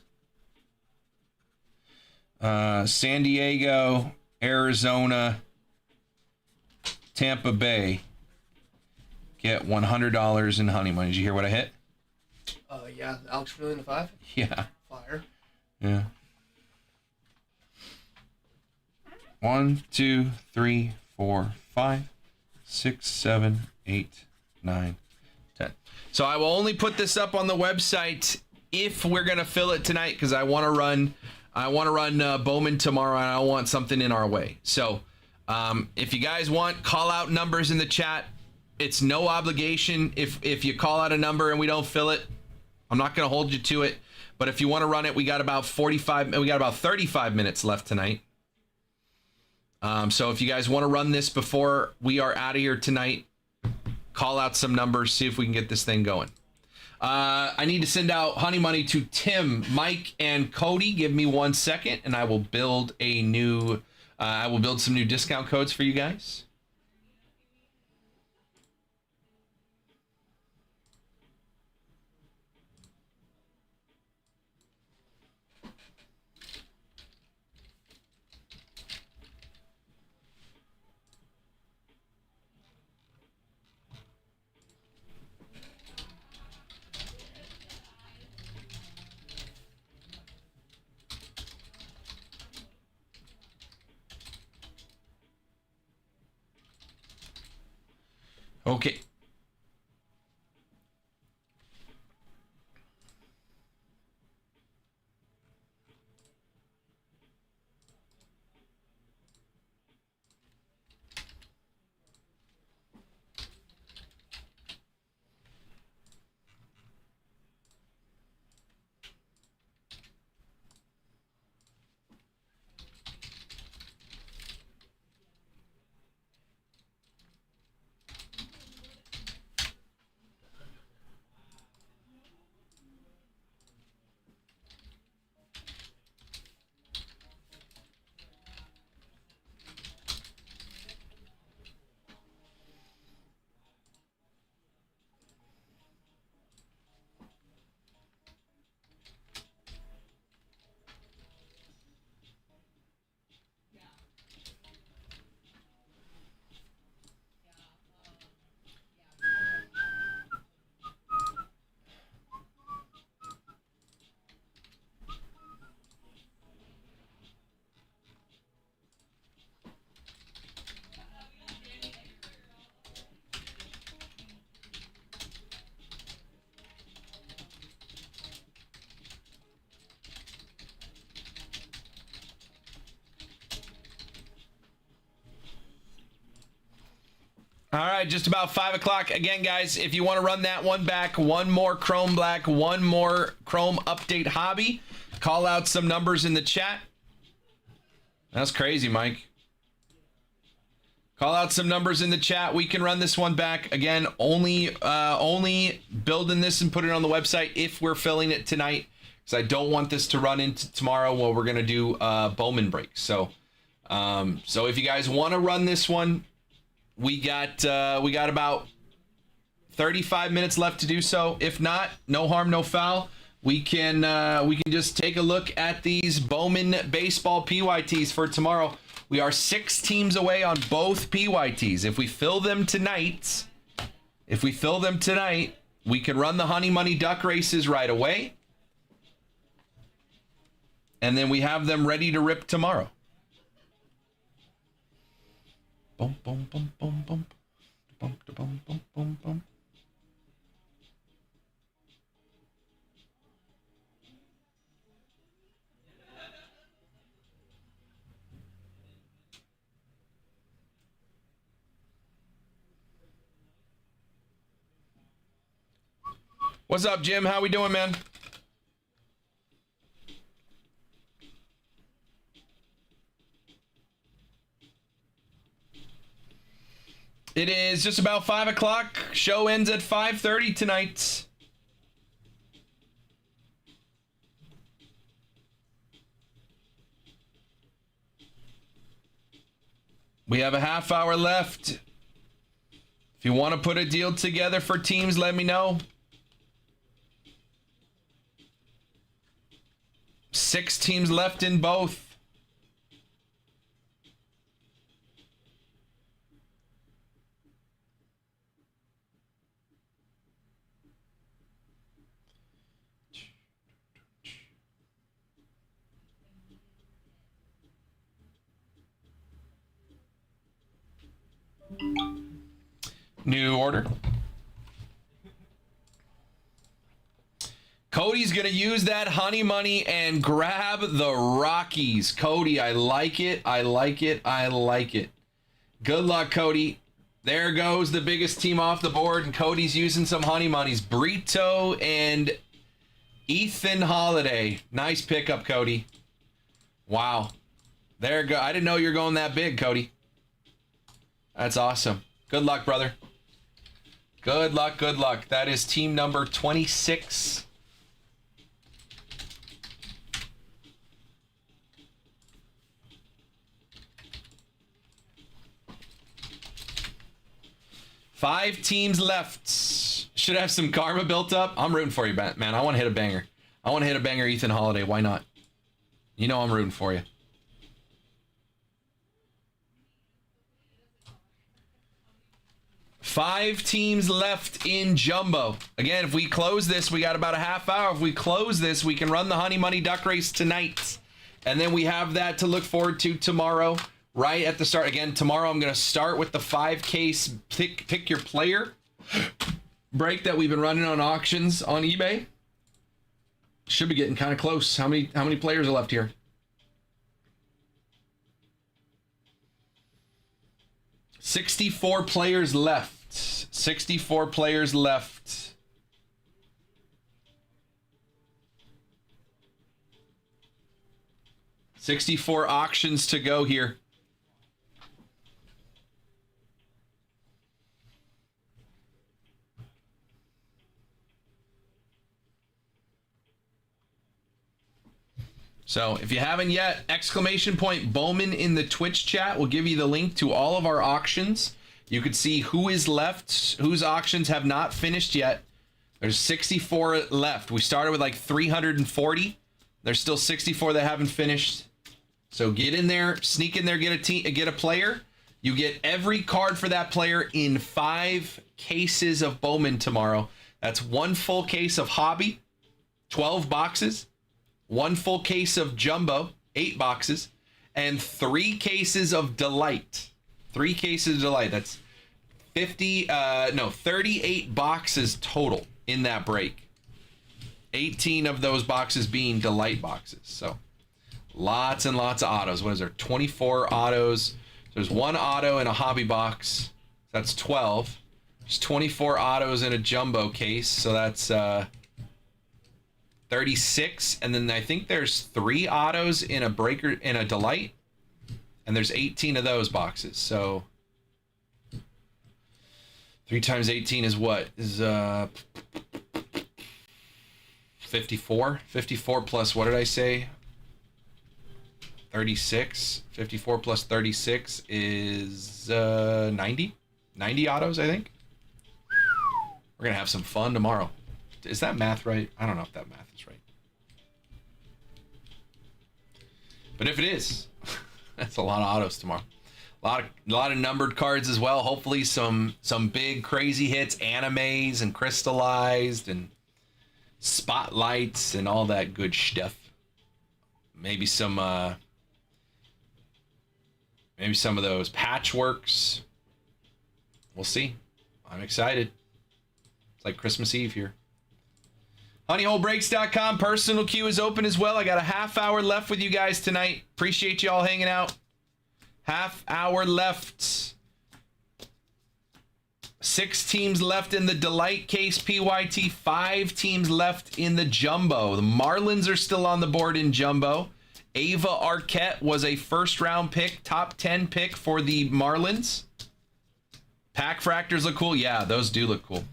San Diego, Arizona, Tampa Bay get $100 in honey money. Did you hear what I hit? Yeah, Alex Freeland to 5. Yeah. Fire. Yeah. 1, 2, 3, 4, 5, 6, 7, 8, 9, 10. So I will only put this up on the website if we're gonna fill it tonight, because I want to run Bowman tomorrow, and I want something in our way. So if you guys want, call out numbers in the chat. It's no obligation. If you call out a number and we don't fill it, I'm not going to hold you to it. But if you want to run it, we got about 35 minutes left tonight. So if you guys want to run this before we are out of here tonight, call out some numbers, see if we can get this thing going. I need to send out honey money to Tim, Mike, and Cody. Give me 1 second, and I will build some new discount codes for you guys. Okay. All right, just about 5 o'clock. Again, guys, if you want to run that one back, one more Chrome Black, one more Chrome Update Hobby, call out some numbers in the chat. That's crazy, Mike. Call out some numbers in the chat. We can run this one back. Again, only building this and put it on the website if we're filling it tonight, because I don't want this to run into tomorrow while we're going to do Bowman breaks. So if you guys want to run this one, we got about 35 minutes left to do so. If not, no harm, no foul. We can just take a look at these Bowman baseball PYTs for tomorrow. We are 6 teams away on both PYTs. If we fill them tonight, we can run the Honey Money Duck races right away. And then we have them ready to rip tomorrow. Boom, boom, boom, boom, boom. Boom, boom, boom, boom, boom. What's up, Jim? How we doing, man? It is just about 5 o'clock. Show ends at 5:30 tonight. We have a half hour left. If you want to put a deal together for teams, let me know. 6 teams left in both. New order. Cody's going to use that honey money and grab the Rockies. Cody, I like it. I like it. I like it. Good luck, Cody. There goes the biggest team off the board, and Cody's using some honey monies. Brito and Ethan Holiday. Nice pickup, Cody. Wow. There go. I didn't know you were going that big, Cody. That's awesome. Good luck, brother. Good luck, good luck. That is team number 26. Five teams left. Should have some karma built up. I'm rooting for you, man. I want to hit a banger. I want to hit a banger, Ethan Holiday. Why not? You know I'm rooting for you. Five teams left in Jumbo. Again, if we close this, we got about a half hour. If we close this, we can run the Honey Money Duck Race tonight. And then we have that to look forward to tomorrow, right at the start. Again, tomorrow I'm going to start with the 5K pick your player break that we've been running on auctions on eBay. Should be getting kind of close. How many players are left here? 64 players left. 64 players left. $64 auctions to go here. So if you haven't yet, exclamation point Bowman in the Twitch chat will give you the link to all of our auctions. You could see who is left, whose auctions have not finished yet. There's 64 left. We started with like 340. There's still 64 that haven't finished. So get in there, sneak in there, get a player. You get every card for that player in 5 cases of Bowman tomorrow. That's 1 full case of Hobby, 12 boxes. 1 full case of Jumbo, 8 boxes, and 3 cases of Delight. 3 cases of Delight. That's 38 boxes total in that break. 18 of those boxes being Delight boxes. So lots and lots of autos. What is there? 24 autos. There's 1 auto in a hobby box. That's 12. There's 24 autos in a Jumbo case. So that's 36, and then I think there's 3 autos in a breaker in a Delight, and there's 18 of those boxes. So 3 times 18 is what? Is 54? 54 plus, what did I say? 36. 54 plus 36 is 90. 90 autos, I think. We're gonna have some fun tomorrow. Is that math right? I don't know if that math is right. But if it is, that's a lot of autos tomorrow. A lot of numbered cards as well. Hopefully some big crazy hits, animes and crystallized and spotlights and all that good stuff. Maybe some of those patchworks. We'll see. I'm excited. It's like Christmas Eve here. HoneyHoleBreaks.com. Personal queue is open as well. I got a half hour left with you guys tonight. Appreciate you all hanging out. Half hour left. 6 teams left in the Delight case PYT. 5 teams left in the Jumbo. The Marlins are still on the board in Jumbo. Ava Arquette was a first-round pick, top 10 pick for the Marlins. Pack fractors look cool. Yeah, those do look cool.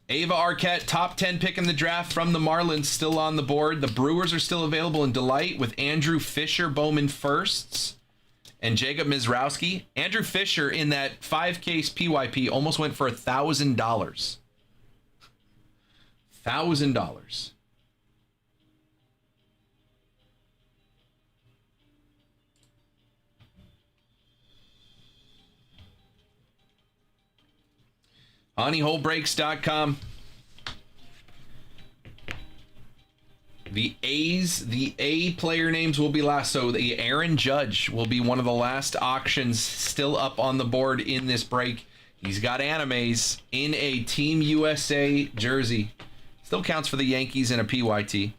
Ava Arquette, top 10 pick in the draft from the Marlins, still on the board. The Brewers are still available in Delight with Andrew Fisher, Bowman firsts, and Jacob Mizrowski. Andrew Fisher in that 5-case PYP almost went for $1,000. $1,000. honeyholebreaks.com. The A player names will be last. So the Aaron Judge will be one of the last auctions still up on the board in this break. He's got animes in a Team USA jersey. Still counts for the Yankees in a PYT.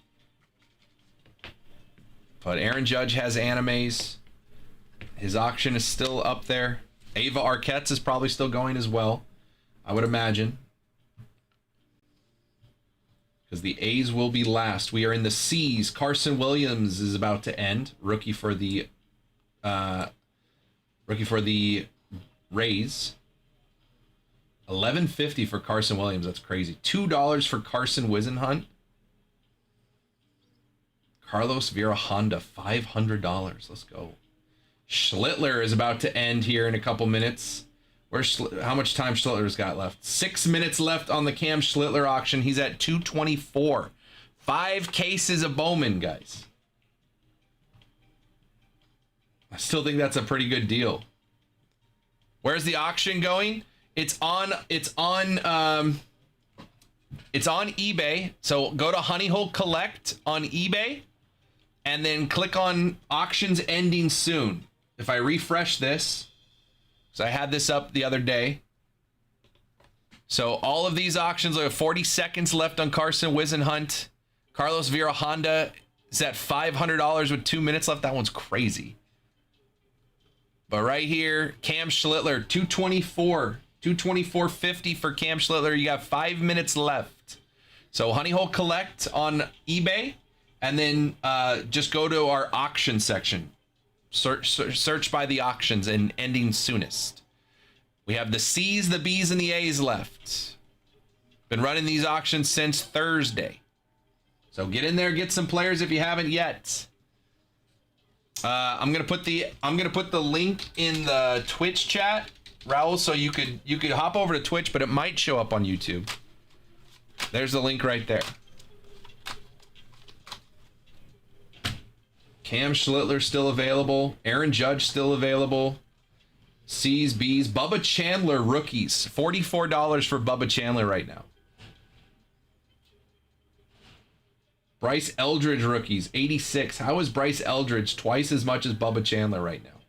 But Aaron Judge has animes. His auction is still up there. Ava Arquette's is probably still going as well, I would imagine. Because the A's will be last. We are in the C's. Carson Williams is about to end. Rookie for the Rays. $11.50 for Carson Williams. That's crazy. $2 for Carson Wisenhunt. Carlos Vera Honda, $500. Let's go. Schlittler is about to end here in a couple minutes. How much time Schlittler's got left? 6 minutes left on the Cam Schlittler auction. He's at $224. 5 cases of Bowman, guys. I still think that's a pretty good deal. Where's the auction going? It's on eBay. So go to Honey Hole Collect on eBay and then click on auctions ending soon. If I refresh this, so I had this up the other day. So all of these auctions are 40 seconds left on Carson Wisenhunt. Carlos Vera Honda is at $500 with 2 minutes left. That one's crazy. But right here, Cam Schlittler, $224.50 for Cam Schlittler. You got 5 minutes left. So Honey Hole Collect on eBay, and then just go to our auction section. Search by the auctions and ending soonest. We have the C's, the B's, and the A's left. Been running these auctions since Thursday. So get in there, get some players if you haven't yet. I'm gonna put the link in the Twitch chat, Raul, so you could hop over to Twitch, but it might show up on YouTube. There's the link right there. Cam Schlittler still available. Aaron Judge still available. C's, B's. Bubba Chandler rookies. $44 for Bubba Chandler right now. Bryce Eldridge rookies. $86. How is Bryce Eldridge twice as much as Bubba Chandler right now?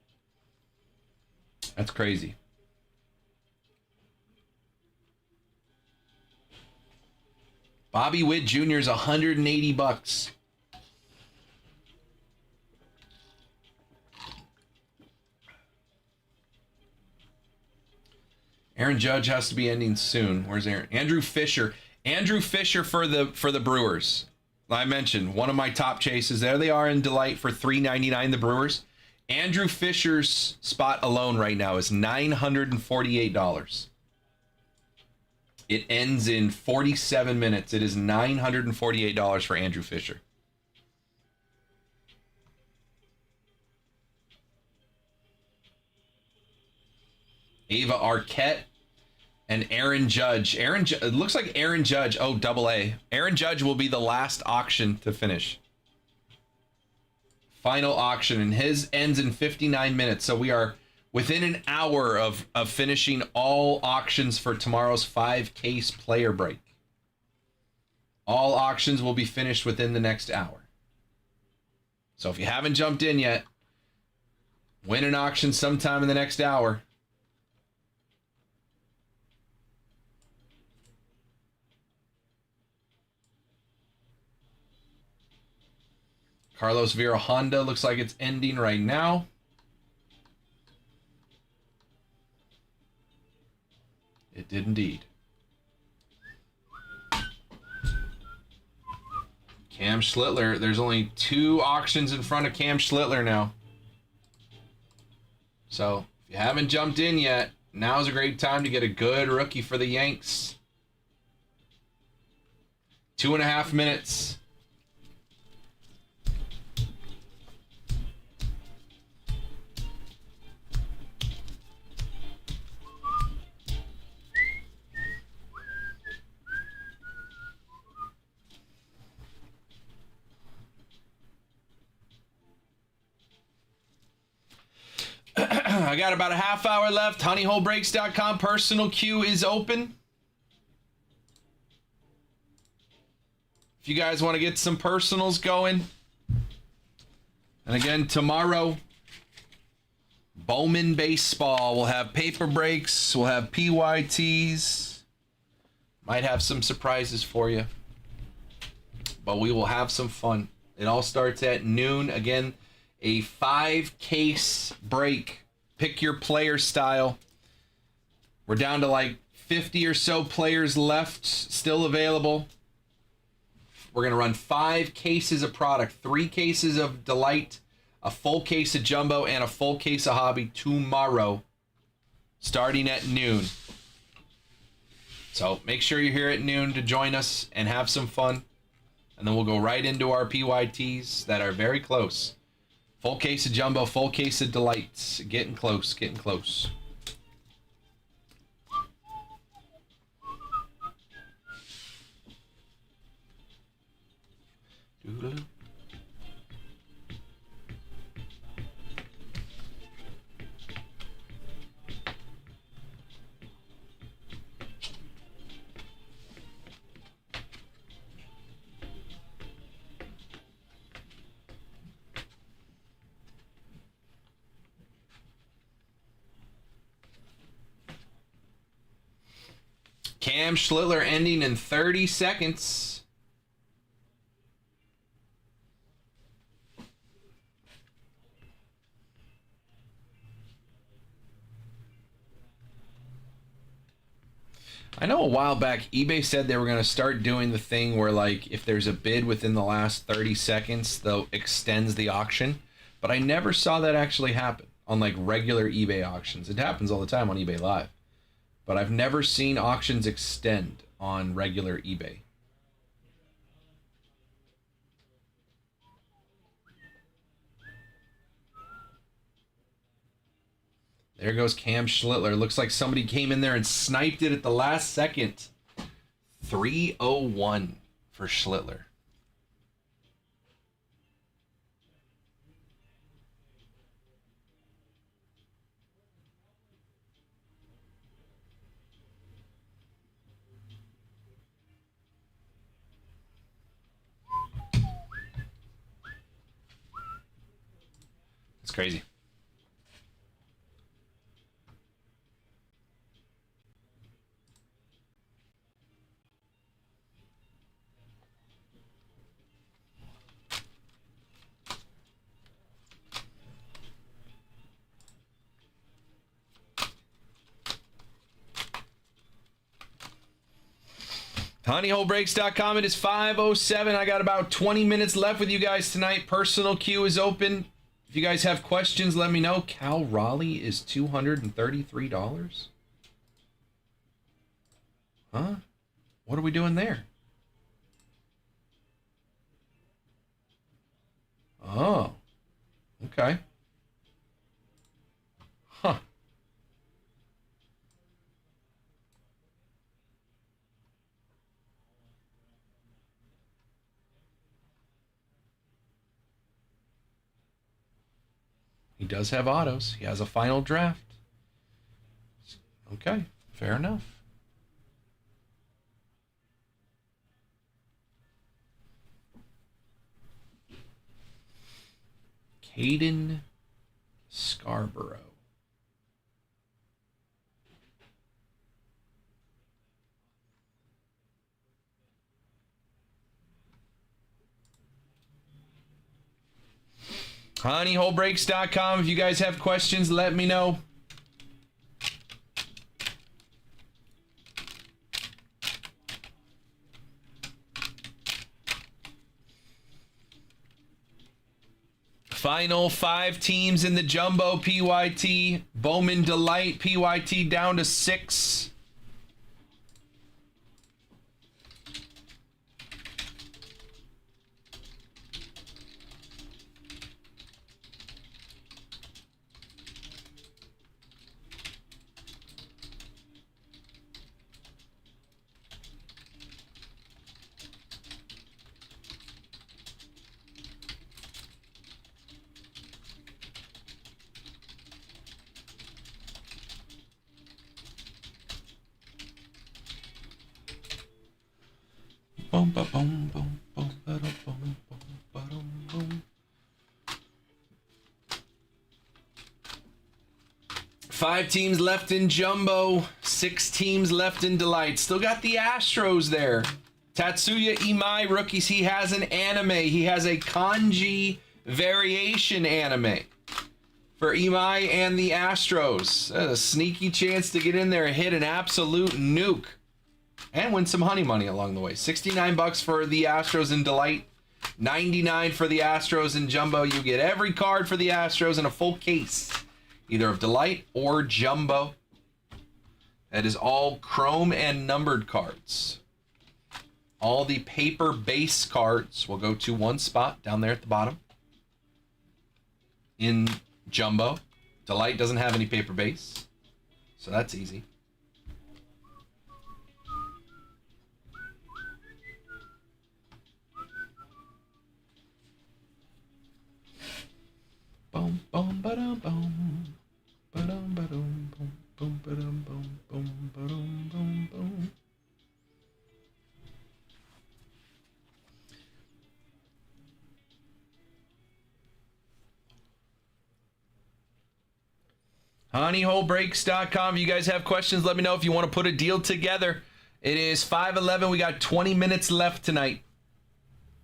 That's crazy. Bobby Witt Jr. is $180. Aaron Judge has to be ending soon. Where's Aaron? Andrew Fisher. Andrew Fisher for the Brewers. I mentioned one of my top chases. There they are in Delight for $3.99. The Brewers. Andrew Fisher's spot alone right now is $948. It ends in 47 minutes. It is $948 for Andrew Fisher. Ava Arquette and Aaron Judge. It looks like Aaron Judge. Oh, double A. Aaron Judge will be the last auction to finish. Final auction, and his ends in 59 minutes. So we are within an hour of finishing all auctions for tomorrow's 5-case player break. All auctions will be finished within the next hour. So if you haven't jumped in yet, win an auction sometime in the next hour. Carlos Vera Honda looks like it's ending right now. Cam Schlittler. There's only 2 auctions in front of Cam Schlittler now. So, if you haven't jumped in yet, now's a great time to get a good rookie for the Yanks. 2.5 minutes. I got about a half hour left. Honeyholebreaks.com personal queue is open. If you guys want to get some personals going. And again, tomorrow, Bowman Baseball. We'll have paper breaks. We'll have PYTs. Might have some surprises for you. But we will have some fun. It all starts at noon. Again, a 5-case break. Pick your player style. We're down to like 50 or so players left still available. We're going to run 5 cases of product, 3 cases of Delight, a full case of Jumbo, and a full case of Hobby tomorrow, starting at noon. So make sure you're here at noon to join us and have some fun. And then we'll go right into our PYTs that are very close. Full case of Jumbo, full case of Delights. Getting close, getting close. Doodle. Cam Schlittler ending in 30 seconds. I know a while back eBay said they were going to start doing the thing where, like, if there's a bid within the last 30 seconds, they'll extends the auction. But I never saw that actually happen on like regular eBay auctions. It happens all the time on eBay Live. But I've never seen auctions extend on regular eBay. There goes Cam Schlittler. Looks like somebody came in there and sniped it at the last second. 301 for Schlittler. It's crazy. Honeyholebreaks.com. It is 5:07. I got about 20 minutes left with you guys tonight. Personal queue is open. If you guys have questions, let me know. Cal Raleigh is $233. Huh? What are we doing there? Oh. Okay. Huh. He does have autos. He has a final draft. Okay, fair enough. Caden Scarborough. Honeyholebreaks.com. If you guys have questions, let me know. Final 5 teams in the Jumbo PYT. Bowman Delight PYT down to 6. Boom, ba, boom, boom, boom, ba, da, boom, boom, ba, dum, boom. 5 teams left in Jumbo, 6 teams left in Delight. Still got the Astros there. Tatsuya Imai rookies. He has an anime. He has a kanji variation anime for Imai and the Astros. A sneaky chance to get in there and hit an absolute nuke. And win some honey money along the way. $69 for the Astros in Delight. $99 for the Astros in Jumbo. You get every card for the Astros in a full case. Either of Delight or Jumbo. That is all chrome and numbered cards. All the paper base cards will go to one spot down there at the bottom. In Jumbo. Delight doesn't have any paper base. So that's easy. Boom, boom, ba-dum, boom. Ba-dum, ba-dum, boom, boom, ba-dum, boom, boom, ba-dum, boom, boom. honeyholebreaks.com. If you guys have questions, let me know. If you want to put a deal together. It is 5:11. We got 20 minutes left tonight.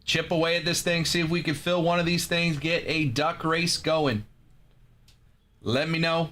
Chip away at this thing. See if we can fill one of these things. Get a duck race going. Let me know.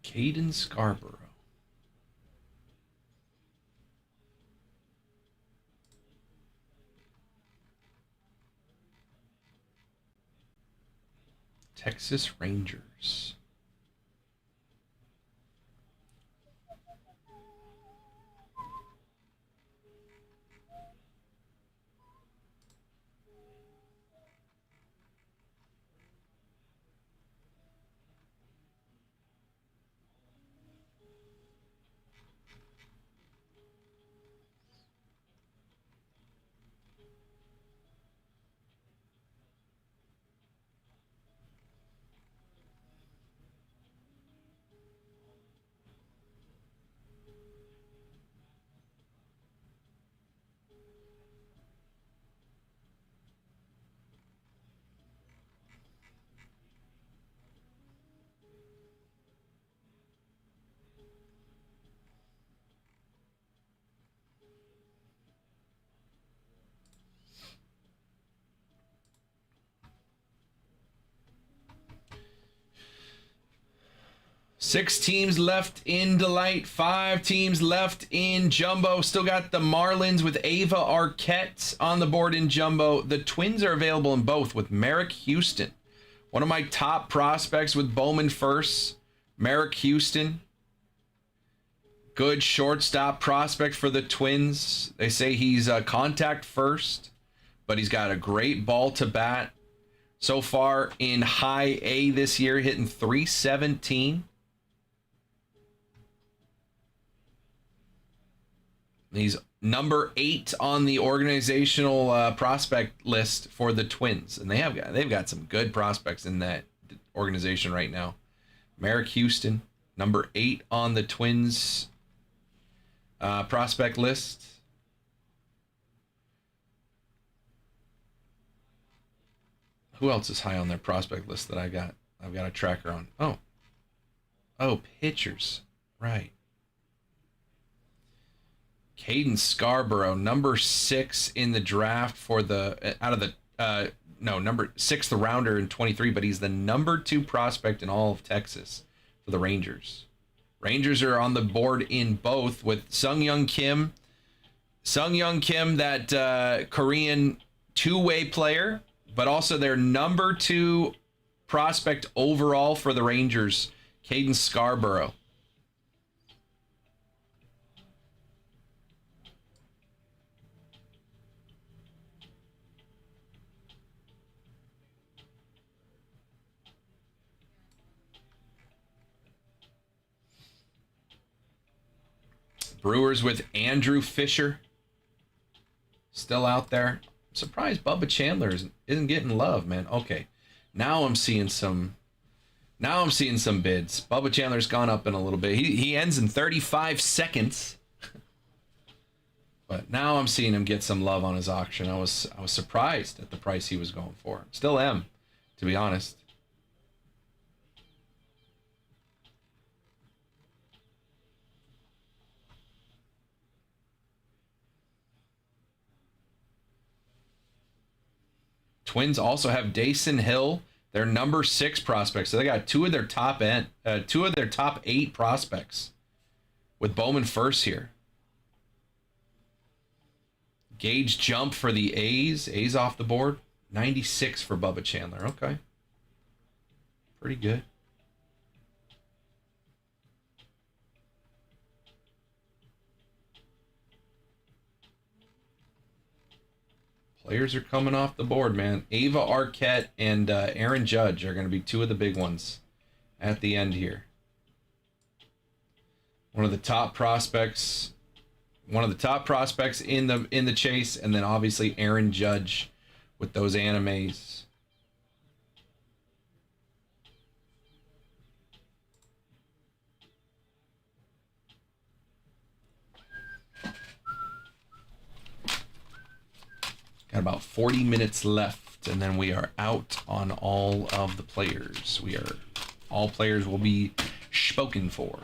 Caden Scarborough. Texas Rangers. Six teams left in Delight. 5 teams left in Jumbo. Still got the Marlins with Ava Arquette on the board in Jumbo. The Twins are available in both with Merrick Houston. One of my top prospects with Bowman first. Merrick Houston. Good shortstop prospect for the Twins. They say he's contact first, but he's got a great ball to bat. So far in high A this year, hitting .317. He's number 8 on the organizational prospect list for the Twins, and they've got some good prospects in that organization right now. Merrick Houston, number 8 on the Twins prospect list. Who else is high on their prospect list that I've got a tracker on? Oh, pitchers. Right. Caden Scarborough, number 6 in the draft for the number 6th rounder in 23, but he's the number 2 prospect in all of Texas for the Rangers. Rangers are on the board in both with Sung-Young Kim, that Korean two-way player, but also their number 2 prospect overall for the Rangers, Caden Scarborough. Brewers with Andrew Fisher still out there. I'm surprised Bubba Chandler isn't getting love, man. Okay, now I'm seeing some bids. Bubba Chandler's gone up in a little bit. He ends in 35 seconds. But now I'm seeing him get some love on his auction. I was surprised at the price he was going for. Still am, to be honest. Twins also have Dason Hill, their number 6 prospect. So they got two of their top 8 prospects with Bowman first here. Gauge jump for the A's. A's off the board. 96 for Bubba Chandler. Okay. Pretty good. Players are coming off the board, man. Ava Arquette and Aaron Judge are going to be 2 of the big ones at the end here. One of the top prospects in the chase, and then obviously Aaron Judge with those animes. Got about 40 minutes left, and then we are out on all of the players. All players will be spoken for.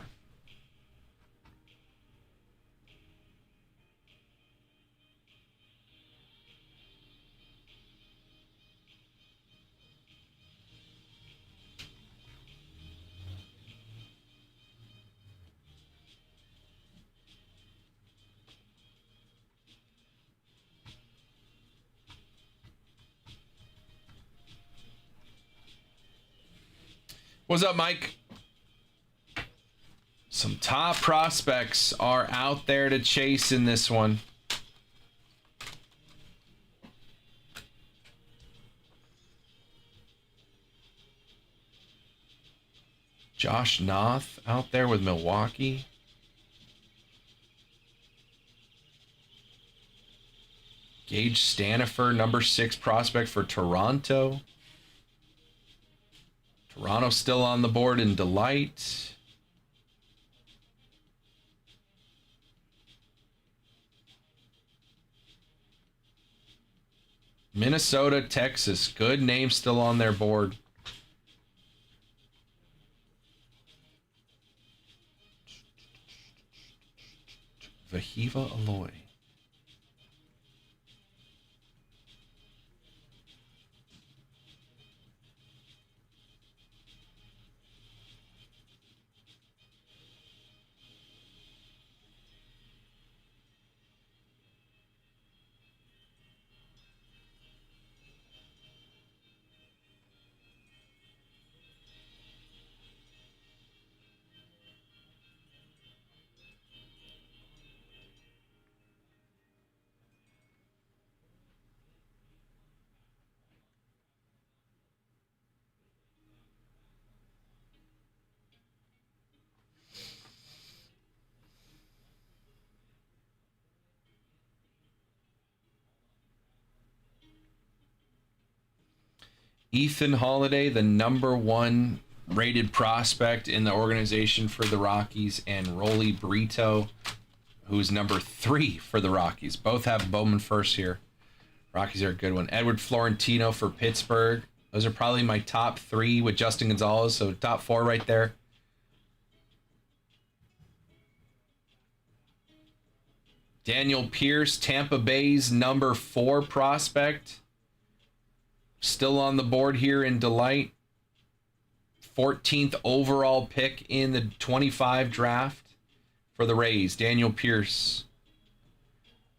What's up, Mike? Some top prospects are out there to chase in this one. Josh Noth out there with Milwaukee. Gage Stanifer, number 6 prospect for Toronto. Toronto still on the board in Delight. Minnesota, Texas. Good name still on their board. Vahiva Aloy. Ethan Holiday, the number 1 rated prospect in the organization for the Rockies, and Rolly Brito, who's number 3 for the Rockies. Both have Bowman first here. Rockies are a good one. Edward Florentino for Pittsburgh. Those are probably my top 3 with Justin Gonzalez, so top 4 right there. Daniel Pierce, Tampa Bay's number 4 prospect. Still on the board here in Delight. 14th overall pick in the 25 draft for the Rays. Daniel Pierce.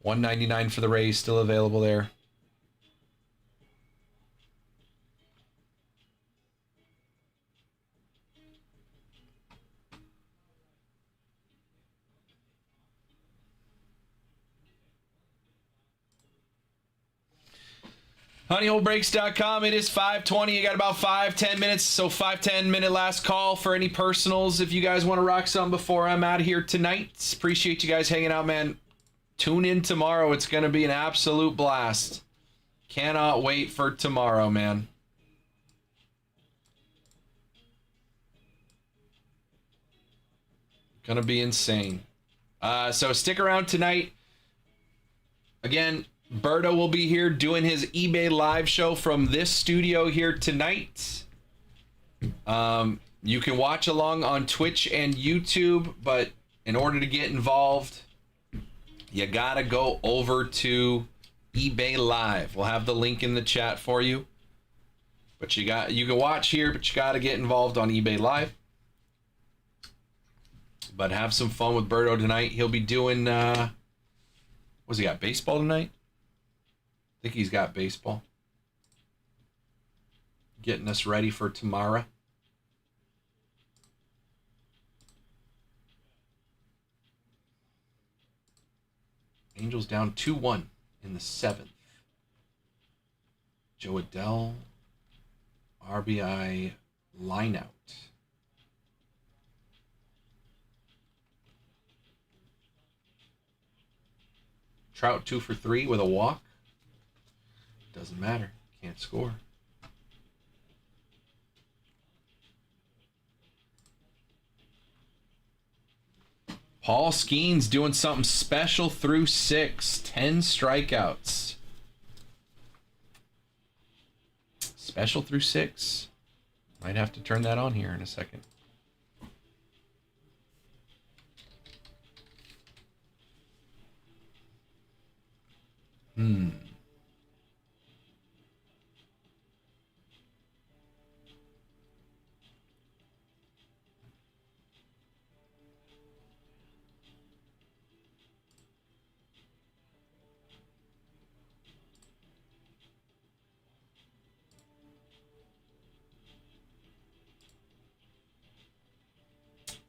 $199 for the Rays, still available there. honeyholebreaks.com. It is 5:20. You got about 5-10 minutes, so 5-10 minute last call for any personals if you guys want to rock some before I'm out of here tonight. Appreciate you guys hanging out, man. Tune in tomorrow. It's going to be an absolute blast. Cannot wait for tomorrow, man. Gonna be insane. So stick around tonight. Again, Berto will be here doing his eBay live show from this studio here tonight. You can watch along on Twitch and YouTube, but in order to get involved, you gotta go over to eBay Live. We'll have the link in the chat for you. But you can watch here, but you gotta get involved on eBay Live. But have some fun with Berto tonight. He'll be doing what's he got? Baseball tonight? I think he's got baseball. Getting us ready for tomorrow. Angels down 2-1 in the 7th. Joe Adell, RBI lineout. Trout 2 for 3 with a walk. Doesn't matter. Can't score. Paul Skeens doing something special through 6. 10 strikeouts. Special through 6. Might have to turn that on here in a second.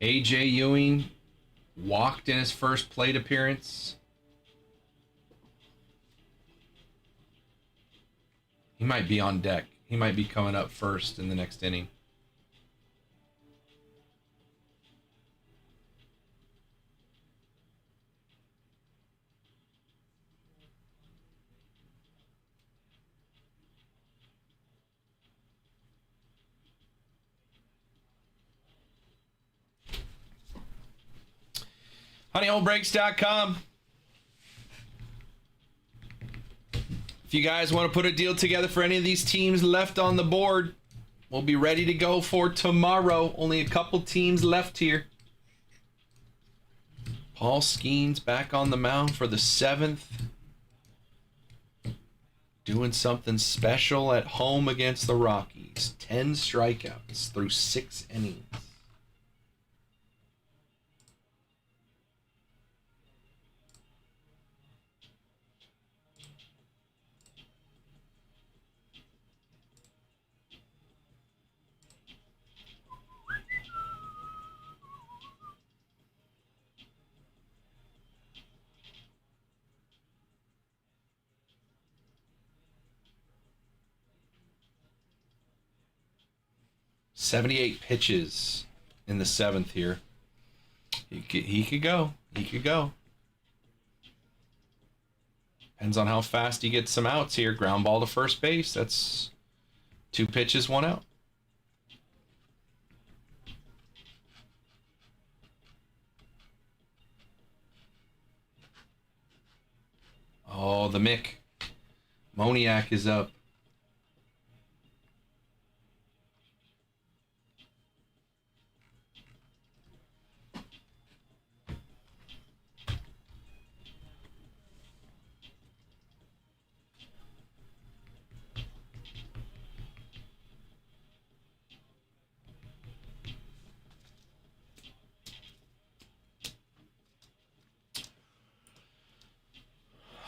AJ Ewing walked in his first plate appearance. He might be on deck. He might be coming up first in the next inning. honeyholebreaks.com. If you guys want to put a deal together for any of these teams left on the board, we'll be ready to go for tomorrow. Only a couple teams left here. Paul Skeens back on the mound for the 7th. Doing something special at home against the Rockies. 10 strikeouts through 6 innings. .78 pitches in the 7th here. He could go. He could go. Depends on how fast he gets some outs here. Ground ball to first base. That's 2 pitches, 1 out. Oh, the Mick. Moniak is up.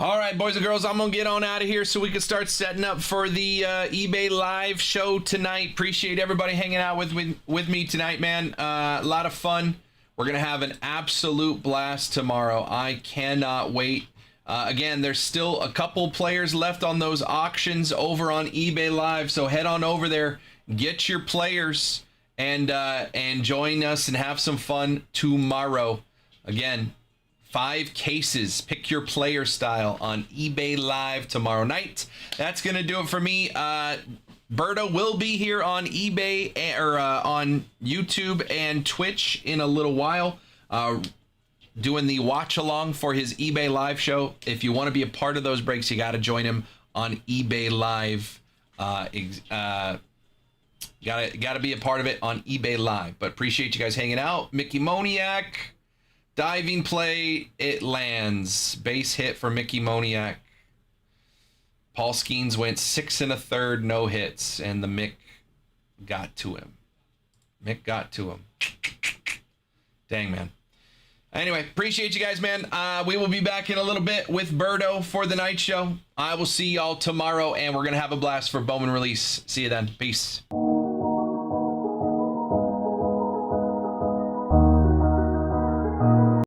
All right, boys and girls, I'm going to get on out of here so we can start setting up for the eBay live show tonight. Appreciate everybody hanging out with me tonight, man. A lot of fun. We're going to have an absolute blast tomorrow. I cannot wait. Again, there's still a couple players left on those auctions over on eBay Live, so head on over there, get your players, and join us and have some fun tomorrow. Again, 5 cases. Pick your player style on eBay Live tomorrow night. That's going to do it for me. Berto will be here on eBay or on YouTube and Twitch in a little while, doing the watch along for his eBay Live show. If you want to be a part of those breaks, you got to join him on eBay Live. Got to be a part of it on eBay Live. But appreciate you guys hanging out. Mickey Moniak. Diving play, it lands. Base hit for Mickey Moniak. Paul Skeens went 6 1/3, no hits, and the Mick got to him. Mick got to him. Dang, man. Anyway, appreciate you guys, man. We will be back in a little bit with Berto for the night show. I will see y'all tomorrow, and we're going to have a blast for Bowman release. See you then. Peace.